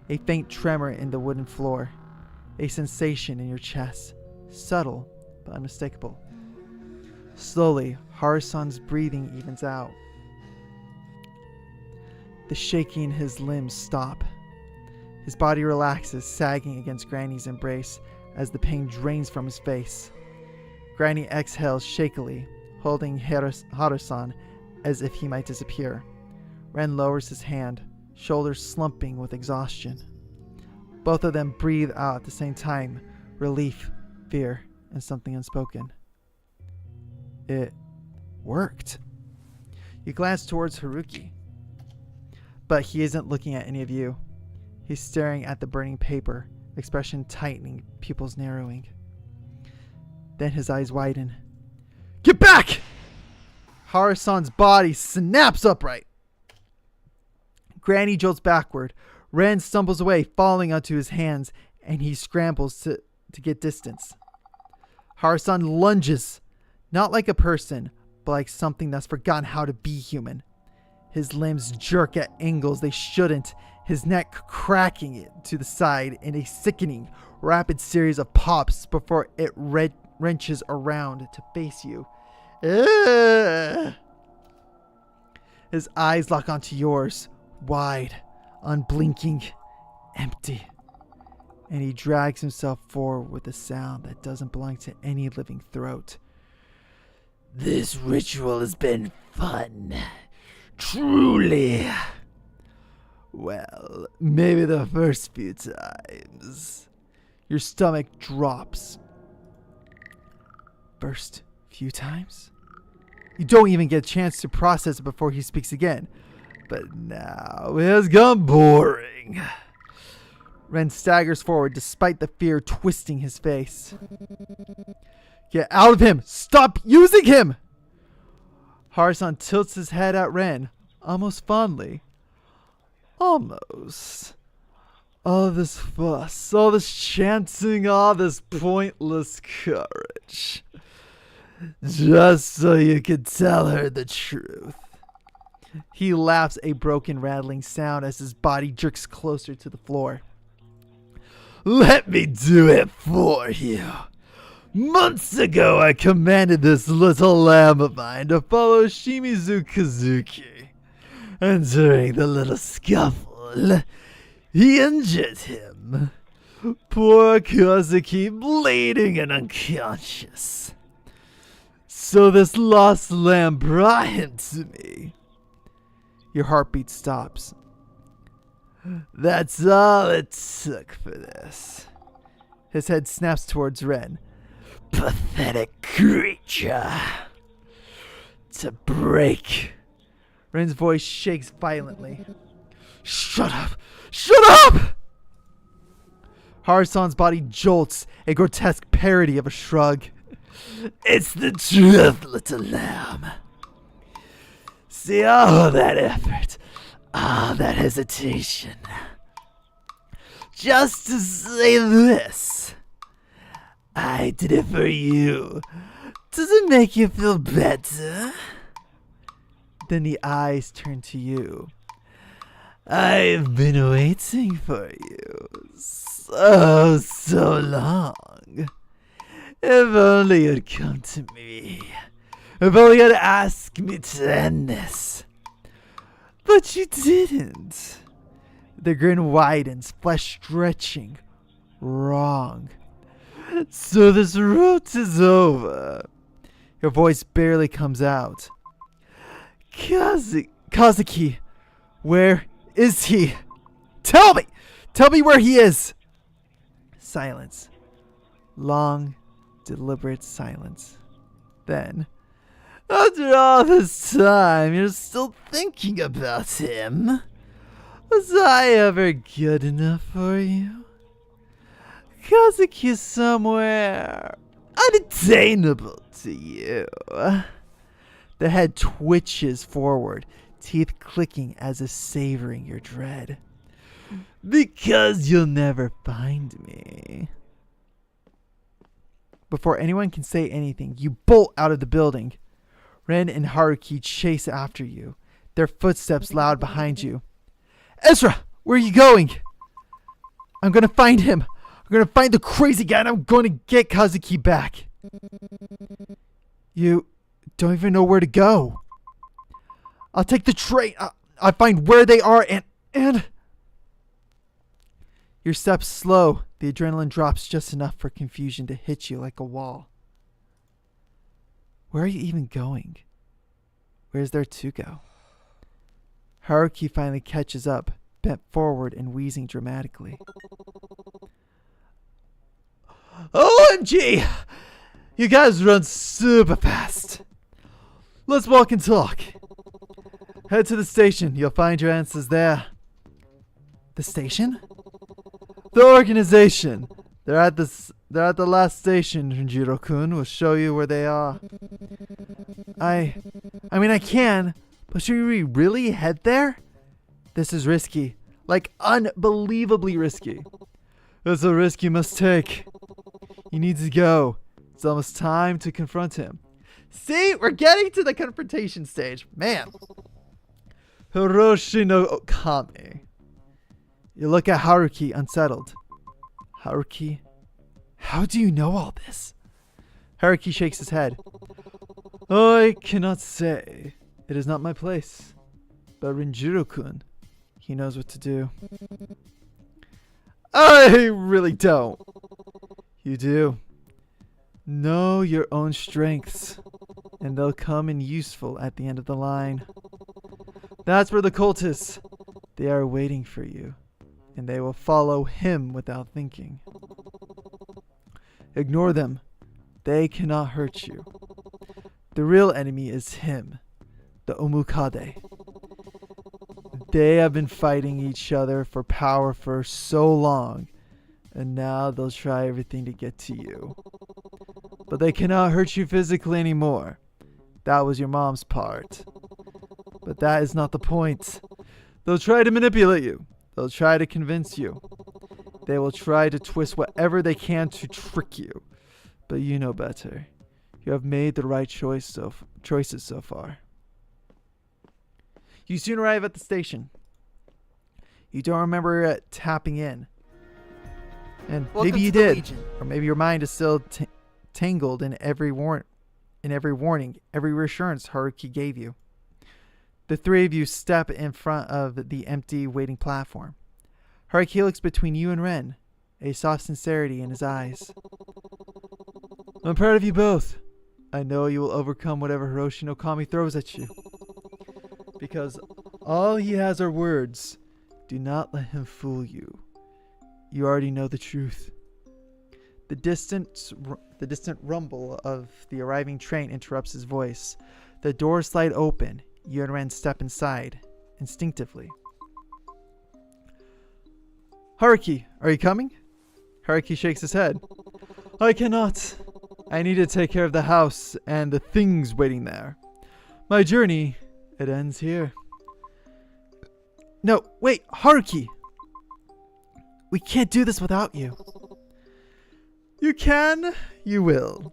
C: A faint tremor in the wooden floor. A sensation in your chest. Subtle, but unmistakable. Slowly, Harusan's breathing evens out. The shaking in his limbs stop. His body relaxes, sagging against Granny's embrace as the pain drains from his face. Granny exhales shakily, holding Harusan as if he might disappear. Ren lowers his hand, shoulders slumping with exhaustion. Both of them breathe out at the same time, relief, fear, and something unspoken. It worked. You glance towards Haruki, but he isn't looking at any of you. He's staring at the burning paper, expression tightening, pupils narrowing. Then his eyes widen. Get back! Harusan's body snaps upright. Granny jolts backward. Ren stumbles away, falling onto his hands, and he scrambles to get distance. Harusan lunges, not like a person, but like something that's forgotten how to be human. His limbs jerk at angles they shouldn't, his neck cracking it to the side in a sickening, rapid series of pops before it wrenches around to face you. Ugh. His eyes lock onto yours, wide, unblinking, empty. And he drags himself forward with a sound that doesn't belong to any living throat.
D: This ritual has been fun. Truly.
C: Well, maybe the first few times. Your stomach drops. First few times? You don't even get a chance to process it before he speaks again. But now it has gone boring. Ren staggers forward despite the fear twisting his face. Get out of him! Stop using him! Harusan tilts his head at Ren, almost fondly. Almost. All this fuss, all this chanting, all this pointless courage. Just so you could tell her the truth. He laughs, a broken, rattling sound as his body jerks closer to the floor.
D: Let me do it for you. Months ago, I commanded this little lamb of mine to follow Shimizu Kazuki. And during the little scuffle, he injured him. Poor Kazuki bleeding and unconscious. So this lost lamb brought him to me.
C: Your heartbeat stops.
D: That's all it took for this.
C: His head snaps towards Ren.
D: Pathetic creature. To break.
C: Ren's voice shakes violently.
D: Shut up! Shut up!
C: Harusan's body jolts, a grotesque parody of a shrug.
D: It's the truth, little lamb. See all that effort, all that hesitation. Just to say this. I did it for you. Does it make you feel better?
C: Then the eyes turn to you.
D: I've been waiting for you so long. If only you'd come to me. If only you'd ask me to end this. But you didn't.
C: The grin widens, flesh stretching. Wrong.
D: So this route is over.
C: Your voice barely comes out. Kazuki, where is he? Tell me! Tell me where he is! Silence. Long, deliberate silence. Then,
D: after all this time, you're still thinking about him? Was I ever good enough for you? Kazuki's somewhere unattainable to you.
C: The head twitches forward, teeth clicking as if savoring your dread.
D: Because you'll never find me.
C: Before anyone can say anything, you bolt out of the building. Ren and Haruki chase after you, their footsteps loud behind you. Ezra, where are you going? I'm gonna find him. I'm gonna find the crazy guy and I'm going to get Kazuki back. You don't even know where to go. I'll take the train. I'll find where they are and... Your steps slow. The adrenaline drops just enough for confusion to hit you like a wall. Where are you even going? Where's there to go? Haruki finally catches up, bent forward and wheezing dramatically. OMG! You guys run super fast. Let's walk and talk. Head to the station. You'll find your answers there. The station? The organization. They're at the last station, Renjiro-kun. Will show you where they are. I mean, I can, but should we really head there? This is risky. Like, unbelievably risky. It's a risk you must take. You need to go. It's almost time to confront him. See? We're getting to the confrontation stage. Man. Hiroshi no Okami. You look at Haruki, unsettled. Haruki, how do you know all this? Haruki shakes his head. I cannot say. It is not my place. But Renjiro-kun, he knows what to do. I really don't. You do. Know your own strengths, and they'll come in useful at the end of the line. That's where the cult is. They are waiting for you, and they will follow him without thinking. Ignore them. They cannot hurt you. The real enemy is him, the Omukade. They have been fighting each other for power for so long, and now they'll try everything to get to you. But they cannot hurt you physically anymore. That was your mom's part. But that is not the point. They'll try to manipulate you. They'll try to convince you. They will try to twist whatever they can to trick you. But you know better. You have made the right choices so far. You soon arrive at the station. You don't remember tapping in. And
A: Welcome
C: maybe you
A: to the
C: did.
A: Legion.
C: Or maybe your mind is still tangled in every warning, every reassurance Haruki gave you. The three of you step in front of the empty waiting platform. Haruki looks between you and Ren, a soft sincerity in his eyes. I'm proud of you both. I know you will overcome whatever Hiroshi no Kami throws at you. Because all he has are words. Do not let him fool you. You already know the truth. The distant rumble of the arriving train interrupts his voice. The doors slide open. You and Ren step inside, instinctively. Haruki, are you coming? Haruki shakes his head. I cannot. I need to take care of the house and the things waiting there. My journey, it ends here. No, wait, Haruki! We can't do this without you. You can, you will.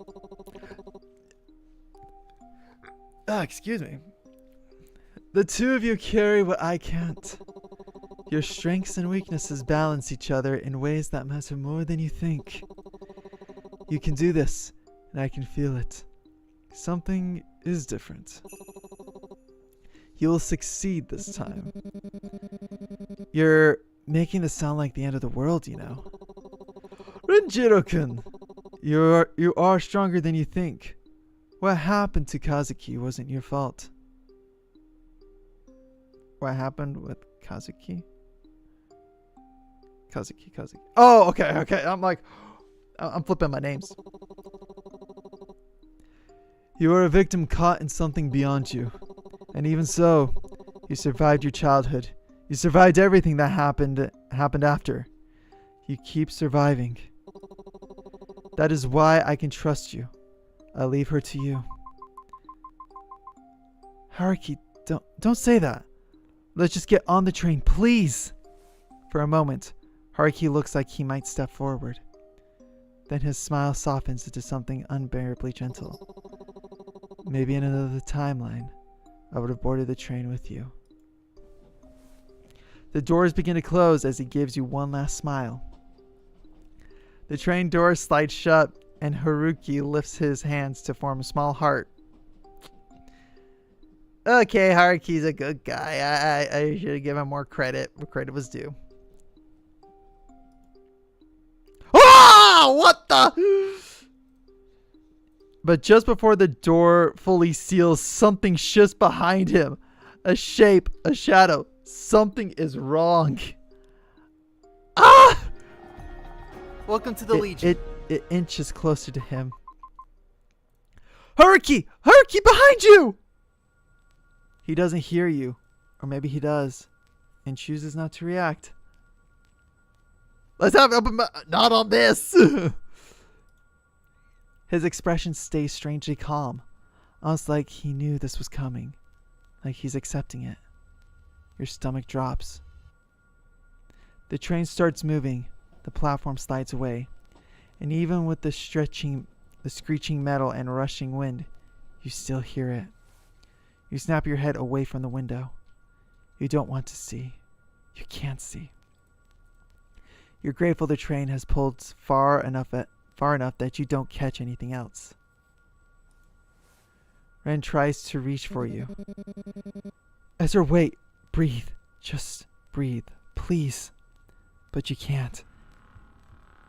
C: Excuse me. The two of you carry what I can't. Your strengths and weaknesses balance each other in ways that matter more than you think. You can do this, and I can feel it. Something is different. You will succeed this time. You're making this sound like the end of the world, you know. Renjiro-kun, you are stronger than you think. What happened to Kazuki wasn't your fault. What happened with Kazuki? Kazuki. Oh, okay. I'm flipping my names. You are a victim caught in something beyond you. And even so, you survived your childhood. You survived everything that happened after. You keep surviving. That is why I can trust you. I leave her to you. Haruki, don't say that. Let's just get on the train, please. For a moment, Haruki looks like he might step forward. Then his smile softens into something unbearably gentle. Maybe in another timeline, I would have boarded the train with you. The doors begin to close as he gives you one last smile. The train door slides shut and Haruki lifts his hands to form a small heart. Okay, Haruki's a good guy. I should have given him more credit where credit was due. Ah! What the? But just before the door fully seals, something shifts behind him. A shape, a shadow. Something is wrong. Ah!
A: Welcome to the Legion.
C: It inches closer to him. Haruki! Haruki, behind you! He doesn't hear you. Or maybe he does. And chooses not to react. Let's have not on this! His expression stays strangely calm. Almost like he knew this was coming. Like he's accepting it. Your stomach drops. The train starts moving. The platform slides away. And even with the screeching metal and rushing wind, you still hear it. You snap your head away from the window. You don't want to see. You can't see. You're grateful the train has pulled far enough that you don't catch anything else. Ren tries to reach for you. Ezra, wait. Breathe. Just breathe. Please. But you can't.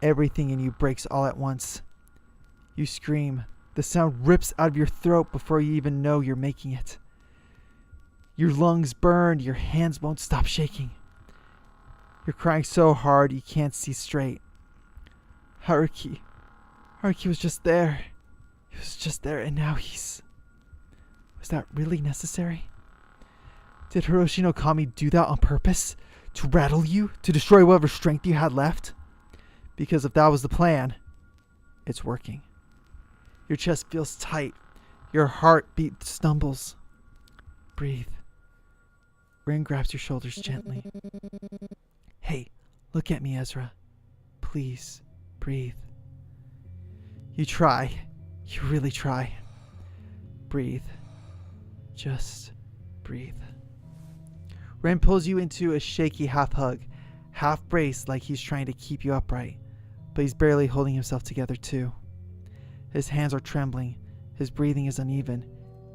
C: Everything in you breaks all at once. You scream. The sound rips out of your throat before you even know you're making it. Your lungs burn. Your hands won't stop shaking. You're crying so hard you can't see straight. Haruki. Haruki was just there. He was just there and now he's... Was that really necessary? Did Hiroshi no Kami do that on purpose? To rattle you? To destroy whatever strength you had left? Because if that was the plan, it's working. Your chest feels tight. Your heartbeat stumbles. Breathe. Rin grabs your shoulders gently. Hey, look at me, Ezra. Please, breathe. You try. You really try. Breathe. Just breathe. Ren pulls you into a shaky half hug, half braced like he's trying to keep you upright, but he's barely holding himself together too. His hands are trembling. His breathing is uneven.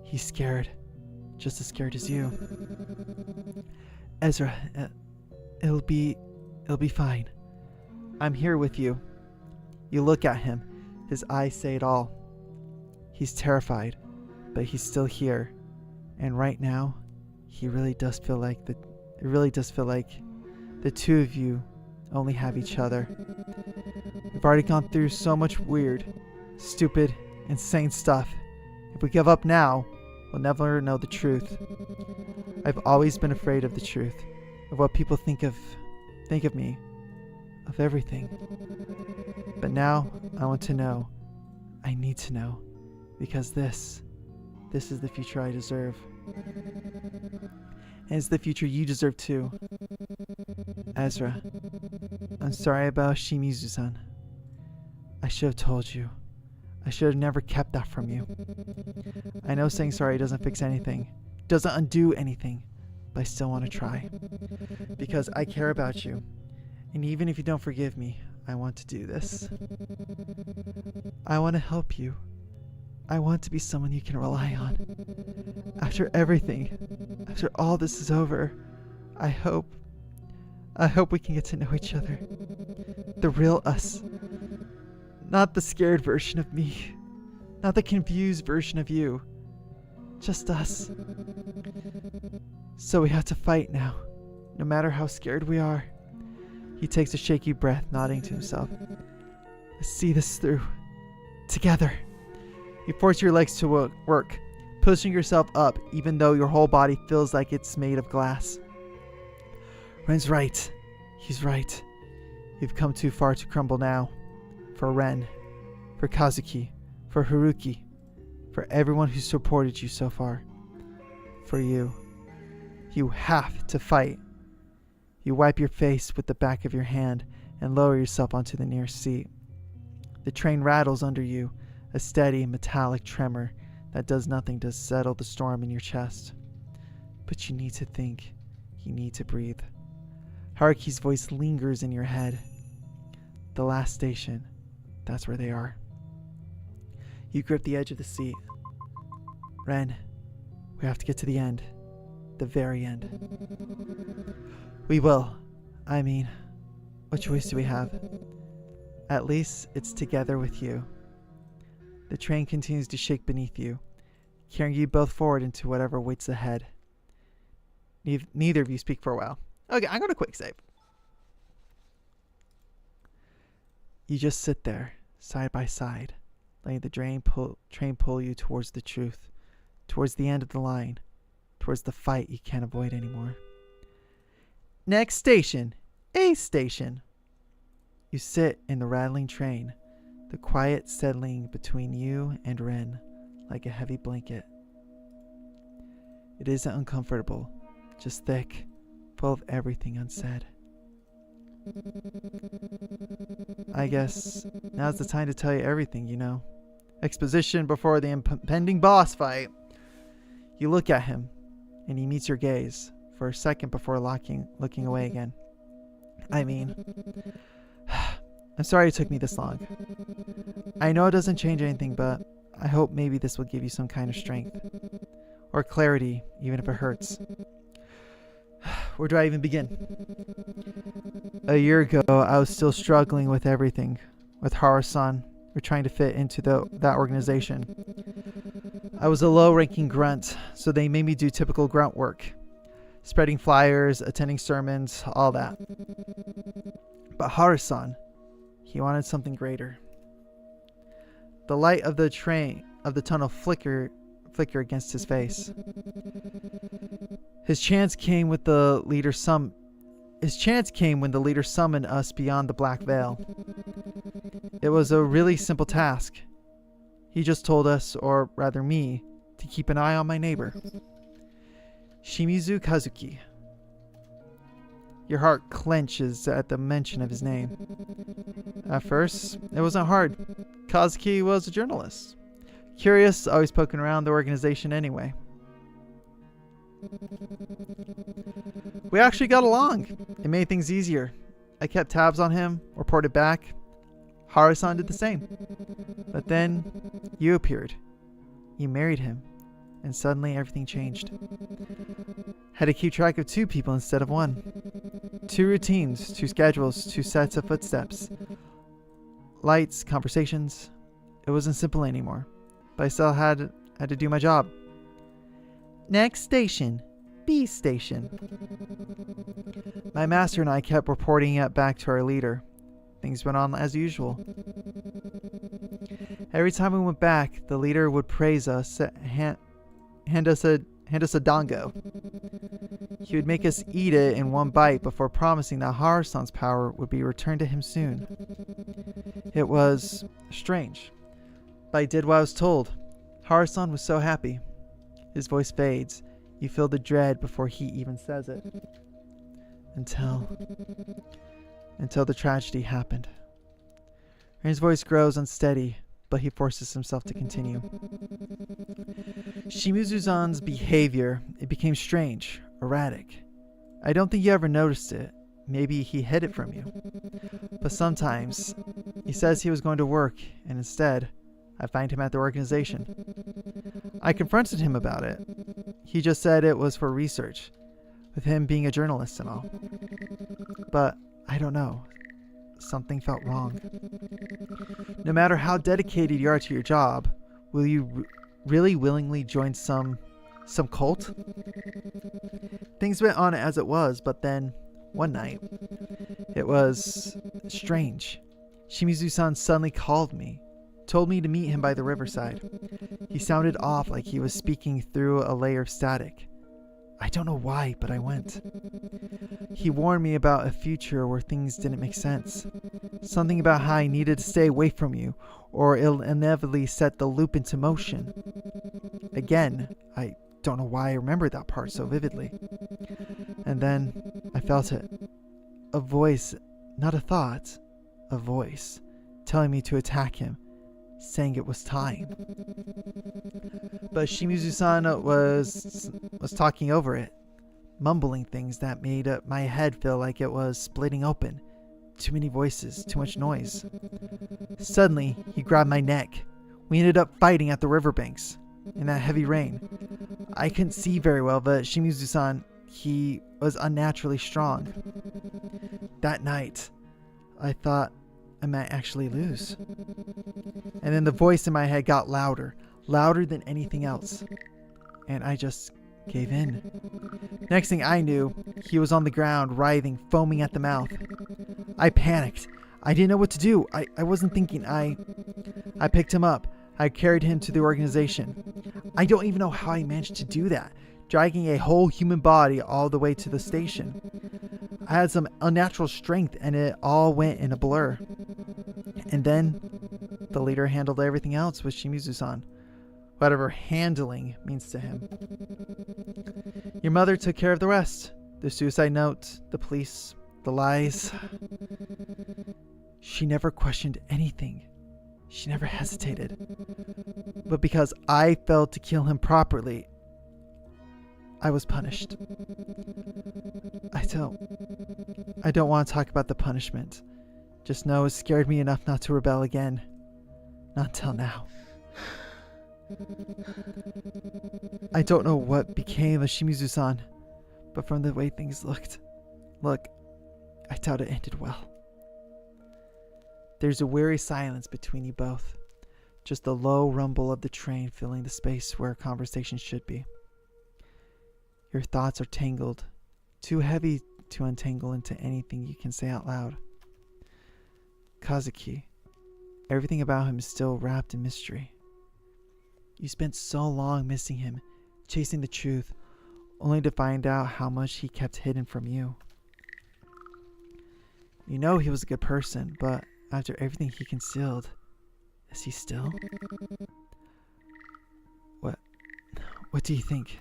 C: He's scared. Just as scared as you. Ezra, it'll be fine. I'm here with you. You look at him. His eyes say it all. He's terrified, but he's still here. And right now, it really does feel like the two of you only have each other. We've already gone through so much weird, stupid, insane stuff. If we give up now, we'll never know the truth. I've always been afraid of the truth, of what people think of me, of everything. But now, I want to know. I need to know. Because this is the future I deserve. And it's the future you deserve too. Ezra, I'm sorry about Shimizu-san. I should have told you. I should have never kept that from you. I know saying sorry doesn't fix anything, doesn't undo anything, but I still want to try. Because I care about you. And even if you don't forgive me, I want to do this. I want to help you. I want to be someone you can rely on. After everything, after all this is over, I hope we can get to know each other. The real us. Not the scared version of me. Not the confused version of you. Just us. So we have to fight now, no matter how scared we are. He takes a shaky breath, nodding to himself. Let's see this through. Together. You force your legs to work, pushing yourself up even though your whole body feels like it's made of glass. Ren's right. He's right. You've come too far to crumble now. For Ren, for Kazuki, for Haruki, for everyone who supported you so far. For you. You have to fight. You wipe your face with the back of your hand and lower yourself onto the nearest seat. The train rattles under you, a steady metallic tremor That does nothing to settle the storm in your chest. But you need to think. You need to breathe. Haruki's voice lingers in your head. The last station. That's where they are. You grip the edge of the seat. Ren, we have to get to the end. The very end. We will. I mean, what choice do we have? At least it's together with you. The train continues to shake beneath you, carrying you both forward into whatever waits ahead. Neither of you speak for a while. Okay, I'm going to quick save. You just sit there, side by side, letting the train pull you towards the truth, towards the end of the line, towards the fight you can't avoid anymore. Next station, A station. You sit in the rattling train, the quiet settling between you and Ren like a heavy blanket. It isn't uncomfortable, just thick, full of everything unsaid. I guess now's the time to tell you everything, you know. Exposition before the impending boss fight. You look at him, and he meets your gaze for a second before looking away again. I mean, I'm sorry it took me this long. I know it doesn't change anything, but I hope maybe this will give you some kind of strength. Or clarity, even if it hurts. Where do I even begin? A year ago, I was still struggling with everything. With Haru-san, we're trying to fit into that organization. I was a low-ranking grunt, so they made me do typical grunt work. Spreading flyers, attending sermons, all that. But Haru-san, he wanted something greater. The light of the tunnel flicker against his face. His chance came when the leader summoned us beyond the black veil. It was a really simple task. He just told us, or rather me, to keep an eye on my neighbor. Shimizu Kazuki. Your heart clenches at the mention of his name. At first, it wasn't hard. Kazuki was a journalist. Curious, always poking around the organization anyway. We actually got along. It made things easier. I kept tabs on him, reported back. Haru-san did the same. But then, you appeared. You married him. And suddenly everything changed. Had to keep track of 2 people instead of 1. 2 routines, 2 schedules, 2 sets of footsteps. Lights, conversations. It wasn't simple anymore. But I still had to do my job. Next station, B station. My master and I kept reporting it back to our leader. Things went on as usual. Every time we went back, the leader would praise us, hand us a dango. He would make us eat it in one bite before promising that Haru-san's power would be returned to him soon. It was strange, but I did what I was told. Haru-san was so happy. His voice fades. You feel the dread before he even says it. Until the tragedy happened. Ren's voice grows unsteady, but he forces himself to continue. Shimizu-san's behavior, it became strange, erratic. I don't think you ever noticed it. Maybe he hid it from you. But sometimes, he says he was going to work, and instead, I find him at the organization. I confronted him about it. He just said it was for research, with him being a journalist and all. But I don't know. Something felt wrong. No matter how dedicated you are to your job, will you really willingly join some cult? Things went on as it was, but then, one night, it was strange. Shimizu-san suddenly called me, told me to meet him by the riverside. He sounded off like he was speaking through a layer of static. I don't know why, but I went. He warned me about a future where things didn't make sense. Something about how I needed to stay away from you, or it'll inevitably set the loop into motion. Again, I don't know why I remember that part so vividly. And then, I felt it. A voice, not a thought, a voice, telling me to attack him, saying it was time. But Shimizu-san was talking over it, mumbling things that made my head feel like it was splitting open. Too many voices, too much noise. Suddenly, he grabbed my neck. We ended up fighting at the riverbanks in that heavy rain. I couldn't see very well, but Shimizu-san, he was unnaturally strong. That night, I thought I might actually lose. And then the voice in my head got louder than anything else. And I just gave in. Next thing I knew, he was on the ground, writhing, foaming at the mouth. I panicked. I didn't know what to do. I wasn't thinking. I picked him up. I carried him to the organization. I don't even know how I managed to do that, dragging a whole human body all the way to the station. I had some unnatural strength and it all went in a blur. And then the leader handled everything else with Shimizu-san. Whatever handling means to him. Your mother took care of the rest. The suicide note, the police, the lies. She never questioned anything. She never hesitated. But because I failed to kill him properly, I was punished. I don't want to talk about the punishment. Just know it scared me enough not to rebel again. Not until now. I don't know what became of Shimizu-san, but from the way things looked, I doubt it ended well. There's a weary silence between you both, just the low rumble of the train filling the space where conversation should be. Your thoughts are tangled, too heavy to untangle into anything you can say out loud. Kazuki, everything about him is still wrapped in mystery. You spent so long missing him, chasing the truth, only to find out how much he kept hidden from you. You know he was a good person, but after everything he concealed, is he still? What do you think?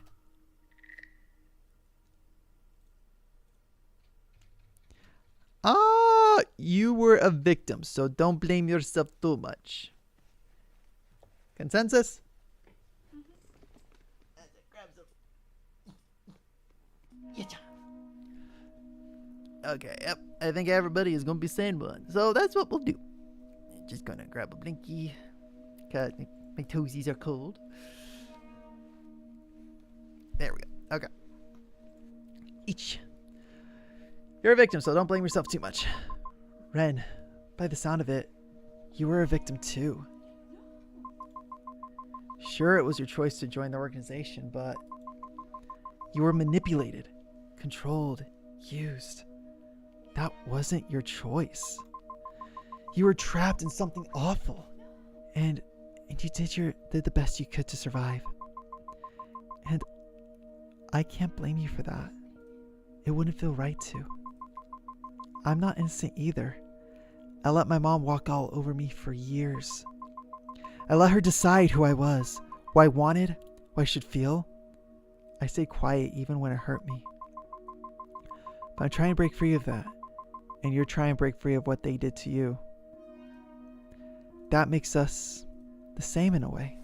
C: You were a victim, so don't blame yourself too much. Consensus? Okay, yep. I think everybody is going to be saying one. So that's what we'll do. Just going to grab a blinky. Because my toesies are cold. There we go. Okay. Each. You're a victim, so don't blame yourself too much. Ren, by the sound of it, you were a victim too. Sure, it was your choice to join the organization, but you were manipulated, controlled, used. That wasn't your choice. You were trapped in something awful, and you did the best you could to survive. And I can't blame you for that. It wouldn't feel right to. I'm not innocent either. I let my mom walk all over me for years. I let her decide who I was, what I wanted, what I should feel. I stayed quiet even when it hurt me. But I'm trying to break free of that, and you're trying to break free of what they did to you. That makes us the same in a way.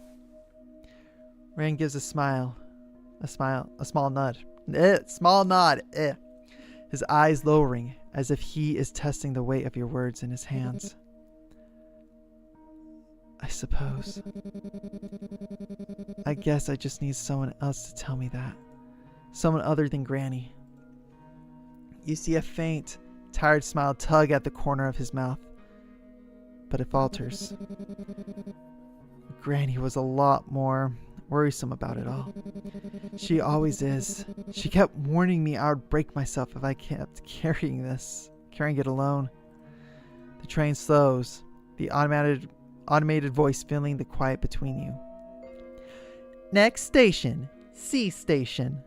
C: Ren gives a small nod. Small nod. His eyes lowering, as if he is testing the weight of your words in his hands. I suppose. I guess I just need someone else to tell me that. Someone other than Granny. You see a faint, tired smile tug at the corner of his mouth, but it falters. Granny was a lot more worrisome about it all. She always is. She kept warning me I would break myself if I kept carrying it alone. The train slows, the automated voice filling the quiet between you. Next station, C station.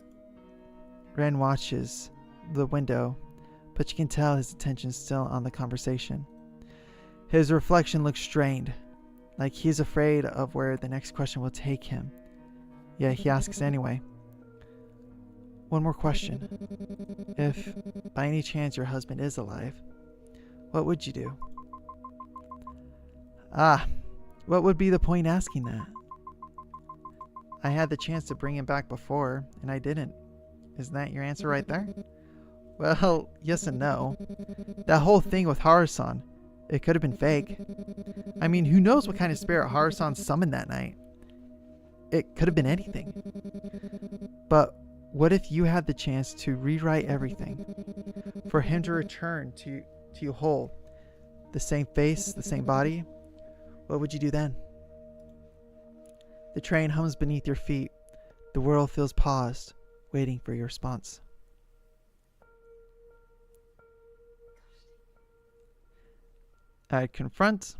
C: Ren watches the window, but you can tell his attention is still on the conversation. His reflection looks strained, like he's afraid of where the next question will take him. Yet he asks anyway. One more question. If, by any chance, your husband is alive, what would you do? What would be the point asking that? I had the chance to bring him back before, and I didn't. Isn't that your answer right there? Well, yes and no. That whole thing with Harusan, it could have been fake. I mean, who knows what kind of spirit Harusan summoned that night? It could have been anything. But what if you had the chance to rewrite everything? For him to return to you whole? The same face, the same body? What would you do then? The train hums beneath your feet. The world feels paused, waiting for your response. I'd confront.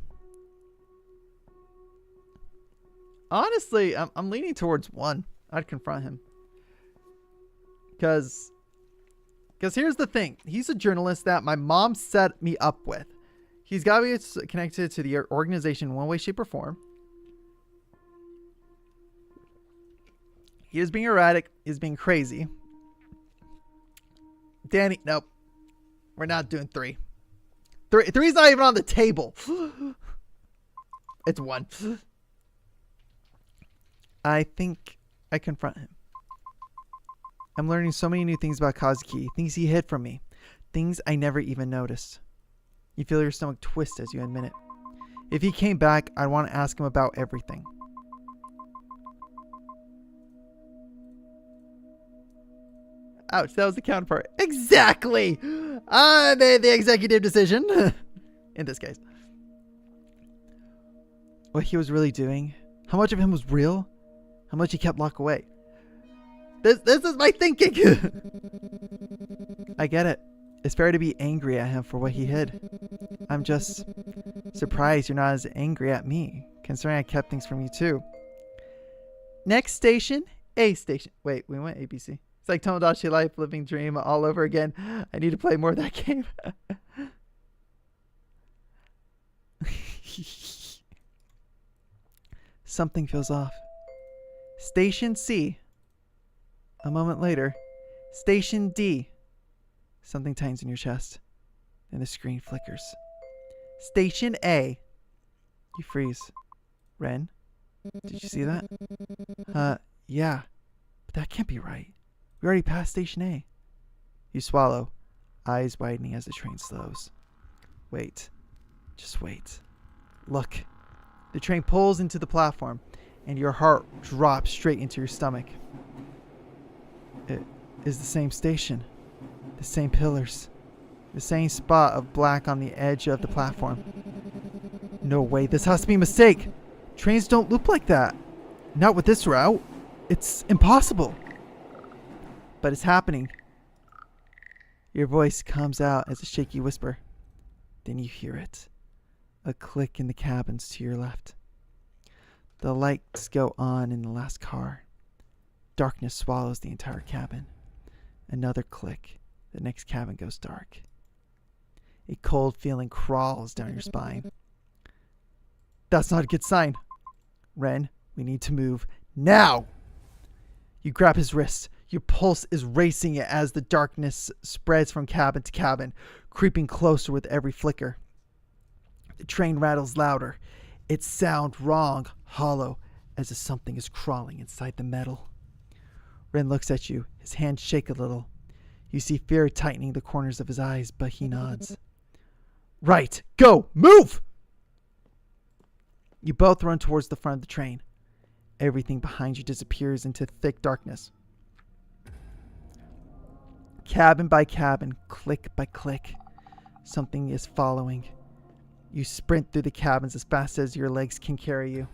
C: Honestly, I'm leaning towards 1. I'd confront him. Because here's the thing. He's a journalist that my mom set me up with. He's got to be connected to the organization in one way, shape, or form. He is being erratic. He's being crazy. Danny, nope. We're not doing 3. 3's not even on the table. It's 1. I think I confront him. I'm learning so many new things about Kazuki. Things he hid from me. Things I never even noticed. You feel your stomach twist as you admit it. If he came back, I'd want to ask him about everything. Ouch, that was the counterpart. Exactly! I made the executive decision. In this case. What he was really doing. How much of him was real? How much he kept locked away. This is my thinking. I get it. It's fair to be angry at him for what he hid. I'm just surprised you're not as angry at me, considering I kept things from you too. Next station, A station. Wait, we went ABC. It's like Tomodachi Life, Living Dream all over again. I need to play more of that game. Something feels off. Station C. A moment later. Station D. Something tightens in your chest. Then the screen flickers. Station A. You freeze. Ren? Did you see that? Yeah. But that can't be right. We already passed Station A. You swallow, eyes widening as the train slows. Wait. Just wait. Look. The train pulls into the platform, and your heart drops straight into your stomach. It is the same station. The same pillars. The same spot of black on the edge of the platform. No way, this has to be a mistake. Trains don't loop like that. Not with this route. It's impossible. But it's happening. Your voice comes out as a shaky whisper. Then you hear it. A click in the cabins to your left. The lights go on in the last car. Darkness swallows the entire cabin. Another click. The next cabin goes dark. A cold feeling crawls down your spine. That's not a good sign. Ren, we need to move now. You grab his wrist. Your pulse is racing as the darkness spreads from cabin to cabin, creeping closer with every flicker. The train rattles louder. It sounds wrong, hollow, as if something is crawling inside the metal. Ren looks at you. His hands shake a little. You see fear tightening the corners of his eyes, but he nods. Right, go, move! You both run towards the front of the train. Everything behind you disappears into thick darkness. Cabin by cabin, click by click, something is following. You sprint through the cabins as fast as your legs can carry you.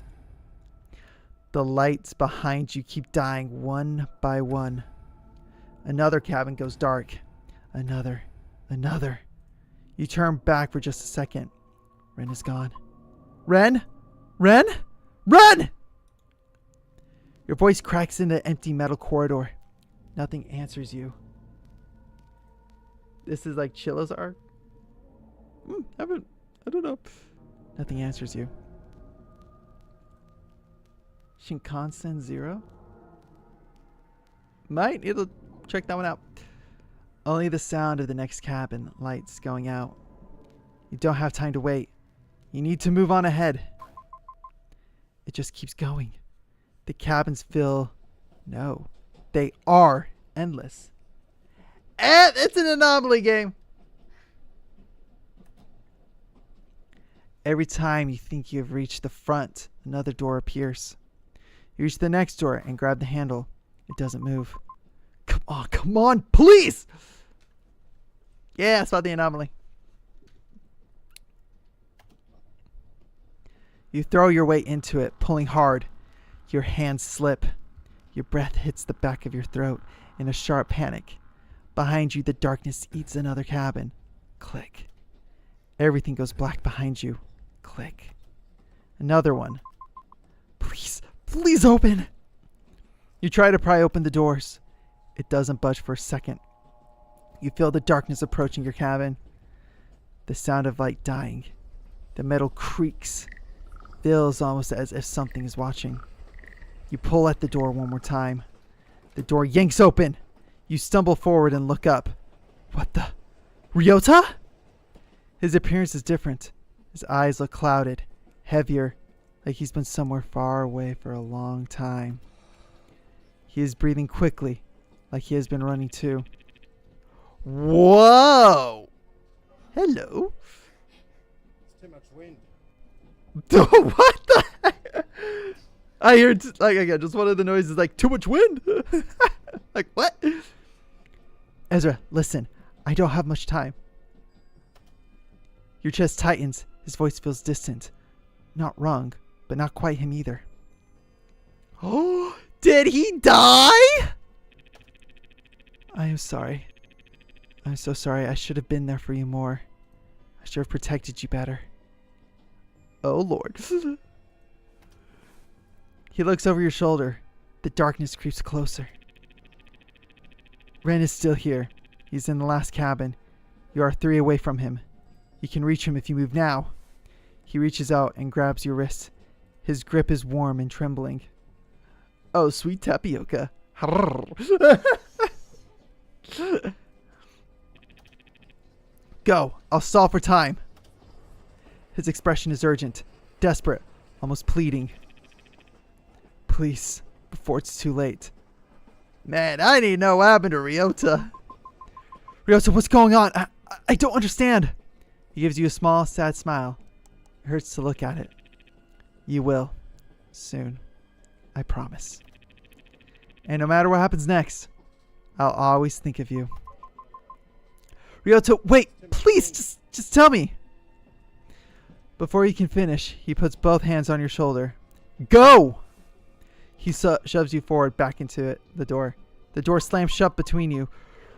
C: The lights behind you keep dying one by one. Another cabin goes dark. Another. You turn back for just a second. Ren is gone. Ren! Ren! Run! Your voice cracks in the empty metal corridor. Nothing answers you. This is like Chilla's arc. I don't know. Nothing answers you. Shinkansen 0? Might. It'll check that one out. Only the sound of the next cabin, lights going out. You don't have time to wait. You need to move on ahead. It just keeps going. The cabins feel... No. They are endless. And it's an anomaly game. Every time you think you've reached the front, another door appears. You reach the next door and grab the handle. It doesn't move. Come on, please! Yeah, I spot the anomaly. You throw your way into it, pulling hard. Your hands slip. Your breath hits the back of your throat in a sharp panic. Behind you, the darkness eats another cabin. Click. Everything goes black behind you. Click. Another one. Please open. You try to pry open the doors. It doesn't budge for a second. You feel the darkness approaching your cabin. The sound of light dying. The metal creaks. Feels almost as if something is watching. You pull at the door one more time. The door yanks open. You stumble forward and look up. What the? Ryota? His appearance is different. His eyes look clouded, heavier, like he's been somewhere far away for a long time. He is breathing quickly, like he has been running too. Whoa! Hello?
E: It's too much wind.
C: What the heck? I heard, like, again, just one of the noises, like, too much wind. Like, what? Ezra, listen. I don't have much time. Your chest tightens. His voice feels distant. Not wrong, but not quite him either. Oh, did he die? I am sorry. I'm so sorry. I should have been there for you more. I should have protected you better. Oh, Lord. He looks over your shoulder. The darkness creeps closer. Ren is still here. He's in the last cabin. You are 3 away from him. You can reach him if you move now. He reaches out and grabs your wrist. His grip is warm and trembling. Oh, sweet tapioca. Go. I'll stall for time. His expression is urgent, desperate, almost pleading. Please, before it's too late. Man, I need to know what happened to Ryota. Ryota, what's going on? I don't understand. He gives you a small, sad smile. It hurts to look at it. You will. Soon. I promise. And no matter what happens next, I'll always think of you. Ryota, wait! Please, just tell me! Before he can finish, he puts both hands on your shoulder. Go! He shoves you forward back into the door. The door slams shut between you.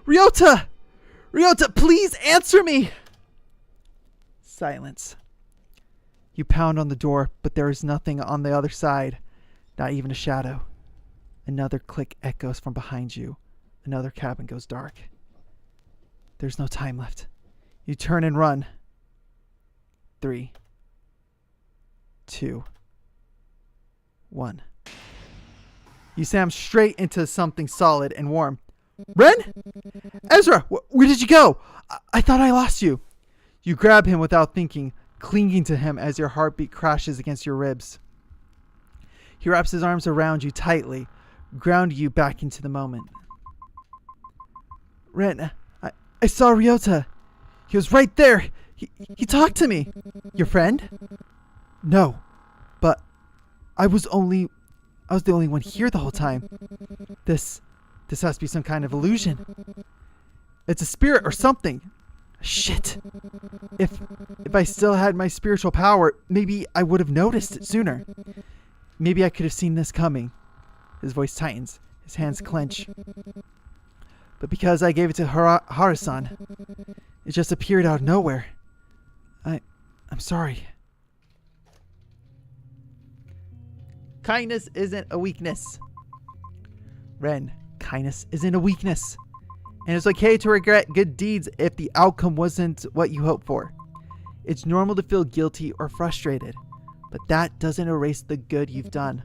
C: Ryota! Ryota, please answer me! Silence. You pound on the door, but there is nothing on the other side. Not even a shadow. Another click echoes from behind you. Another cabin goes dark. There's no time left. You turn and run. 3, 2, 1. You slam straight into something solid and warm. Ren? Ezra, where did you go? I thought I lost you. You grab him without thinking, clinging to him as your heartbeat crashes against your ribs. He wraps his arms around you tightly, grounding you back into the moment. Ren, I saw Ryota. He was right there. He talked to me. Your friend? No, but I was the only one here the whole time. This has to be some kind of illusion. It's a spirit or something. Shit. If I still had my spiritual power, maybe I would have noticed it sooner. Maybe I could have seen this coming. His voice tightens. His hands clench. But because I gave it to Harasan, it just appeared out of nowhere. I'm sorry. Kindness isn't a weakness. Ren, kindness isn't a weakness. And it's okay to regret good deeds if the outcome wasn't what you hoped for. It's normal to feel guilty or frustrated, but that doesn't erase the good you've done.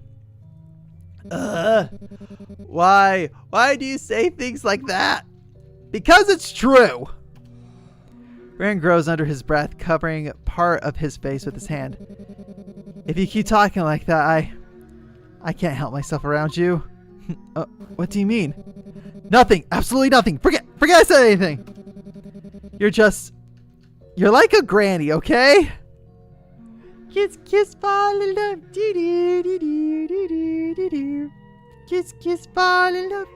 C: Why? Why do you say things like that? Because it's true. Ren grows under his breath, covering part of his face with his hand. If you keep talking like that, I can't help myself around you. What do you mean? Nothing. Absolutely nothing. Forget I said anything. You're like a granny, okay? Kiss, kiss, fall in love. Do, do, do, do, do, do, do, do. Kiss, kiss, fall in love.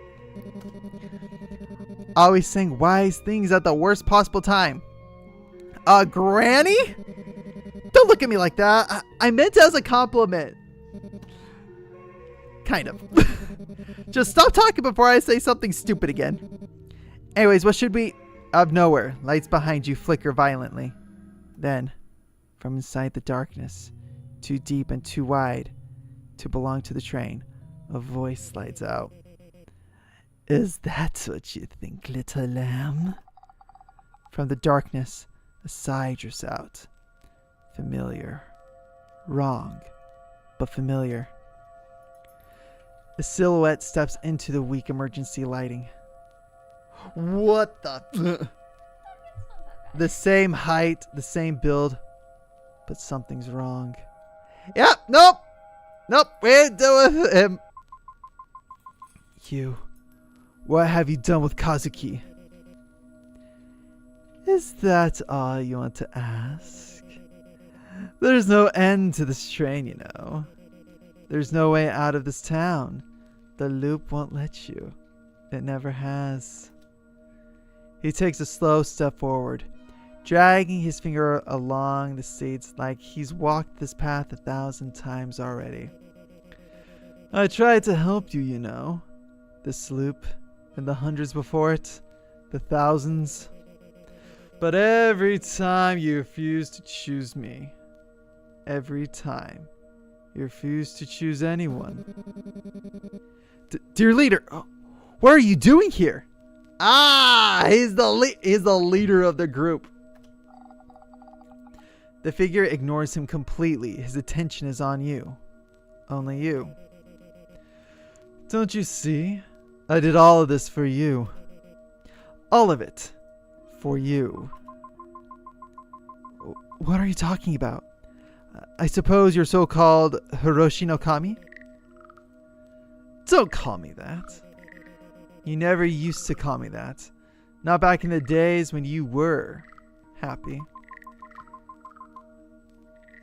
C: Always saying wise things at the worst possible time. A granny? Don't look at me like that. I meant it as a compliment. Kind of. Just stop talking before I say something stupid again. Anyways, what should we... Out of nowhere, lights behind you flicker violently. Then, from inside the darkness, too deep and too wide to belong to the train, a voice slides out. Is that what you think, little lamb? From the darkness, a sigh drifts out. Familiar. Wrong, but familiar. A silhouette steps into the weak emergency lighting. What the... The same height, the same build, but something's wrong. Yep, nope, we're done with him. You, what have you done with Kazuki? Is that all you want to ask? There's no end to this train, you know. There's no way out of this town. The loop won't let you. It never has. He takes a slow step forward, dragging his finger along the seats like he's walked this path 1,000 times already. I tried to help you, you know. This loop, and the hundreds before it, the thousands. But every time you refuse to choose me. Every time you refuse to choose anyone. Dear leader, what are you doing here? He's the leader of the group. The figure ignores him completely. His attention is on you. Only you. Don't you see? I did all of this for you. All of it. For you. What are you talking about? I suppose you're so-called Hiroshi no Kami? Don't call me that. You never used to call me that. Not back in the days when you were happy.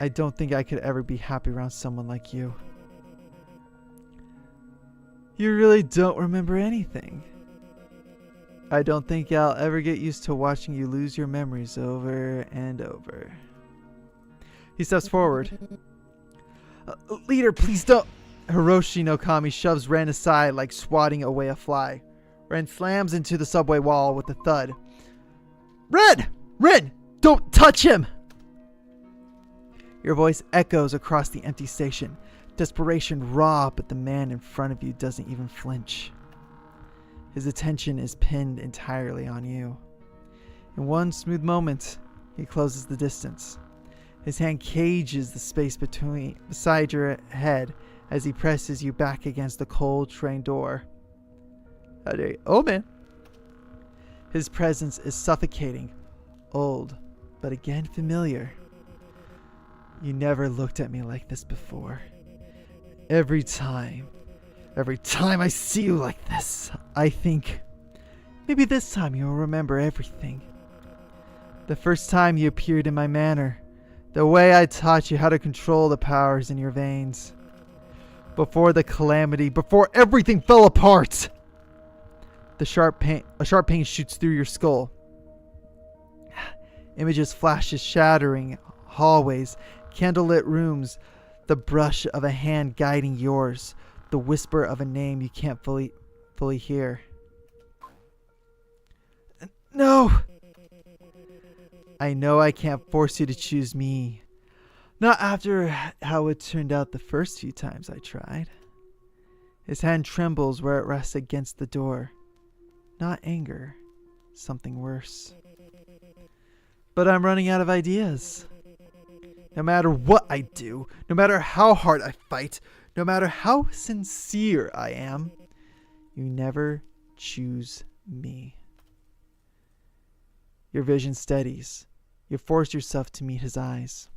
C: I don't think I could ever be happy around someone like you. You really don't remember anything. I don't think I'll ever get used to watching you lose your memories over and over. He steps forward. Leader, please don't... Hiroshi no Kami shoves Ren aside like swatting away a fly. Ren slams into the subway wall with a thud. Ren! Don't touch him! Your voice echoes across the empty station. Desperation raw, but the man in front of you doesn't even flinch. His attention is pinned entirely on you. In one smooth moment, he closes the distance. His hand cages the space beside your head as he presses you back against the cold train door. Otome. His presence is suffocating, old, but again familiar. You never looked at me like this before. Every time I see you like this, I think, maybe this time you'll remember everything. The first time you appeared in my manor, the way I taught you how to control the powers in your veins. Before the calamity, before everything fell apart. A sharp pain shoots through your skull. Images flashes shattering hallways, candlelit rooms, the brush of a hand guiding yours, the whisper of a name you can't fully hear. No! I know I can't force you to choose me. Not after how it turned out the first few times I tried. His hand trembles where it rests against the door. Not anger, something worse. But I'm running out of ideas. No matter what I do, no matter how hard I fight, no matter how sincere I am, you never choose me. Your vision steadies. You force yourself to meet his eyes.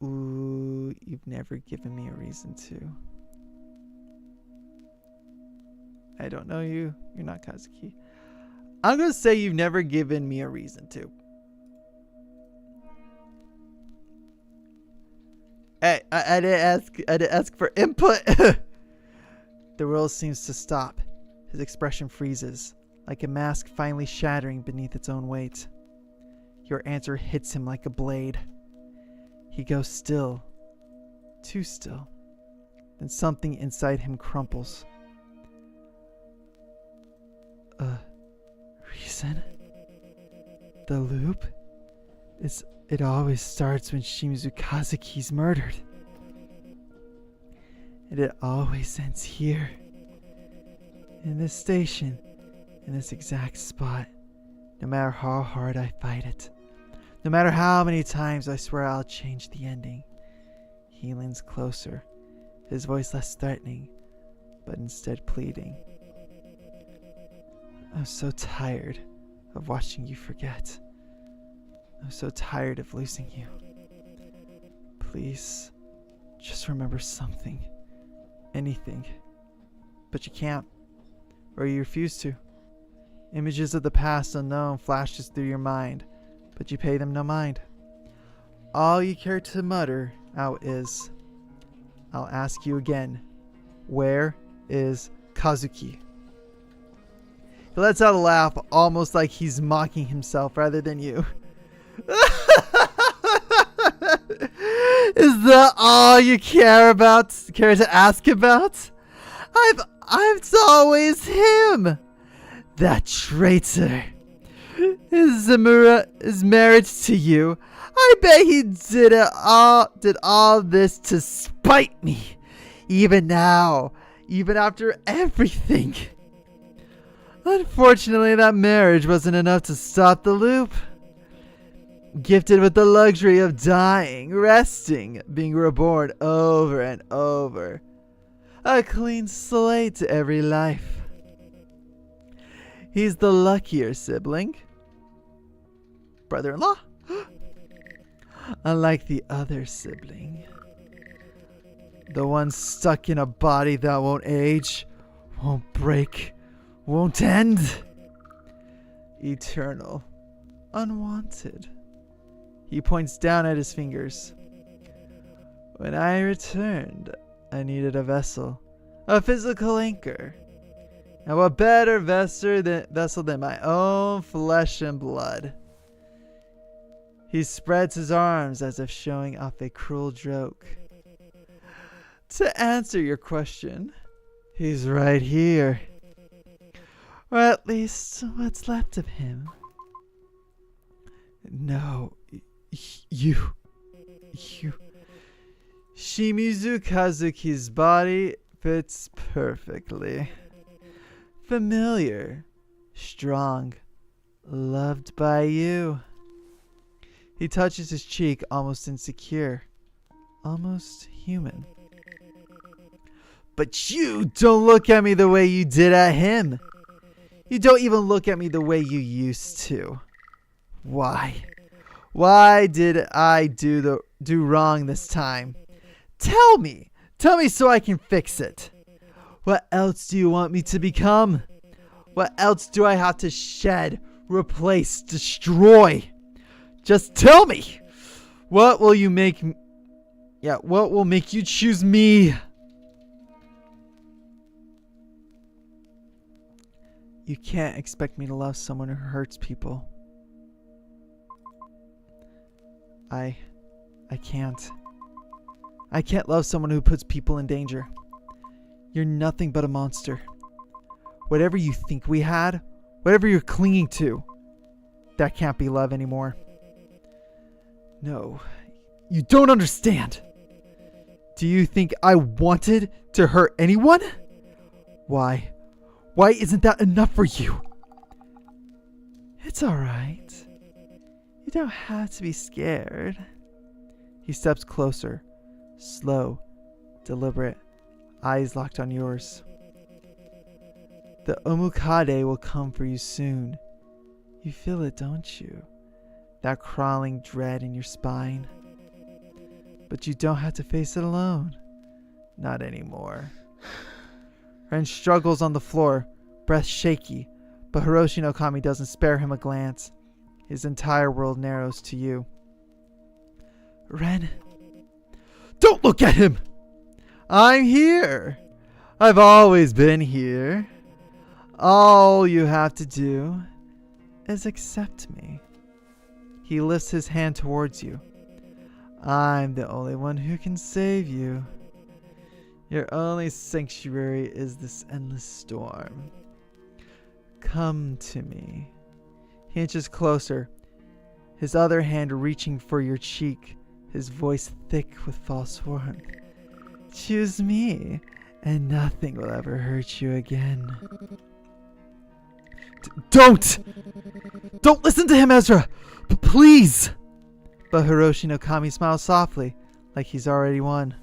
C: Ooh, you've never given me a reason to. I don't know you. You're not Kazuki. I'm going to say you've never given me a reason to. Hey, I didn't ask for input. The world seems to stop. His expression freezes, like a mask finally shattering beneath its own weight. Your answer hits him like a blade. He goes still, too still. Then something inside him crumples. Reason? The loop? It always starts when Shimizu Kazuki's murdered. And it always ends here. In this station. In this exact spot. No matter how hard I fight it. No matter how many times I swear I'll change the ending. He leans closer. His voice less threatening. But instead pleading. I'm so tired of watching you forget. I'm so tired of losing you. Please, just remember something. Anything. But you can't. Or you refuse to. Images of the past unknown flashes through your mind, but you pay them no mind. All you care to mutter out is, I'll ask you again, where is Kazuki? He lets out a laugh, almost like he's mocking himself rather than you. Is that all you care to ask about? I've always him. That traitor. His marriage to you. I bet he did all this to spite me. Even now. Even after everything. Unfortunately, that marriage wasn't enough to stop the loop. Gifted with the luxury of dying, resting, being reborn over and over. A clean slate to every life. He's the luckier sibling. Brother-in-law. Unlike the other sibling. The one stuck in a body that won't age, won't break, won't end. Eternal. Unwanted. He points down at his fingers. When I returned, I needed a vessel. A physical anchor. And what better vessel than my own flesh and blood? He spreads his arms as if showing off a cruel joke. To answer your question, he's right here. Or at least what's left of him. No, you. Shimizu Kazuki's body fits perfectly. Familiar, strong, loved by you. He touches his cheek, almost insecure, almost human. But you don't look at me the way you did at him. You don't even look at me the way you used to. Why? Why did I do wrong this time? Tell me so I can fix it. What else do you want me to become? What else do I have to shed, replace, destroy? Just tell me. What will make you choose me? You can't expect me to love someone who hurts people. I can't. I can't love someone who puts people in danger. You're nothing but a monster. Whatever you think we had, whatever you're clinging to, that can't be love anymore. No, you don't understand. Do you think I wanted to hurt anyone? Why? Why isn't that enough for you? It's alright. You don't have to be scared. He steps closer, slow, deliberate, eyes locked on yours. The Omukade will come for you soon. You feel it, don't you? That crawling dread in your spine. But you don't have to face it alone. Not anymore. Ren struggles on the floor, breath shaky, but Hiroshi no Kami doesn't spare him a glance. His entire world narrows to you. Ren,
D: Don't look at him!
C: I'm here. I've always been here. All you have to do is accept me. He lifts his hand towards you. I'm the only one who can save you. Your only sanctuary is this endless storm. Come to me. He inches closer, his other hand reaching for your cheek, his voice thick with false warmth. Choose me, and nothing will ever hurt you again.
D: Don't listen to him, Ezra! Please!
C: But Hiroshi no Kami smiles softly, like he's already won.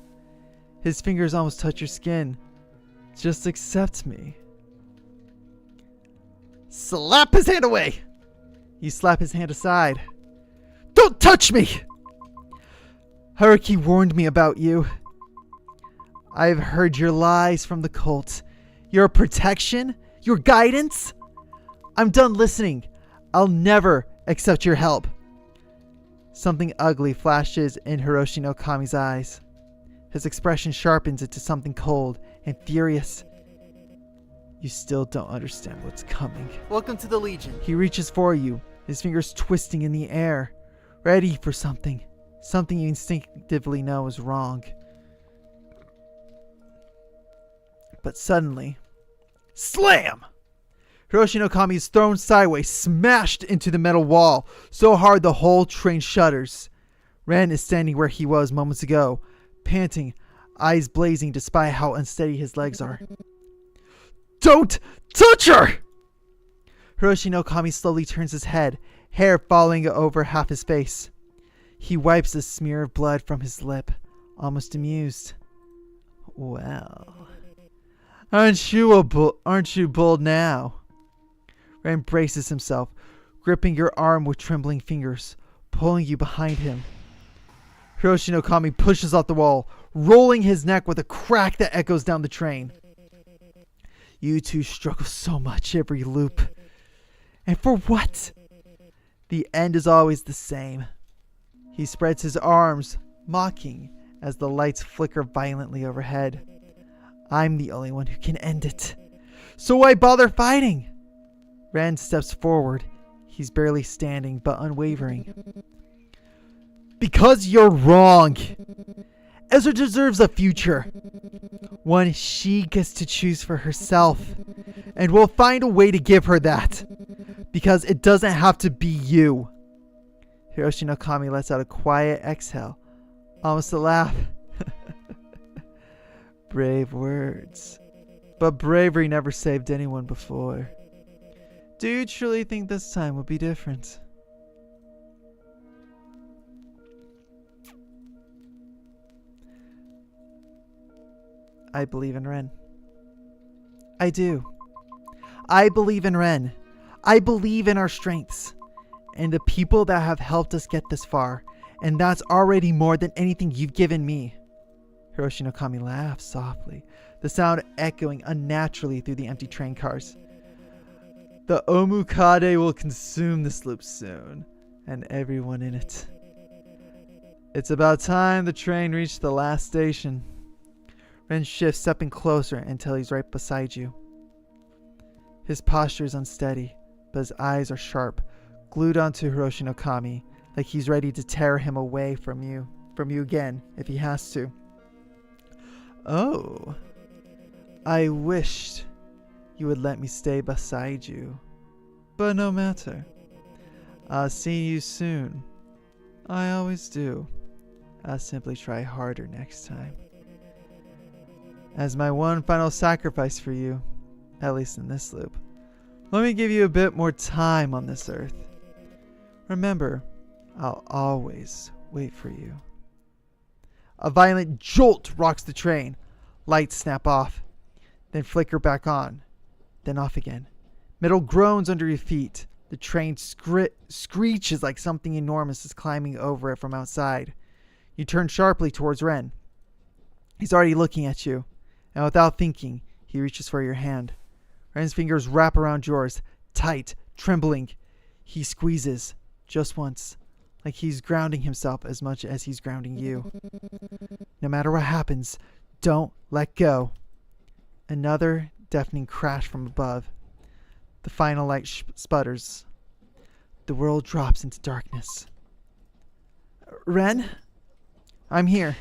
C: His fingers almost touch your skin. Just accept me.
D: Slap his hand away!
C: You slap his hand aside.
D: Don't touch me!
C: Haruki warned me about you. I've heard your lies from the cult. Your protection? Your guidance? I'm done listening. I'll never accept your help. Something ugly flashes in Hiroshi no Kami's eyes. His expression sharpens into something cold and furious. You still don't understand what's coming. Welcome to the Legion. He reaches for you, his fingers twisting in the air, ready for something. Something you instinctively know is wrong. But suddenly,
D: Slam!
C: Hiroshi no Kami is thrown sideways, smashed into the metal wall, so hard the whole train shudders. Ren is standing where he was moments ago, panting, eyes blazing despite how unsteady his legs are.
D: Don't touch her!
C: Hiroshi no Kami slowly turns his head, hair falling over half his face. He wipes a smear of blood from his lip, almost amused. Well, aren't you bold now? Ren braces himself, gripping your arm with trembling fingers, pulling you behind him. Hiroshi no Kami pushes off the wall, rolling his neck with a crack that echoes down the train. You two struggle so much every loop. And for what? The end is always the same. He spreads his arms, mocking, as the lights flicker violently overhead. I'm the only one who can end it. So why bother fighting? Ren steps forward. He's barely standing, but unwavering.
D: Because you're wrong.
C: Ezra deserves a future. One she gets to choose for herself. And we'll find a way to give her that. Because it doesn't have to be you. Hiroshi no Kami lets out a quiet exhale. Almost a laugh. Brave words. But bravery never saved anyone before. Do you truly think this time will be different? I believe in Ren. I do. I believe in Ren. I believe in our strengths. And the people that have helped us get this far. And that's already more than anything you've given me. Hiroshi no Kami laughs softly, the sound echoing unnaturally through the empty train cars. The Omukade will consume this loop soon, and everyone in it. It's about time the train reached the last station. Ren shifts, stepping closer until he's right beside you. His posture is unsteady, but his eyes are sharp, glued onto Hiroshi no Kami, like he's ready to tear him away from you again, if he has to. Oh, I wished you would let me stay beside you. But no matter. I'll see you soon. I always do. I'll simply try harder next time. As my one final sacrifice for you, at least in this loop, let me give you a bit more time on this earth. Remember, I'll always wait for you. A violent jolt rocks the train. Lights snap off, then flicker back on, then off again. Metal groans under your feet. The train screeches like something enormous is climbing over it from outside. You turn sharply towards Ren. He's already looking at you, and without thinking, he reaches for your hand. Ren's fingers wrap around yours, tight, trembling. He squeezes, just once, like he's grounding himself as much as he's grounding you. No matter what happens, don't let go. Another deafening crash from above. The final light sputters. The world drops into darkness. Ren? I'm here.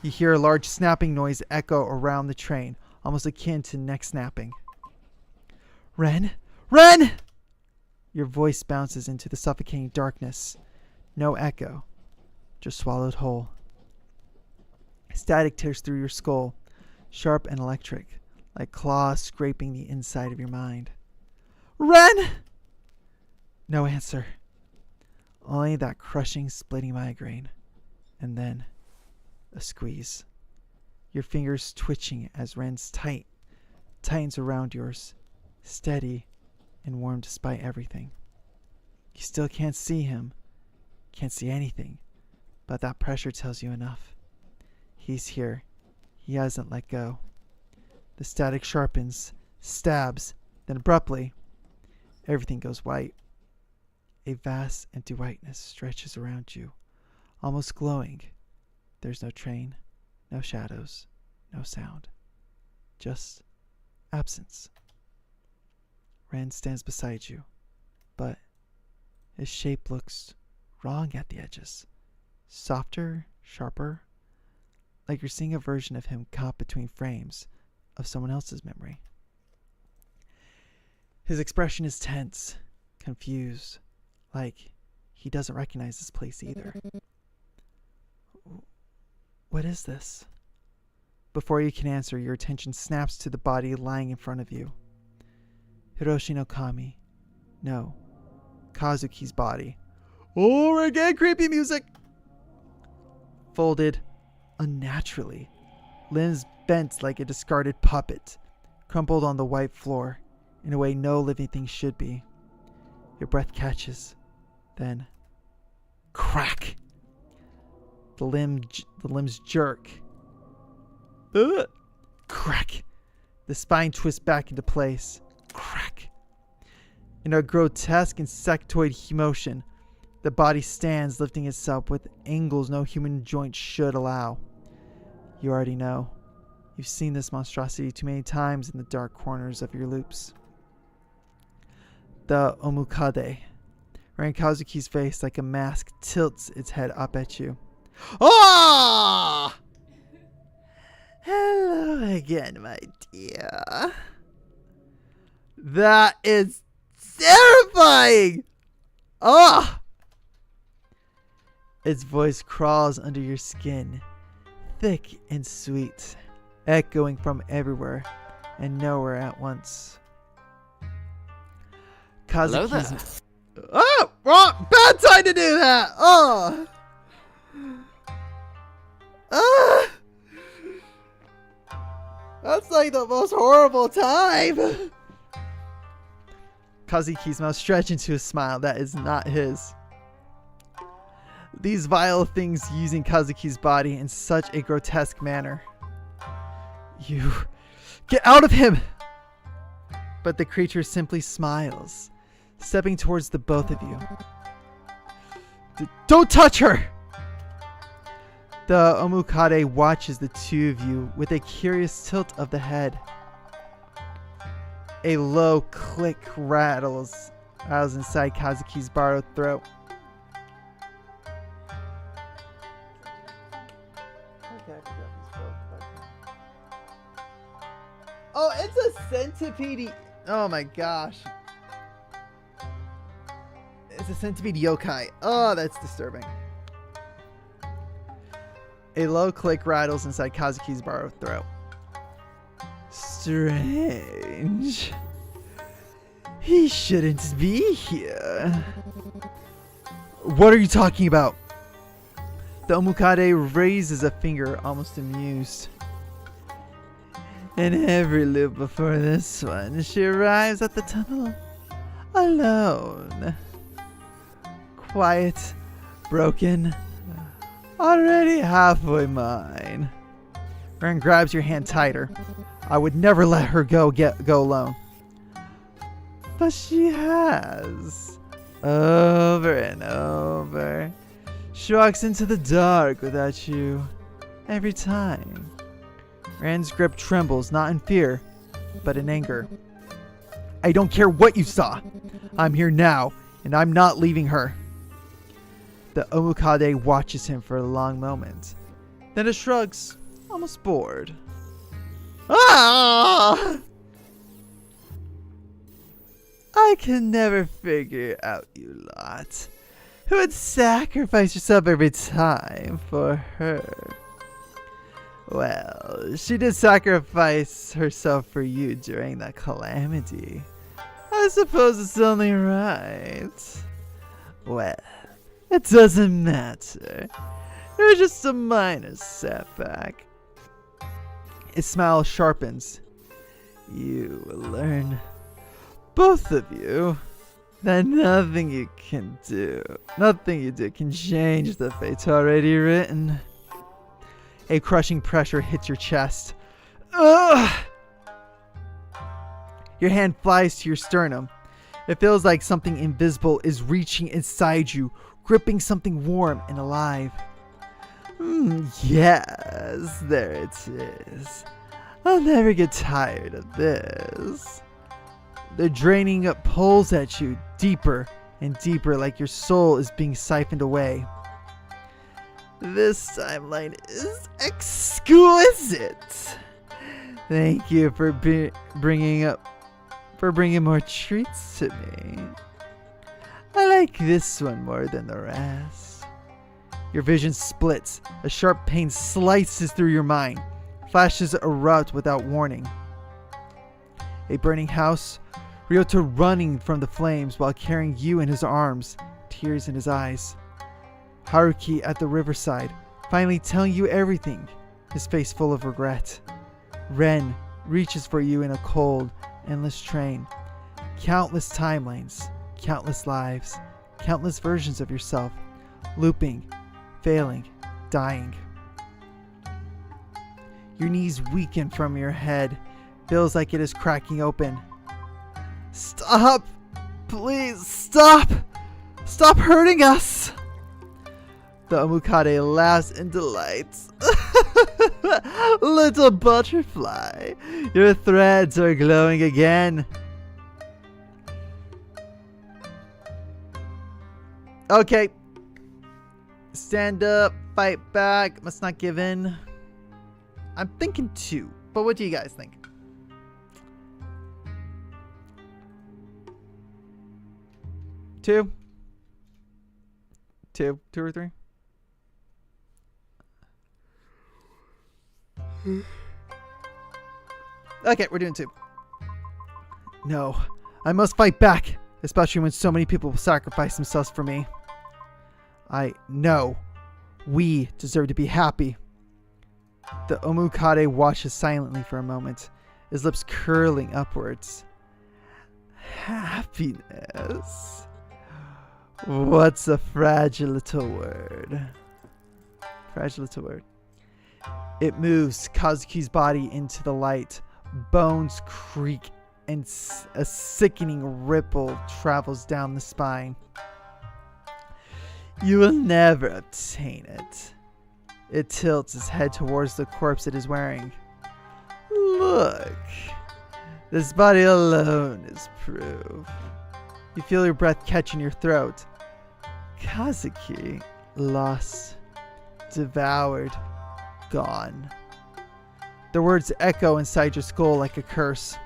C: You hear a large snapping noise echo around the train, almost akin to neck snapping. Ren? Ren! Your voice bounces into the suffocating darkness. No echo, just swallowed whole. Static tears through your skull, sharp and electric, like claws scraping the inside of your mind. Ren! No answer. Only that crushing, splitting migraine. And then a squeeze. Your fingers twitching as Ren's tightens around yours, steady and warm despite everything. You still can't see him, can't see anything, but that pressure tells you enough. He's here. He hasn't let go. The static sharpens, stabs, then abruptly, everything goes white. A vast empty whiteness stretches around you, almost glowing. There's no train, no shadows, no sound. Just absence. Ren stands beside you, but his shape looks wrong at the edges. Softer, sharper, like you're seeing a version of him caught between frames of someone else's memory. His expression is tense, confused, like he doesn't recognize this place either. What is this? Before you can answer, your attention snaps to the body lying in front of you. Hiroshi no Kami. No. Kazuki's body. Oh, we're getting creepy music! Folded unnaturally. Limbs bent like a discarded puppet. Crumpled on the white floor in a way no living thing should be. Your breath catches. Then, crack! The limbs jerk. Crack! The spine twists back into place. Crack! In a grotesque insectoid motion, the body stands, lifting itself with angles no human joint should allow. You already know. You've seen this monstrosity too many times in the dark corners of your loops. The Omukade. Wearing Kazuki's face like a mask, tilts its head up at you. Ah! Hello again, my dear. That is terrifying! Ah! Its voice crawls under your skin, thick and sweet, echoing from everywhere and nowhere at once. Kazuki's... Oh! Wrong! Bad time to do that! Oh! Ah! That's like the most horrible time! Kazuki's mouth stretched into a smile that is not his. These vile things using Kazuki's body in such a grotesque manner. You... Get out of him! But the creature simply smiles, stepping towards the both of you. Don't touch her! The Omukade watches the two of you with a curious tilt of the head. A low click rattles inside Kazuki's borrowed throat. Oh, it's a centipede. Oh my gosh. It's a centipede yokai. Oh, that's disturbing. A low click rattles inside Kazuki's borrowed throat. Strange. He shouldn't be here. What are you talking about? The Omukade raises a finger, almost amused. In every loop before this one, she arrives at the tunnel alone. Quiet, broken, Already halfway mine. Ren grabs your hand tighter. I would never let her go alone. But she has. Over and over. She walks into the dark without you. Every time. Ren's grip trembles, not in fear, but in anger. I don't care what you saw. I'm here now, and I'm not leaving her. The Omukade watches him for a long moment. Then it shrugs, almost bored. Ah! I can never figure out you lot. Who would sacrifice yourself every time for her? Well, she did sacrifice herself for you during that calamity. I suppose it's only right. Well, it doesn't matter. It was just a minor setback. His smile sharpens. You will learn, both of you, that nothing you do can change the fate already written. A crushing pressure hits your chest. Ugh! Your hand flies to your sternum. It feels like something invisible is reaching inside you, gripping something warm and alive. Yes, there it is. I'll never get tired of this. The draining pulls at you deeper and deeper, like your soul is being siphoned away. This timeline is exquisite. Thank you for bringing more treats to me. I like this one more than the rest. Your vision splits. A sharp pain slices through your mind. Flashes erupt without warning. A burning house. Ryota running from the flames while carrying you in his arms. Tears in his eyes. Haruki at the riverside. Finally telling you everything. His face full of regret. Ren reaches for you in a cold, endless train. Countless timelines. Countless lives. Countless versions of yourself. Looping. Failing. Dying. Your knees weaken from your head. Feels like it is cracking open. Stop! Please, stop! Stop hurting us! The Omukade laughs in delight. Little butterfly, your threads are glowing again. Okay. Stand up, fight back, must not give in. I'm thinking 2, but what do you guys think? Two or 3? Okay, we're doing 2. No, I must fight back, especially when so many people will sacrifice themselves for me. I know. We deserve to be happy. The Omukade watches silently for a moment, his lips curling upwards. Happiness? What's a fragile little word? Fragile little word. It moves Kazuki's body into the light. Bones creak and a sickening ripple travels down the spine. You will never obtain it. It tilts its head towards the corpse it is wearing. Look. This body alone is proof. You feel your breath catch in your throat. Kazuki, lost, devoured, gone. The words echo inside your skull like a curse.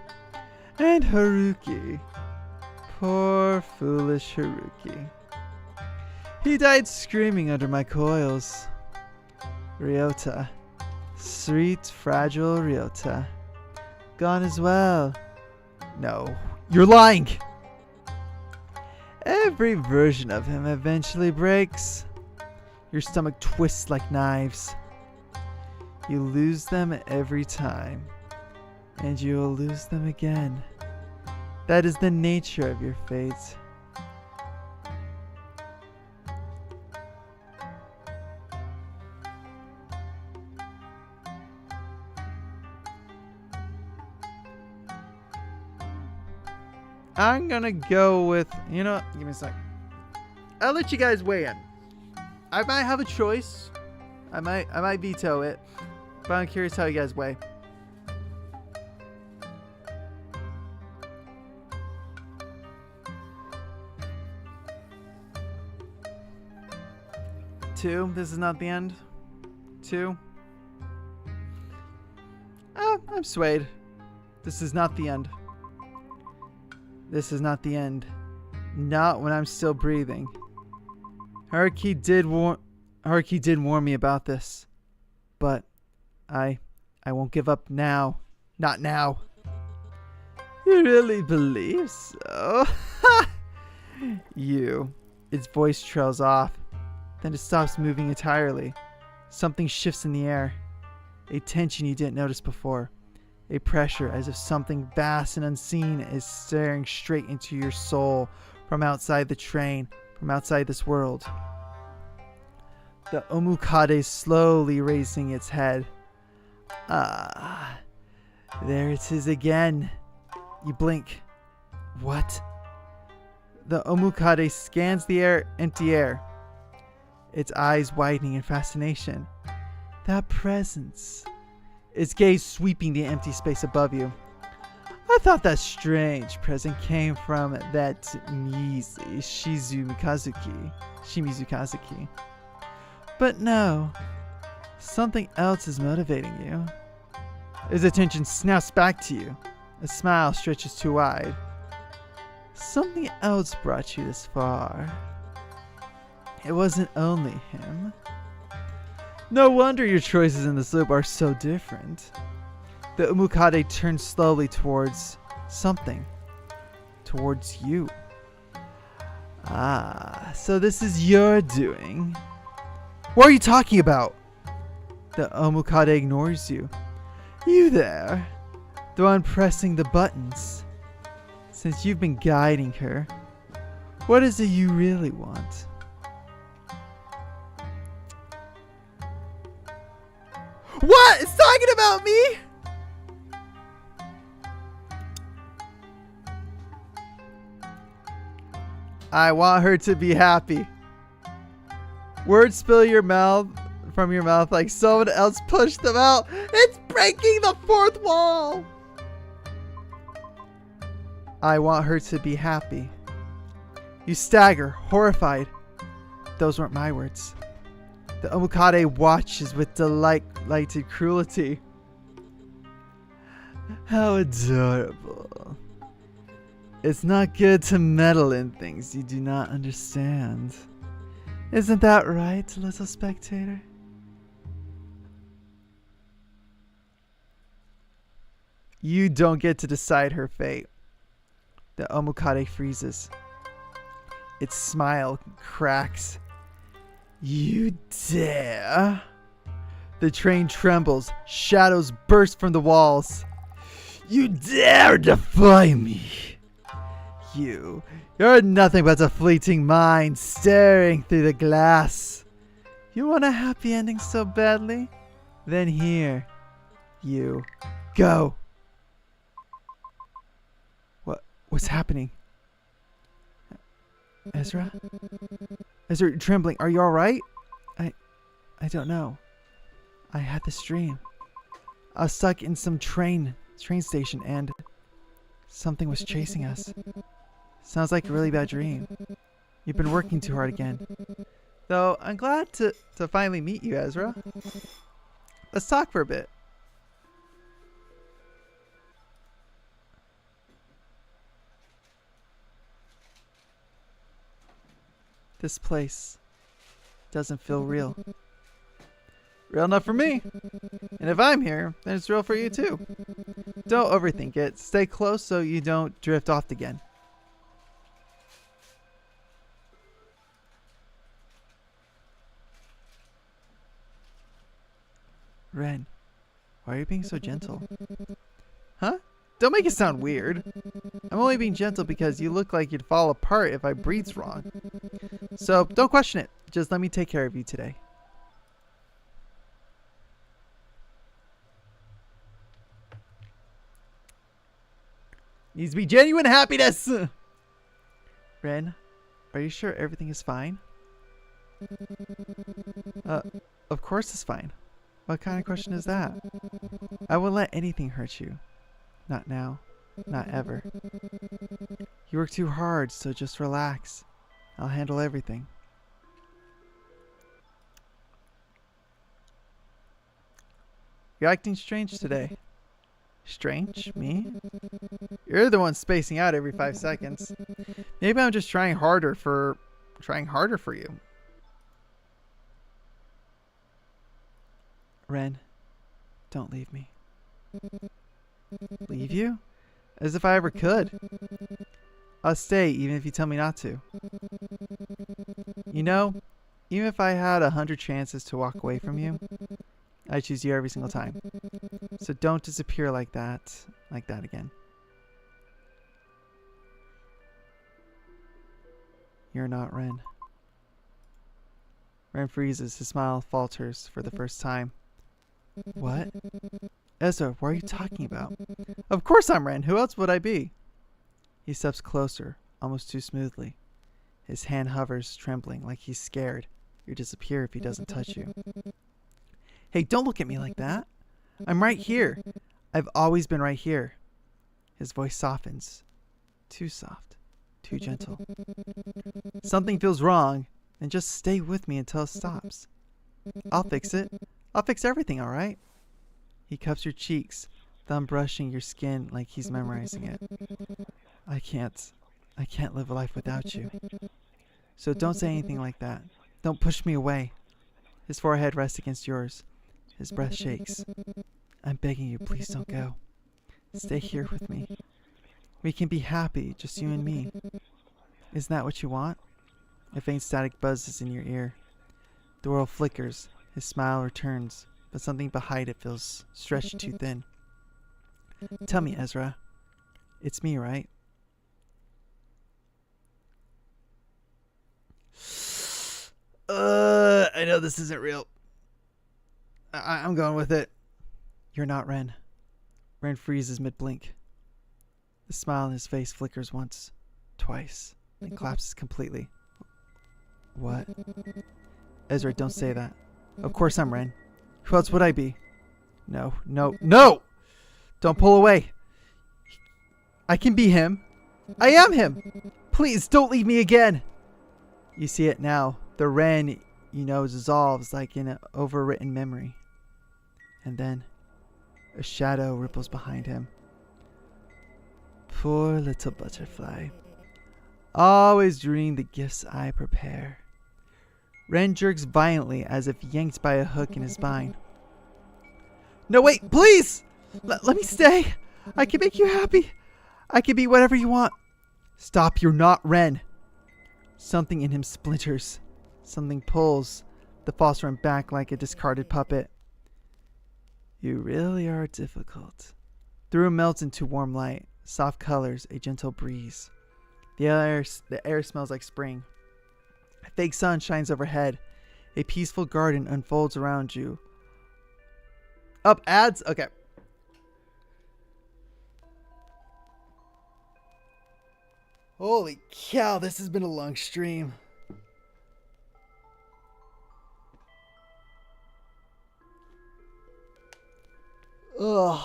C: And Haruki. Poor foolish Haruki. He died screaming under my coils. Ryota. Sweet, fragile Ryota. Gone as well. No, you're lying! Every version of him eventually breaks. Your stomach twists like knives. You lose them every time. And you will lose them again. That is the nature of your fate. I'm gonna go with, you know, give me a sec. I'll let you guys weigh in. I might have a choice. I might veto it, but I'm curious how you guys weigh. Two. This is not the end. Two. Oh, I'm swayed. This is not the end. This is not the end. Not when I'm still breathing. Haruki did warn me about this. But I won't give up now. Not now. You really believe so? You. Its voice trails off. Then it stops moving entirely. Something shifts in the air. A tension you didn't notice before. A pressure as if something vast and unseen is staring straight into your soul from outside the train, from outside this world. The Omukade slowly raising its head. Ah, there it is again. You blink. What? The Omukade scans the empty air, its eyes widening in fascination. That presence. Its gaze sweeping the empty space above you. I thought that strange present came from that Shimizu Kazuki. But no. Something else is motivating you. His attention snaps back to you. A smile stretches too wide. Something else brought you this far. It wasn't only him. No wonder your choices in the slope are so different. The Umukade turns slowly towards something. Towards you. Ah, so this is your doing. What are you talking about? The Omukade ignores you. You there, the one pressing the buttons. Since you've been guiding her, what is it you really want? What? It's talking about me? I want her to be happy. Words spill from your mouth like someone else pushed them out. It's breaking the fourth wall. I want her to be happy. You stagger, horrified. Those weren't my words. The Omukade watches with delighted cruelty. How adorable. It's not good to meddle in things you do not understand. Isn't that right, little spectator? You don't get to decide her fate. The Omukade freezes. Its smile cracks. You dare? The train trembles. Shadows burst from the walls. You dare defy me? You're nothing but a fleeting mind staring through the glass. You want a happy ending so badly? Then here, you go. What's happening? Ezra? Ezra, you're trembling. Are you alright? I don't know. I had this dream. I was stuck in some train station and something was chasing us. Sounds like a really bad dream. You've been working too hard again. Though I'm glad to finally meet you, Ezra. Let's talk for a bit. This place doesn't feel real. Real enough for me. And if I'm here, then it's real for you too. Don't overthink it. Stay close so you don't drift off again. Ren, why are you being so gentle? Huh? Don't make it sound weird. I'm only being gentle because you look like you'd fall apart if I breathed wrong. So don't question it. Just let me take care of you today. Needs to be genuine happiness. Ren, are you sure everything is fine? Of course it's fine. What kind of question is that? I won't let anything hurt you. Not now. Not ever. You work too hard, so just relax. I'll handle everything. You're acting strange today. Strange? Me? You're the one spacing out every 5 seconds. Maybe I'm just trying harder for you. Ren, don't leave me. Leave you? As if I ever could. I'll stay even if you tell me not to. You know, even if I had 100 chances to walk away from you, I choose you every single time. So don't disappear like that again. You're not Ren. Ren freezes. His smile falters for the first time. What? Ezra, what are you talking about? Of course I'm Ren. Who else would I be? He steps closer, almost too smoothly. His hand hovers, trembling, like he's scared. You'll disappear if he doesn't touch you. Hey, don't look at me like that. I'm right here. I've always been right here. His voice softens. Too soft. Too gentle. Something feels wrong, then just stay with me until it stops. I'll fix it. I'll fix everything, all right? He cups your cheeks, thumb brushing your skin like he's memorizing it. I can't live a life without you. So don't say anything like that. Don't push me away. His forehead rests against yours. His breath shakes. I'm begging you, please don't go. Stay here with me. We can be happy, just you and me. Isn't that what you want? A faint static buzzes in your ear. The world flickers. His smile returns, but something behind it feels stretched too thin. Tell me, Ezra. It's me, right? I know this isn't real. I'm going with it. You're not Ren. Ren freezes mid-blink. The smile on his face flickers once, twice, then collapses completely. What? Ezra, don't say that. Of course I'm Ren. Who else would I be? No, no, no! Don't pull away. I can be him. I am him. Please don't leave me again. You see it now. The Ren you know dissolves like in an overwritten memory. And then a shadow ripples behind him. Poor little butterfly. Always dreaming the gifts I prepare. Ren jerks violently as if yanked by a hook in his spine. No, wait, please! Let me stay. I can make you happy. I can be whatever you want. Stop, you're not Ren. Something in him splinters. Something pulls the false Ren back like a discarded puppet. You really are difficult. The room melts into warm light, soft colors, a gentle breeze. The air smells like spring. A fake sun shines overhead. A peaceful garden unfolds around you. Up ads? Okay. Holy cow, this has been a long stream. Ugh.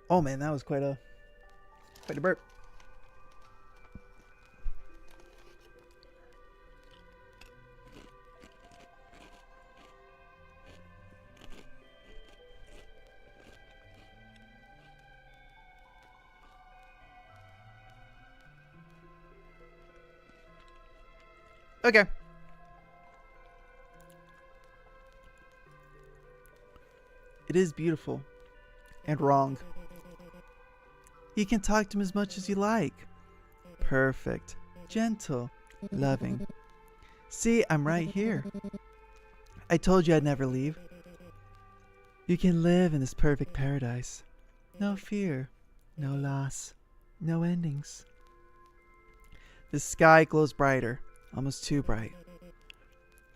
C: Oh man, that was quite a burp. Okay. It is beautiful and wrong. You can talk to him as much as you like. Perfect. Gentle. Loving. See, I'm right here. I told you I'd never leave. You can live in this perfect paradise. No fear, no loss, no endings. The sky glows brighter, almost too bright.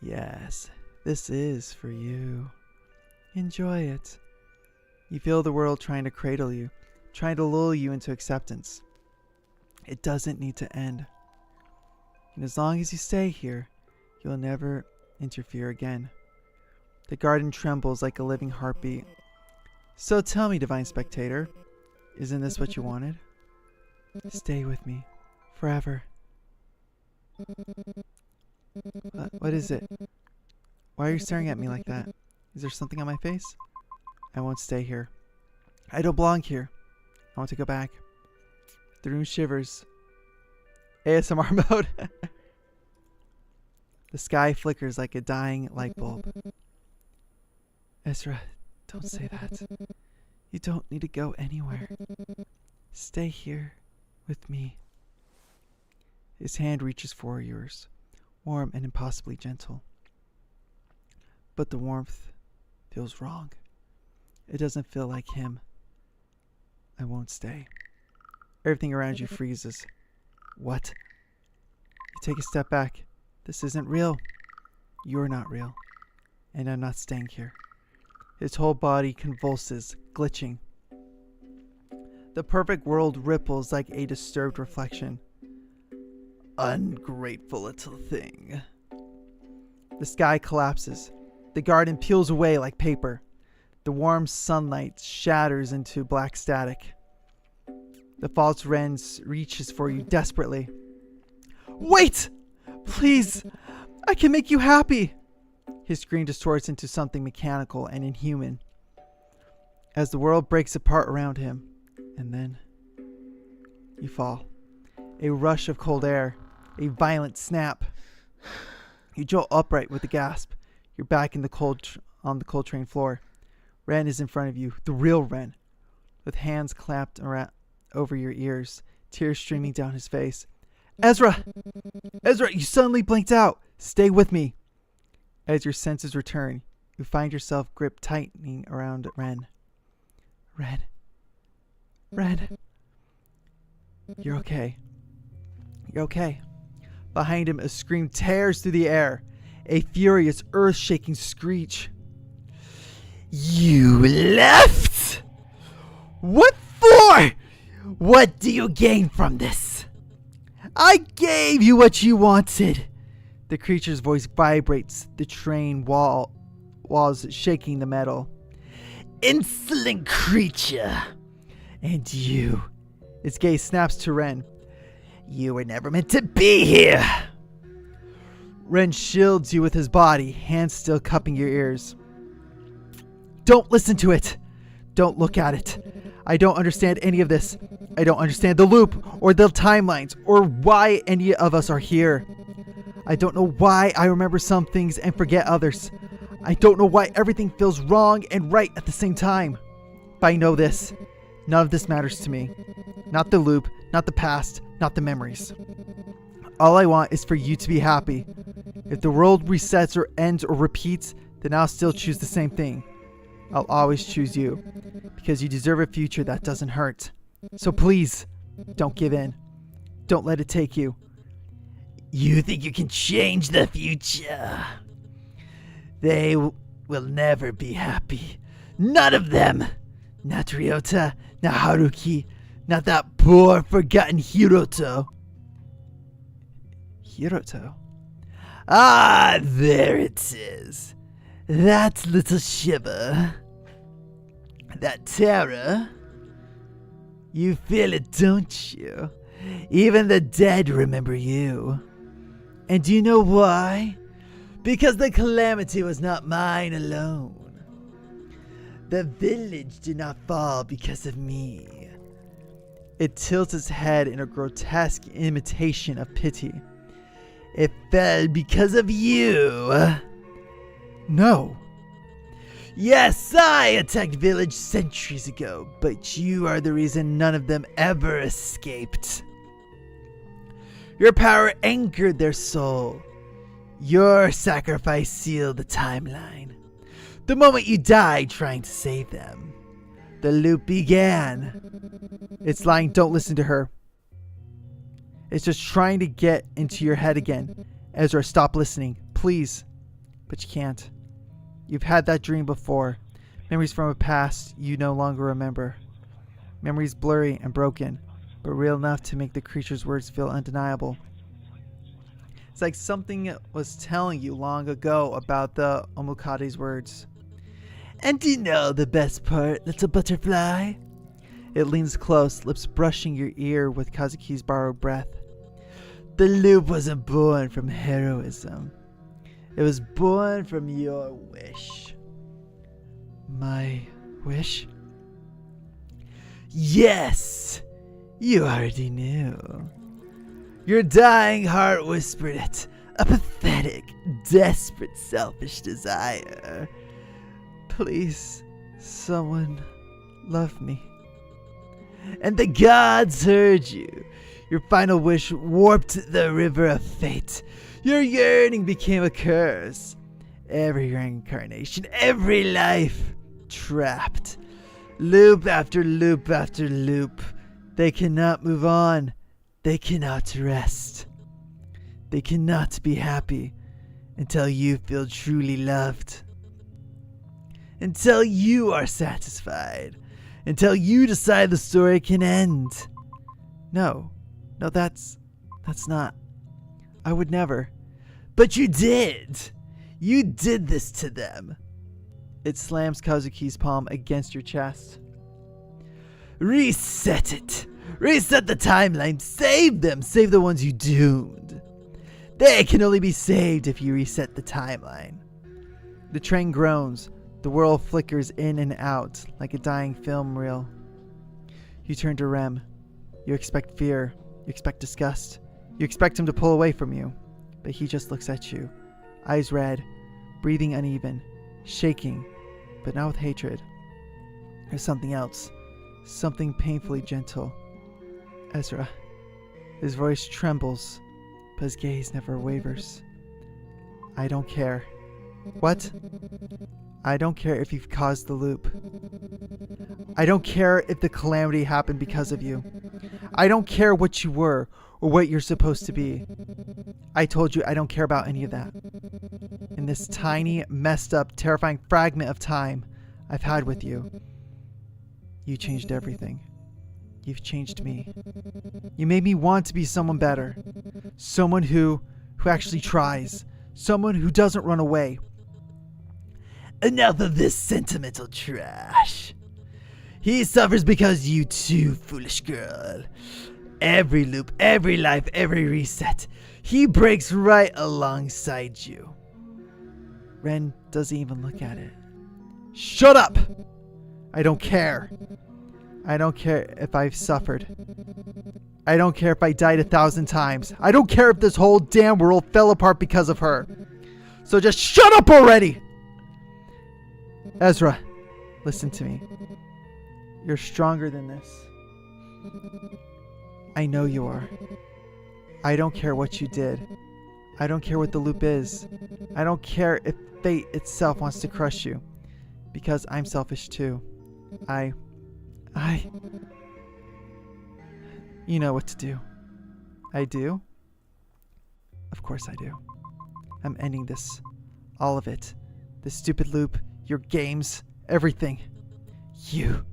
C: Yes, this is for you. Enjoy it. You feel the world trying to cradle you, trying to lull you into acceptance. It doesn't need to end. And as long as you stay here, you'll never interfere again. The garden trembles like a living heartbeat. So tell me, divine spectator, isn't this what you wanted? Stay with me, forever. What is it? Why are you staring at me like that? Is there something on my face? I won't stay here. I don't belong here. I want to go back. The room shivers. ASMR mode. The sky flickers like a dying light bulb. Ezra, don't say that. You don't need to go anywhere. Stay here with me. His hand reaches for yours, warm and impossibly gentle. But the warmth feels wrong. It doesn't feel like him. I won't stay. Everything around you freezes. What? You take a step back. This isn't real. You're not real. And I'm not staying here. His whole body convulses, glitching. The perfect world ripples like a disturbed reflection. Ungrateful little thing. The sky collapses. The garden peels away like paper. The warm sunlight shatters into black static. The false wren reaches for you desperately. Wait! Please! I can make you happy! His screen distorts into something mechanical and inhuman as the world breaks apart around him. And then you fall. A rush of cold air. A violent snap. You jolt upright with a gasp. You're back in on the cold train floor. Ren is in front of you, the real Ren, with hands clapped over your ears, tears streaming down his face. Ezra! Ezra, you suddenly blinked out. Stay with me. As your senses return, you find yourself gripped tightening around Ren. Ren. Ren. You're okay. You're okay. Behind him, a scream tears through the air. A furious, earth-shaking screech. You left? What for? What do you gain from this? I gave you what you wanted. The creature's voice vibrates, the train walls shaking the metal. Insolent creature. And you. Its gaze snaps to Ren. You were never meant to be here. Ren shields you with his body, hands still cupping your ears. Don't listen to it. Don't look at it. I don't understand any of this. I don't understand the loop or the timelines or why any of us are here. I don't know why I remember some things and forget others. I don't know why everything feels wrong and right at the same time. But I know this. None of this matters to me. Not the loop, not the past, not the memories. All I want is for you to be happy. If the world resets or ends or repeats, then I'll still choose the same thing. I'll always choose you. Because you deserve a future that doesn't hurt. So please, don't give in. Don't let it take you. You think you can change the future? They will never be happy. None of them. Not Ryota, not Haruki, not that poor forgotten Hiroto. Hiroto? Ah, there it is. That little shiver. That terror. You feel it, don't you? Even the dead remember you. And do you know why? Because the calamity was not mine alone. The village did not fall because of me. It tilts its head in a grotesque imitation of pity. It fell because of you. No. Yes, I attacked village centuries ago, but you are the reason none of them ever escaped. Your power anchored their soul. Your sacrifice sealed the timeline.
D: The moment you died trying to save them, the loop began.
C: It's lying. Don't listen to her. It's just trying to get into your head again. Ezra, stop listening. Please. But you can't. You've had that dream before. Memories from a past you no longer remember. Memories blurry and broken, but real enough to make the creature's words feel undeniable. It's like something was telling you long ago about the Omukade's words.
D: And do you know the best part, little butterfly?
C: It leans close, lips brushing your ear with Kazuki's borrowed breath.
D: The loop wasn't born from heroism. It was born from your wish.
C: My wish?
D: Yes! You already knew. Your dying heart whispered it. A pathetic, desperate, selfish desire.
C: Please, someone love me.
D: And the gods heard you. Your final wish warped the river of fate. Your yearning became a curse. Every reincarnation, every life, trapped. Loop after loop after loop. They cannot move on. They cannot rest. They cannot be happy until you feel truly loved. Until you are satisfied. Until you decide the story can end.
C: No, that's not. I would never.
D: But you did. You did this to them.
C: It slams Kazuki's palm against your chest.
D: Reset it. Reset the timeline. Save them. Save the ones you doomed. They can only be saved if you reset the timeline.
C: The train groans. The world flickers in and out like a dying film reel. You turn to Rem. You expect fear. You expect disgust. You expect him to pull away from you. But he just looks at you. Eyes red. Breathing uneven. Shaking. But not with hatred. There's something else. Something painfully gentle. Ezra. His voice trembles. But his gaze never wavers. I don't care. What? I don't care if you've caused the loop. I don't care if the calamity happened because of you. I don't care what you were or what you're supposed to be. I told you I don't care about any of that. In this tiny, messed up, terrifying fragment of time I've had with you, you changed everything. You've changed me. You made me want to be someone better. Someone who actually tries. Someone who doesn't run away.
D: Enough of this sentimental trash. He suffers because you too, foolish girl. Every loop, every life, every reset. He breaks right alongside you.
C: Ren doesn't even look at it. Shut up! I don't care. I don't care if I've suffered. I don't care if I died 1,000 times. I don't care if this whole damn world fell apart because of her. So just shut up already! Ezra, listen to me. You're stronger than this. I know you are. I don't care what you did. I don't care what the loop is. I don't care if fate itself wants to crush you. Because I'm selfish too. You know what to do. I do? Of course I do. I'm ending this. All of it. This stupid loop. Your games, everything.
D: You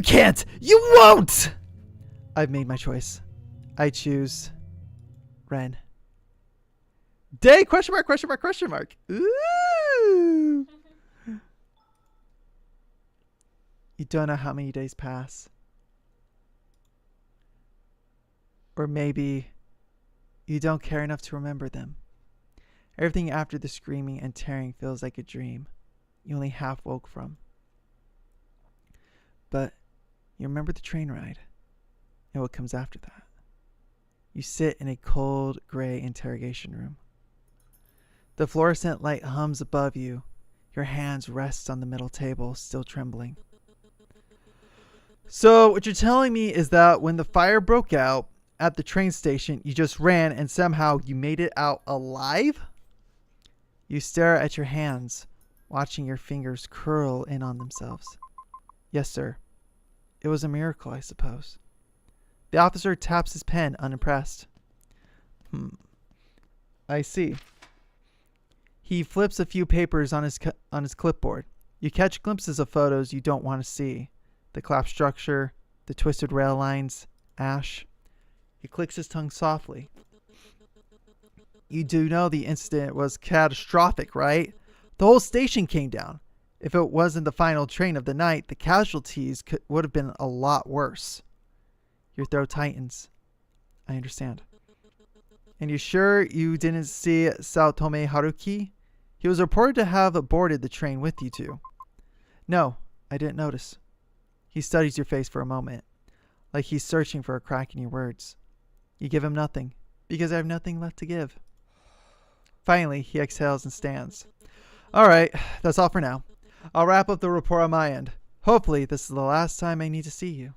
D: can't! You won't!
C: I've made my choice. I choose Ren.
A: Day? Question mark, question mark, question mark. Ooh!
C: You don't know how many days pass. Or maybe you don't care enough to remember them. Everything after the screaming and tearing feels like a dream you only half woke from. But you remember the train ride and what comes after that. You sit in a cold, gray interrogation room. The fluorescent light hums above you. Your hands rest on the metal table, still trembling. So what you're telling me is that when the fire broke out at the train station, you just ran and somehow you made it out alive? You stare at your hands,
A: watching your fingers curl in on themselves. Yes, sir. It was a miracle, I suppose. The officer taps his pen, unimpressed. I see. He flips a few papers on his clipboard. You catch glimpses of photos you don't want to see. The collapsed structure, the twisted rail lines, ash. He clicks his tongue softly. You do know the incident was catastrophic, right? The whole station came down. If it wasn't the final train of the night, the casualties would have been a lot worse. Your throat tightens. I understand. And you sure you didn't see Otome Haruki? He was reported to have boarded the train with you two. No, I didn't notice. He studies your face for a moment, like he's searching for a crack in your words. You give him nothing, because I have nothing left to give. Finally, he exhales and stands. All right, that's all for now. I'll wrap up the report on my end. Hopefully, this is the last time I need to see you.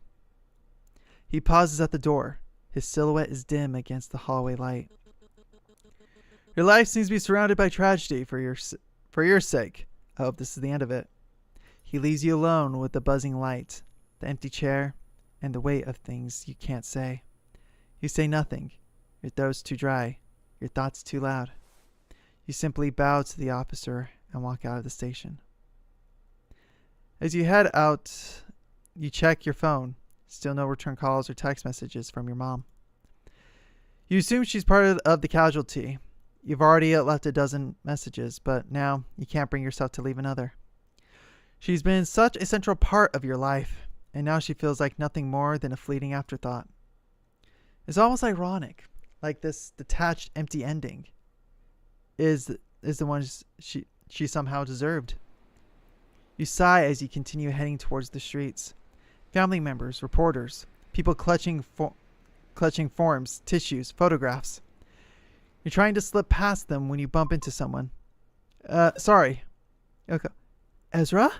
A: He pauses at the door. His silhouette is dim against the hallway light. Your life seems to be surrounded by tragedy for your sake. I hope this is the end of it. He leaves you alone with the buzzing light, the empty chair, and the weight of things you can't say. You say nothing. Your throat's too dry. Your thoughts too loud. You simply bow to the officer and walk out of the station. As you head out, you check your phone. Still no return calls or text messages from your mom. You assume she's part of the casualty. You've already left a dozen messages, but now you can't bring yourself to leave another. She's been such a central part of your life, and now she feels like nothing more than a fleeting afterthought. It's almost ironic, like this detached, empty ending is the one she somehow deserved. You sigh as you continue heading towards the streets. Family members, reporters, people clutching forms, tissues, photographs. You're trying to slip past them when you bump into someone. Sorry. Yoko. Ezra?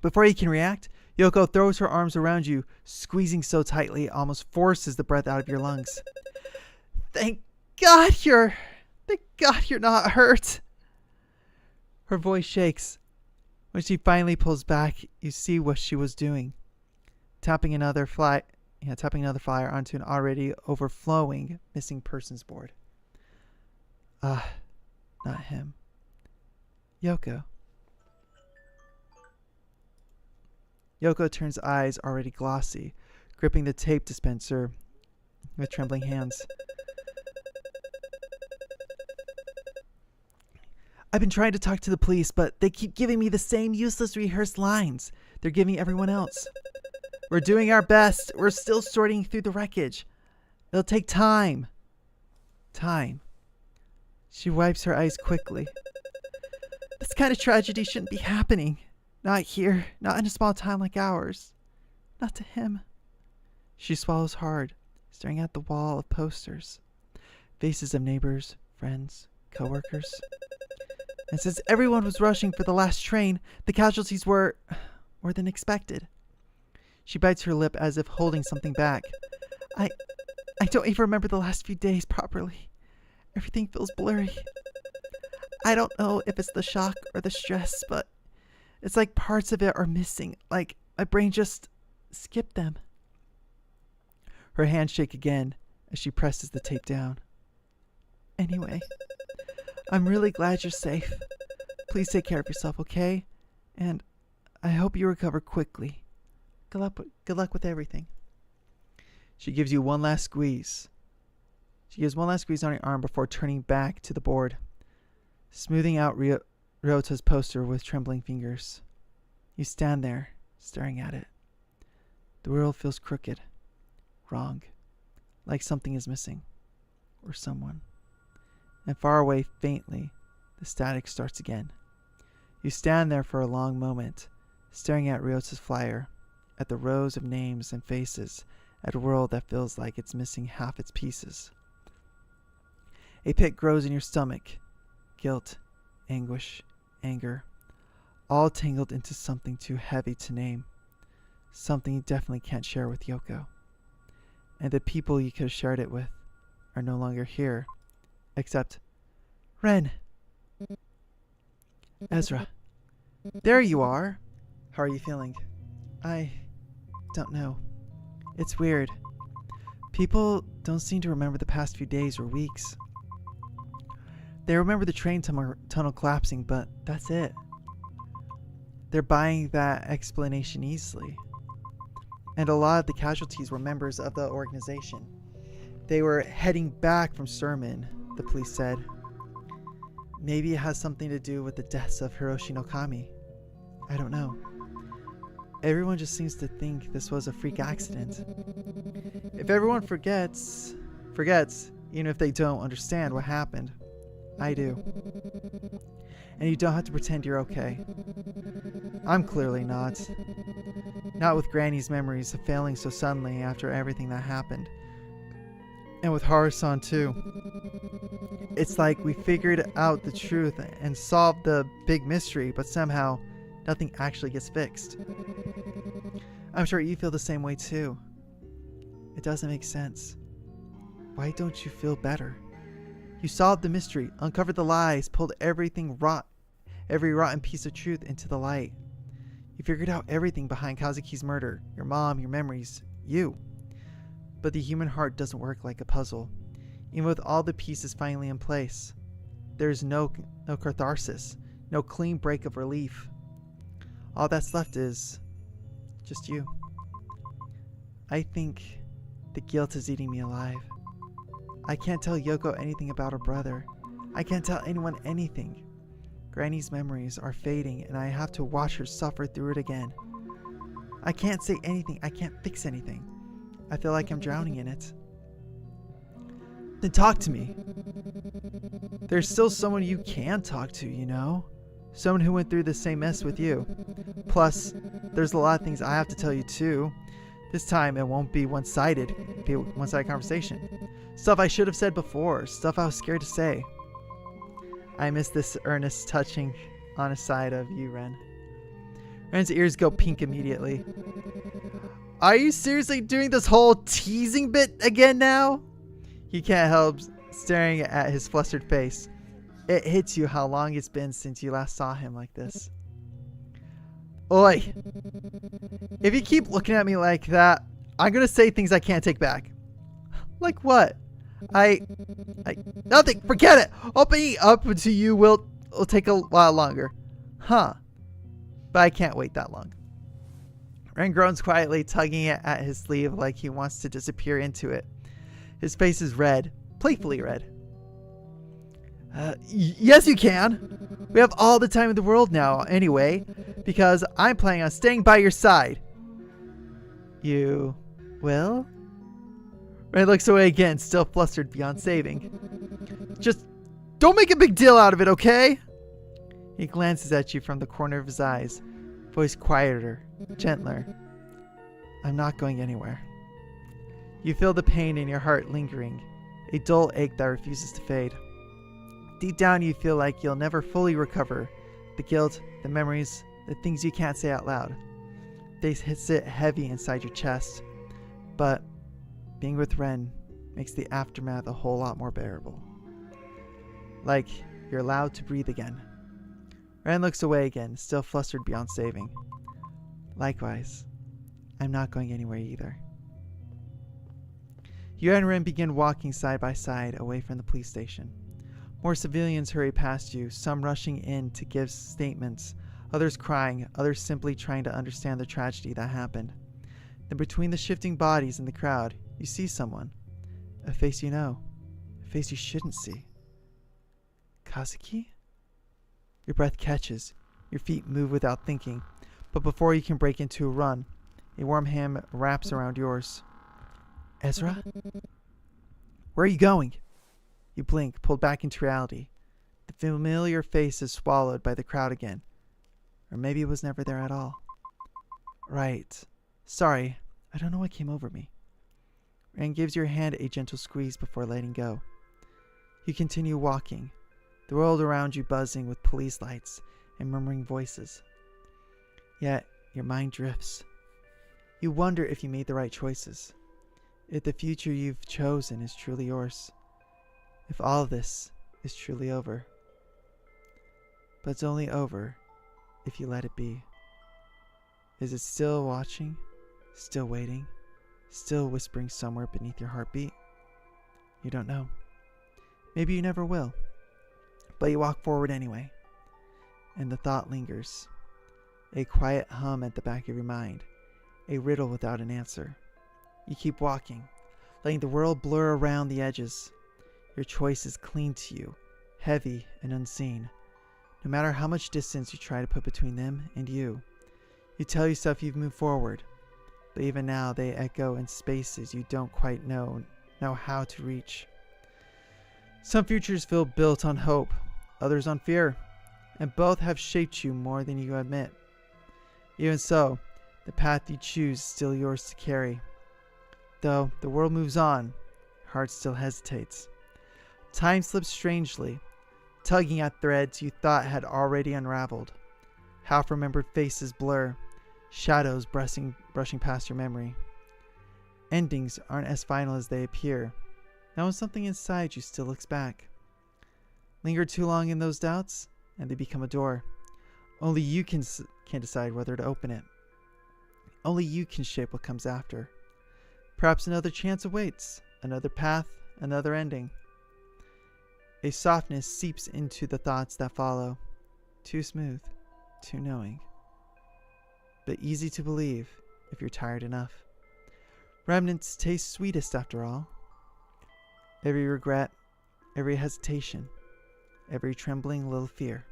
A: Before you can react, Yoko throws her arms around you, squeezing so tightly it almost forces the breath out of your lungs. Thank God you're not hurt. Her voice shakes. When she finally pulls back, you see what she was doing. Tapping another flyer onto an already overflowing missing persons board. Not him. Yoko. Yoko turns eyes already glossy, gripping the tape dispenser with trembling hands. I've been trying to talk to the police, but they keep giving me the same useless rehearsed lines they're giving everyone else. We're doing our best. We're still sorting through the wreckage. It'll take time. Time. She wipes her eyes quickly. This kind of tragedy shouldn't be happening. Not here. Not in a small town like ours. Not to him. She swallows hard, staring at the wall of posters. Faces of neighbors, friends, co-workers. And since everyone was rushing for the last train, the casualties were more than expected. She bites her lip as if holding something back. I don't even remember the last few days properly. Everything feels blurry. I don't know if it's the shock or the stress, but it's like parts of it are missing. Like my brain just skipped them. Her hands shake again as she presses the tape down. Anyway, I'm really glad you're safe. Please take care of yourself, okay? And I hope you recover quickly. Good luck with everything. She gives you one last squeeze. She gives one last squeeze on your arm before turning back to the board, smoothing out Ryota's poster with trembling fingers. You stand there, staring at it. The world feels crooked, wrong, like something is missing, or someone. And far away, faintly, the static starts again. You stand there for a long moment, staring at Ryota's flyer, at the rows of names and faces, at a world that feels like it's missing half its pieces. A pit grows in your stomach. Guilt, anguish, anger, all tangled into something too heavy to name. Something you definitely can't share with Yoko. And the people you could have shared it with are no longer here. Except Ren. Ezra. There you are. How are you feeling? I don't know. It's weird. People don't seem to remember the past few days or weeks. They remember the train tunnel collapsing, but that's it. They're buying that explanation easily. And a lot of the casualties were members of the organization. They were heading back from Sermon, the police said. Maybe it has something to do with the deaths of Hiroshi no Kami. I don't know. Everyone just seems to think this was a freak accident. If everyone forgets, even if they don't understand what happened. I do. And you don't have to pretend you're okay. I'm clearly not. Not with Granny's memories failing so suddenly after everything that happened. And with Haru-san too. It's like we figured out the truth and solved the big mystery, but somehow nothing actually gets fixed. I'm sure you feel the same way too. It doesn't make sense. Why don't you feel better? You solved the mystery, uncovered the lies, pulled every rotten piece of truth into the light. You figured out everything behind Kazuki's murder, your mom, your memories, you. But the human heart doesn't work like a puzzle. Even with all the pieces finally in place, there's no catharsis, no clean break of relief. All that's left is just you. I think the guilt is eating me alive. I can't tell Yoko anything about her brother. I can't tell anyone anything. Granny's memories are fading and I have to watch her suffer through it again. I can't say anything. I can't fix anything. I feel like I'm drowning in it. Then talk to me. There's still someone you can talk to, you know? Someone who went through the same mess with you. Plus, there's a lot of things I have to tell you too. This time it won't be one-sided. It'll be a one-sided conversation. Stuff I should have said before. Stuff I was scared to say. I miss this earnest, touching, honest side of you, Ren. Ren's ears go pink immediately. Are you seriously doing this whole teasing bit again now? He can't help staring at his flustered face. It hits you how long it's been since you last saw him like this. Oi! If you keep looking at me like that, I'm gonna say things I can't take back. Like what? Nothing! Forget it! Opening up to you will take a while longer. Huh. But I can't wait that long. Ren groans quietly, tugging at his sleeve like he wants to disappear into it. His face is red. Playfully red. Yes, you can. We have all the time in the world now, anyway, because I'm planning on staying by your side. You will? Ren looks away again, still flustered beyond saving. Just don't make a big deal out of it, okay? He glances at you from the corner of his eyes, voice quieter, gentler. I'm not going anywhere. You feel the pain in your heart lingering, a dull ache that refuses to fade. Deep down you feel like you'll never fully recover. The guilt, the memories, the things you can't say out loud. They sit heavy inside your chest. But being with Ren makes the aftermath a whole lot more bearable. Like you're allowed to breathe again. Ren looks away again, still flustered beyond saving. Likewise, I'm not going anywhere either. You and Ren begin walking side by side away from the police station. More civilians hurry past you, some rushing in to give statements, others crying, others simply trying to understand the tragedy that happened. Then between the shifting bodies in the crowd, you see someone. A face you know. A face you shouldn't see. Kazuki? Your breath catches. Your feet move without thinking. But before you can break into a run, a warm hand wraps around yours. Ezra? Where are you going? You blink, pulled back into reality. The familiar face is swallowed by the crowd again. Or maybe it was never there at all. Right. Sorry, I don't know what came over me. Ren gives your hand a gentle squeeze before letting go. You continue walking, the world around you buzzing with police lights and murmuring voices. Yet, your mind drifts. You wonder if you made the right choices. If the future you've chosen is truly yours. If all of this is truly over.
C: but it's only over if you let it be. Is it still watching? Still waiting? Still whispering somewhere beneath your heartbeat? You don't know. Maybe you never will. But you walk forward anyway. And the thought lingers. A quiet hum at the back of your mind. A riddle without an answer. You keep walking, letting the world blur around the edges. Your choices cling to you, heavy and unseen. No matter how much distance you try to put between them and you. You tell yourself you've moved forward. But even now they echo in spaces you don't quite know how to reach. Some futures feel built on hope, others on fear, and both have shaped you more than you admit. Even so, the path you choose is still yours to carry. Though the world moves on, your heart still hesitates. Time slips strangely, tugging at threads you thought had already unraveled. Half-remembered faces blur, shadows brushing past your memory. Endings aren't as final as they appear. Now when something inside you still looks back. Linger too long in those doubts, and they become a door. Only you can decide whether to open it. Only you can shape what comes after. Perhaps another chance awaits, another path, another ending. A softness seeps into the thoughts that follow. Too smooth, too knowing. But easy to believe if you're tired enough. Remnants taste sweetest after all. Every regret, every hesitation, every trembling little fear.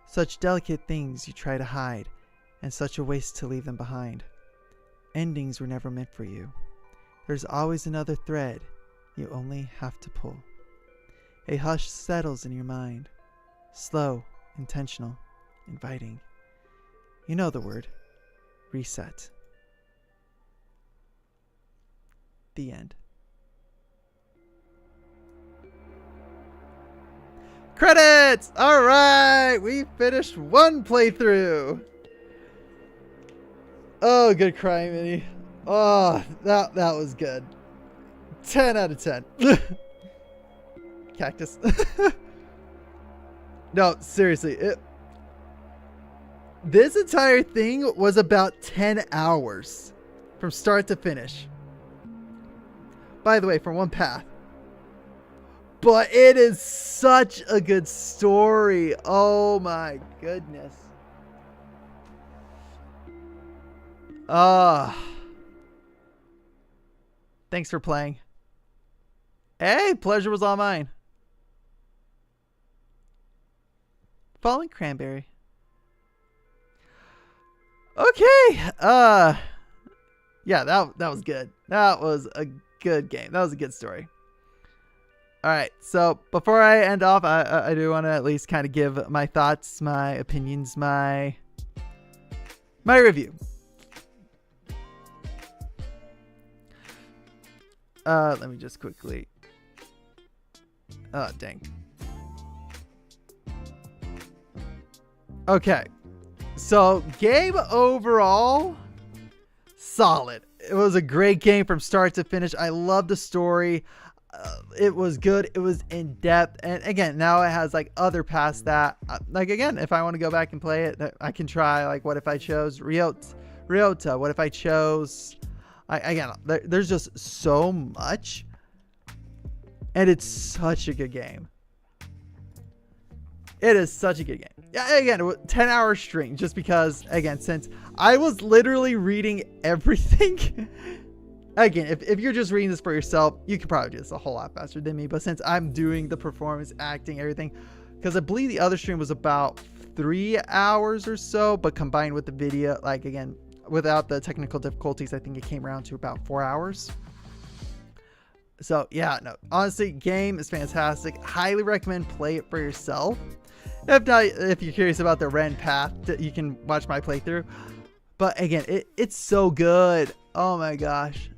C: Such delicate things you try to hide, and such a waste to leave them behind. Endings were never meant for you. There's always another thread you only have to pull. A hush settles in your mind. Slow, intentional, inviting. You know the word. Reset. The end. Credits! Alright, we finished one playthrough. Oh, good crying, Minnie. Oh, that was good. 10 out of 10. Cactus. No, seriously. This entire thing was about 10 hours from start to finish. By the way, from one path. But it is such a good story. Oh my goodness. Thanks for playing. Hey, pleasure was all mine. Falling Cranberry. Okay. Yeah, that was good. That was a good game. That was a good story. All right. So before I end off, I do want to at least kind of give my thoughts, my opinions, my review. Let me just quickly. Oh, dang. Okay. So, game overall, solid. It was a great game from start to finish. I love the story. It was good. It was in depth. And again, now it has like other paths that, like again, if I want to go back and play it, I can try. Like, what if I chose Ryota? What if I chose... Again, there's just so much, and it's such a good game. It is such a good game. Yeah, again, 10-hour stream, just because, again, since I was literally reading everything. Again, if you're just reading this for yourself, you can probably do this a whole lot faster than me. But since I'm doing the performance, acting, everything, because I believe the other stream was about 3 hours or so, but combined with the video, like, again, without the technical difficulties, I think it came around to about 4 hours. So yeah, no, honestly, game is fantastic. Highly recommend play it for yourself. If not, if you're curious about the Ren path, you can watch my playthrough. But again, it's so good. Oh my gosh.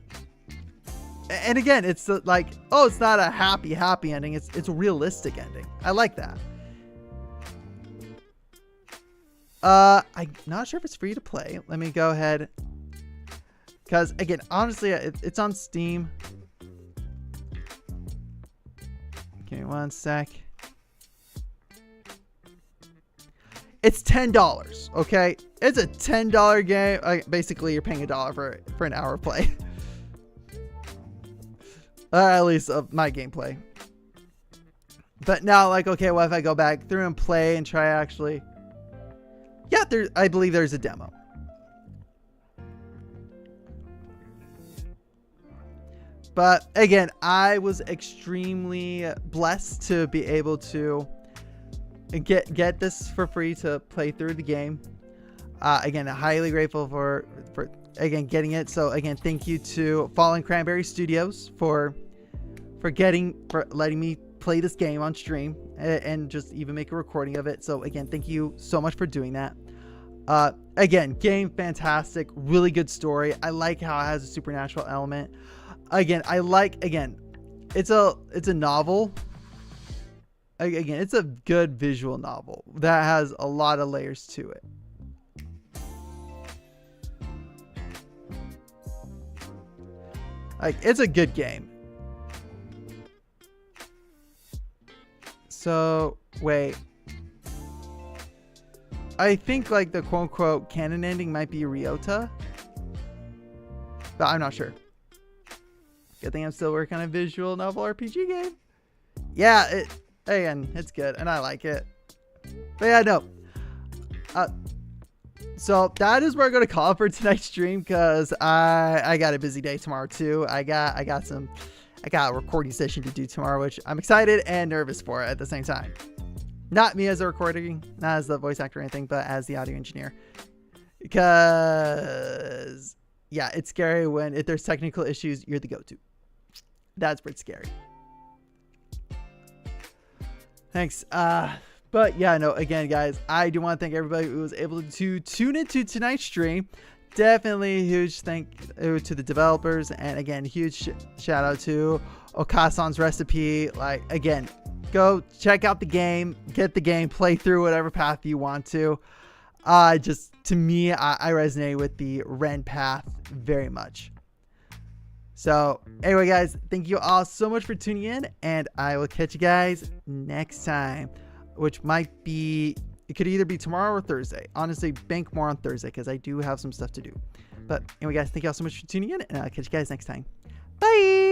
C: And again, it's like, oh, it's not a happy ending. It's a realistic ending. I like that. I'm not sure if it's free to play. Let me go ahead. Because, again, honestly, it's on Steam. Give me one sec. It's $10, okay? It's a $10 game. Basically, you're paying $1 for an hour of play. At least of my gameplay. But now, like, okay, what if I go back through and play and try actually? Yeah, I believe there's a demo. But again, I was extremely blessed to be able to get this for free to play through the game. Again, highly grateful for again getting it. So again, thank you to Fallen Cranberry Studios for letting me play this game on stream and just even make a recording of it. So again, thank you so much for doing that. Again, game fantastic, really good story. I like how it has a supernatural element. Again, it's a novel. Again, it's a good visual novel that has a lot of layers to it. Like, it's a good game. So, wait. I think like the quote unquote canon ending might be Ryota. But I'm not sure. Good thing I'm still working on a visual novel RPG game. Yeah, again, it's good and I like it. But yeah, no. So that is where I'm gonna call it for tonight's stream, because I got a busy day tomorrow too. I got a recording session to do tomorrow, which I'm excited and nervous for at the same time. Not me as a recording, not as the voice actor or anything, but as the audio engineer. Because yeah, it's scary when if there's technical issues, you're the go-to. That's pretty scary. Thanks. But yeah, no, again, guys, I do want to thank everybody who was able to tune into tonight's stream. Definitely a huge thank you to the developers. And again, huge shout out to Okasan's Recipe. Like, again, go check out the game, get the game, play through whatever path you want to. Just to me, I resonate with the Ren path very much. So anyway, guys, thank you all so much for tuning in, and I will catch you guys next time, which might be, it could either be tomorrow or Thursday. Honestly, bank more on Thursday because I do have some stuff to do. But anyway, guys, thank you all so much for tuning in, and I'll catch you guys next time. Bye.